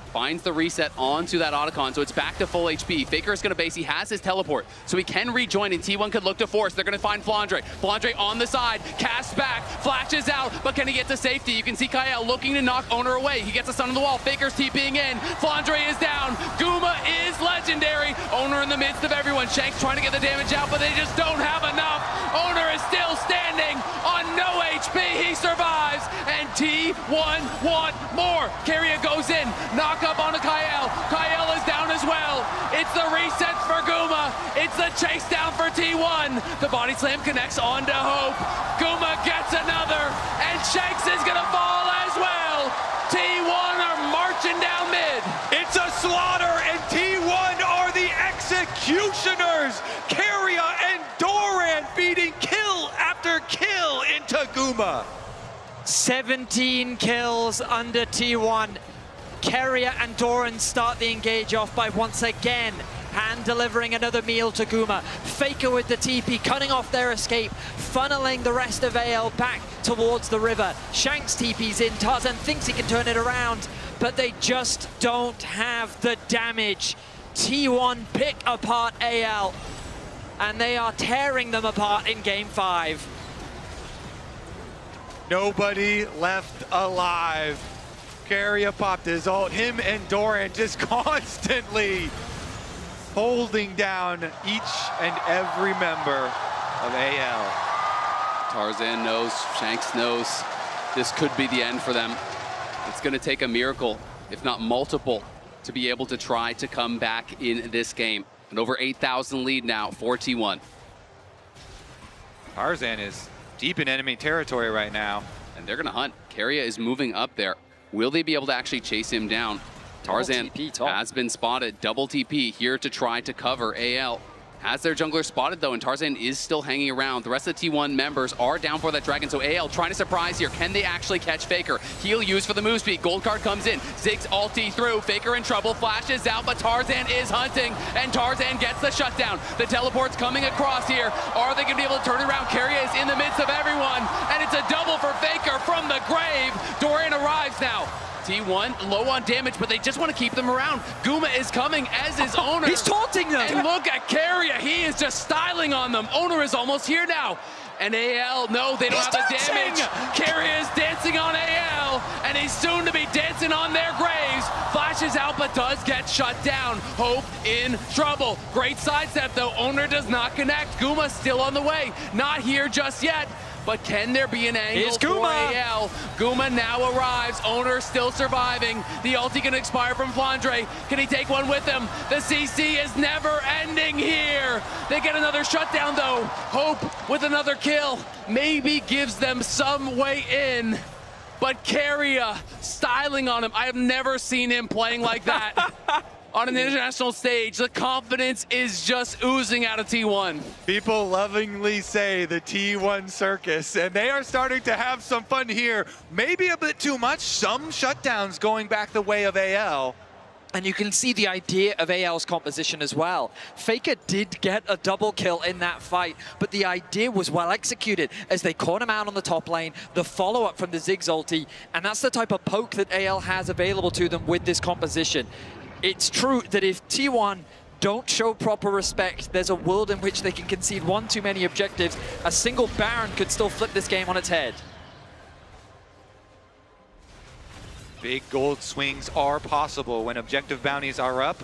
finds the reset onto that Otacon, so it's back to full HP. Faker is going to base. He has his teleport, so he can rejoin, and T1 could look to force. They're going to find Flandre. Flandre on the side, casts back, flashes out, but can he get to safety? You can see Kyle looking to knock Owner away. He gets a stun on the wall. Faker's TPing in. Flandre is down. Guma is legendary. Owner in the midst of everyone. Shanks trying to get the damage out, but they just don't have enough. Owner is still standing on no HP. He survives, and T1 want more. Keria goes in. Knock up onto Kyle. Kyle is down as well. It's the resets for Guma. It's the chase down for T1. The body slam connects onto Hope. Guma gets another, and Shanks is gonna fall as well. T1 are marching down mid. It's a slaughter, and T1 are the executioners. Keria and Doran feeding kill after kill into Guma. 17 kills under T1. Keria and Doran start the engage off by once again hand delivering another meal to Guma. Faker with the TP, cutting off their escape, funneling the rest of AL back towards the river. Shanks TP's in, Tarzan thinks he can turn it around, but they just don't have the damage. T1 pick apart AL, and they are tearing them apart in Game 5. Nobody left alive. Keria popped his ult. Him and Doran just constantly holding down each and every member of AL. Tarzan knows, Shanks knows, this could be the end for them. It's going to take a miracle, if not multiple, to be able to try to come back in this game. An over 8,000 lead now for T1. Tarzan is deep in enemy territory right now. And they're going to hunt. Keria is moving up there. Will they be able to actually chase him down? Tarzan has been spotted. Double TP here to try to cover AL. Has their jungler spotted though, and Tarzan is still hanging around. The rest of the T1 members are down for that dragon, so AL trying to surprise here. Can they actually catch Faker? Heal used for the move speed. Gold card comes in. Ziggs ulti through. Faker in trouble. Flashes out, but Tarzan is hunting, and Tarzan gets the shutdown. The teleport's coming across here. Are they going to be able to turn it around? Keria is in the midst of everyone, and it's a double for Faker from the grave. Doran arrives now. T1 low on damage, but they just want to keep them around. Guma is coming, as is Owner. He's taunting them! And look at Keria, he is just styling on them. Owner is almost here now. And AL, no, they don't have the damage. Keria is dancing on AL, and he's soon to be dancing on their graves. Flashes out, but does get shut down. Hope in trouble. Great sidestep, though. Owner does not connect. Guma still on the way. Not here just yet. But can there be an angle for AL? Guma now arrives. Owner still surviving. The ulti can expire from Flandre. Can he take one with him? The CC is never ending here. They get another shutdown though. Hope with another kill maybe gives them some way in. But Keria styling on him. I have never seen him playing like that. On an international stage, the confidence is just oozing out of T1. People lovingly say the T1 circus, and they are starting to have some fun here. Maybe a bit too much. Some shutdowns going back the way of AL. And you can see the idea of AL's composition as well. Faker did get a double kill in that fight, but the idea was well executed as they caught him out on the top lane, the follow-up from the Ziggs ulti, and that's the type of poke that AL has available to them with this composition. It's true that if T1 don't show proper respect, there's a world in which they can concede one too many objectives. A single Baron could still flip this game on its head. Big gold swings are possible when objective bounties are up.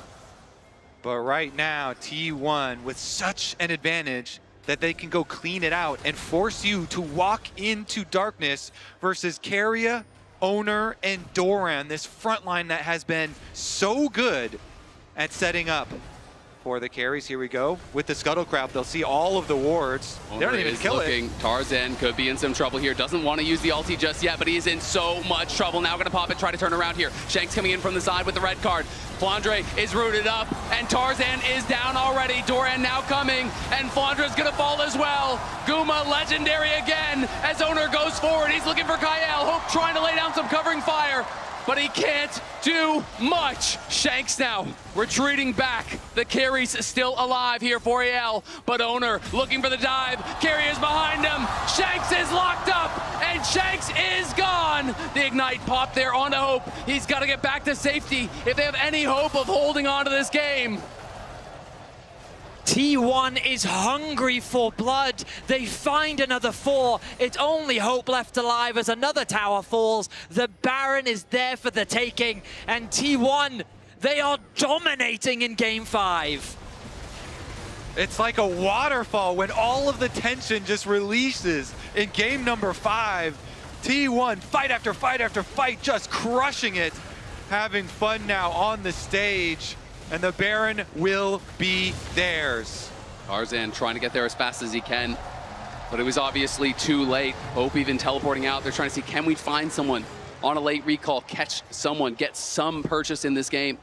But right now, T1 with such an advantage that they can go clean it out and force you to walk into darkness versus Keria, Owner, and Doran, this front line that has been so good at setting up for the carries. Here we go. With the Scuttlecraft, they'll see all of the wards. They don't even kill it. Tarzan could be in some trouble here. Doesn't want to use the ulti just yet, but he's in so much trouble. Now going to pop it, try to turn around here. Shanks coming in from the side with the red card. Flandre is rooted up, and Tarzan is down already. Doran now coming, and Flandra's gonna fall as well. Guma legendary again as Owner goes forward. He's looking for Kyle. Hope trying to lay down some covering fire, but he can't do much. Shanks now retreating back. The carry's still alive here for AL, but Owner looking for the dive. Carry is behind him. Shanks is locked up, and Shanks is gone. The ignite pop there onto Hope. He's got to get back to safety if they have any hope of holding on to this game. T1 is hungry for blood. They find another 4. It's only Hope left alive as another tower falls. The Baron is there for the taking, and T1, they are dominating in game 5. It's like a waterfall when all of the tension just releases in game number 5. T1, fight after fight after fight, just crushing it. Having fun now on the stage. And the Baron will be theirs. Tarzan trying to get there as fast as he can, but it was obviously too late. Hope even teleporting out. They're trying to see, can we find someone on a late recall, catch someone, get some purchase in this game.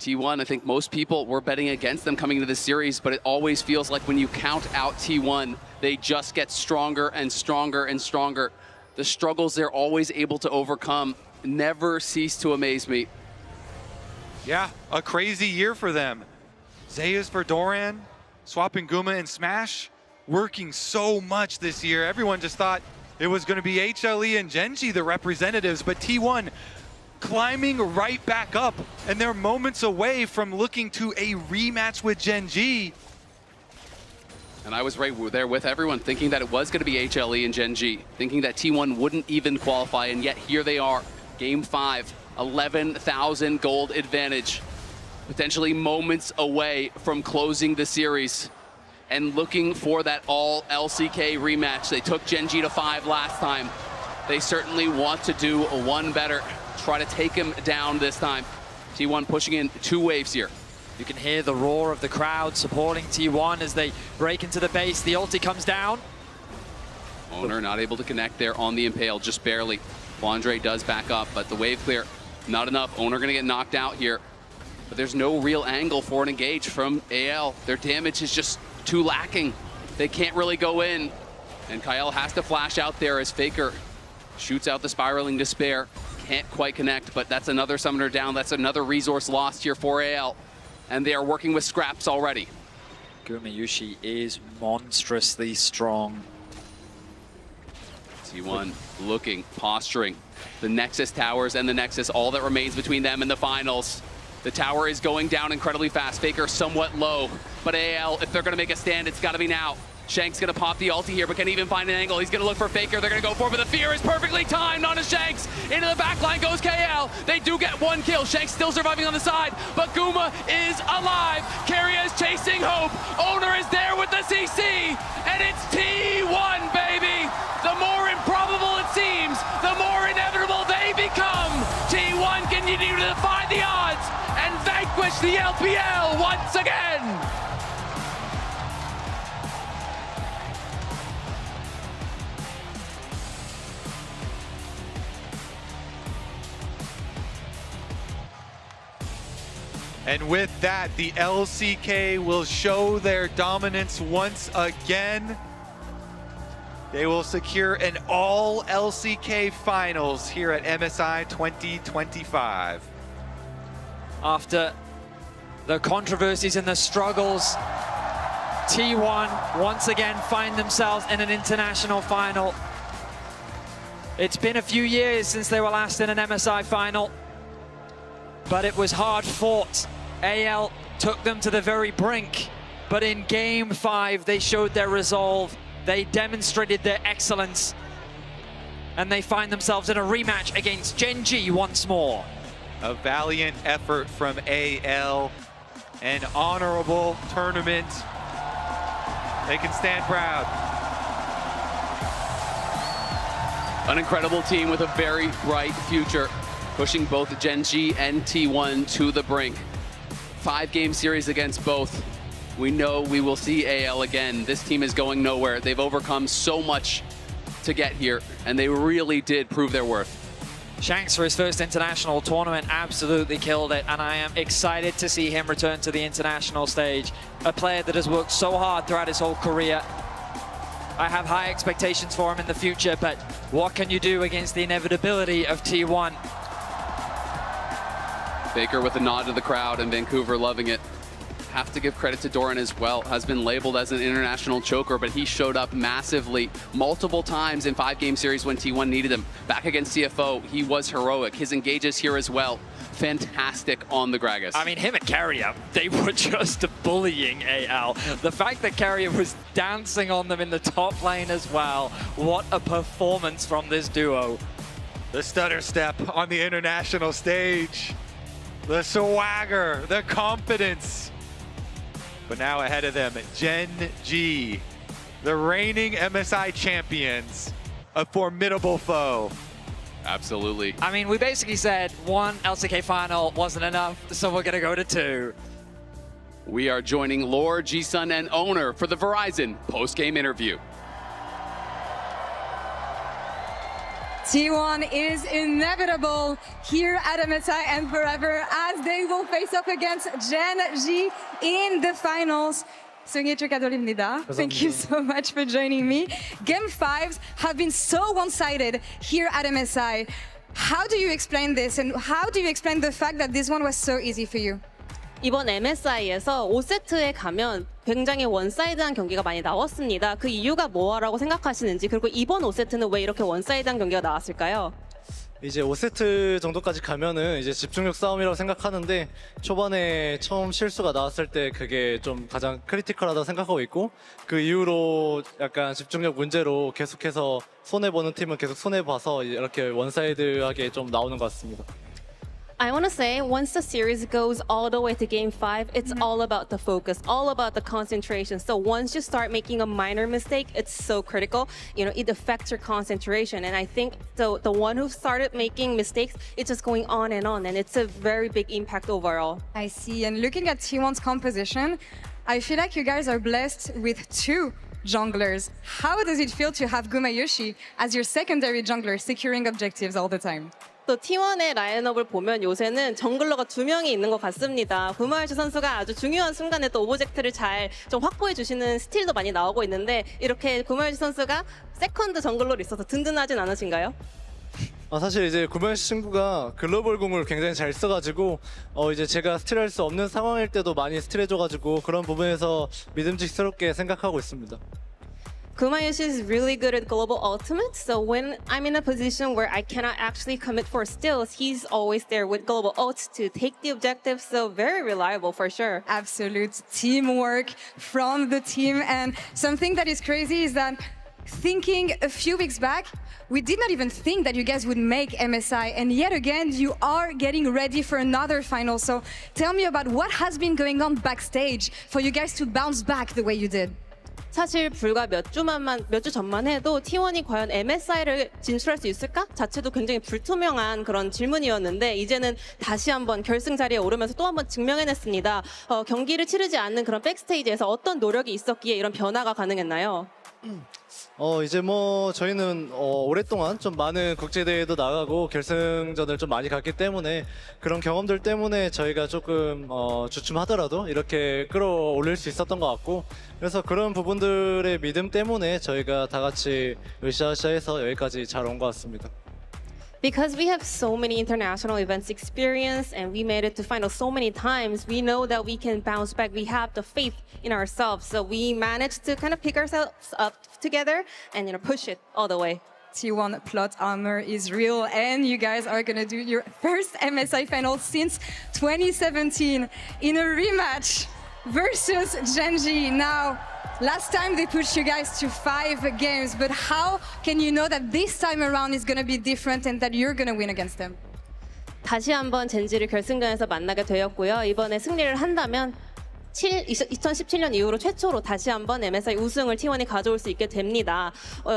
T1, I think most people were betting against them coming into this series, but it always feels like when you count out T1, they just get stronger and stronger and stronger. The struggles they're always able to overcome never cease to amaze me. Yeah, a crazy year for them. Zeus for Doran, swapping Guma and Smash, working so much this year. Everyone just thought it was going to be HLE and Genji, the representatives, but T1 climbing right back up, and they're moments away from looking to a rematch with Genji. And I was right there with everyone, thinking that it was going to be HLE and Genji, thinking that T1 wouldn't even qualify, and yet here they are, game 5. 11,000 gold advantage, potentially moments away from closing the series and looking for that all LCK rematch. They took Genji to 5 last time. They certainly want to do one better, try to take him down this time. T1 pushing in 2 waves here. You can hear the roar of the crowd supporting T1 as they break into the base. The ulti comes down. Owner not able to connect there on the Impale, just barely. Flandre does back up, but the wave clear, not enough. Owner gonna get knocked out here. But there's no real angle for an engage from AL. Their damage is just too lacking. They can't really go in. And Kyle has to flash out there as Faker shoots out the Spiraling Despair. Can't quite connect, but that's another summoner down. That's another resource lost here for AL. And they are working with scraps already. Gumayushi is monstrously strong. T1 looking, posturing. The Nexus towers and the Nexus, all that remains between them in the finals. The tower is going down incredibly fast. Faker somewhat low, but AL, if they're gonna make a stand, it's gotta be now. Shanks gonna pop the ulti here, but can he even find an angle? He's gonna look for Faker. They're gonna go for it, but the fear is perfectly timed onto Shanks. Into the back line goes KL. They do get 1 kill. Shanks still surviving on the side, but Guma is alive. Keria is chasing Hope. Owner is there with the CC, and it's T1, baby. The more improbable it seems, the more inevitable they become. T1 continue to defy the odds and vanquish the LPL once again. And with that, the LCK will show their dominance once again. They will secure an all LCK finals here at MSI 2025. After the controversies and the struggles, T1 once again find themselves in an international final. It's been a few years since they were last in an MSI final, but it was hard fought. AL took them to the very brink, but in game 5, they showed their resolve. They demonstrated their excellence, and they find themselves in a rematch against Genji once more. A valiant effort from AL, an honorable tournament. They can stand proud. An incredible team with a very bright future, pushing both Genji and T1 to the brink. 5-game series against both. We know we will see AL again. This team is going nowhere. They've overcome so much to get here, and they really did prove their worth. Shanks for his first international tournament absolutely killed it, and I am excited to see him return to the international stage. A player that has worked so hard throughout his whole career. I have high expectations for him in the future, but what can you do against the inevitability of T1? Baker with a nod to the crowd and Vancouver loving it. Have to give credit to Doran as well. Has been labeled as an international choker, but he showed up massively multiple times in 5-game series when T1 needed him. Back against CFO, he was heroic. His engages here as well. Fantastic on the Gragas. I mean, him and Carrier, they were just bullying AL. The fact that Carrier was dancing on them in the top lane as well. What a performance from this duo. The stutter step on the international stage. The swagger, the confidence. But now ahead of them, Gen G, the reigning MSI champions, a formidable foe. Absolutely. I mean, we basically said 1 LCK final wasn't enough, so we're gonna go to 2. We are joining Lore, G-Sun, and Owner for the Verizon post-game interview. T1 is inevitable here at MSI and forever as they will face off against Gen G in the finals. 승희 축하드립니다. Thank you so much for joining me. Game 5s have been so one-sided here at MSI. How do you explain this and how do you explain the fact that this one was so easy for you? 이번 MSI에서 5세트에 가면 굉장히 원사이드한 경기가 많이 나왔습니다. 그 이유가 뭐라고 생각하시는지, 그리고 이번 5세트는 왜 이렇게 원사이드한 경기가 나왔을까요? 이제 5세트 정도까지 가면은 이제 집중력 싸움이라고 생각하는데 초반에 처음 실수가 나왔을 때 그게 좀 가장 크리티컬하다고 생각하고 있고 그 이후로 약간 집중력 문제로 계속해서 손해보는 팀은 계속 손해봐서 이렇게 원사이드하게 좀 나오는 것 같습니다. I want to say, once the series goes all the way to Game 5, it's all about the focus, all about the concentration. So once you start making a minor mistake, it's so critical. You know, it affects your concentration. And I think the one who started making mistakes, it's just going on, and it's a very big impact overall. I see. And looking at T1's composition, I feel like you guys are blessed with 2 junglers. How does it feel to have Gumayoshi as your secondary jungler, securing objectives all the time? 또 T1의 라인업을 보면 요새는 정글러가 2명이 있는 것 같습니다. 구마유시 선수가 아주 중요한 순간에 또 오브젝트를 잘 좀 확보해 주시는 스틸도 많이 나오고 있는데 이렇게 구마유시 선수가 세컨드 정글러로 있어서 든든하진 않으신가요? 사실 이제 구마유시 친구가 글로벌 공을 굉장히 잘 써가지고 이제 제가 스틸할 수 없는 상황일 때도 많이 스틸해줘가지고 그런 부분에서 믿음직스럽게 생각하고 있습니다. Gumayushi is really good at global ultimates, so when I'm in a position where I cannot actually commit for stills, he's always there with global ults to take the objective, so very reliable for sure. Absolute teamwork from the team, and something that is crazy is that thinking a few weeks back, we did not even think that you guys would make MSI, and yet again, you are getting ready for another final. So tell me about what has been going on backstage for you guys to bounce back the way you did. 사실 불과 몇 주 전만 해도 T1이 과연 MSI를 진출할 수 있을까? 자체도 굉장히 불투명한 그런 질문이었는데 이제는 다시 한번 결승 자리에 오르면서 또 한번 증명해냈습니다. 경기를 치르지 않는 그런 백스테이지에서 어떤 노력이 있었기에 이런 변화가 가능했나요? 이제 뭐 저희는 오랫동안 좀 많은 국제대회도 나가고 결승전을 좀 많이 갔기 때문에 그런 경험들 때문에 저희가 조금 주춤하더라도 이렇게 끌어올릴 수 있었던 것 같고 그래서 그런 부분들의 믿음 때문에 저희가 다 같이 으쌰으쌰해서 여기까지 잘 온 것 같습니다. Because we have so many international events experience and we made it to final so many times, we know that we can bounce back. We have the faith in ourselves. So we managed to kind of pick ourselves up together and push it all the way. T1 plot armor is real, and you guys are gonna do your first MSI final since 2017 in a rematch versus Gen G. Now, last time they pushed you guys to 5 games, but how can you know that this time around is gonna be different and that you're gonna win against them? 다시 한번 젠지를 결승전에서 만나게 되었고요. 이번에 승리를 한다면 2017년 이후로 최초로 다시 한번 MSI 우승을 T1이 가져올 수 있게 됩니다.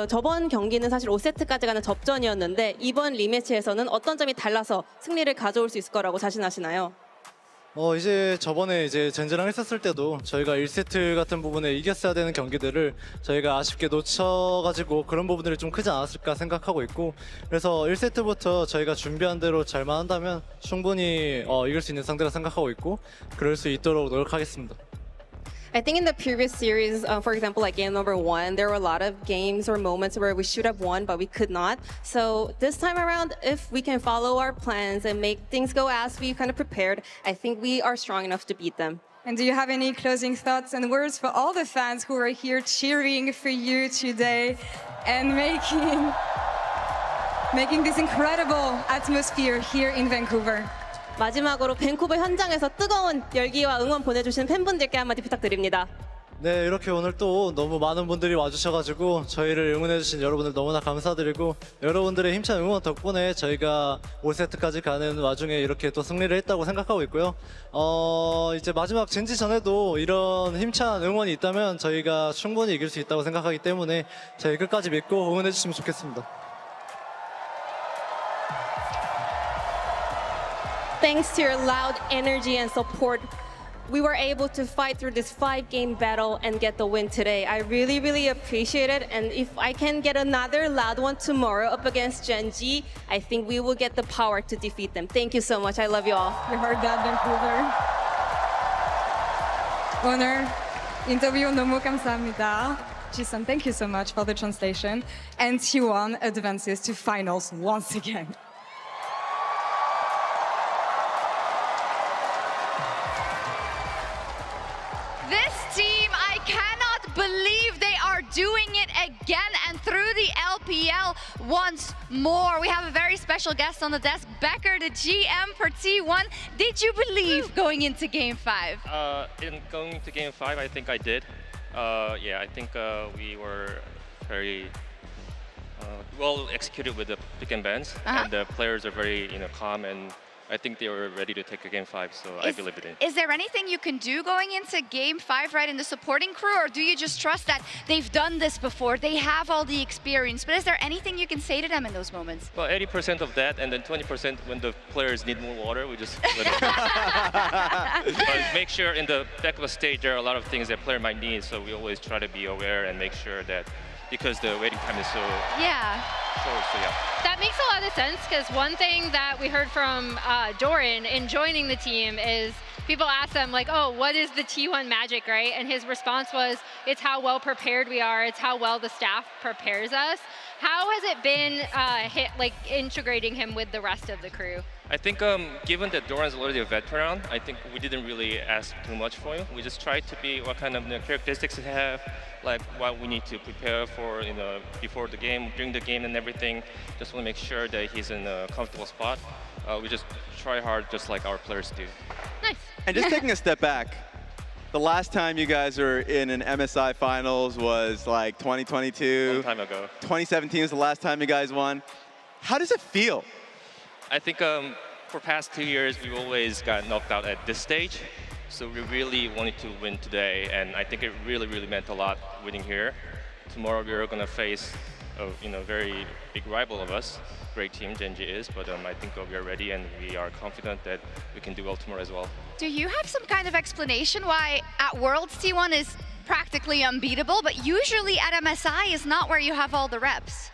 저번 경기는 사실 5세트까지 가는 접전이었는데 이번 리매치에서는 어떤 점이 달라서 승리를 가져올 수 있을 거라고 자신하시나요? 이제 저번에 이제 젠지랑 했었을 때도 저희가 1세트 같은 부분에 이겼어야 되는 경기들을 저희가 아쉽게 놓쳐가지고 그런 부분들이 좀 크지 않았을까 생각하고 있고, 그래서 1세트부터 저희가 준비한 대로 잘만 한다면 충분히 이길 수 있는 상대라 생각하고 있고, 그럴 수 있도록 노력하겠습니다. I think in the previous series, for example, like game number 1, there were a lot of games or moments where we should have won, but we could not. So this time around, if we can follow our plans and make things go as we kind of prepared, I think we are strong enough to beat them. And do you have any closing thoughts and words for all the fans who are here cheering for you today and making this incredible atmosphere here in Vancouver? 마지막으로 밴쿠버 현장에서 뜨거운 열기와 응원 보내주신 팬분들께 한마디 부탁드립니다. 네, 이렇게 오늘 또 너무 많은 분들이 와주셔가지고 저희를 응원해주신 여러분들 너무나 감사드리고, 여러분들의 힘찬 응원 덕분에 저희가 5세트까지 가는 와중에 이렇게 또 승리를 했다고 생각하고 있고요. 이제 마지막 젠지 전에도 이런 힘찬 응원이 있다면 저희가 충분히 이길 수 있다고 생각하기 때문에 저희 끝까지 믿고 응원해주시면 좋겠습니다. Thanks to your loud energy and support, we were able to fight through this 5-game battle and get the win today. I really, really appreciate it. And if I can get another loud one tomorrow up against Gen G, I think we will get the power to defeat them. Thank you so much. I love you all. You heard that, Vancouver. 오늘 인터뷰 너무 감사합니다. Ji-sun, thank you so much for the translation. And T1 advances to finals once again. This team, I cannot believe they are doing it again and through the LPL once more. We have a very special guest on the desk, Becker, the GM for T1. Did you believe going into Game 5? In going to Game 5, I think I did. Yeah, I think we were very well executed with the pick and bans, and the players are very calm, and I think they were ready to take a Game 5, so I believe it in. Is there anything you can do going into Game 5, right, in the supporting crew, or do you just trust that they've done this before, they have all the experience, but is there anything you can say to them in those moments? Well, 80% of that, and then 20% when the players need more water, we just let it. But make sure in the back of the stage there are a lot of things that player might need, so we always try to be aware and make sure that, because the waiting time is so short, so yeah. That makes a lot of sense, because one thing that we heard from Doran in joining the team is people ask them like, oh, what is the T1 magic, right? And his response was, it's how well prepared we are, it's how well the staff prepares us. How has it been integrating him with the rest of the crew? I think given that Doran's already a veteran, I think we didn't really ask too much for him. We just tried to be what kind of characteristics he have, like what we need to prepare for, before the game, during the game and everything. Just want to make sure that he's in a comfortable spot. We just try hard just like our players do. Nice. And just taking a step back, the last time you guys were in an MSI finals was like 2022. Long time ago. 2017 was the last time you guys won. How does it feel? I think for past 2 years, we've always got knocked out at this stage. So we really wanted to win today, and I think it really, really meant a lot winning here. Tomorrow we're going to face a very big rival of us. Great team, Gen G is, but I think we are ready and we are confident that we can do well tomorrow as well. Do you have some kind of explanation why at Worlds T1 is practically unbeatable, but usually at MSI is not where you have all the reps?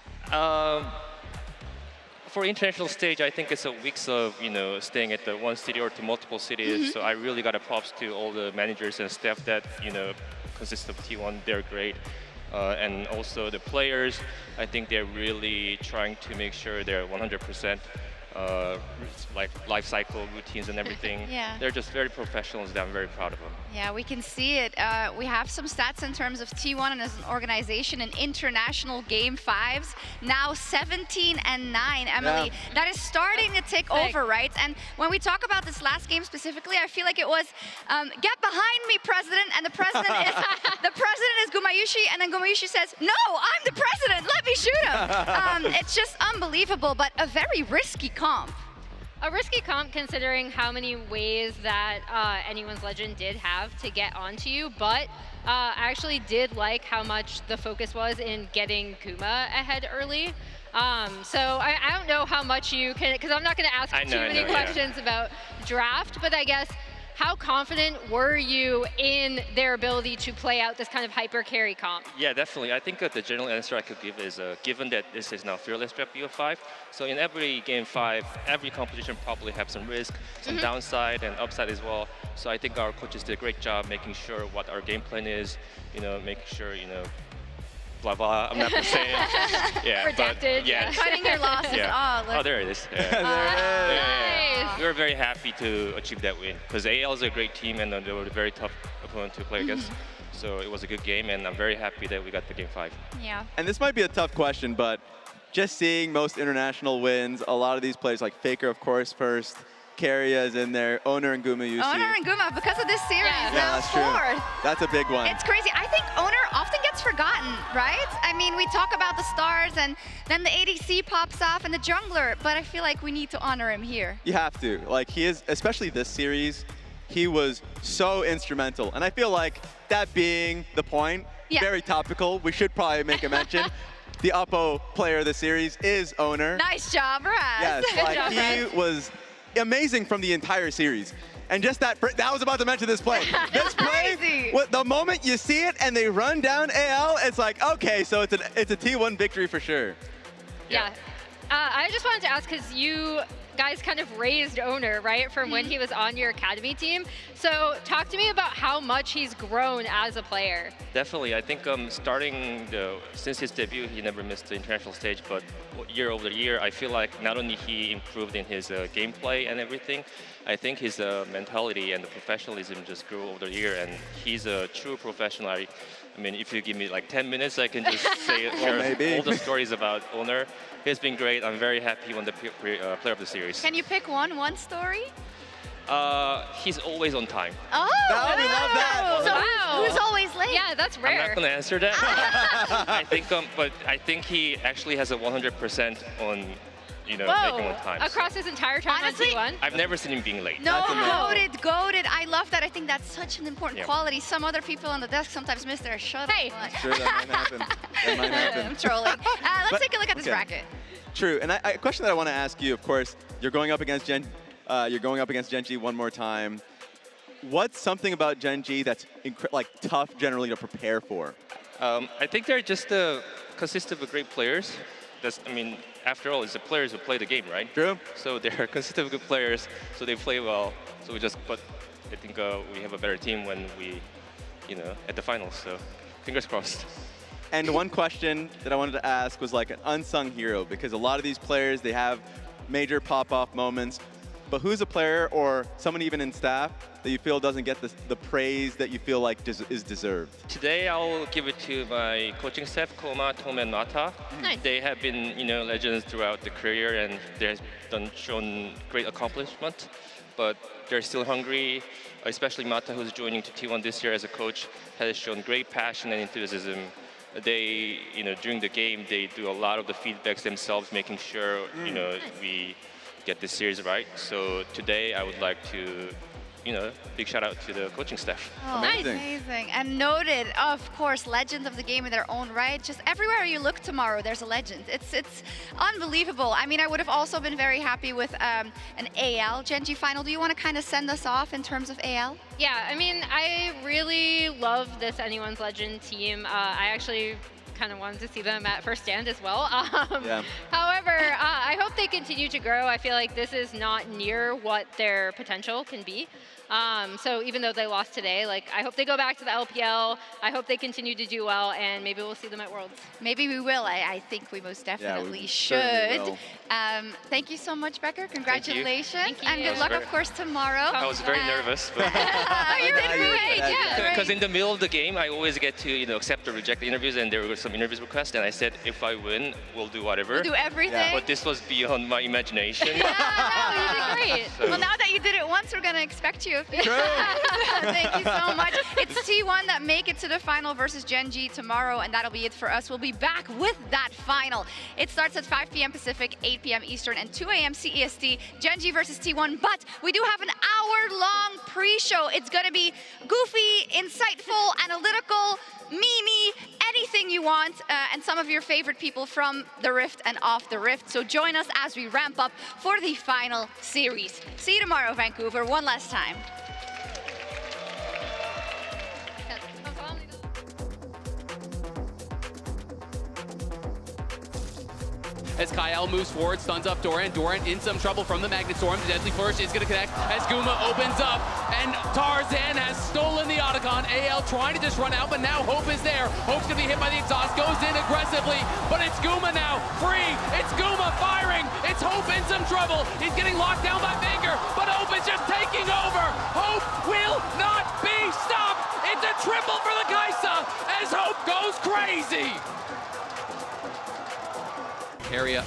For international stage, I think it's a weeks of staying at the one city or to multiple cities. So I really got a props to all the managers and staff that consist of T1. They're great, and also the players. I think they're really trying to make sure they're 100%. Like life cycle routines and everything. Yeah. They're just very professionals that I'm very proud of them. Yeah, we can see it. We have some stats in terms of T1 and as an organization in international Game 5s. Now 17-9, Emily. Yeah. That is starting to tick over, right? And when we talk about this last game specifically, I feel like it was, get behind me, President, and the President is Gumayushi, and then Gumayushi says, no, I'm the President, let me shoot him. It's just unbelievable, but a very risky comp. A risky comp considering how many ways that Anyone's Legend did have to get onto you, but I actually did like how much the focus was in getting Kuma ahead early. So I don't know how much you can, because I'm not going to ask too many questions about draft, but I guess how confident were you in their ability to play out this kind of hyper carry comp? Yeah, definitely. I think the general answer I could give is, given that this is now Fearless Draft BO5, so in every game 5, every competition probably have some risk, some downside and upside as well. So I think our coaches did a great job making sure what our game plan is, making sure, blah blah. I'm not gonna say it. Yeah, Redacted. but yeah. Cutting your losses. Yeah. Oh, look. There it is. Yeah. Nice. We were very happy to achieve that win because AL is a great team and they were a very tough opponent to play against. So it was a good game and I'm very happy that we got the game 5. Yeah. And this might be a tough question, but just seeing most international wins, a lot of these players like Faker, of course, first. Keria is in there, Owner and Guma you see. Owner and Guma, because of this series, Yeah, now that's fourth. true. That's a big one. It's crazy. I think Owner often gets forgotten, right? I mean, we talk about the stars and then the ADC pops off and the jungler, but I feel like we need to honor him here. You have to. Like, he is, especially this series, he was so instrumental. And I feel like that being the point, very topical, we should probably make a mention. The Oppo player of the series is Owner. Nice job, Raz. Yes, Good like job, he Raz. was amazing from the entire series. And just that I was about to mention this play. This play, the moment you see it and they run down AL, it's like, okay, so it's a T1 victory for sure. Yeah. I just wanted to ask, because you guys kind of raised Owner, right, from when he was on your academy team. So talk to me about how much he's grown as a player. Definitely. I think since his debut, he never missed the international stage, but year over year, I feel like not only he improved in his gameplay and everything, I think his mentality and the professionalism just grew over the year, and he's a true professional. I mean, if you give me like 10 minutes, I can just share all the stories about Owner. He's been great. I'm very happy he won the player of the series. Can you pick one story? He's always on time. Oh, we love that. So who's always late? Yeah, that's rare. I'm not going to answer that. I think, but I think he actually has a 100% on, making on time. Across his entire time Honestly, on T1? I've never seen him being late. No, goated. I love that. I think that's such an important quality. Some other people on the desk sometimes miss their shuttle. Hey. Sure, that might happen. That might happen. I'm trolling. Let's take a look at this bracket. True, and a question that I want to ask you, of course, you're going up against Gen.G one more time. What's something about Gen.G that's tough generally to prepare for? I think they're just consistent of great players. After all, it's the players who play the game, right? True. So they're consistent of good players, so they play well. So I think we have a better team when we, at the finals. So fingers crossed. And one question that I wanted to ask was like an unsung hero, because a lot of these players, they have major pop-off moments, but who's a player or someone even in staff that you feel doesn't get the praise that you feel like is deserved? Today, I'll give it to my coaching staff, Koma, Tom, and Mata. Nice. They have been, legends throughout the career, and they've shown great accomplishment, but they're still hungry, especially Mata, who's joining to T1 this year as a coach, has shown great passion and enthusiasm. They, during the game, they do a lot of the feedbacks themselves, making sure, we get this series right. So today, I would like to, big shout out to the coaching staff. Oh, amazing. And noted, of course, legends of the game in their own right. Just everywhere you look tomorrow, there's a legend. It's unbelievable. I mean, I would have also been very happy with an AL Gen.G final. Do you want to kind of send us off in terms of AL? Yeah, I mean, I really love this Anyone's Legend team. I actually kind of wanted to see them at first stand as well. However, I hope they continue to grow. I feel like this is not near what their potential can be. So even though they lost today, I hope they go back to the LPL. I hope they continue to do well, and maybe we'll see them at Worlds. Maybe we will. I think we most definitely should. Will. Thank you so much, Becker. Congratulations. Thank you. And good luck, of course, tomorrow. I was very nervous. Oh, you did great. Yeah, because in the middle of the game, I always get to accept or reject the interviews, and there were some interviews requests, and I said, if I win, we'll do whatever. We'll do everything. Yeah. But this was beyond my imagination. No, you did great. So. Well, now that you did it once, we're going to expect you. True. Thank you so much. It's T1 that make it to the final versus Gen.G tomorrow, and that'll be it for us. We'll be back with that final. It starts at 5 p.m. Pacific, 8 p.m. Eastern, and 2 a.m. CEST, Gen.G versus T1. But we do have an hour-long pre-show. It's going to be goofy, insightful, analytical, memey, anything you want, and some of your favorite people from the Rift and off the Rift. So join us as we ramp up for the final series. See you tomorrow, Vancouver, one last time. as Kyle moves forward, stuns up Doran. Doran in some trouble from the Magnet Storm. The Deadly Flourish is going to connect as Guma opens up, and Tarzan has stolen the Otacon. AL trying to just run out, but now Hope is there. Hope's going to be hit by the exhaust, goes in aggressively, but it's Guma now, free. It's Guma firing. It's Hope in some trouble. He's getting locked down by Baker, but Hope is just taking over. Hope will not be stopped. It's a triple for the Kaisa as Hope goes crazy. Area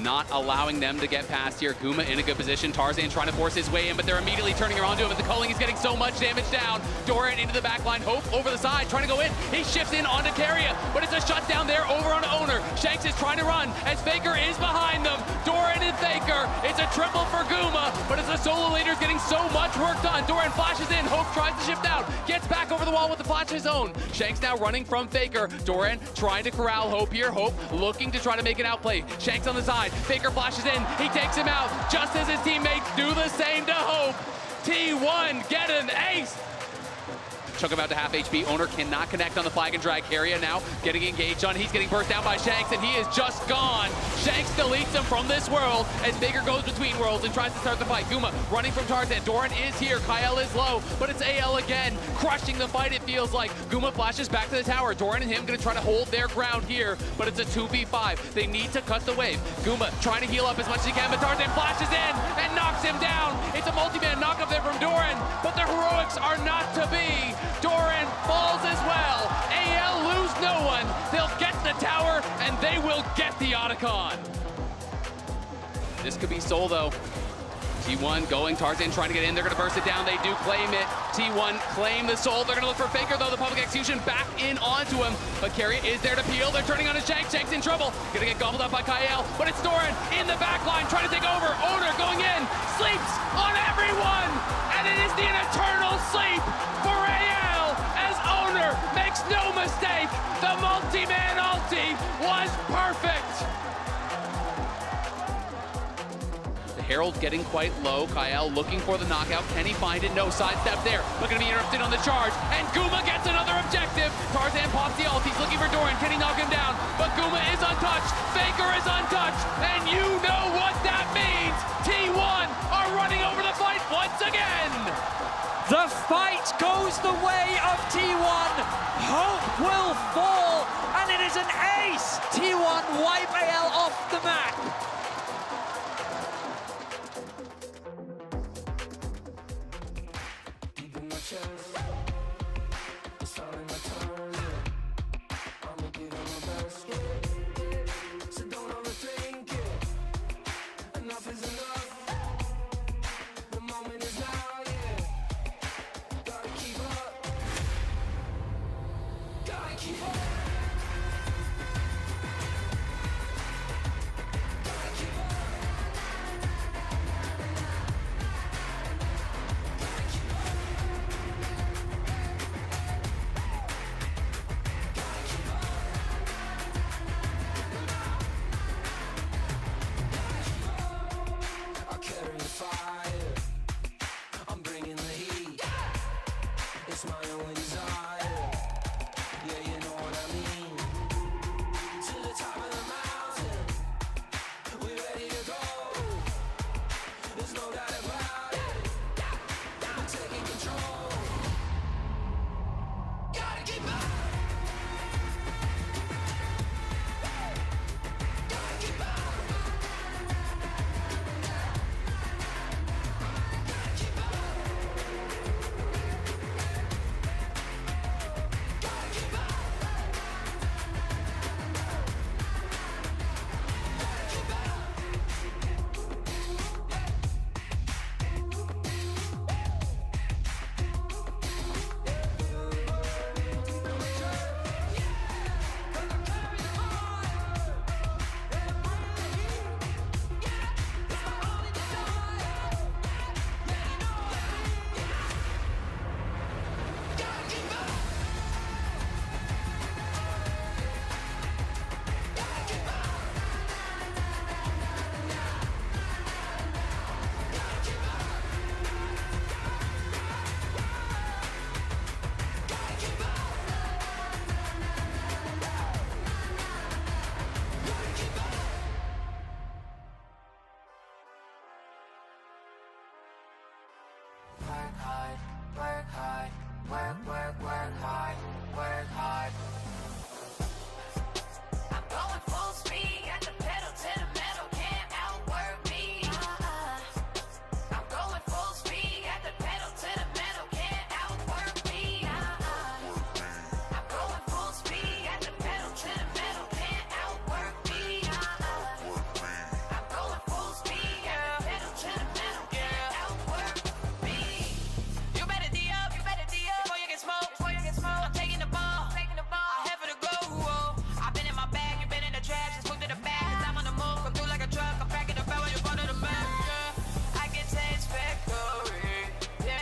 not allowing them to get past here. Guma in a good position. Tarzan trying to force his way in, but they're immediately turning around to him. And the culling is getting so much damage down. Doran into the back line. Hope over the side, trying to go in. He shifts in onto Carrier, but it's a shutdown there over on Owner. Shanks is trying to run as Faker is behind them. Doran and Faker. It's a triple for Guma, but as the solo leader's getting so much work done. Doran flashes in. Hope tries to shift out. Gets back over the wall with the flash of his own. Shanks now running from Faker. Doran trying to corral Hope here. Hope looking to try to make an outplay. Shanks on the side. Faker flashes in. He takes him out just as his teammates do the same to Hope. T1 get an ace. Chuck him out to half HP. Owner cannot connect on the flag and drag. Carrier now getting engaged on. He's getting burst down by Shanks, and he is just gone. Shanks deletes him from this world as Baker goes between worlds and tries to start the fight. Guma running from Tarzan. Doran is here. Kyle is low, but it's AL again, crushing the fight, it feels like. Guma flashes back to the tower. Doran and him going to try to hold their ground here, but it's a 2v5. They need to cut the wave. Guma trying to heal up as much as he can, but Tarzan flashes in and knocks him down. It's a multi-man knock up there from Doran, but the heroics are not to be. Doran falls as well. AL lose no one. They'll get the tower, and they will get the Otacon. This could be Soul, though. T1 going, Tarzan trying to get in. They're going to burst it down. They do claim it. T1 claim the Soul. They're going to look for Faker, though. The public execution back in onto him. But Carrie is there to peel. They're turning on his Shanks. Shanks in trouble. Going to get gobbled up by Kyle. But it's Doran in the back line trying to take over. Owner going in. Sleeps on everyone. And it is the eternal sleep for AL as Owner makes no mistake. The multi-man ulti was perfect. Herald getting quite low. Kyle looking for the knockout. Can he find it? No, sidestep there. But going to be interrupted on the charge. And Guma gets another objective. Tarzan pops the ult. He's looking for Doran. Can he knock him down? But Guma is untouched. Faker is untouched. And you know what that means. T1 are running over the fight once again. The fight goes the way of T1. Hope will fall. And it is an ace. T1 wipe AL off the map.